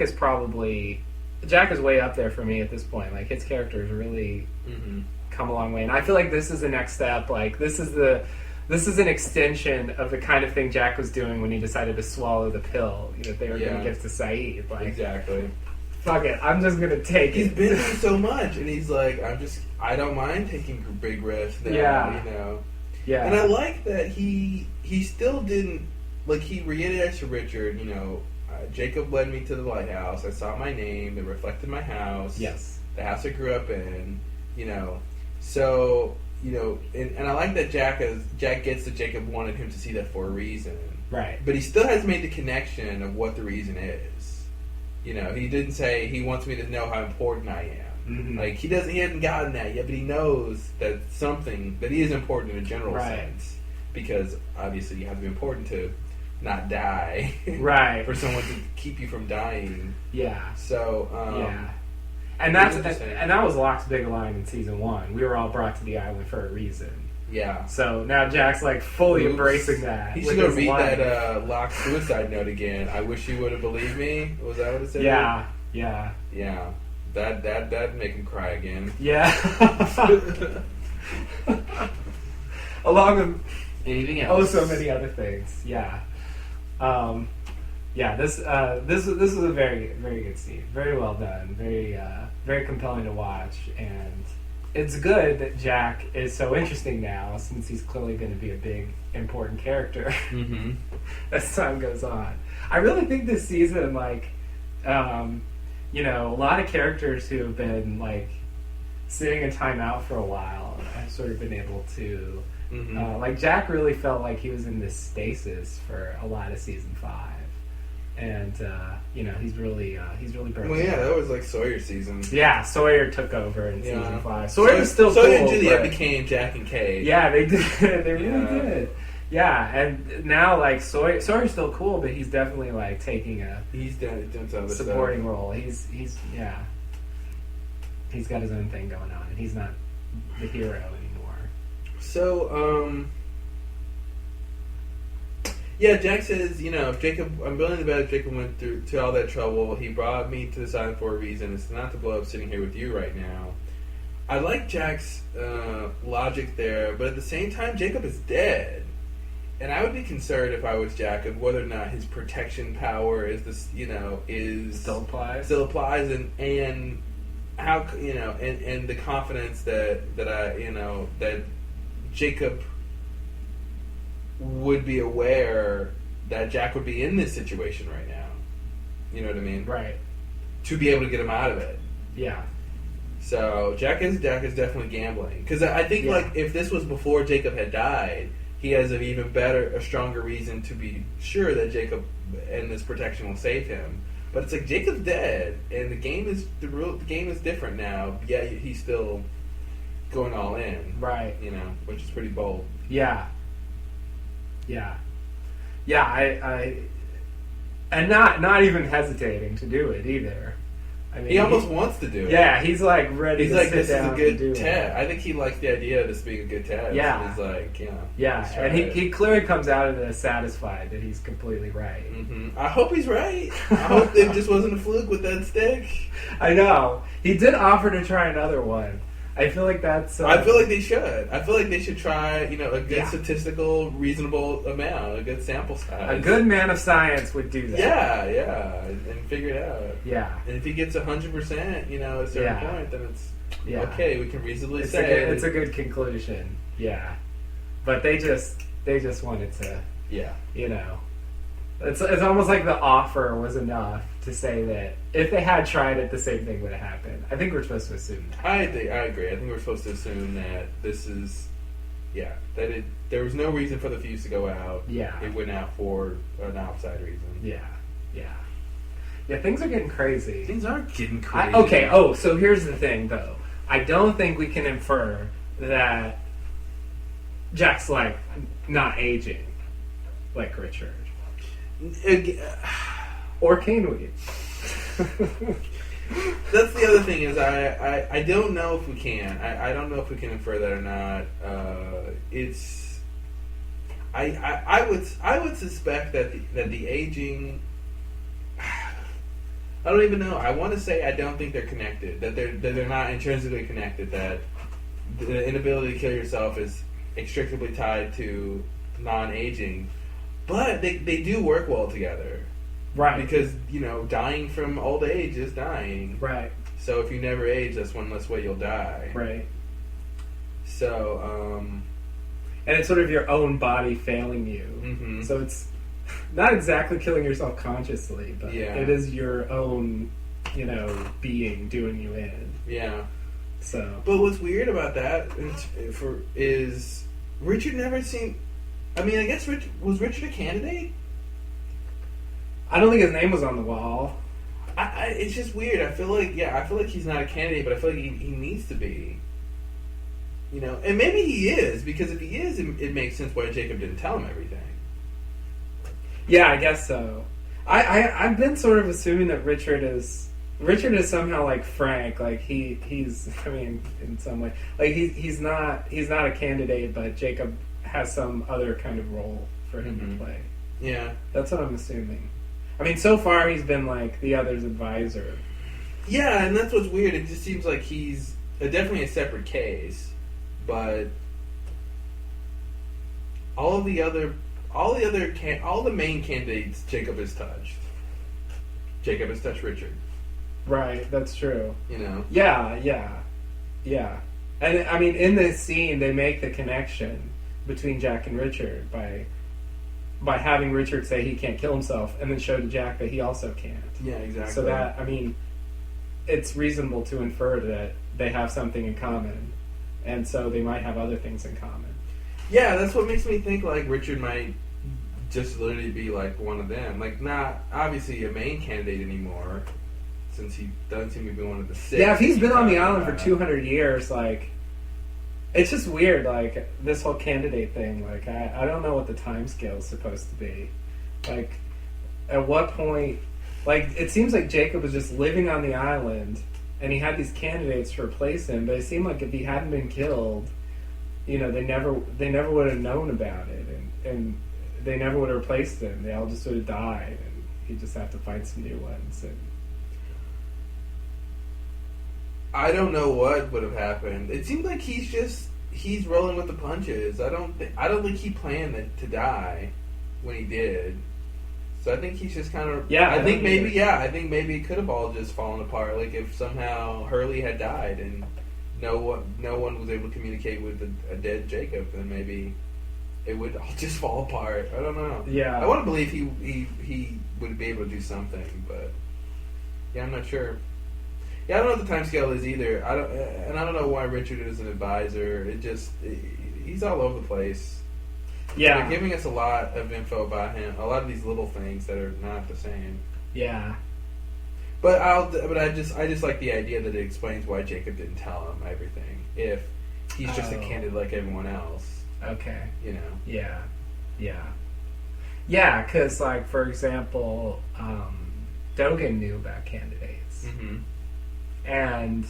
is way up there for me at this point. Like, his character has really come a long way, and I feel like this is the next step. Like, this is an extension of the kind of thing Jack was doing when he decided to swallow the pill that they were going to give to Saeed. Like,
exactly.
Fuck it, I'm just gonna take it.
He's been through so much, and he's like, I don't mind taking big risks now,
Yeah.
And I like that he still didn't, he reiterates to Richard, Jacob led me to the lighthouse. I saw my name. It reflected my house.
Yes.
The house I grew up in. So, and I like that Jack gets that Jacob wanted him to see that for a reason.
Right.
But he still has made the connection of what the reason is. He didn't say he wants me to know how important I am. Mm-hmm. He hasn't gotten that yet, but he knows that he is important in a general sense. Because obviously you have to be important to not die.
Right.
For someone to keep you from dying.
Yeah.
So,
yeah. And that was Locke's big line in season 1. We were all brought to the island for a reason.
Yeah.
So now Jack's fully embracing that.
He should go read that Locke suicide note again. I wish you would have believed me. Was that what it said?
Yeah.
That'd make him cry again.
Yeah. Along with
anything else?
so many other things. Yeah. This was a very, very good scene. Very well done. Very very compelling to watch, and it's good that Jack is so interesting now, since he's clearly going to be a big, important character as time goes on. I really think this season, a lot of characters who have been sitting in timeout for a while have sort of been able to. Jack really felt like he was in this stasis for a lot of season 5. and he's really broken.
Well, yeah, that was like Sawyer season.
Yeah, Sawyer took over in season 5.
Sawyer's
still
Sawyer
cool,
and Juliet
but-
became Jack and Kate.
Yeah, they did. They really did. Yeah, and now like Sawyer's still cool, but he's definitely like taking a
He's done some other
supporting
stuff.
role. He's got his own thing going on, and he's not the hero anymore.
So, yeah, Jack says, if Jacob, I'm willing to bet if Jacob went through to all that trouble, he brought me to this island for a reason. It's not to blow up sitting here with you right now. I like Jack's logic there, but at the same time, Jacob is dead. And I would be concerned if I was Jack of whether or not his protection power is
Still applies,
and how and the confidence that Jacob would be aware that Jack would be in this situation right now. You know what I mean?
right?
To be able to get him out of it.
Yeah,
So Jack is definitely gambling, because I think like if this was before Jacob had died, he has a stronger reason to be sure that Jacob and this protection will save him. But it's like Jacob's dead, and the game is different now. Yeah, he's still going all in,
right.
which is pretty bold.
Yeah. I and not even hesitating to do it either. I mean,
He almost wants to do it.
Yeah, he's like ready.
He's
to
like,
sit
this is
down
a
and do
good
it.
test. I think he likes the idea of this being a good test.
Yeah.
And he's like,
Yeah,
let's try
and
it.
he clearly comes out of this satisfied that he's completely right.
Mm-hmm. I hope he's right. I hope it just wasn't a fluke with that stick.
I know. He did offer to try another one. I feel like that's...
I feel like they should. I feel like they should try, a good
Yeah.
statistical, reasonable amount, a good sample size.
A good man of science would do that.
Yeah, and figure it out.
Yeah.
And if he gets 100%, at a certain
Yeah.
point, then it's
Yeah.
okay. We can reasonably
It's
say
a good conclusion. Yeah. But they just wanted to,
yeah.
It's almost like the offer was enough to say that if they had tried it, the same thing would have happened. I think we're supposed to assume that.
I agree. I think we're supposed to assume that this is, there was no reason for the fuse to go out.
Yeah.
It went out for an outside reason.
Yeah. Things are getting crazy.
Things are getting crazy.
So here's the thing, though. I don't think we can infer that Jack's, like, not aging like Richard. Or can we?
That's the other thing is I don't know if we can. I don't know if we can infer that or not. I would suspect that the aging. I don't even know. I want to say I don't think they're connected. That they're not intrinsically connected. That the inability to kill yourself is inextricably tied to non-aging. But they do work well together.
Right.
Because, dying from old age is dying.
Right.
So if you never age, that's one less way you'll die.
Right.
So,
and it's sort of your own body failing you.
Mm-hmm.
So it's not exactly killing yourself consciously, but it is your own, being doing you in.
Yeah.
So.
But what's weird about that is Richard never seemed... I mean, I guess was Richard a candidate?
I don't think his name was on the wall.
It's just weird. I feel like he's not a candidate, but I feel like he needs to be. And maybe he is, because if he is, it makes sense why Jacob didn't tell him everything.
Yeah, I guess so. I've been sort of assuming that Richard is somehow like Frank, like he's I mean, in some way, like he's not a candidate, but Jacob has some other kind of role for him to play.
Yeah,
that's what I'm assuming. I mean, so far he's been like the other's advisor.
Yeah, and that's what's weird. It just seems like he's definitely a separate case, but all the main candidates Jacob has touched. Jacob has touched Richard.
Right, that's true.
Yeah.
And I mean, in this scene, they make the connection between Jack and Richard by having Richard say he can't kill himself, and then show to Jack that he also can't.
Yeah, exactly.
So that, I mean, it's reasonable to infer that they have something in common, and so they might have other things in common.
Yeah, that's what makes me think like Richard might just literally be like one of them. Like, not obviously a main candidate anymore, since he doesn't seem to be one of the six.
Yeah, if he's been on the island for 200 years, like, it's just weird, like, this whole candidate thing. Like, I don't know what the time scale is supposed to be. Like, at what point... Like, it seems like Jacob was just living on the island, and he had these candidates to replace him, but it seemed like if he hadn't been killed, you know, they never would have known about it, and they never would have replaced him. They all just would have died, and he'd just have to find some new ones. And
I don't know what would have happened. It seems like he's rolling with the punches. I don't think he planned to die when he did. So I think he's just kind of...
Yeah,
I think maybe it could have all just fallen apart. Like, if somehow Hurley had died and no one was able to communicate with a dead Jacob, then maybe it would all just fall apart. I don't know.
Yeah.
I want to believe he would be able to do something, but yeah, I'm not sure. Yeah, I don't know what the time scale is either. I don't know why Richard is an advisor. He's all over the place.
Yeah.
They're giving us a lot of info about him. A lot of these little things that are not the same.
Yeah.
But I just like the idea that it explains why Jacob didn't tell him everything. If he's just a candidate like everyone else.
Okay.
You know.
Yeah. Yeah. Yeah, because, like, for example, Dogen knew about candidates.
Mm-hmm.
And,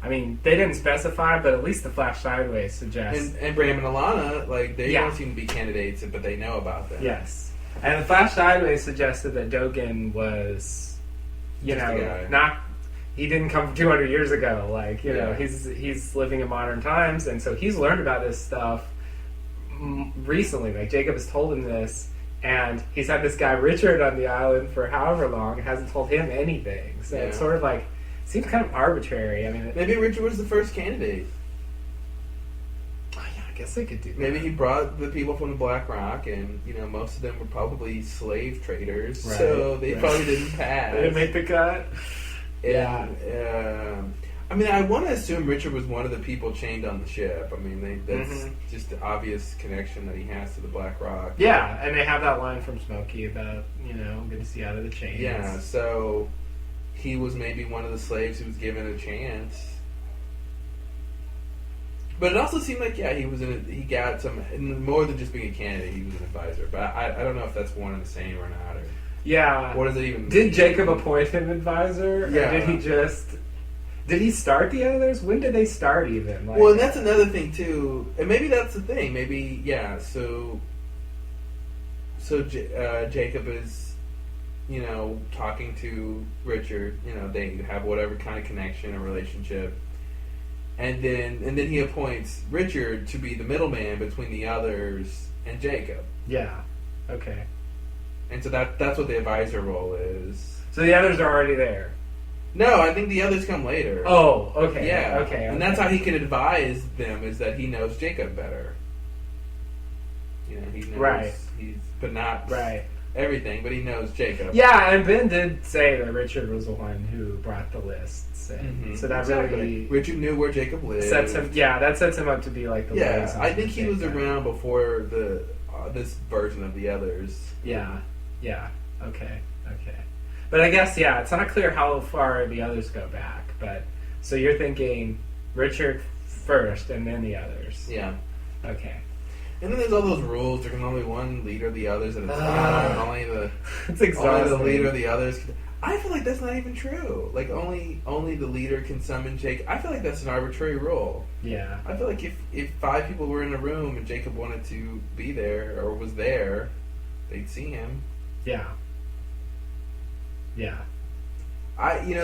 I mean, they didn't specify, but at least the Flash Sideways suggests...
And Bram and Alana, like, they don't seem to be candidates, but they know about them.
Yes. And the Flash Sideways suggested that Dogen was, you
Just
know, not... He didn't come from 200 years ago. Like, you know, he's living in modern times, and so he's learned about this stuff recently. Like, Jacob has told him this, and he's had this guy Richard on the island for however long and hasn't told him anything. So it's sort of like... Seems kind of arbitrary. I mean,
maybe Richard was the first candidate.
Oh, yeah, I guess they could do that.
Maybe he brought the people from the Black Rock, and you know, most of them were probably slave traders,
right,
so they probably didn't pass.
They didn't make the cut.
I mean, I want to assume Richard was one of the people chained on the ship. I mean, that's just the obvious connection that he has to the Black Rock.
Yeah, and they have that line from Smokey about, you know, good to see out of the chains.
Yeah, so he was maybe one of the slaves who was given a chance. But it also seemed like, he got some, more than just being a candidate, he was an advisor. But I don't know if that's one and the same or not. Or
yeah.
What does it even mean?
Did Jacob appoint him advisor?
Yeah.
Or did he start the others? When did they start even? Like,
well, and that's another thing, too. And maybe that's the thing. Maybe, so Jacob is, you know, talking to Richard. You know, they have whatever kind of connection or relationship. And then he appoints Richard to be the middleman between the others and Jacob.
Yeah. Okay.
And so that's what the advisor role is.
So the others are already there.
No, I think the others come later.
Oh, okay.
Yeah.
Okay.
And that's how he can advise them, is that he knows Jacob better. You know, he knows but not everything, but he knows Jacob.
Yeah, and Ben did say that Richard was the one who brought the lists, and so that really
Richard knew where Jacob lived.
That sets him up to be like the liaison.
I think he was around before this version of the others.
Yeah. Okay. But I guess it's not clear how far the others go back. But so you're thinking Richard first, and then the others.
Yeah.
Okay.
And then there's all those rules. There can only be one leader of the others at a time.
It's exhausting.
Only the leader of the others. I feel like that's not even true. Like, only the leader can summon Jacob. I feel like that's an arbitrary rule.
Yeah.
I feel like if 5 people were in a room and Jacob wanted to be there or was there, they'd see him.
Yeah.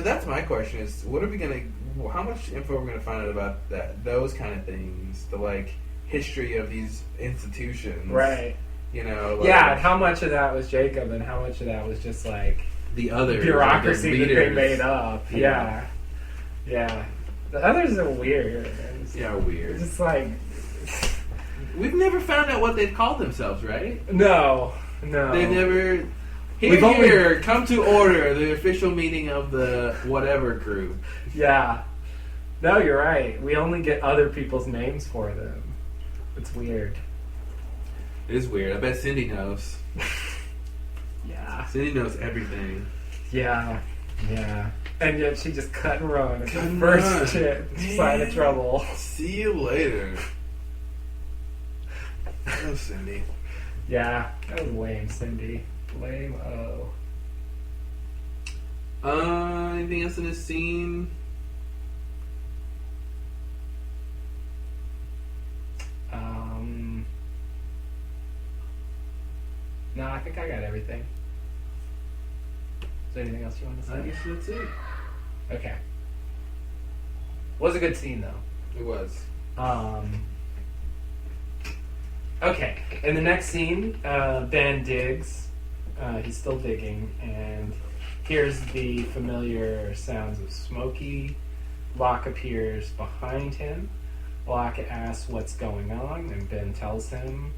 That's my question is, how much info are we gonna find out about those kind of things, the, like, history of these institutions.
Right.
You know,
and how much of that was Jacob and how much of that was just like
the other
bureaucracy that they made up. Yeah. The others are weird.
Weird.
Just like
we've never found out what they've called themselves, right?
No.
They've never. Here, come to order, the official meeting of the whatever group.
Yeah. No, you're right. We only get other people's names for them. It's weird.
It's weird. I bet Cindy knows.
Yeah.
Cindy knows everything.
Yeah. Yeah. And yet she just cut and run at
Cut
the
and
first
run.
sign of trouble.
See you later. Oh, Cindy.
Yeah. That was lame, Cindy. Lame-o.
Anything else in this scene?
No, I think I got everything. Is there anything else you want to
I
say?
guess that's it.
Okay. Was a good scene, though.
It was.
Okay. In the next scene, Ben digs. He's still digging, and hears the familiar sounds of Smokey. Locke appears behind him. Locke asks what's going on, and Ben tells him.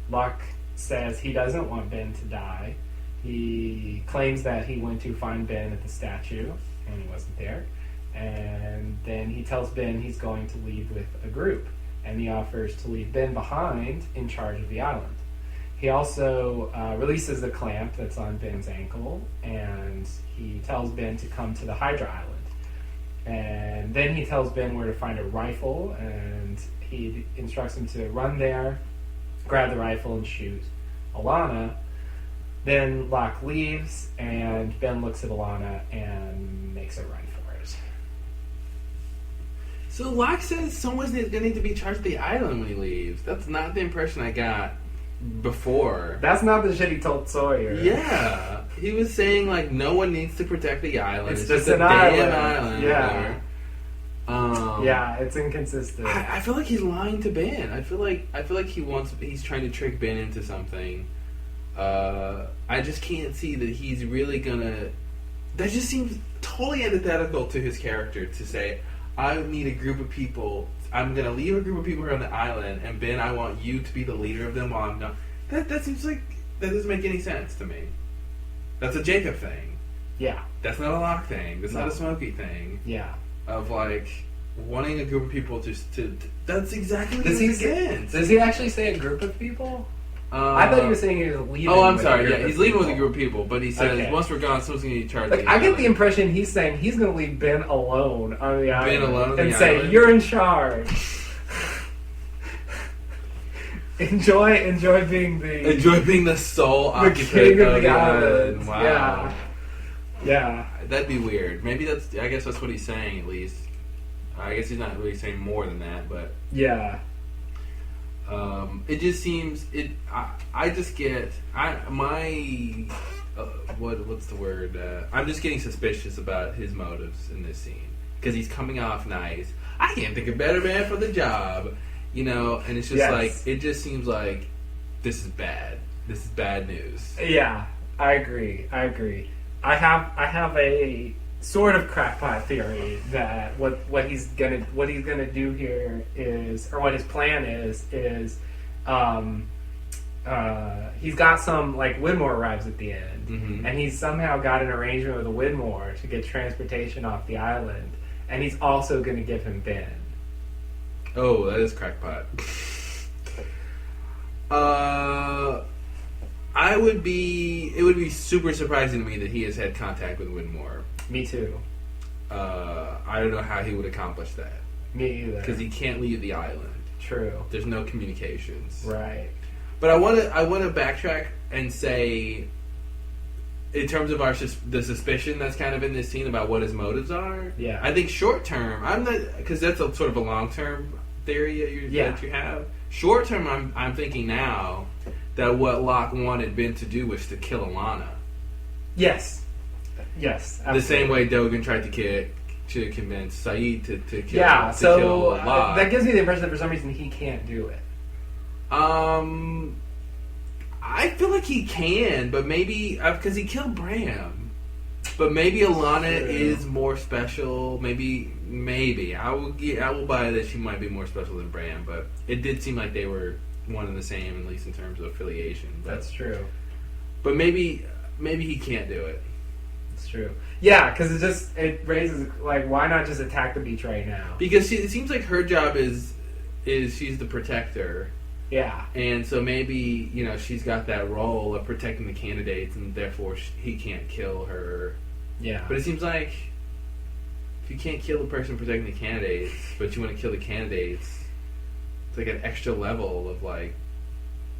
Locke says he doesn't want Ben to die. He claims that he went to find Ben at the statue, and he wasn't there. And then he tells Ben he's going to leave with a group, and he offers to leave Ben behind in charge of the island. He also releases the clamp that's on Ben's ankle, and he tells Ben to come to the Hydra Island. And then he tells Ben where to find a rifle, and he instructs him to run there, grab the rifle, and shoot Alana. Then Locke leaves, and Ben looks at Alana and makes a run for it.
So Locke says someone's going to need to be charged the island when he leaves. That's not the impression I got before.
That's not the shit he told Sawyer.
Yeah. He was saying, like, no one needs to protect the island.
It's
just
just
a
an
damn
island. Yeah. Yeah, it's inconsistent.
I feel like he's lying to Ben. I feel like he's trying to trick Ben into something. I just can't see that he's really gonna. That just seems totally antithetical to his character to say, I need a group of people. I'm gonna leave a group of people here on the island, and Ben, I want you to be the leader of them while I'm not. That seems like that doesn't make any sense to me. That's a Jacob thing.
Yeah.
That's not a Locke thing. That's not a Smokey thing.
Yeah.
Of like wanting a group of people just to that's exactly what
Does
he's against.
Does he actually say a group of people? I thought he was saying he was leaving.
Oh, I'm
with
sorry.
a group
Yeah,
of
he's leaving with a
people.
group of people, but he says
Okay.
once we're gone, someone's going to be charged.
Like, I get the impression he's saying he's going to leave Ben alone on the island.
alone on
and
the
say,
island?
"You're in charge." Enjoy being
the sole
the
occupant
king of
of
the island.
Wow.
Yeah. Yeah.
That'd be weird. Maybe I guess that's what he's saying, at least. I guess he's not really saying more than that, but
Yeah.
it just seems I just get what's the word? I'm just getting suspicious about his motives in this scene because he's coming off nice. I can't think of a better man for the job, and it's just
Yes.
like it just seems like this is bad. This is bad news.
Yeah. I agree. I have a sort of crackpot theory that what he's gonna do here is, or what his plan is he's got some, like, Widmore arrives at the end, and he's somehow got an arrangement with the Widmore to get transportation off the island, and he's also gonna give him Ben.
Oh, that is crackpot. It would be super surprising to me that he has had contact with Widmore.
Me too.
I don't know how he would accomplish that.
Me either.
Because he can't leave the island.
True.
There's no communications.
Right.
But I want to backtrack and say, in terms of the suspicion that's kind of in this scene about what his motives are.
Yeah.
I think short term, I'm not, because that's a sort of a long term theory that you have. Short term, I'm thinking now that what Locke wanted Ben to do was to kill Alana.
Yes. Yes. Absolutely.
The same way Dogen tried to convince Saeed to kill.
Yeah.
to
So
kill Locke.
that gives me the impression that for some reason he can't do it.
I feel like he can, but maybe because he killed Bram. But maybe Alana is more special. Maybe I will buy that she might be more special than Bram. But it did seem like they were one and the same, at least in terms of affiliation.
That's true.
But maybe he can't do it.
It's true. Yeah, because it raises, like, why not just attack the beach right now?
Because it seems like her job is she's the protector,
Yeah.
And so maybe, she's got that role of protecting the candidates, and therefore he can't kill her.
Yeah.
But it seems like if you can't kill the person protecting the candidates, but you want to kill the candidates, it's like an extra level of, like,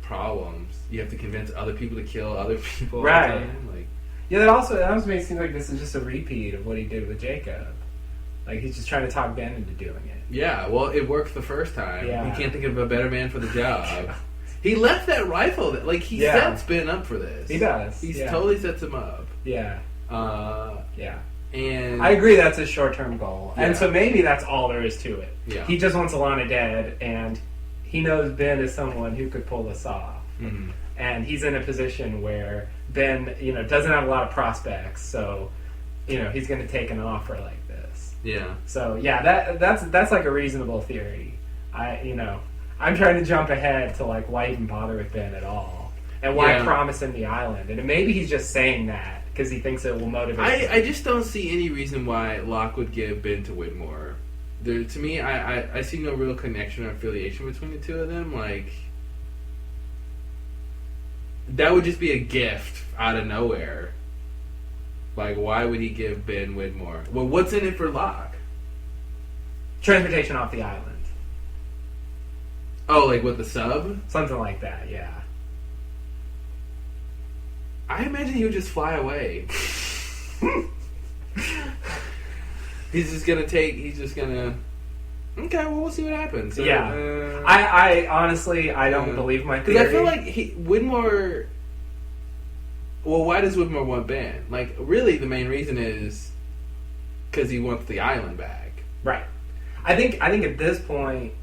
problems. You have to convince other people to kill other people.
Right.
All the time. Like,
yeah, that also makes it seem like this is just a repeat of what he did with Jacob. Like, he's just trying to talk Ben into doing it.
yeah, well, it worked the first time.
Yeah.
You can't think of a better man for the job. He left that rifle. He sets Ben up for this.
He does.
He totally sets him up.
Yeah.
Yeah. And
I agree that's his short-term goal.
Yeah.
And so maybe that's all there is to it.
Yeah.
He just wants Alana dead, and he knows Ben is someone who could pull this off.
Mhm.
And he's in a position where Ben, doesn't have a lot of prospects, so, he's going to take an offer like this.
Yeah.
So, yeah, that's like a reasonable theory. I'm trying to jump ahead to, like, why even bother with Ben at all? And why promise him the island? And maybe he's just saying that because he thinks it will motivate
I just don't see any reason why Locke would give Ben to Whitmore. To me, I see no real connection or affiliation between the two of them. Like, that would just be a gift out of nowhere. Like, why would he give Ben Whitmore? Well, what's in it for Locke?
Transportation off the island.
Oh, like with the sub?
Something like that, yeah.
I imagine he would just fly away. He's just gonna... Okay, well, we'll see what happens. So,
yeah. I honestly, I don't believe my theory.
Because I feel like Whitmore... Well, why does Whitmore want Ben? Like, really, the main reason is because he wants the island back.
Right. I think at this point,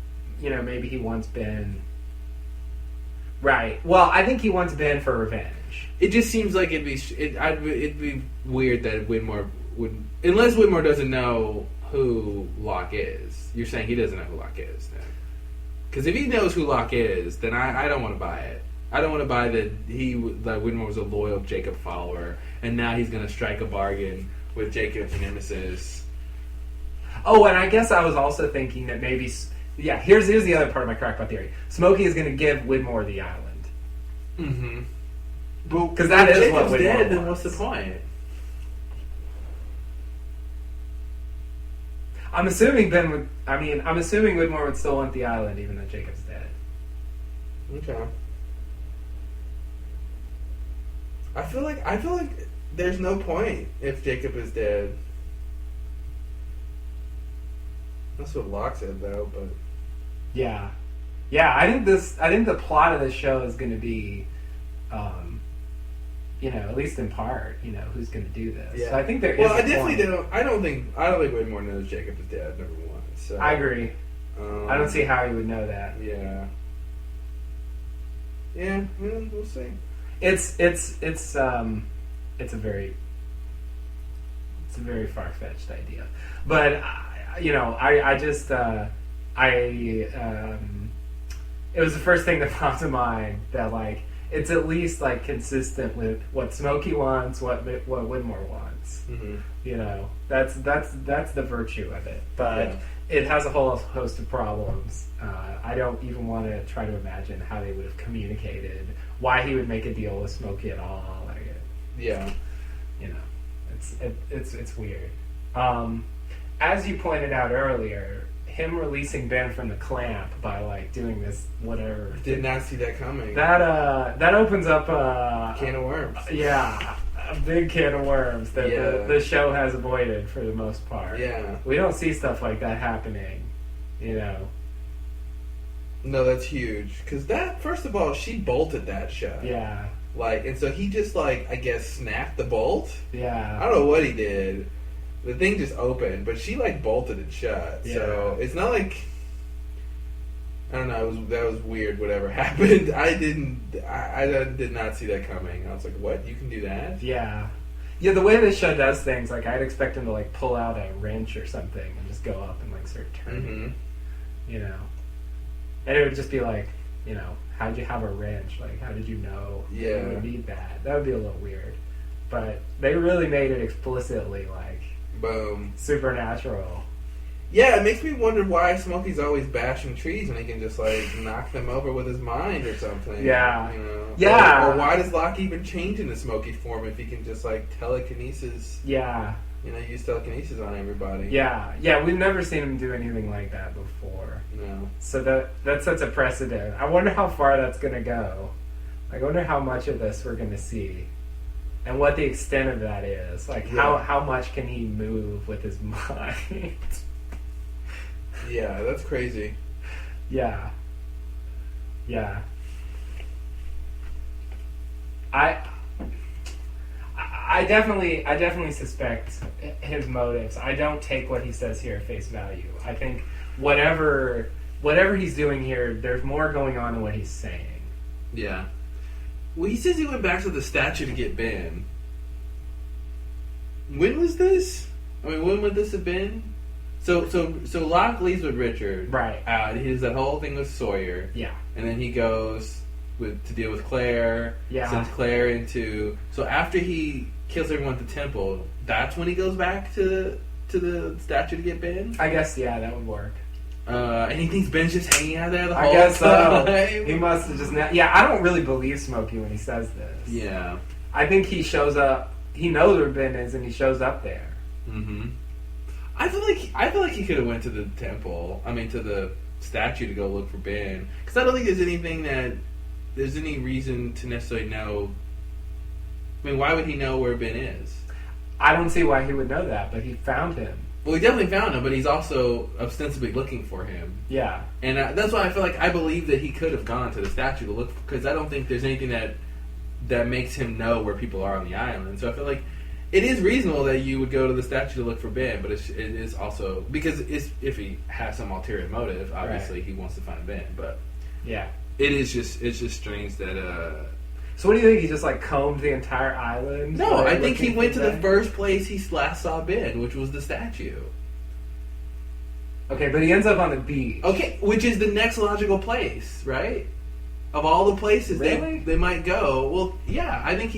maybe he wants Ben... Right. Well, I think he wants Ben for revenge.
It just seems like it'd be weird that Whitmore would... Unless Whitmore doesn't know who Locke is. You're saying he doesn't know who Locke is, then. Because if he knows who Locke is, then I don't want to buy it. I don't want to buy that Whitmore was a loyal Jacob follower, and now he's going to strike a bargain with Jacob's nemesis.
Oh, and I guess I was also thinking that maybe... Yeah, here's the other part of my crackpot theory. Smokey is going to give Whitmore the island.
Mm-hmm.
Because that is what Whitmore
dead,
wants.
then what's the point?
I'm assuming Whitmore would still want the island even though Jacob's dead.
Okay. I feel like there's no point if Jacob is dead. That's what Locke said, though. But
yeah. I think the plot of this show is going to be, at least in part, who's going to do this.
Yeah.
So I think there is.
Well, I definitely don't. I don't think Whitmore knows Jacob is dead. Number one. So
I agree. I don't see how he would know that.
Yeah. Yeah. We'll see.
It's a very far-fetched idea, but it was the first thing that popped to mind that, like, it's at least, like, consistent with what Smokey wants, what Whitmore wants.
Mm-hmm.
That's the virtue of it, but it has a whole host of problems. I don't even want to try to imagine how they would have communicated, why he would make a deal with Smokey at all. It's weird. As you pointed out earlier, him releasing Ben from the clamp by, like, doing this whatever.
Did not see that coming.
That opens up a
can of worms.
Yeah, a big can of worms that the show has avoided for the most part.
Yeah.
We don't see stuff like that happening,
No, that's huge. Because first of all, she bolted that shut.
Yeah.
Like, and so he just, like, I guess, snapped the bolt.
Yeah.
I don't know what he did. The thing just opened, but she, like, bolted it shut.
Yeah.
So it's not like, I don't know. That was weird. Whatever happened, I did not see that coming. I was like, what? You can do that?
Yeah. Yeah. The way this show does things, like, I'd expect him to, like, pull out a wrench or something and just go up and, like, start turning.
Mm-hmm.
And it would just be like, how'd you have a wrench? Like, how did you know you would need that? That would be a little weird. But they really made it explicitly, like,
boom,
supernatural.
Yeah, it makes me wonder why Smokey's always bashing trees when he can just like knock them over with his mind or something.
Yeah.
You know?
Yeah.
Or why does Locke even change into Smokey form if he can just like telekinesis?
Yeah.
You know, use telekinesis on everybody.
Yeah. We've never seen him do anything like that before.
No.
So that sets a precedent. I wonder how far that's going to go. I wonder how much of this we're going to see. And what the extent of that is. Like, how much can he move with his mind?
Yeah, that's crazy.
Yeah. I definitely suspect his motives. I don't take what he says here at face value. I think whatever he's doing here, there's more going on than what he's saying.
Yeah. Well, he says he went back to the statue to get Ben. When was this? I mean, when would this have been? So Locke leaves with Richard.
Right.
He does that whole thing with Sawyer.
Yeah.
And then he goes to deal with Claire.
Yeah.
Sends Claire into... So after he kills everyone at the temple, that's when he goes back to the statue to get Ben?
I guess, yeah, that would work.
And he thinks Ben's just hanging out there the whole
I guess so.
time.
He must have just... I don't really believe Smokey when he says this.
Yeah.
I think he shows up... He knows where Ben is, and he shows up there.
Mm-hmm. I feel like he could have went to the temple. I mean, to the statue to go look for Ben. Because I don't think there's any reason to necessarily know. I mean, why would he know where Ben is?
I don't see why he would know that, but he found him.
Well, he definitely found him, but he's also ostensibly looking for him.
Yeah.
And that's why I feel like I believe that he could have gone to the statue to look, because I don't think there's anything that makes him know where people are on the island. So I feel like it is reasonable that you would go to the statue to look for Ben, but it is also because if he has some ulterior motive, obviously he wants to find Ben. But
yeah,
it's just strange that.
So what do you think? He just like combed the entire island?
No, I think he went to the first place he last saw Ben, which was the statue.
Okay, but he ends up on the beach.
Okay, which is the next logical place, right? Of all the places they might go, well, yeah, I think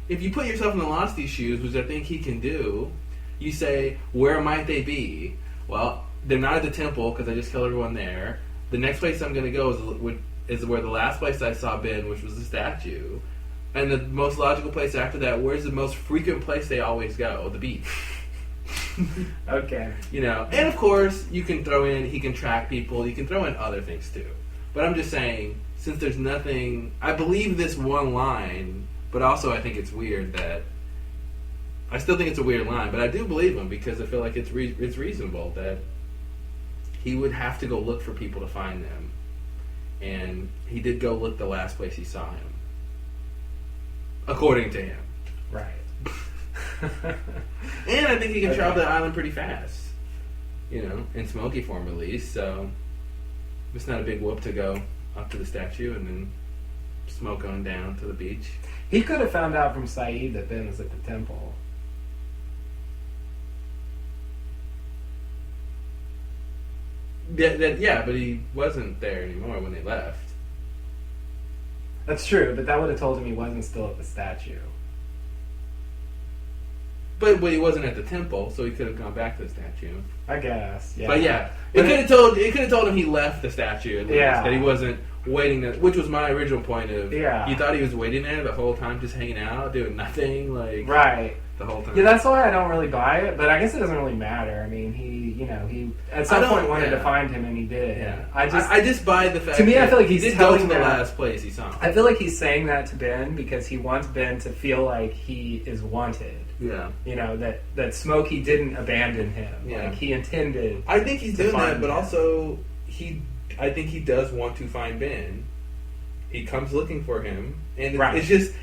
if you put yourself in the Lostie's shoes, which I think he can do, you say, where might they be? Well, they're not at the temple because I just killed everyone there. The next place I'm going to go is where the last place I saw Ben, which was the statue. And the most logical place after that, where's the most frequent place they always go? The beach.
Okay.
You know, and of course, you can throw in, he can track people, you can throw in other things too. But I'm just saying, since there's nothing, I believe this one line, but also I think it's weird that, I still think it's a weird line, but I do believe him because I feel like it's reasonable that he would have to go look for people to find them. And he did go look the last place he saw him. According to him.
Right.
And I think he can travel the island pretty fast. You know, in Smokey form at least, so it's not a big whoop to go up to the statue and then smoke on down to the beach.
He could have found out from Saeed that Ben was at the temple.
Yeah, but he wasn't there anymore when they left.
That's true, but that would have told him he wasn't still at the statue.
But he wasn't at the temple, so he could have gone back to the statue.
I guess, yeah.
But yeah,
But
it could have told him he left the statue at least, that he wasn't waiting there, which was my original point of, you thought he was waiting there the whole time, just hanging out, doing nothing, like,
right,
the whole time.
Yeah, that's why I don't really buy it, but I guess it doesn't really matter. I mean, he at some point wanted to find him, and he did.
Yeah.
I
just buy the fact
to me,
that
I feel like he's
he did go to
telling
the
that-
last place he saw him.
I feel like he's saying that to Ben because he wants Ben to feel like he is wanted.
Yeah.
You know, that Smokey didn't abandon him.
Yeah.
Like, he intended.
I think he's
to
doing that,
find
but
him.
also I think he does want to find Ben. He comes looking for him, and it's just,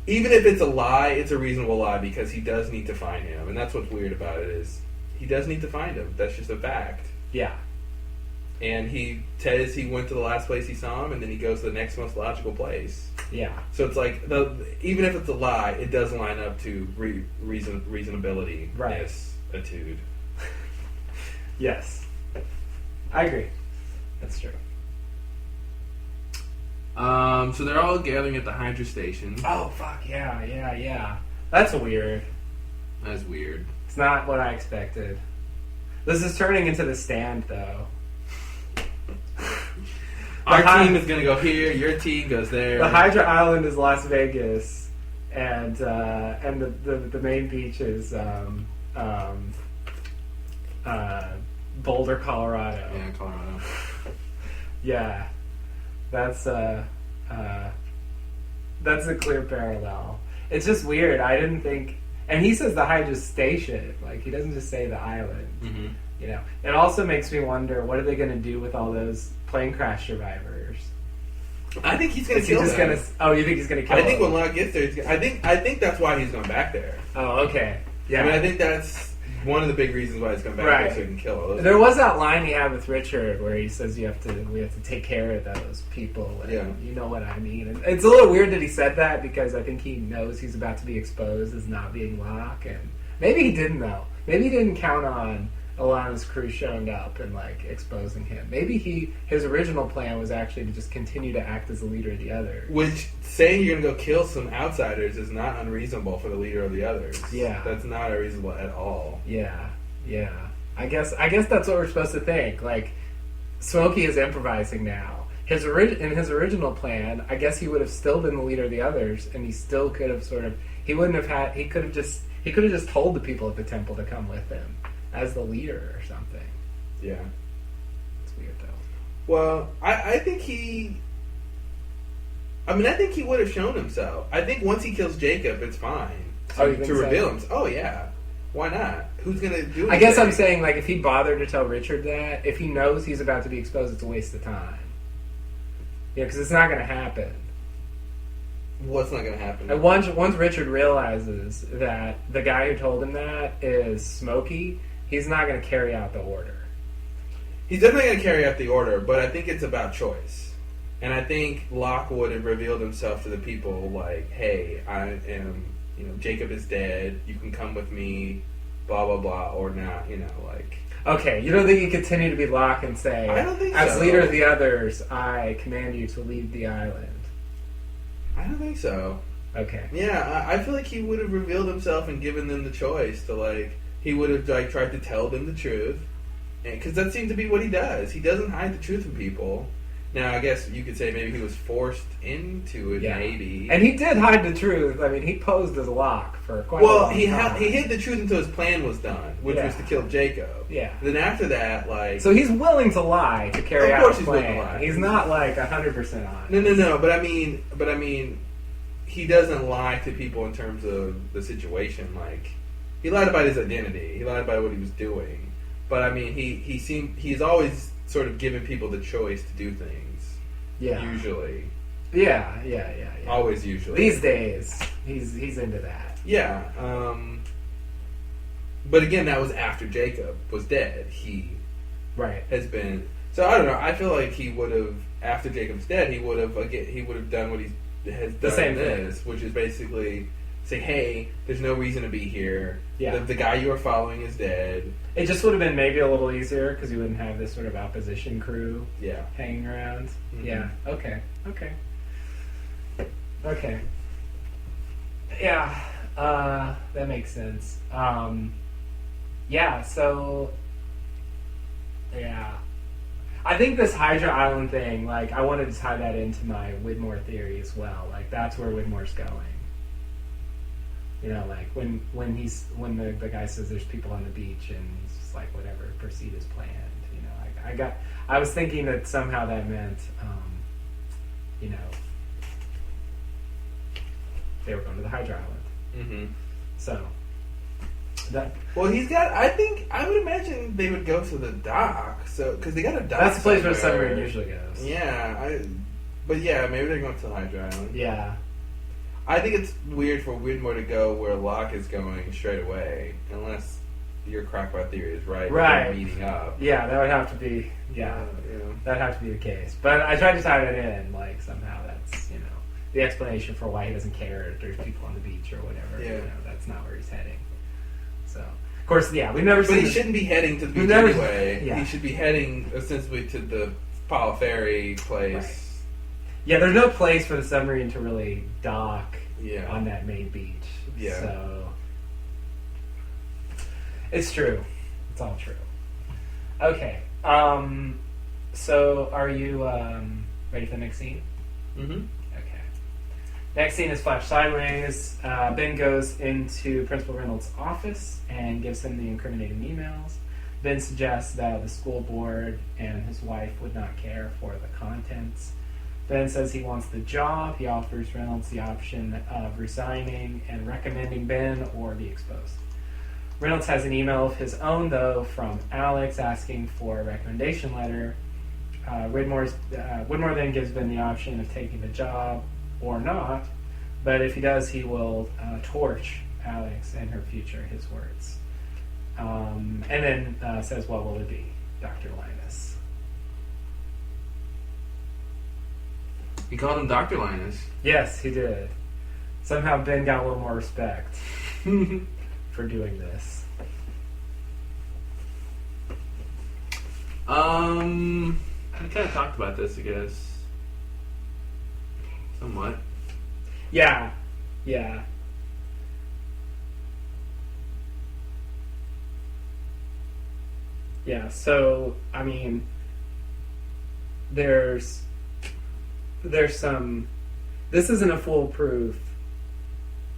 even if it's a lie, it's a reasonable lie because he does need to find him, and that's what's weird about it is he does need to find him. That's just a fact.
Yeah.
And he says he went to the last place he saw him, and then he goes to the next most logical place.
Yeah.
So it's like, even if it's a lie, it does line up to reasonability.
Right.
Attitude.
Yes. I agree. That's true.
So they're all gathering at the Hydra station.
Oh, fuck. Yeah. That's weird.
That's weird.
It's not what I expected. This is turning into the stand, though.
Our team is going to go here. Your team goes there.
The Hydra Island is Las Vegas, and the main beach is Boulder, Colorado.
Yeah, Colorado.
Yeah, that's a clear parallel. It's just weird. I didn't think, and he says the Hydra station. Like, he doesn't just say the island.
Mm-hmm.
You know, it also makes me wonder, what are they going to do with all those plane crash survivors?
I think he's going to kill them.
Oh, you think he's going to kill them?
I think when Locke gets there, I think that's why he's going back there.
Oh, okay. Yeah.
I mean, I think that's one of the big reasons why he's going back there, so he can kill all those.
There was that line he had with Richard where he says we have to take care of those people. And
yeah.
You know what I mean. And it's a little weird that he said that, because I think he knows he's about to be exposed as not being Locke, and maybe he didn't know. Maybe he didn't count on Alana's crew showing up and like exposing him. Maybe his original plan was actually to just continue to act as the leader of the others. Which,
saying you're gonna go kill some outsiders is not unreasonable for the leader of the others.
Yeah,
that's not unreasonable at all.
Yeah. I guess that's what we're supposed to think. Like, Smokey is improvising now. In his original plan, I guess he would have still been the leader of the others, and he still could have he could have just told the people at the temple to come with him as the leader or something.
Yeah.
It's weird, though.
Well, I think he would have shown himself. I think once he kills Jacob, it's fine to reveal himself. Oh, yeah. Why not? Who's going to do anything?
I guess I'm saying, like, if he bothered to tell Richard that, if he knows he's about to be exposed, it's a waste of time. Yeah, because it's not going to happen.
What's not going to happen?
And once Richard realizes that the guy who told him that is Smokey, he's not going to carry out the order.
He's definitely going to carry out the order, but I think it's about choice. And I think Locke would have revealed himself to the people like, hey, I am, Jacob is dead, you can come with me, blah, blah, blah, or not, like...
Okay, you don't think you continue to be Locke and say,
I don't think
as
so.
leader of the others, I command you to leave the island?
I don't think so.
Okay.
Yeah, I feel like he would have revealed himself and given them the choice to, like... He would have tried to tell them the truth, because that seems to be what he does. He doesn't hide the truth from people. Now, I guess you could say maybe he was forced into it, maybe.
And he did hide the truth. I mean, he posed as Locke for quite a long time.
Well, he hid the truth until his plan was done, which was to kill Jacob.
Yeah.
Then after that, like...
So he's willing to lie to carry out his plan.
Of course he's willing to lie.
He's not, like, 100% honest.
No, but I mean, he doesn't lie to people in terms of the situation, like... He lied about his identity. He lied about what he was doing. But I mean, he's always sort of given people the choice to do things.
Yeah.
Usually.
Yeah.
Always usually.
These days, he's into that.
Yeah. But again, that was after Jacob was dead. He has been. So I don't know. I feel like he would have, after Jacob's dead, he would have done what he has done.
The same
thing, which is basically say, hey, there's no reason to be here.
Yeah.
The guy you are following is dead.
It just would have been maybe a little easier because you wouldn't have this sort of opposition crew hanging around.
Mm-hmm.
Yeah. Okay. Yeah. That makes sense. So... Yeah. I think this Hydra Island thing, like, I wanted to tie that into my Widmore theory as well. Like, that's where Widmore's going. Like when the guy says there's people on the beach and he's just like, whatever, proceed as planned. I was thinking that somehow that meant, they were going to the Hydra Island.
Mm-hmm.
So that.
Well, I would imagine they would go to the dock. So because they got a dock.
That's the place where the submarine usually goes.
Yeah, maybe they're going to the Hydra Island.
Yeah.
I think it's weird for Widmore to go where Locke is going straight away, unless your crackpot theory is right. They're meeting up.
Yeah, that would have to be. Yeah, that'd have to be the case. But I tried to tie that in, like somehow that's the explanation for why he doesn't care if there's people on the beach or whatever.
Yeah,
that's not where he's heading. So, of course, we've never.
But he shouldn't be heading to the beach anyway. Yeah. He should be heading ostensibly to the Apollo Ferry place. Right.
Yeah, there's no place for the submarine to really dock on that main beach.
Yeah.
So it's true. It's all true. Okay. So are you ready for the next scene?
Mm-hmm.
Okay. Next scene is flash sideways. Ben goes into Principal Reynolds' office and gives him the incriminating emails. Ben suggests that the school board and his wife would not care for the contents. Ben says he wants the job. He offers Reynolds the option of resigning and recommending Ben or be exposed. Reynolds has an email of his own, though, from Alex asking for a recommendation letter. Whitmore then gives Ben the option of taking the job or not, but if he does, he will torch Alex and her future, his words. And then says, what will it be, Dr. Linus?
He called him Dr. Linus.
Yes, he did. Somehow Ben got a little more respect for doing this.
We kind of talked about this, I guess. Somewhat.
Yeah. Yeah, so, I mean, there's some... This isn't a foolproof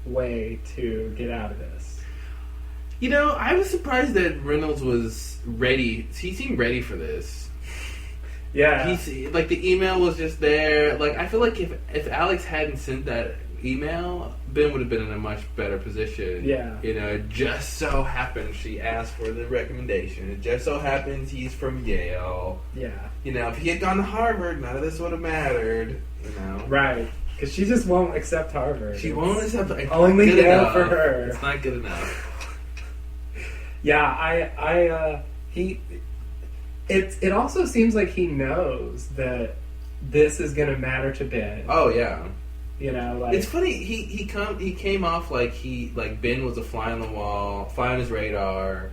way to get out of this.
You know, I was surprised that Reynolds was ready. He seemed ready for this.
Yeah.
Like, the email was just there. Like, I feel like if Alex hadn't sent that email, Ben would have been in a much better position.
Yeah.
You know, it just so happens she asked for the recommendation. It just so happens he's from Yale.
Yeah.
You know, if he had gone to Harvard, none of this would have mattered. You know.
Right. Because she just won't accept Harvard.
She won't accept it.
Only Yale for her.
It's not good enough.
Yeah, It also seems like he knows that this is going to matter to Ben.
Oh yeah.
You know, like
it's funny. He came off like Ben was a fly on the wall, fly on his radar.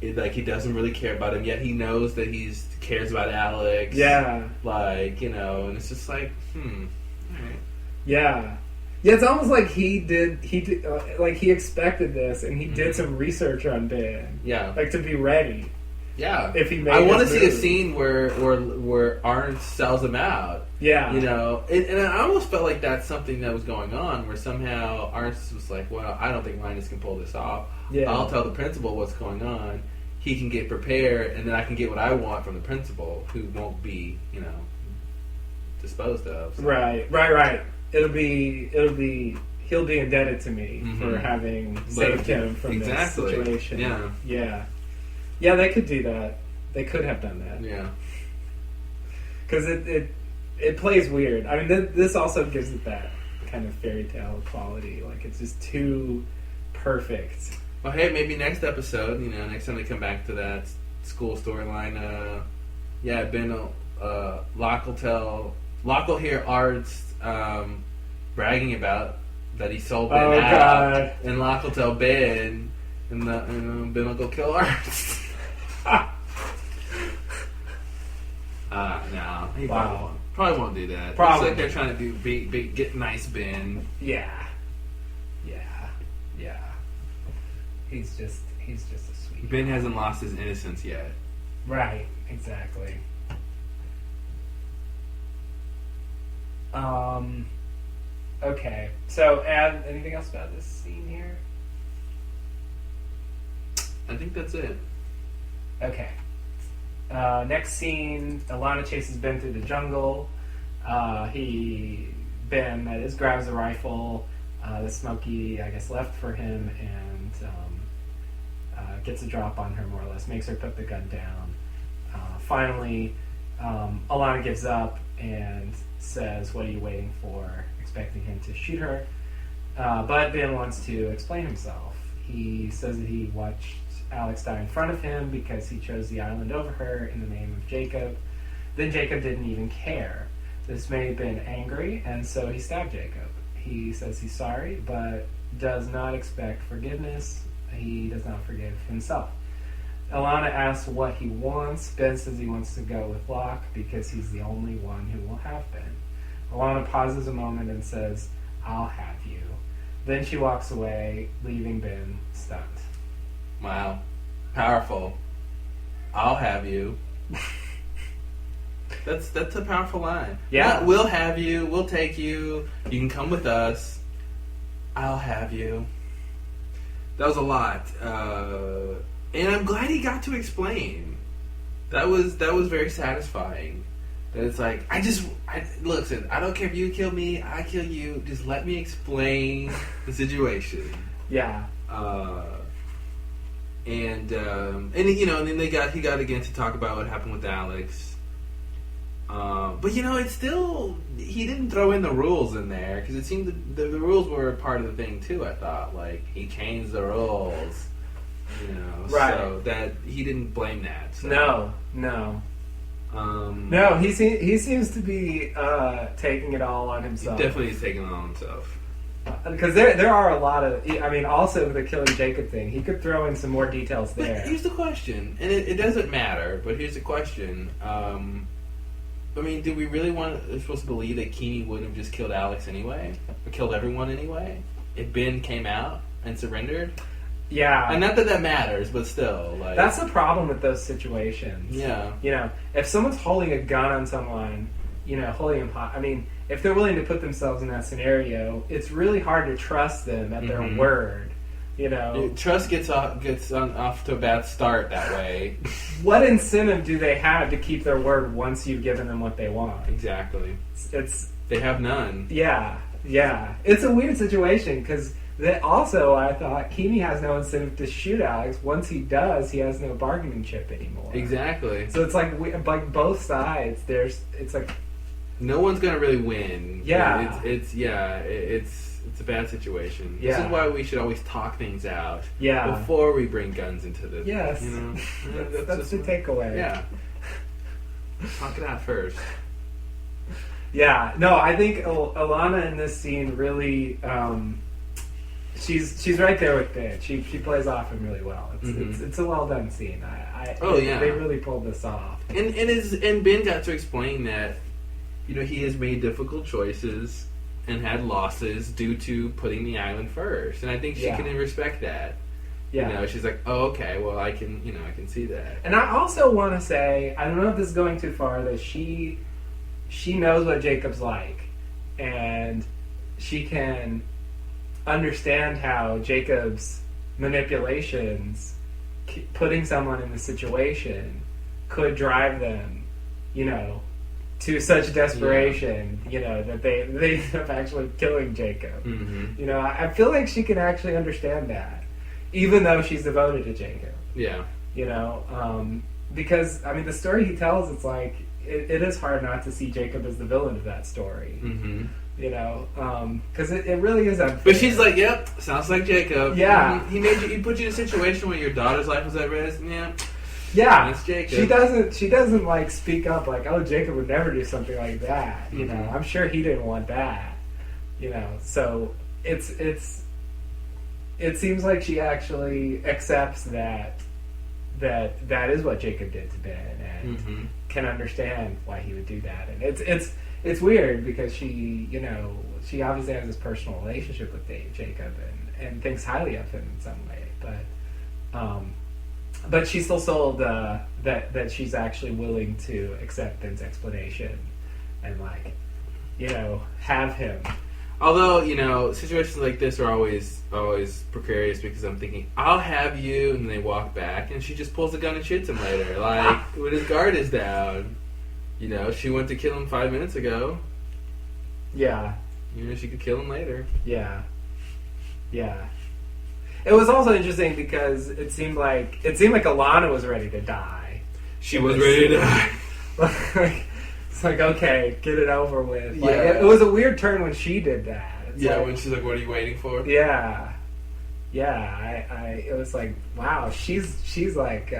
Like he doesn't really care about him, yet he knows that he cares about Alex.
Yeah.
Like, you know, and it's just like, all right.
Yeah. Yeah, it's almost like he did like he expected this and he did some research on Ben.
Yeah.
Like to be ready.
Yeah.
If he made
I want to
his
see a
move.
scene where Arns sells him out.
Yeah.
You know, and I almost felt like that's something that was going on, where somehow Arns was like, well, I don't think Linus can pull this off.
Yeah.
I'll tell the principal what's going on. He can get prepared, and then I can get what I want from the principal, who won't be, you know, disposed of. So.
Right. He'll be indebted to me for having saved him from this situation. Yeah, they could do that. They could have done that.
Yeah.
Because it plays weird. I mean, this also gives it that kind of fairy tale quality. Like, it's just too perfect.
Well, hey, maybe next episode, you know, next time they come back to that school storyline, Ben, Locke will hear Arts bragging about that he sold Ben out.
God.
And Locke will tell Ben, and Ben will go kill Arts. No, he probably won't do that.
Probably.
It's like they're trying to get nice Ben.
Yeah. He's just a sweet.
Ben hasn't lost his innocence yet.
Right. Exactly. Okay. So, add anything else about this scene here?
I think that's it.
Okay. Next scene, Alana chases Ben through the jungle. Ben grabs a rifle that Smokey, I guess, left for him and gets a drop on her, more or less, makes her put the gun down. Finally, Alana gives up and says, "What are you waiting for?" expecting him to shoot her. But Ben wants to explain himself. He says that he watched Alex die in front of him because he chose the island over her in the name of Jacob. Then Jacob didn't even care. This made Ben angry, and so he stabbed Jacob. He says he's sorry, but does not expect forgiveness. He does not forgive himself. Alana asks what he wants. Ben says he wants to go with Locke because he's the only one who will have Ben. Alana pauses a moment and says, "I'll have you." Then she walks away, leaving Ben stunned.
Wow. Powerful. I'll have you. That's a powerful line.
Yeah.
We'll have you. We'll take you. You can come with us. I'll have you. That was a lot. And I'm glad he got to explain. That was very satisfying. That it's like, listen, I don't care if you kill me, I kill you. Just let me explain the situation.
Yeah.
And you know, and then he got again to talk about what happened with Alex. But you know, it's still, he didn't throw in the rules in there because it seemed the rules were part of the thing too. I thought like he changed the rules, you know,
right.
So that he didn't blame that. So.
No. No, he seems to be taking it all on himself.
He definitely is taking it on himself.
Because there are a lot of, I mean, also the killing Jacob thing. He could throw in some more details there.
But here's the question, and it doesn't matter. But here's the question. I mean, do we really we're supposed to believe that Keeney wouldn't have just killed Alex anyway, or killed everyone anyway, if Ben came out and surrendered?
Yeah,
and not that matters, but still, like
that's the problem with those situations.
Yeah,
you know, if someone's holding a gun on someone, you know, I mean, if they're willing to put themselves in that scenario, it's really hard to trust them at their word. You know,
trust gets off to a bad start that way.
What incentive do they have to keep their word once you've given them what they want?
Exactly. They have none.
Yeah. It's a weird situation because also I thought Keeney has no incentive to shoot Alex. Once he does, he has no bargaining chip anymore.
Exactly.
So it's like both sides. It's like
no one's gonna really win.
Yeah.
It's a bad situation.
Yeah.
This is why we should always talk things out.
Yeah.
Before we bring guns into this.
Yes.
You know?
that's the takeaway.
Yeah. Talk it out first.
Yeah. No, I think Alana in this scene really, she's right there with Ben. She plays off him really well. It's a well done scene. They really pulled this off.
And Ben got to explain that, you know, he has made difficult choices and had losses due to putting the island first, and I think she can respect that.
Yeah.
You know, she's like, oh, okay, well, I can see that.
And I also want to say, I don't know if this is going too far, that she knows what Jacob's like, and she can understand how Jacob's manipulations, putting someone in the situation, could drive them, you know, to such desperation, you know, that they end up actually killing Jacob.
Mm-hmm.
You know, I feel like she can actually understand that, even though she's devoted to Jacob.
Yeah.
You know, because, I mean, the story he tells, it's like, it is hard not to see Jacob as the villain of that story.
Mm-hmm.
You know, because it really is unfair.
But she's like, yep, sounds like Jacob.
Yeah.
He put you in a situation where your daughter's life was at risk.
Yeah,
that's Jacob.
She doesn't like speak up like, oh, Jacob would never do something like that. You know, I'm sure he didn't want that. You know, so it seems like she actually accepts that is what Jacob did to Ben, and can understand why he would do that. And it's weird because she obviously has this personal relationship with Jacob and thinks highly of him in some way, but she's still sold that she's actually willing to accept Ben's explanation and, like, you know, have him.
Although, you know, situations like this are always precarious because I'm thinking, I'll have you, and they walk back, and she just pulls the gun and shoots him later, like, when his guard is down. You know, she went to kill him 5 minutes ago.
Yeah.
You know, she could kill him later.
Yeah. It was also interesting because it seemed like Alana was ready to die.
She was ready to die.
It's like, okay, get it over with. Like, it was a weird turn when she did that. It's like,
when she's like, what are you waiting for?
Yeah. It was like, wow, she's like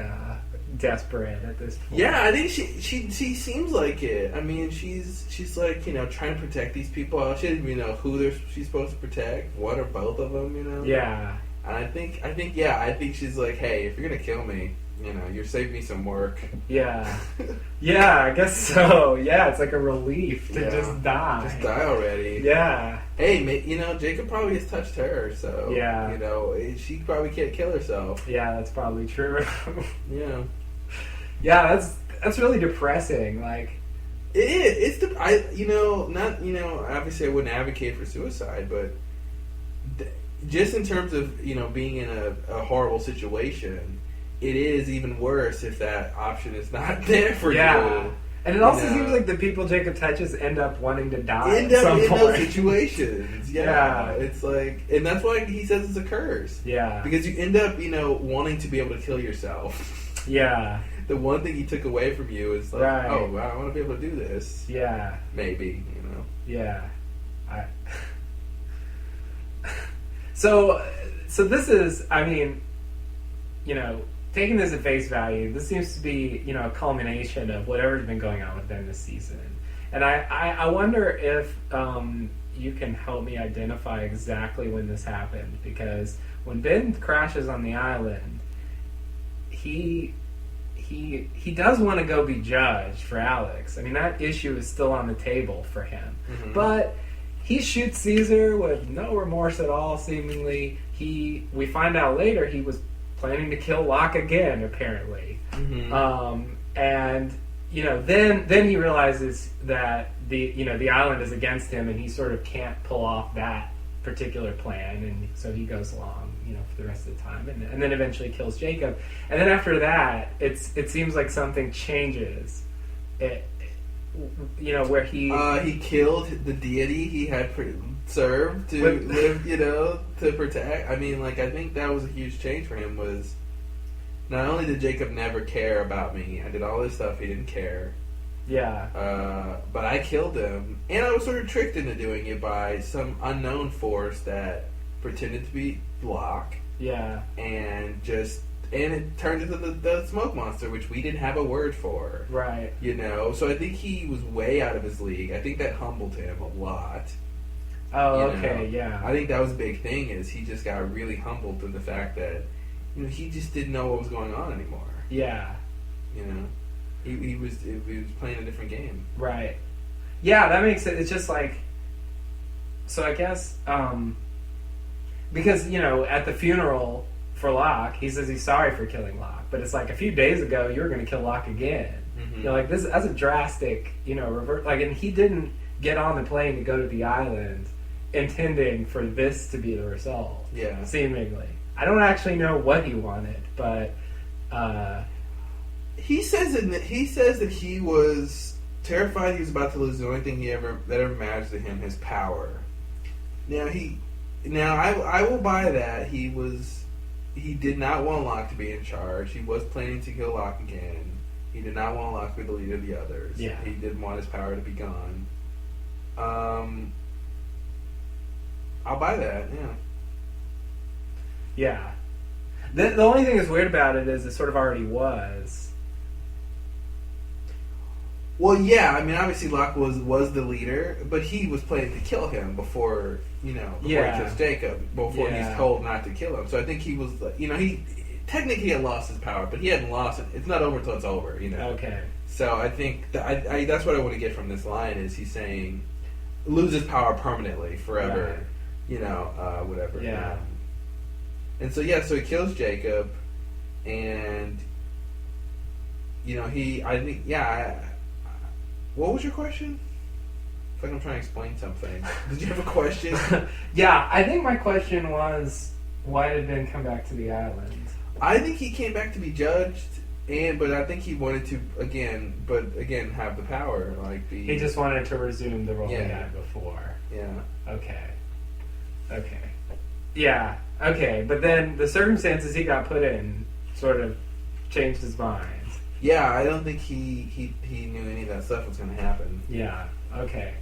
desperate at this point.
Yeah, I think she seems like it. I mean, she's like, you know, trying to protect these people. She doesn't even know who she's supposed to protect. One or both of them, you know.
Yeah.
And I think she's like, hey, if you're gonna kill me, you know, you're saving me some work.
Yeah. Yeah, I guess so. Yeah, it's like a relief to just die.
Just die already.
Yeah.
Hey, you know, Jacob probably has touched her, so
yeah,
you know, she probably can't kill herself.
Yeah, that's probably true.
Yeah.
Yeah, that's really depressing. Like,
It is. Obviously I wouldn't advocate for suicide, but just in terms of, being in a horrible situation, it is even worse if that option is not there for you.
And it also seems like the people Jacob touches end up wanting to die
End
at
up
some
in
point.
those situations.
Yeah.
It's like, and that's why he says it's a curse.
Yeah.
Because you end up, wanting to be able to kill yourself.
Yeah.
The one thing he took away from you is like,
Right.
oh, well, I want to be able to do this.
Yeah.
Maybe,
Yeah. So this is, I mean, taking this at face value, this seems to be, a culmination of whatever's been going on with them this season. And I wonder if you can help me identify exactly when this happened, because when Ben crashes on the island, he does want to go be judged for Alex. I mean, that issue is still on the table for him. Mm-hmm. But he shoots Caesar with no remorse at all, seemingly. We find out later he was planning to kill Locke again, apparently. Mm-hmm. And then he realizes that the island is against him, and he sort of can't pull off that particular plan, and so he goes along, for the rest of the time, and then eventually kills Jacob. And then after that, it seems like something changes. Where he
killed the deity he had served to live, to protect. I mean, like, I think that was a huge change for him. Was not only did Jacob never care about me, I did all this stuff, he didn't care.
Yeah.
But I killed him, and I was sort of tricked into doing it by some unknown force that pretended to be Locke.
Yeah.
And it turned into the smoke monster, which we didn't have a word for.
Right.
So I think he was way out of his league. I think that humbled him a lot.
Oh, okay, yeah.
I think that was a big thing, is he just got really humbled to the fact that, he just didn't know what was going on anymore.
Yeah.
He was playing a different game.
Right. Yeah, that makes it. It's just like, so I guess, because, at the funeral for Locke, he says he's sorry for killing Locke, but it's like a few days ago you were going to kill Locke again. Mm-hmm. Like, this, that's a drastic, revert. Like, and he didn't get on the plane to go to the island intending for this to be the result.
Yeah.
Seemingly. I don't actually know what he wanted, but
he says that he was terrified he was about to lose the only thing that ever mattered to him, his power. Now I will buy that. He did not want Locke to be in charge. He was planning to kill Locke again. He did not want Locke to be the leader of the others.
Yeah.
He didn't want his power to be gone. I'll buy that, yeah.
Yeah. The only thing that's weird about it is it sort of already was.
Well, yeah, I mean, obviously Locke was the leader, but he was planning to kill him before he kills Jacob, before he's told not to kill him. So I think he was, he technically had lost his power, but he hadn't lost it. It's not over until it's over,
Okay.
So I think that's what I want to get from this line is he's saying loses power permanently, forever,
right.
Whatever.
Yeah.
And so so he kills Jacob, and what was your question? I feel like I'm trying to explain something. Did you have a question?
Yeah, I think my question was, why did Ben come back to the island?
I think he came back to be judged, but I think he wanted to again have the power,
He just wanted to resume the role he had before.
Yeah.
Okay. Yeah. Okay, but then the circumstances he got put in sort of changed his mind.
Yeah, I don't think he knew any of that stuff was going to happen.
Yeah. Okay.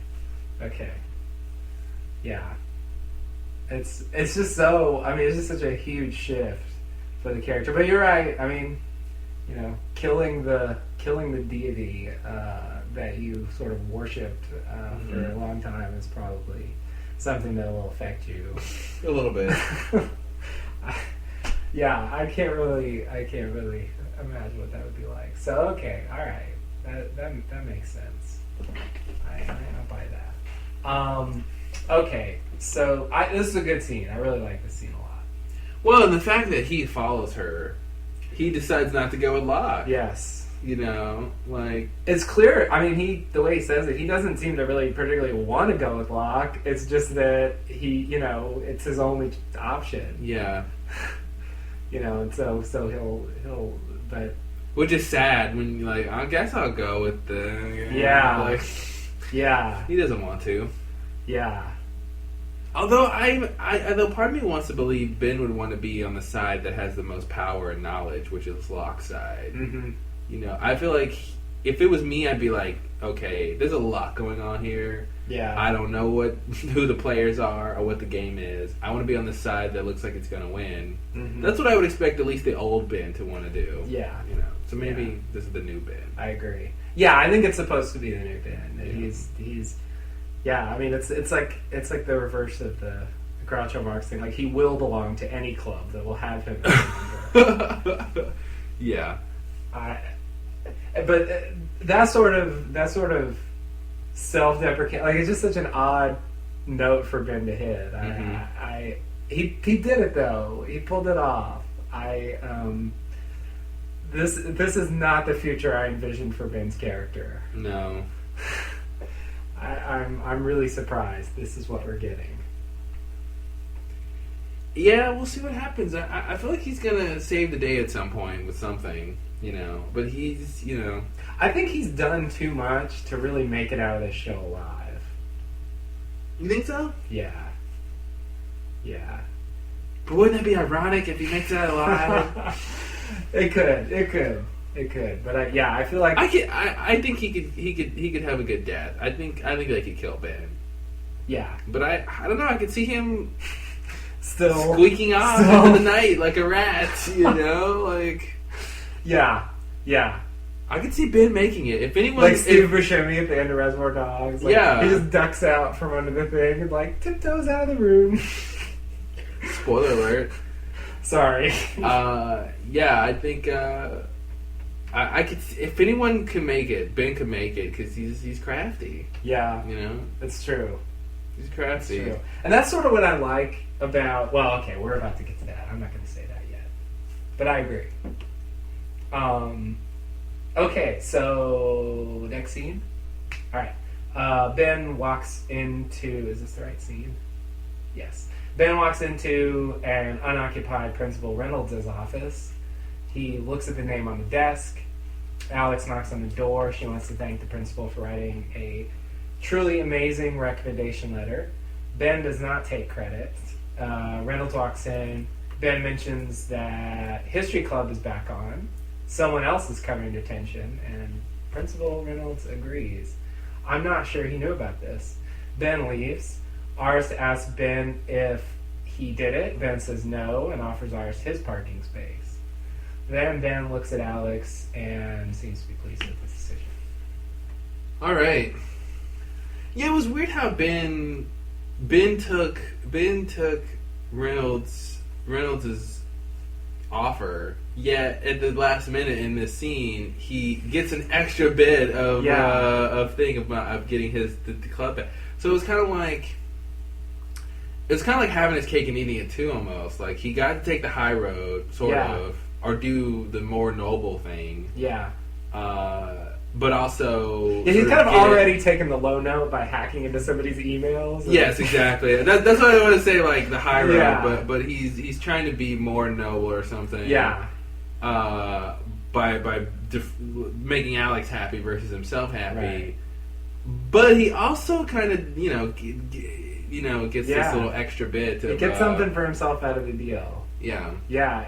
Yeah. It's just so. I mean, it's just such a huge shift for the character. But you're right. I mean, killing the deity that you sort of worshipped for a long time is probably something that will affect you
a little bit.
Yeah, I can't really imagine what that would be like. So okay, all right, that makes sense. I'll buy that. Okay, so this is a good scene. I really like this scene a lot.
Well, and the fact that he follows her, he decides not to go with Locke.
Yes.
You know, like
it's clear. I mean, the way he says it, he doesn't seem to really particularly want to go with Locke. It's just that it's his only option.
Yeah.
And so he'll but
which is sad when you're like, I guess I'll go with the
yeah.
He doesn't want to.
Yeah.
Although although part of me wants to believe Ben would want to be on the side that has the most power and knowledge, which is Locke's side.
Mm-hmm.
I feel like if it was me, I'd be like, okay, there's a lot going on here.
Yeah.
I don't know who the players are or what the game is. I want to be on the side that looks like it's going to win. Mm-hmm. That's what I would expect at least the old Ben to want to do.
Yeah.
So maybe this is the new Ben.
I agree. Yeah, I think it's supposed to be the new Ben.
Yeah.
He's yeah, I mean it's like the reverse of the Groucho Marx thing. Like he will belong to any club that will have him as a member.
Yeah.
But that sort of self-deprecating, like it's just such an odd note for Ben to hit. He did it though. He pulled it off. This is not the future I envisioned for Ben's character.
No.
I'm really surprised this is what we're getting.
Yeah, we'll see what happens. I feel like he's gonna save the day at some point with something, But he's,
I think he's done too much to really make it out of this show alive.
You think so?
Yeah.
But wouldn't that be ironic if he makes it out alive?
It could. But I feel like
I think he could have a good death. I think they could kill Ben.
Yeah.
But I don't know. I could see him
still
squeaking off into the night like a rat. Like.
Yeah.
I could see Ben making it. If anyone,
like Steve Buscemi at the end of Reservoir Dogs. Like,
yeah.
He just ducks out from under the thing and like tiptoes out of the room.
Spoiler alert.
Sorry.
Yeah, I think I could. If anyone can make it, Ben could make it because he's crafty.
Yeah,
it's
true.
He's crafty.
It's true. And that's sort of what I like about. Well, okay, we're about to get to that. I'm not going to say that yet, but I agree. Okay, so next scene. All right. Ben walks into. Is this the right scene? Yes. Ben walks into an unoccupied Principal Reynolds' office. He looks at the name on the desk. Alex knocks on the door. She wants to thank the principal for writing a truly amazing recommendation letter. Ben does not take credit. Reynolds walks in. Ben mentions that History Club is back on. Someone else is covering detention, and Principal Reynolds agrees. I'm not sure he knew about this. Ben leaves. Ars asks Ben if he did it. Ben says no and offers Ars his parking space. Then Ben looks at Alex and seems to be pleased with his decision.
All right. Yeah, it was weird how Ben took Reynolds' offer. Yet at the last minute in this scene, he gets an extra bit of getting the club back. So it was kind of like. It's kind of like having his cake and eating it too, almost. Like, he got to take the high road, sort of, or do the more noble thing.
Yeah.
But also...
Yeah, he's kind of already taken the low note by hacking into somebody's emails.
Yes, exactly. That's what I want to say, like, the high road, but he's trying to be more noble or something.
Yeah.
By making Alex happy versus himself happy.
Right.
But he also kind of, gets this little extra bit.
He gets something for himself out of the deal.
Yeah.
Yeah,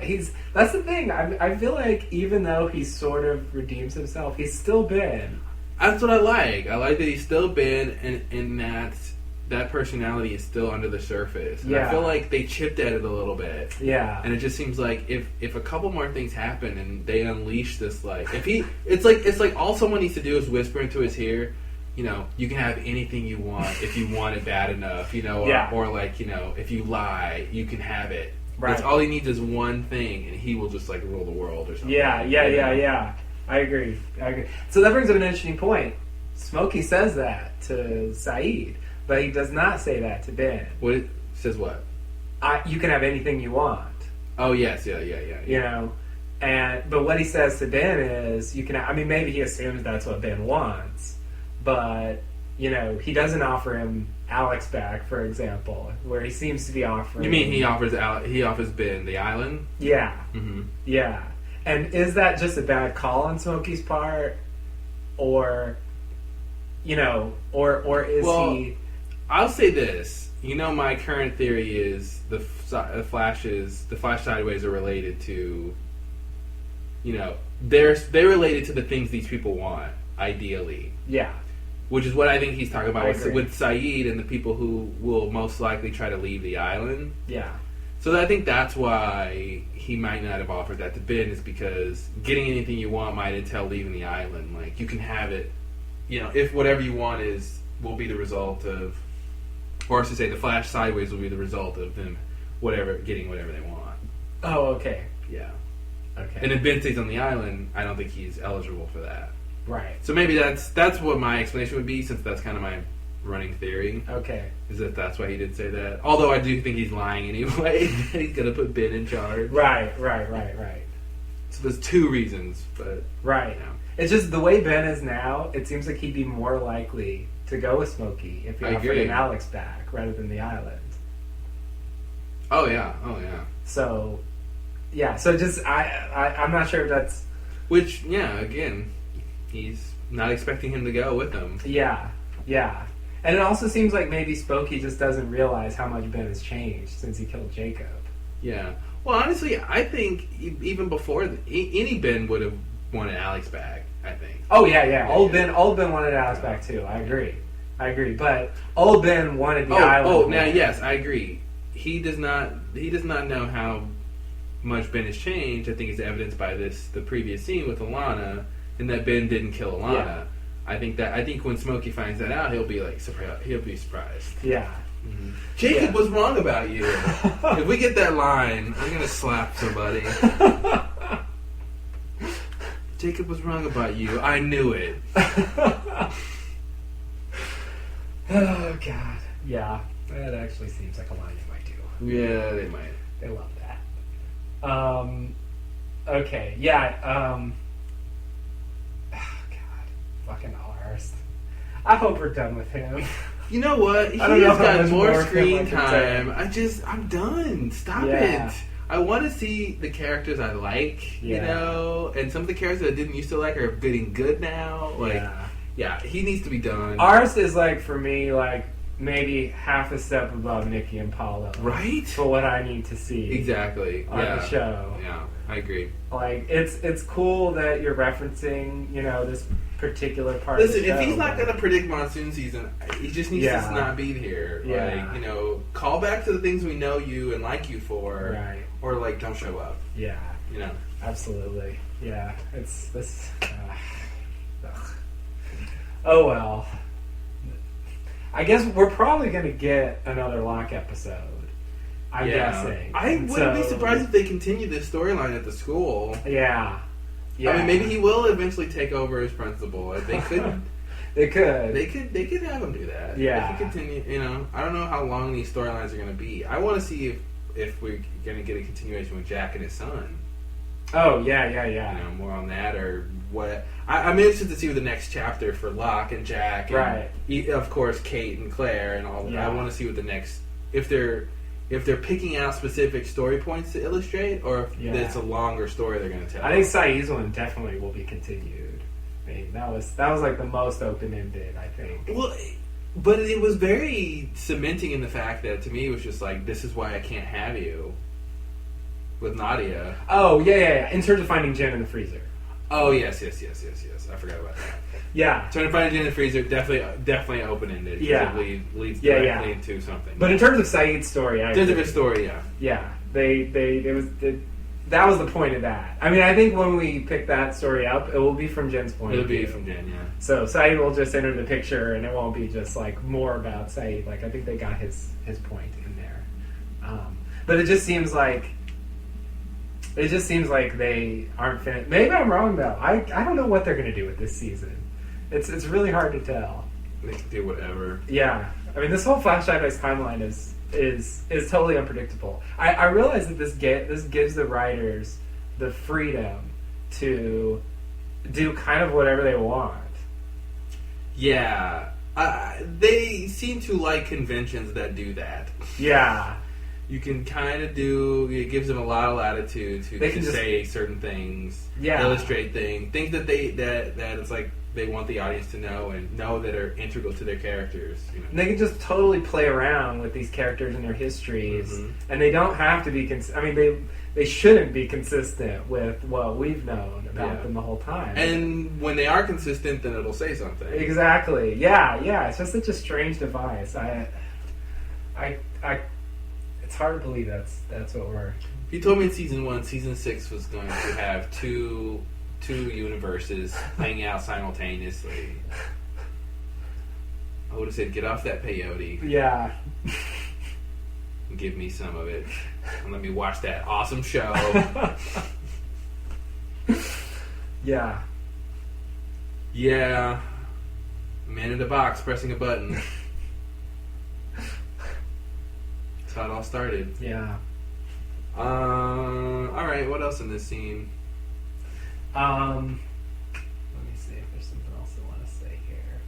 that's the thing. I feel like even though he sort of redeems himself, he's still Ben.
That's what I like. I like that he's still Ben, and that personality is still under the surface. And I feel like they chipped at it a little bit.
Yeah.
And it just seems like if a couple more things happen and they unleash this, like, it's like all someone needs to do is whisper into his ear, you can have anything you want if you want it bad enough, or like, if you lie, you can have it.
Right.
It's all he needs is one thing, and he will just like rule the world or something.
Yeah. I agree. So that brings up an interesting point. Smokey says that to Saeed, but he does not say that to Ben.
What says what?
You can have anything you want.
Oh yes, yeah.
But what he says to Ben is, you can. I mean, maybe he assumes that's what Ben wants, but you know, he doesn't offer him Alex back, for example, where he seems to be offering.
You mean he offers Ben the island?
Yeah,
Mm-hmm.
yeah. And is that just a bad call on Smokey's part, or you know, or is he?
I'll say this. You know, my current theory is the Flash Sideways are related to. You know, they're related to the things these people want, ideally.
Yeah.
Which is what I think he's talking about
agree.
with Saeed and the people who will most likely try to leave the island.
Yeah.
So I think that's why he might not have offered that to Ben, is because getting anything you want might entail leaving the island. Like, you can have it, you know, if whatever you want will be the result of, or I should say the Flash Sideways will be the result of them getting whatever they want.
Oh, okay.
Yeah.
Okay.
And if Ben stays on the island, I don't think he's eligible for that.
Right.
So maybe that's what my explanation would be, since that's kind of my running theory.
Okay.
Is that's why he did say that. Although I do think he's lying anyway. He's going to put Ben in charge.
Right.
So there's two reasons, but...
Right.
You know.
It's just the way Ben is now, it seems like he'd be more likely to go with Smokey if he offered him Alex back rather than the island.
Oh, yeah.
So, yeah. So just, I'm not sure if that's...
Which, yeah, again, he's not expecting him to go with him.
Yeah. And it also seems like maybe Smokey just doesn't realize how much Ben has changed since he killed Jacob.
Yeah. Well, honestly, I think even before, any Ben would have wanted Alex back, I think.
Oh, yeah. Old Ben wanted Alex back, too. I agree. But old Ben wanted the island.
Oh, now, yes, I agree. He does not know how much Ben has changed. I think it's evidenced by the previous scene with Alana, and that Ben didn't kill Alana.
Yeah.
I think when Smokey finds that out, he'll be surprised.
Yeah.
Mm-hmm. Jacob was wrong about you. If we get that line, I'm gonna slap somebody. Jacob was wrong about you. I knew it.
Oh God. Yeah. That actually seems like a line they might do.
Yeah, they might.
They love that. Okay. Yeah. Oh God. Fucking Ars. I hope we're done with him.
You know what? He
I don't know
has
how
got
much
more
more
screen
Kim I can
time. I'm done. Stop
Yeah.
it. I want to see the characters I like, you
Yeah.
know, and some of the characters I didn't used to like are getting good now. Like,
Yeah.
yeah, he needs to be done.
Ars is like, for me, like maybe half a step above Nikki and Paulo.
Right?
For what I need to see.
Exactly.
On the show.
Yeah, I agree.
Like, it's cool that you're referencing, you know, this particular part of the
Listen,
show.
if he's not going to predict monsoon season, he just needs
Yeah.
to not be here.
Yeah.
Like, you know, call back to the things we know you and like you for.
Right.
Or, like, don't show up.
Yeah.
You know?
Absolutely. Yeah. It's this. Ugh. Oh, well. I guess we're probably going to get another Locke episode. I'm guessing.
I wouldn't be surprised if they continue this storyline at the school.
Yeah.
I mean, maybe he will eventually take over as principal. They could.
They could.
They could have him do that.
Yeah.
They could continue. You know, I don't know how long these storylines are going to be. I want to see if we're going to get a continuation with Jack and his son.
Oh yeah.
You know, more on that or what. I'm interested to see what the next chapter for Locke and Jack, and
right?
Of course, Kate and Claire and all that.
Yeah.
I want to see what the next if they're picking out specific story points to illustrate, or if it's a longer story they're going to tell.
I think Saeed's one definitely will be continued. I mean, that was like the most open-ended, I think.
Well, but it was very cementing in the fact that to me it was just like, this is why I can't have you with Nadia.
Oh yeah. In terms of finding Jen in the freezer.
Oh yes. I forgot about that.
Yeah.
Trying to find Jen in the freezer, definitely open-ended.
Yeah.
It leads directly into something.
But in terms of Saeed's story,
there's a good story, yeah.
Yeah. That was the point of that. I mean, I think when we pick that story up, it will be from Jen's point of view.
It'll be from Jen, yeah.
So Saeed will just enter the picture, and it won't be just like more about Saeed. Like, I think they got his point in there. But it just seems like they aren't finished. Maybe I'm wrong though. I don't know what they're going to do with this season. It's really hard to tell.
They can do whatever.
Yeah, I mean, this whole Flash Sideways timeline is totally unpredictable. I realize that this gives the writers the freedom to do kind of whatever they want.
Yeah. They seem to like conventions that do that.
Yeah.
You can kind of do. It gives them a lot of latitude to
Just
say certain things,
yeah,
illustrate things that that it's like they want the audience to know and know that are integral to their characters. You know?
And they can just totally play around with these characters and their histories, and they don't have to be. I mean, they shouldn't be consistent with what we've known about them the whole time.
And when they are consistent, then it'll say something.
Exactly. Yeah. It's just such a strange device. It's hard to believe that's what we're.
If you told me in season 1, season 6 was going to have two universes playing out simultaneously, I would have said, get off that peyote.
Yeah.
And give me some of it. And let me watch that awesome show.
Yeah.
Yeah. Man in the box pressing a button. That's how it all started.
Yeah.
Alright, what else in this scene?
Let me see if there's something else I want to say here.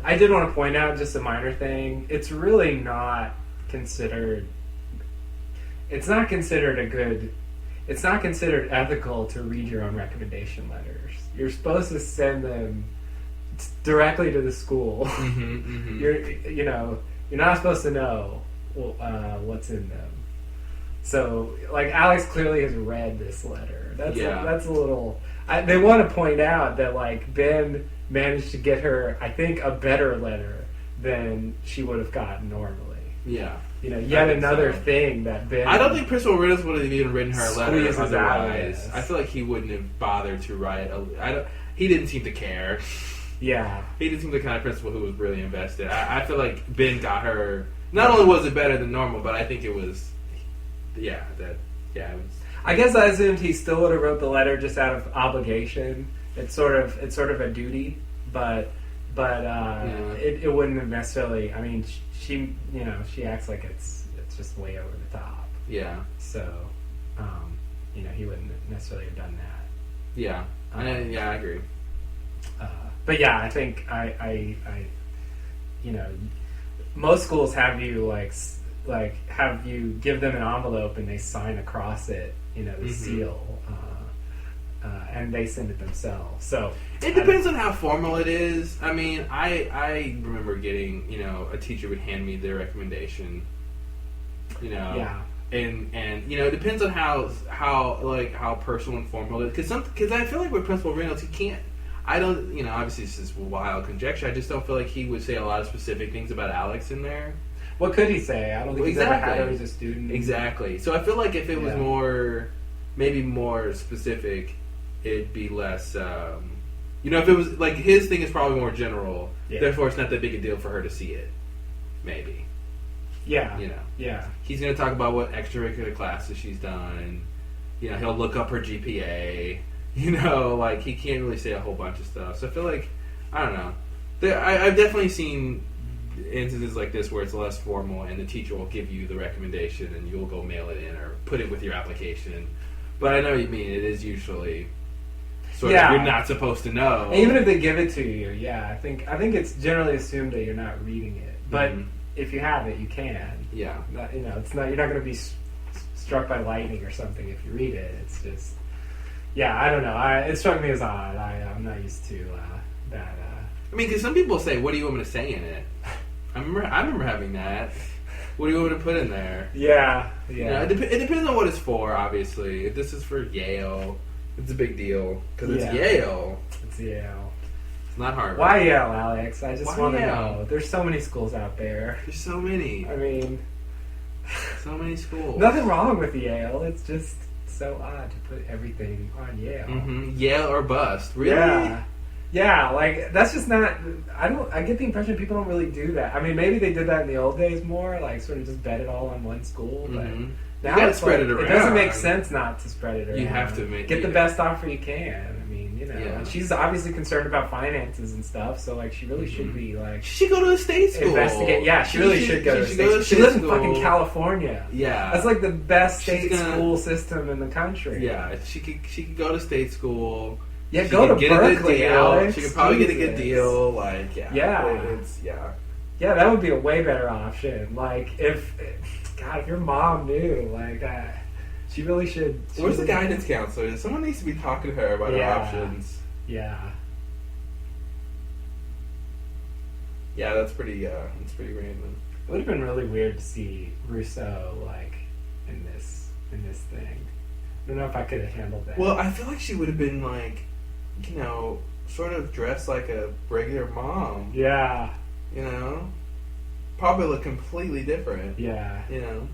I did want to point out just a minor thing. It's really not considered. It's not considered ethical to read your own recommendation letters. You're supposed to send them directly to the school. You're not supposed to know what's in them. So, like, Alex clearly has read this letter. That's a little. They want to point out that, like, Ben managed to get her, I think, a better letter than she would have gotten normally.
Yeah.
Yet another thing that Ben.
I don't think Principal Riddles would have even written her a letter
squeezes
otherwise. I feel like he wouldn't have bothered to write. He didn't seem to care.
Yeah.
He didn't seem the kind of principal who was really invested. I feel like Ben got her. Not only was it better than normal, but I think it was. It was.
I guess I assumed he still would have wrote the letter just out of obligation. It's sort of a duty, but it wouldn't have necessarily. I mean, she acts like it's just way over the top.
Yeah.
So, he wouldn't necessarily have done that.
Yeah. I agree.
But yeah, I think most schools have you have you give them an envelope and they sign across it, the seal, and they send it themselves. So
it depends on how formal it is. I mean, I remember getting, a teacher would hand me their recommendation,
Yeah.
And it depends on how personal and formal it is. Because I feel like with Principal Reynolds, he can't. I don't, obviously it's just wild conjecture. I just don't feel like he would say a lot of specific things about Alex in there.
What could he say? I don't think he's ever had her as a student.
Exactly. So I feel like if it was maybe more specific, it'd be less, if it was, like, his thing is probably more general, therefore it's not that big a deal for her to see it. Maybe.
Yeah.
Yeah. He's going to talk about what extracurricular classes she's done. He'll look up her GPA. He can't really say a whole bunch of stuff. So I feel like, I don't know. I've definitely seen instances like this where it's less formal and the teacher will give you the recommendation and you'll go mail it in or put it with your application. But I know what you mean. It is usually sort of you're not supposed to know.
Even if they give it to you, I think it's generally assumed that you're not reading it. But if you have it, you can.
Yeah.
It's not. You're not going to be struck by lightning or something if you read it. It's just. Yeah, I don't know. It struck me as odd. I'm not used to that.
I mean, because some people say, "What do you want me to say in it?" I remember having that. What do you want me to put in there?
Yeah.
It depends on what it's for. Obviously, if this is for Yale, it's a big deal because it's Yale.
It's Yale.
It's not Harvard.
Why Yale, Alex? I just want to know. There's so many schools out there.
There's so many.
I mean,
so many schools.
Nothing wrong with Yale. It's just so odd to put everything on Yale.
Yale or bust. Really?
Yeah, like, that's just not. I get the impression people don't really do that. I mean, maybe they did that in the old days more, like sort of just bet it all on one school. But now
it's spread it around.
It doesn't make sense not to spread it around.
You have to
get the best offer you can. I mean, mean, you know,
Yeah.
and she's obviously concerned about finances and stuff. So like, she really should be like
She should go to a state school.
investigate. Yeah, she really should go to
she
state
go
school.
to
She
state
lives in
school.
fucking California.
Yeah,
That's like the best state
She's gonna-
school system in the country.
Yeah, she could go to state school.
Yeah,
She
go
could
to
get a good
Berkeley,
deal.
Alex.
She could probably get a good
Jesus.
deal. Like,
Yeah.
it's
Yeah, that would be a way better option. Like, if your mom knew, like, she really should.
Where's the guidance counselor? Someone needs to be talking to her about her
Yeah.
options.
Yeah.
Yeah, that's pretty random.
It would have been really weird to see Rousseau, like, in this thing. I don't know if I could have handled that.
Well, I feel like she would have been like, you know, sort of dressed like a regular mom.
Yeah.
You know, probably look completely different.
Yeah.
You know,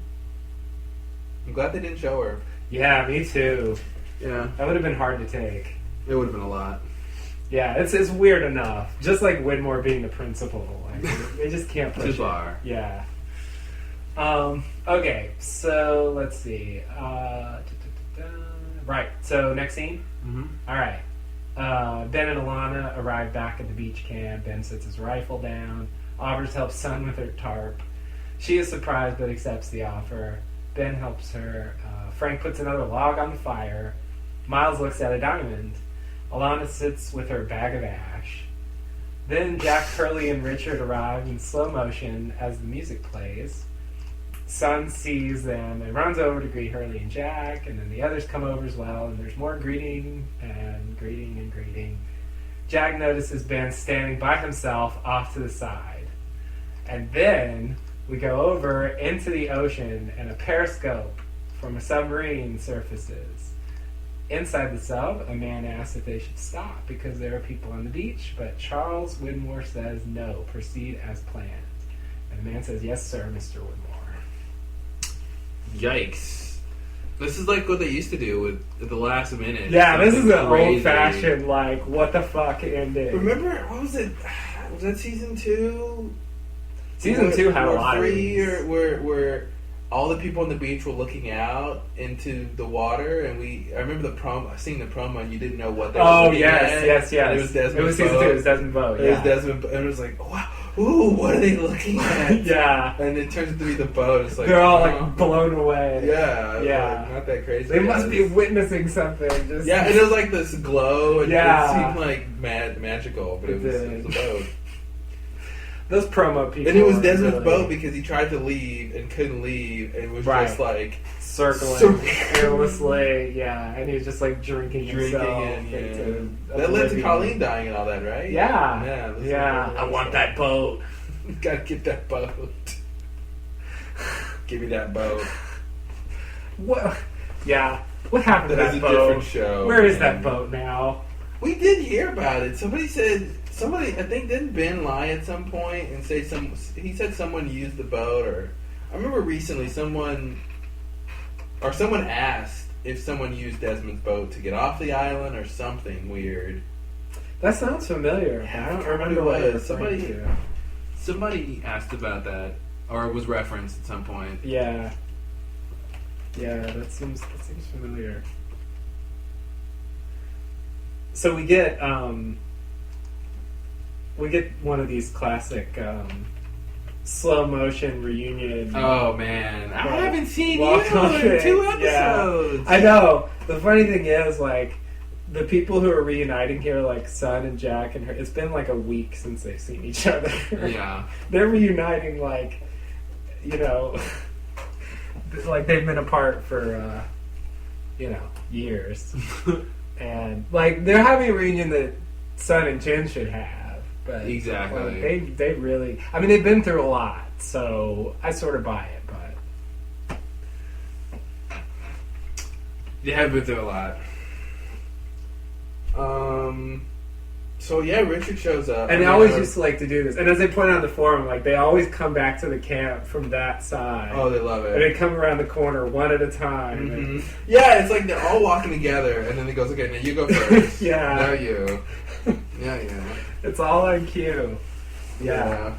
I'm glad they didn't show her.
Yeah, me too.
Yeah,
That would have been hard to take.
it would have been a lot.
Yeah, it's weird enough. Just like Widmore being the principal. Like, they just can't push
Too
it.
far.
Yeah. Okay, so let's see. Right, so next scene.
Mm-hmm.
All right. Ben and Alana arrive back at the beach camp. Ben sets his rifle down. Offers help Sun with her tarp. She is surprised but accepts the offer. Ben helps her. Frank puts another log on the fire. Miles looks at a diamond. Alana sits with her bag of ash. Then Jack, Curly, and Richard arrive in slow motion as the music plays. Sun sees them and runs over to greet Hurley and Jack, and then the others come over as well, and there's more greeting and greeting and greeting. Jack notices Ben standing by himself off to the side. And then we go over into the ocean, and a periscope from a submarine surfaces. Inside the sub, a man asks if they should stop because there are people on the beach, but Charles Widmore says no, proceed as planned. And the man says, yes, sir, Mr. Widmore.
Yikes! This is like what they used to do with at the last minute.
Yeah, this is
Something
an
crazy.
old-fashioned, like, what the fuck ending.
Remember, what was it? Was that season 2?
Season 2 had a
or
lot of
3,
these.
or where all the people on the beach were looking out into the water, and I remember seeing the promo, and you didn't know what they were
Oh,
looking
yes,
at.
yes, yes.
And it was Desmond.
It was season 2, it was Desmond Bowe,
It was Desmond, and it was like, wow, ooh, what are they looking at?
Yeah.
And it turns out to be the boat. It's like
They're all,
oh.
like, blown away.
Yeah,
Yeah.
like, not that crazy.
They must
guys.
be witnessing something. Just
Yeah, and it was like this glow, and
Yeah.
it seemed like magical, but it was a boat.
Those promo people.
And it was
are
Desmond's
really
boat because he tried to leave and couldn't leave, and was
Right.
just like
circling aimlessly. Yeah, and he was just like drinking himself
and
into
that led to
oblivion.
Colleen dying and all that, right?
Yeah,
yeah.
yeah. I want that boat.
Gotta get that boat. Give me that boat.
What? Yeah. What happened to
That
that
is a
boat?
different show.
Where is
man.
that boat now?
We did hear about it. Somebody, I think, didn't Ben lie at some point and say he said someone used the boat, or I remember recently someone asked if someone used Desmond's boat to get off the island or something weird.
That sounds familiar.
Yeah,
I don't
I forgot
remember
what
what
it
it
was.
was.
Somebody asked about that, or it was referenced at some point.
Yeah. Yeah, that seems familiar. So we get one of these classic slow motion reunion.
Oh man, I haven't seen you
Walk on
in
it.
2
Yeah.
episodes.
I know. The funny thing is, like, the people who are reuniting here, like Sun and Jack and her, it's been like a week since they've seen each other.
Yeah.
They're reuniting, like, you know, like they've been apart for, years. And, like, they're having a reunion that Sun and Jin should have. But
Exactly.
like, they really, I mean, they've been through a lot, so I sort of buy it, but.
You have been through a lot. So yeah, Richard shows up.
And they always used to like to do this. And as they point out on the forum, like, they always come back to the camp from that side.
Oh, they love
And
it.
they come around the corner one at a time.
Mhm. Yeah, it's like they're all walking together, and then he goes, "Okay, now you go first."
Yeah.
Now you. Yeah.
It's all on cue. Yeah.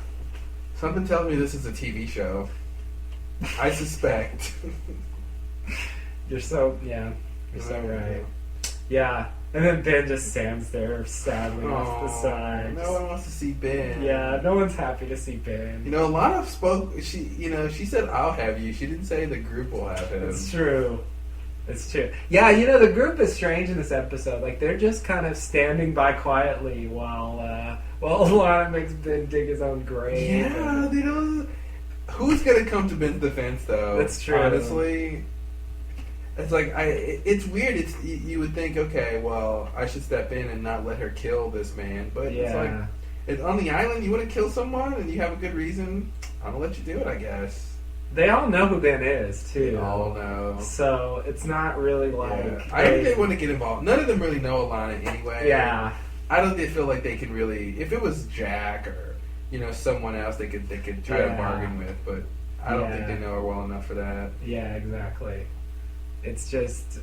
Something tells me this is a TV show. I suspect.
You're so right. Yeah. And then Ben just stands there sadly off the side.
No one wants to see Ben.
Yeah, no one's happy to see Ben.
You know, Lana spoke. She said, "I'll have you." She didn't say the group will have him.
It's true. It's true. Yeah, the group is strange in this episode. Like, they're just kind of standing by quietly while Lana makes Ben dig his own grave.
Yeah, they don't. Who's gonna come to Ben's defense, though?
That's true.
Honestly, it's like it's weird. You would think, okay, well, I should step in and not let her kill this man, but it's like, it's on the island. You want to kill someone and you have a good reason. I'm gonna let you do it, I guess.
They all know who Ben is, too.
They all know.
So, it's not really like...
Yeah. I think they want to get involved. None of them really know Alana anyway.
Yeah.
I don't feel like they can really... If it was Jack or, someone else they could try to bargain with, but I don't think they know her well enough for that.
Yeah, exactly. It's just...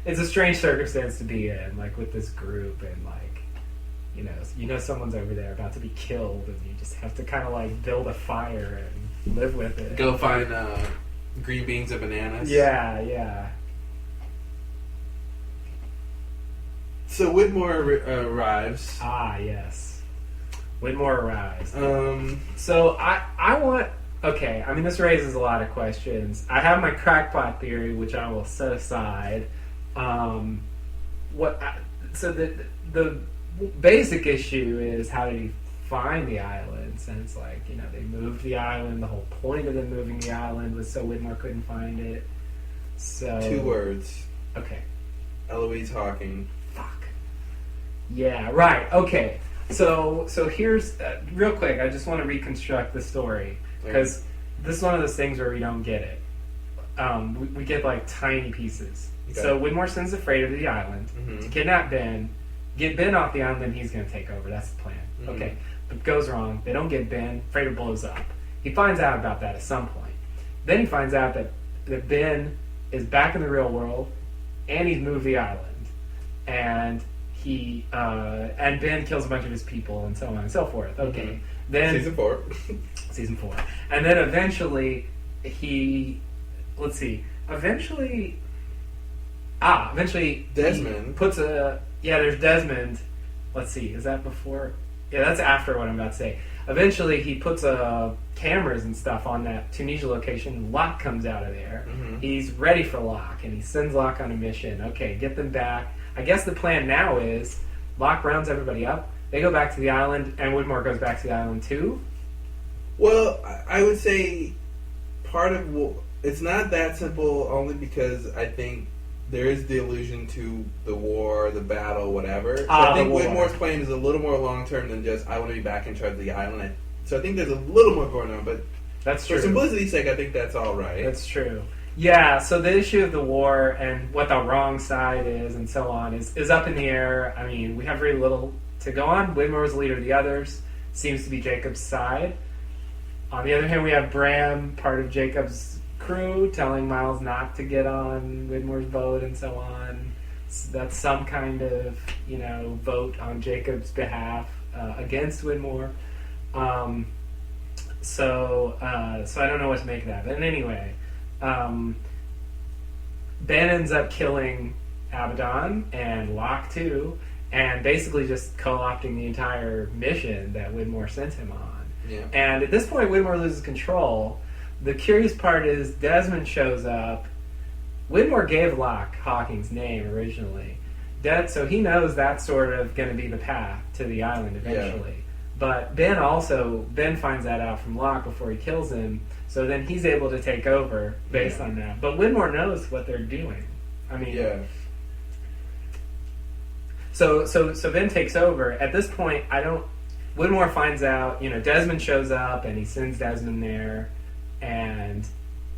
it's a strange circumstance to be in, like, with this group and, like, someone's over there about to be killed, and you just have to kind of like build a fire and live with it.
Go find green beans and bananas.
Yeah.
So Whitmore arrives.
Ah, yes. Whitmore arrives.
So
I want... Okay, I mean, this raises a lot of questions. I have my crackpot theory, which I will set aside. So the basic issue is, how did he find the island? Since, like, they moved the island. The whole point of them moving the island was so Whitmore couldn't find it. So
2 words.
Okay.
Eloise Hawking.
Fuck. Yeah. Right. Okay. So here's real quick. I just want to reconstruct the story, because this is one of those things where we don't get it. We get like tiny pieces. Okay. So Whitmore sends a freighter to the island to kidnap Ben. Get Ben off the island, and he's going to take over. That's the plan. Mm-hmm. Okay. But it goes wrong. They don't get Ben. Freighter blows up. He finds out about that at some point. Then he finds out that Ben is back in the real world, and he's moved the island. And and Ben kills a bunch of his people, and so on and so forth. Okay. Mm-hmm. Then Season 4. And then eventually
Desmond
puts there's Desmond. Let's see, is that before? Yeah, that's after what I'm about to say. Eventually, he puts cameras and stuff on that Tunisia location. Locke comes out of there. Mm-hmm. He's ready for Locke, and he sends Locke on a mission. Okay, get them back. I guess the plan now is Locke rounds everybody up. They go back to the island, and Whitmore goes back to the island too.
Well, I would say part of it's not that simple, only because I think there is the allusion to the war, the battle, whatever. So I think Whitmore's plan is a little more long-term than just, I want to be back in charge of the island. So I think there's a little more going on, but
that's true.
For simplicity's sake, I think that's all right.
That's true. Yeah, so the issue of the war and what the wrong side is and so on is up in the air. I mean, we have very little to go on. Whitmore is the leader of the others. Seems to be Jacob's side. On the other hand, we have Bram, part of Jacob's crew, telling Miles not to get on Whitmore's boat and so on. So that's some kind of, vote on Jacob's behalf against Whitmore. So I don't know what to make of that. But anyway, Ben ends up killing Abaddon and Locke too, and basically just co-opting the entire mission that Whitmore sent him on.
Yeah.
And at this point, Whitmore loses control. The curious part is Desmond shows up. Whitmore gave Locke Hawking's name originally. So he knows that's sort of going to be the path to the island eventually. Yeah. But Ben finds that out from Locke before he kills him, so then he's able to take over based on that. But Whitmore knows what they're doing. I mean...
Yeah.
So Ben takes over. At this point, Whitmore finds out, Desmond shows up, and he sends Desmond there. And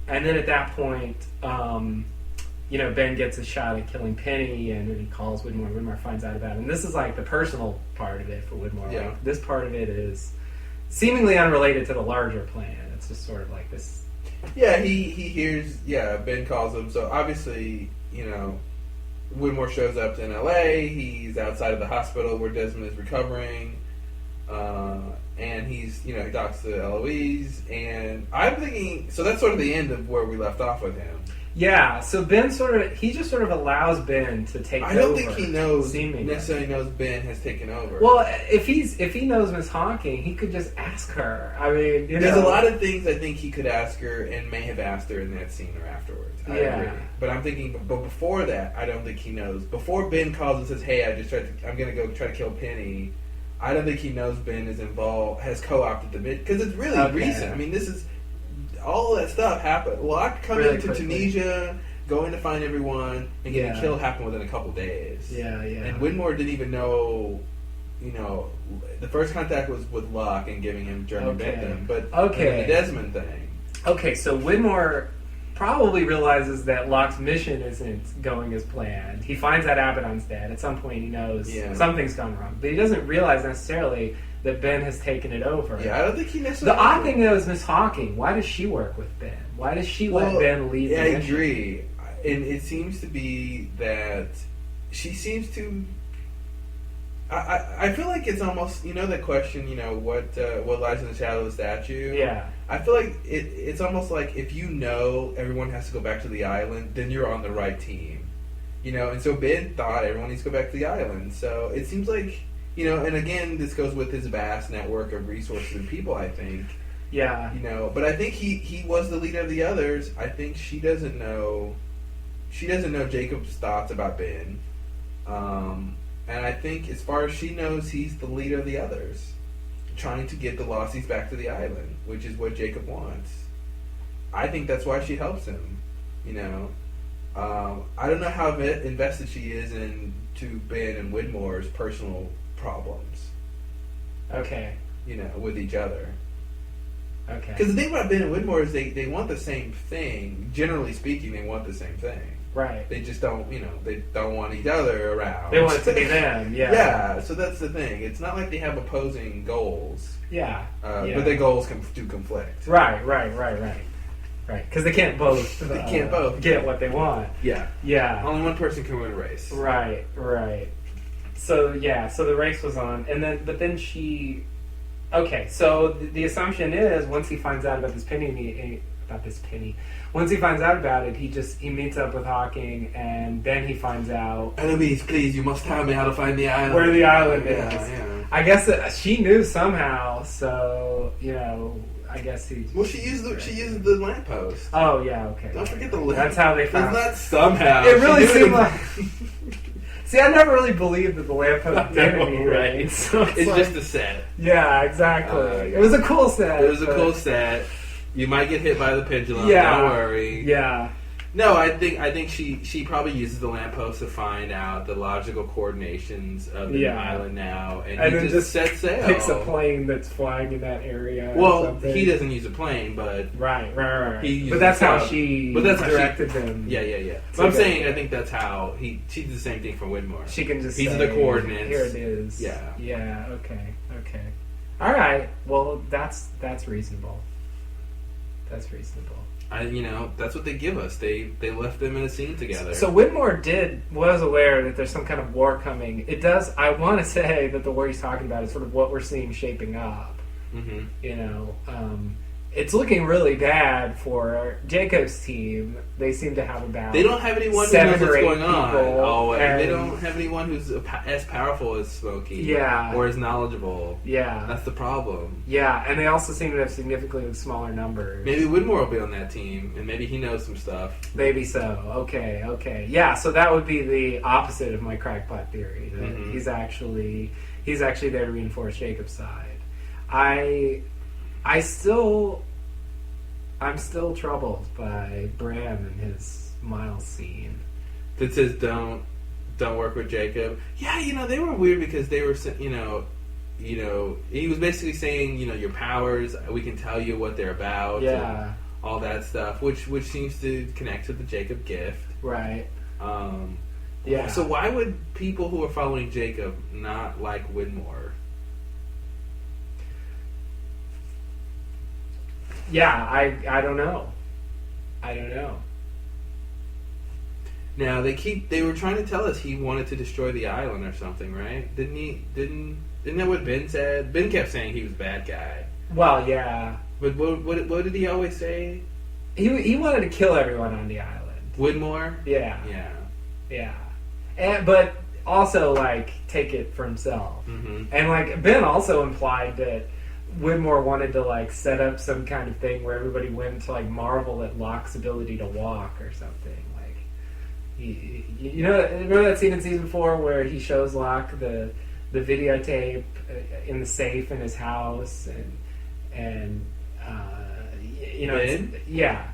then at that point, Ben gets a shot at killing Penny, and then he calls Whitmore. Whitmore finds out about it. And this is like the personal part of it for Whitmore.
Yeah.
Like, this part of it is seemingly unrelated to the larger plan. It's just sort of like this.
Yeah, he hears. Yeah, Ben calls him. So obviously, Whitmore shows up in L.A. He's outside of the hospital where Desmond is recovering. And he talks to Eloise, and I'm thinking, so that's sort of the end of where we left off with him.
Yeah, so Ben he just sort of allows Ben to take over.
I don't think he
seemingly.
necessarily knows Ben has taken over.
Well, if he knows Miss Hawking, he could just ask her. I mean,
there's a lot of things I think he could ask her and may have asked her in that scene or afterwards. I agree. But I'm thinking, but before that, I don't think he knows. Before Ben calls and says, "Hey, I'm going to go try to kill Penny," I don't think he knows Ben is involved, has co-opted the bit, because it's really recent. I mean, this is all that stuff happened. Locke coming
really
into
quickly.
Tunisia, going to find everyone, and getting killed happened within a couple days.
Yeah.
And Widmore didn't even know. The first contact was with Locke and giving him German victim, but the Desmond thing. Okay,
so Widmore probably realizes that Locke's mission isn't going as planned. He finds out Abaddon's dead. At some point, he knows something's gone wrong, but he doesn't realize necessarily that Ben has taken it over.
Yeah, I don't think he necessarily.
The odd thing though is Miss Hawking. Why does she work with Ben? Why does she let Ben lead the mission?
I agree, and it seems to be that she seems to. I feel like it's almost the question what lies in the shadow of the statue.
Yeah.
I feel like it's almost like if everyone has to go back to the island, then you're on the right team. And so Ben thought everyone needs to go back to the island. So it seems like, and again, this goes with his vast network of resources and people, I think.
Yeah.
But I think he was the leader of the others. I think she doesn't know Jacob's thoughts about Ben. And I think as far as she knows, he's the leader of the others, trying to get the Lossies back to the island, which is what Jacob wants. I think that's why she helps him. I don't know how invested she is into Ben and Widmore's personal problems.
Okay.
With each other.
Okay.
Because the thing about Ben and Widmore is they want the same thing. Generally speaking, they want the same thing.
Right.
They just don't, they don't want each other around.
They want it to be them, yeah.
Yeah, so that's the thing. It's not like they have opposing goals.
Yeah.
But their goals do conflict.
Right. Because they can't both. Get what they want.
Yeah.
Yeah.
Only one person can win a race.
Right. So the race was on, but then she. Okay, so the assumption is once he finds out about this penny. Once he finds out about it, he meets up with Hawking, and then he finds out.
Eloise, please, you must tell me how to find the island.
Where the island is.
Yeah.
I guess that she knew somehow, so I guess he.
Well, she used the lamppost.
Oh yeah, okay.
Don't forget the lamppost.
That's how they found.
It's not somehow.
It really seemed like. See, I never really believed that the lamppost did anything.
Right.
So
it's just a set.
Yeah, exactly. It was a cool set.
It was a cool set. You might get hit by the pendulum. Yeah. Don't worry.
Yeah.
No, I think she probably uses the lamppost to find out the logical coordinations of the island now, and he
then
just sets sail.
Picks a plane that's flying in that area.
Well, he doesn't use a plane, but
right.
But
that's how she directed them.
Yeah. But I'm saying I think that's how she did the same thing for Widmore.
She can just
these are
say,
the coordinates.
Here it is.
Yeah.
Yeah. Okay. All right. Well, that's reasonable. That's reasonable.
That's what they give us. They left them in a scene together.
So Widmore was aware that there's some kind of war coming. It does. I want to say that the war he's talking about is sort of what we're seeing shaping up. Mm-hmm. It's looking really bad for Jacob's team. They seem to have about.
They don't have anyone who knows what's going on. They don't have anyone who's as powerful as Smokey.
Yeah.
Or as knowledgeable.
Yeah.
That's the problem.
Yeah, and they also seem to have significantly smaller numbers.
Maybe Widmore will be on that team, and maybe he knows some stuff.
Maybe so. Okay. Yeah, so that would be the opposite of my crackpot theory. That
Mm-hmm.
he's actually there to reinforce Jacob's side. I'm still troubled by Bram and his Miles scene.
That says don't work with Jacob. Yeah, they were weird because they were, he was basically saying, your powers, we can tell you what they're about.
Yeah.
All that stuff, which seems to connect to the Jacob gift.
Right. Yeah.
So why would people who are following Jacob not like Widmore?
Yeah, I don't know.
Now they were trying to tell us he wanted to destroy the island or something, right? Isn't that what Ben said? Ben kept saying he was a bad guy.
Well, yeah.
But what did he always say?
He wanted to kill everyone on the island.
Widmore?
Yeah.
Yeah.
Yeah. But also, like, take it for himself.
Mm-hmm.
And, like, Ben also implied that Widmore wanted to, like, set up some kind of thing where everybody went to, like, marvel at Locke's ability to walk or something. Like, you know, remember that scene in season 4 where he shows Locke the videotape in the safe in his house and you know, yeah.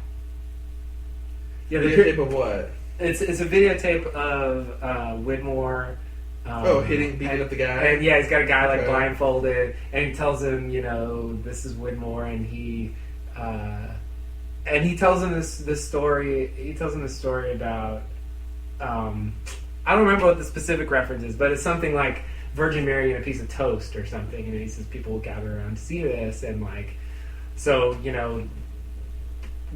Yeah,
Videotape of what?
It's a videotape of Widmore.
Beating up the guy.
And yeah, he's got a guy like blindfolded, and he tells him, you know, this is Widmore, and he tells him this story. He tells him this story about I don't remember what the specific reference is, but it's something like Virgin Mary and a piece of toast or something, and he says people will gather around to see this, and like, so, you know,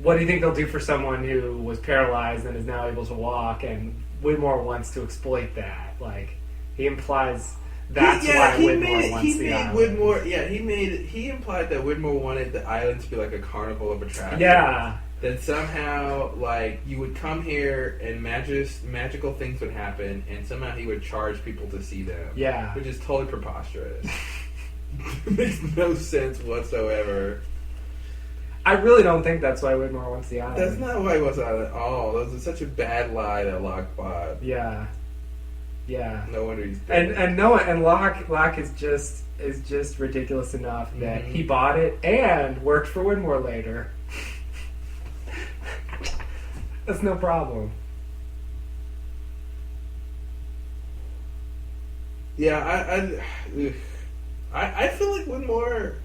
what do you think they'll do for someone who was paralyzed and is now able to walk? And Widmore wants to exploit that. Like, he implies that's why Widmore wants the island.
He implied that Widmore wanted the island to be like a carnival of attractions.
Yeah.
That somehow, like, you would come here and magical things would happen, and somehow he would charge people to see them.
Yeah.
Which is totally preposterous. It makes no sense whatsoever.
I really don't think that's why Widmore wants the island.
That's not why he wants the island at all. That was such a bad lie that Locke bought.
Yeah. No
wonder he's
dead. And Locke is just ridiculous enough that he bought it and worked for Widmore later. That's no problem.
Yeah, I feel like Widmore.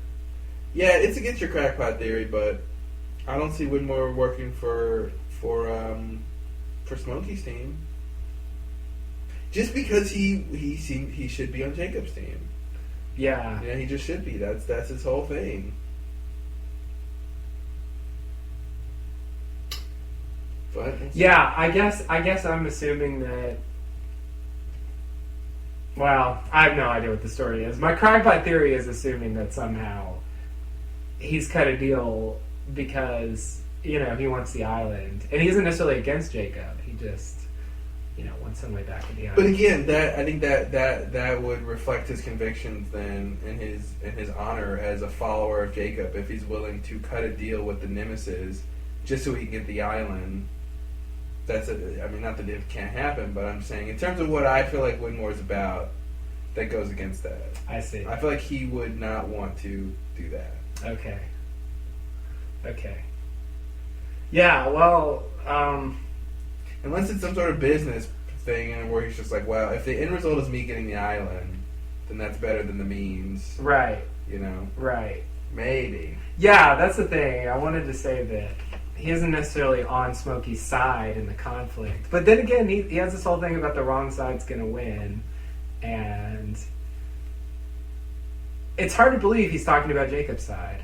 Yeah, it's against your crackpot theory, but I don't see Widmore working for Smokey's team. Just because he should be on Jacob's team.
Yeah.
Yeah, he just should be. That's his whole thing. But
yeah, I guess I'm assuming that. Well, I have no idea what the story is. My crackpot theory is assuming that somehow he's cut a deal because, you know, he wants the island, and he isn't necessarily against Jacob. He just, you know, wants some way back to the island.
But again, I think that would reflect his convictions then, and his honor as a follower of Jacob, if he's willing to cut a deal with the Nemesis just so he can get the island. I mean, not that it can't happen, but I'm saying in terms of what I feel like Widmore's about, that goes against that.
I see.
I feel like he would not want to do that.
Okay. Yeah, well,
unless it's some sort of business thing, and where he's just like, well, if the end result is me getting the island, then that's better than the means.
Right.
You know?
Right.
Maybe.
Yeah, that's the thing. I wanted to say that he isn't necessarily on Smokey's side in the conflict. But then again, he has this whole thing about the wrong side's going to win. And it's hard to believe he's talking about Jacob's side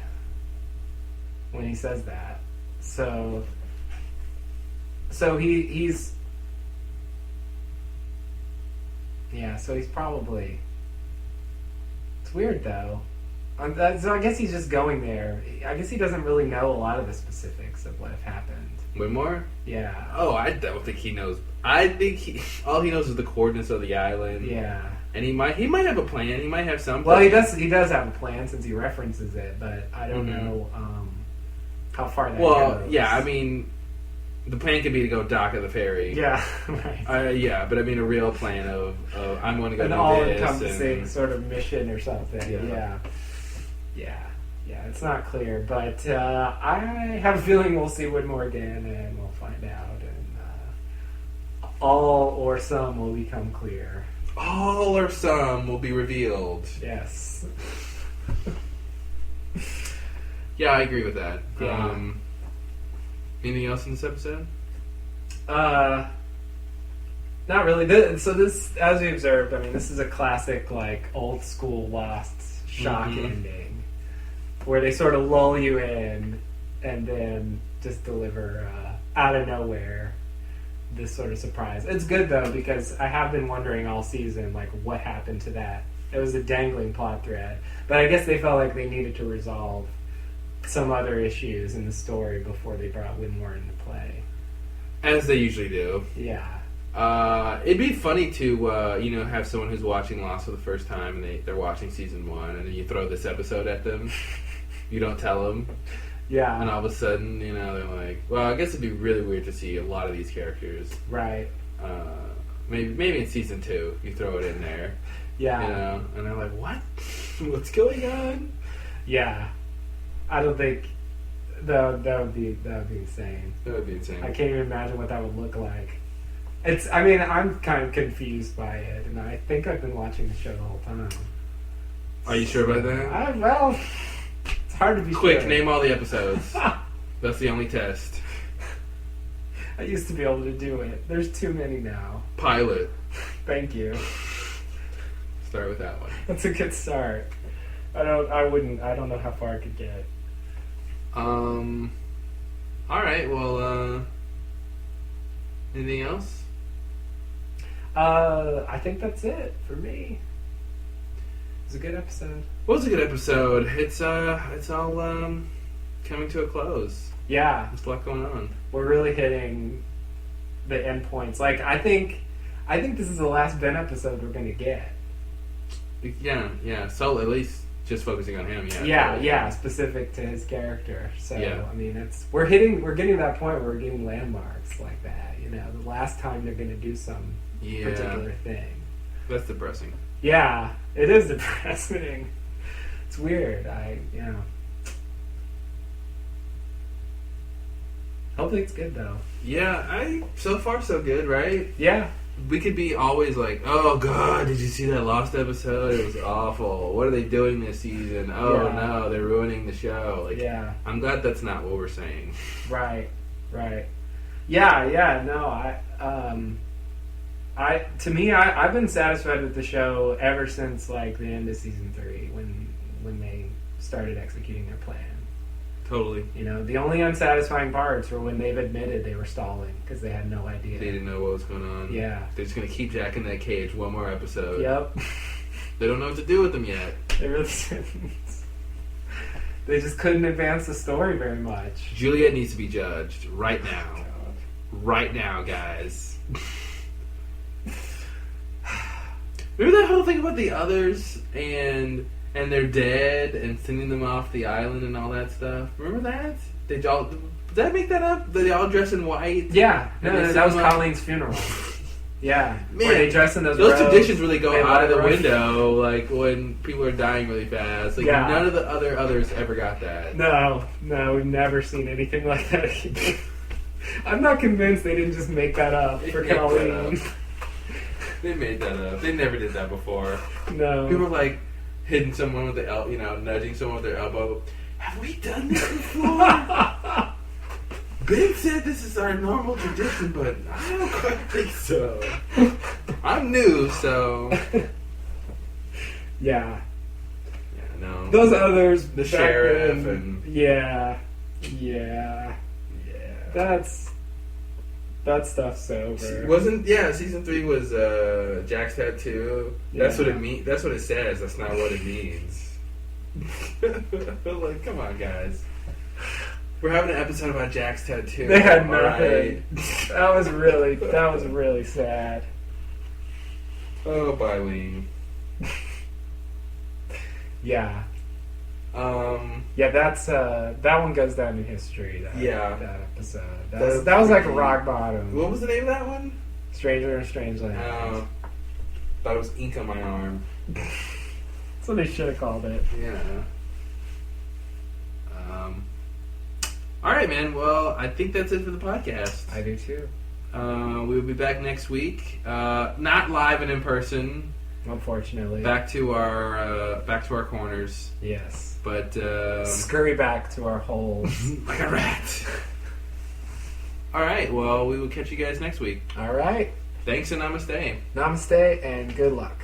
when he says that. So he's... Yeah, so he's probably... It's weird, though. So I guess he's just going there. I guess he doesn't really know a lot of the specifics of what have happened.
Widmore?
Yeah.
Oh, I don't think he knows. I think all he knows is the coordinates of the island.
Yeah.
And he might have a plan. He might have something.
Well, he does have a plan since he references it, but I don't know how far that goes.
Well, yeah, I mean, the plan could be to go dock at the ferry.
Yeah, right.
Yeah, but I mean a real plan of I'm going to go
an
do
all-encompassing sort of mission or something. Yeah, it's not clear, but I have a feeling we'll see Widmore again, and we'll find out, and all or some will become clear.
All or some will be revealed.
Yes.
Yeah, I agree with that.
Yeah.
Anything else in this episode?
Not really. So this, as we observed, I mean, this is a classic, like, old school Lost shock ending, where they sort of lull you in and then just deliver out of nowhere this sort of surprise. It's good, though, because I have been wondering all season, like, what happened to that. It was a dangling plot thread. But I guess they felt like they needed to resolve some other issues in the story before they brought Widmore into play.
As they usually do.
Yeah.
It'd be funny to have someone who's watching Lost for the first time and they're watching season 1, and then you throw this episode at them. You don't tell them.
Yeah.
And all of a sudden, they're like, well, I guess it'd be really weird to see a lot of these characters.
Right.
Maybe in season 2 you throw it in there.
Yeah.
And they're like, what? What's going on?
Yeah. I don't think that would be insane.
That would be insane.
I can't even imagine what that would look like. I'm kind of confused by it, and I think I've been watching the show the whole time.
Are you sure about that?
Well, it's hard to be
Quick,
sure.
name all the episodes. That's the only test.
I used to be able to do it. There's too many now.
Pilot.
Thank you.
Start with that one.
That's a good start. I don't know how far I could get.
Alright, well, anything else?
I think that's it for me. It was a good episode.
Well, it was a good episode. It's all coming to a close.
Yeah.
There's a lot going on.
We're really hitting the endpoints. Like, I think this is the last Ben episode we're gonna get.
Yeah. So at least just focusing on him. Yeah.
Yeah. Specific to his character. So
yeah.
I mean, we're getting to that point where we're getting landmarks like that. The last time they're gonna do some particular thing.
That's depressing.
Yeah, it is depressing. It's weird. Hopefully it's good though.
Yeah, so far so good, right?
Yeah.
We could be always like, oh god, did you see that Lost episode? It was awful. What are they doing this season? Oh no, they're ruining the show. Like,
yeah.
I'm glad that's not what we're saying.
Right. Yeah, no, I've been satisfied with the show ever since like the end of season 3 when they started executing their plan.
Totally.
The only unsatisfying parts were when they've admitted they were stalling because they had no idea.
They didn't know what was going on.
Yeah.
They're just going to keep Jack in that cage one more episode.
Yep.
They don't know what to do with him yet.
They really didn't. They just couldn't advance the story very much.
Juliet needs to be judged right now. Right now, guys. Remember that whole thing about the others and they're dead and sending them off the island and all that stuff? Remember that? Did that make that up? They all dress in white?
Yeah. No, that was Colleen's funeral. Yeah. Man, where they dress in those robes,
traditions really go out of the
robes.
window, like when people are dying really fast. Like none of the others ever got that.
No, we've never seen anything like that either. I'm not convinced they didn't just make that up for Colleen.
They made that up. They never did that before.
No.
People were like hitting someone with the nudging someone with their elbow. Have we done this before? Ben said this is our normal tradition, but I don't quite think so. I'm new, so
yeah.
Yeah, no.
Those others,
the sheriff and
yeah. That stuff's over.
Season 3 was Jack's tattoo. That's what it means. That's what it says. That's not what it means. Like, come on, guys. We're having an episode about Jack's tattoo.
They had nothing.
Right.
That was really sad.
Oh, Bylene.
Yeah. Yeah, that one goes down in history. That episode. That was like rock bottom.
What was the name of that one?
Stranger in Strange Land.
Thought it was ink on my arm.
That's what they should have called it.
Yeah. All right, man. Well, I think that's it for the podcast.
I do too.
We'll be back next week. Not live and in person.
Unfortunately.
Back to our corners.
Yes.
But
scurry back to our holes
like a rat. All right. Well, we will catch you guys next week.
All right.
Thanks and namaste.
Namaste and good luck.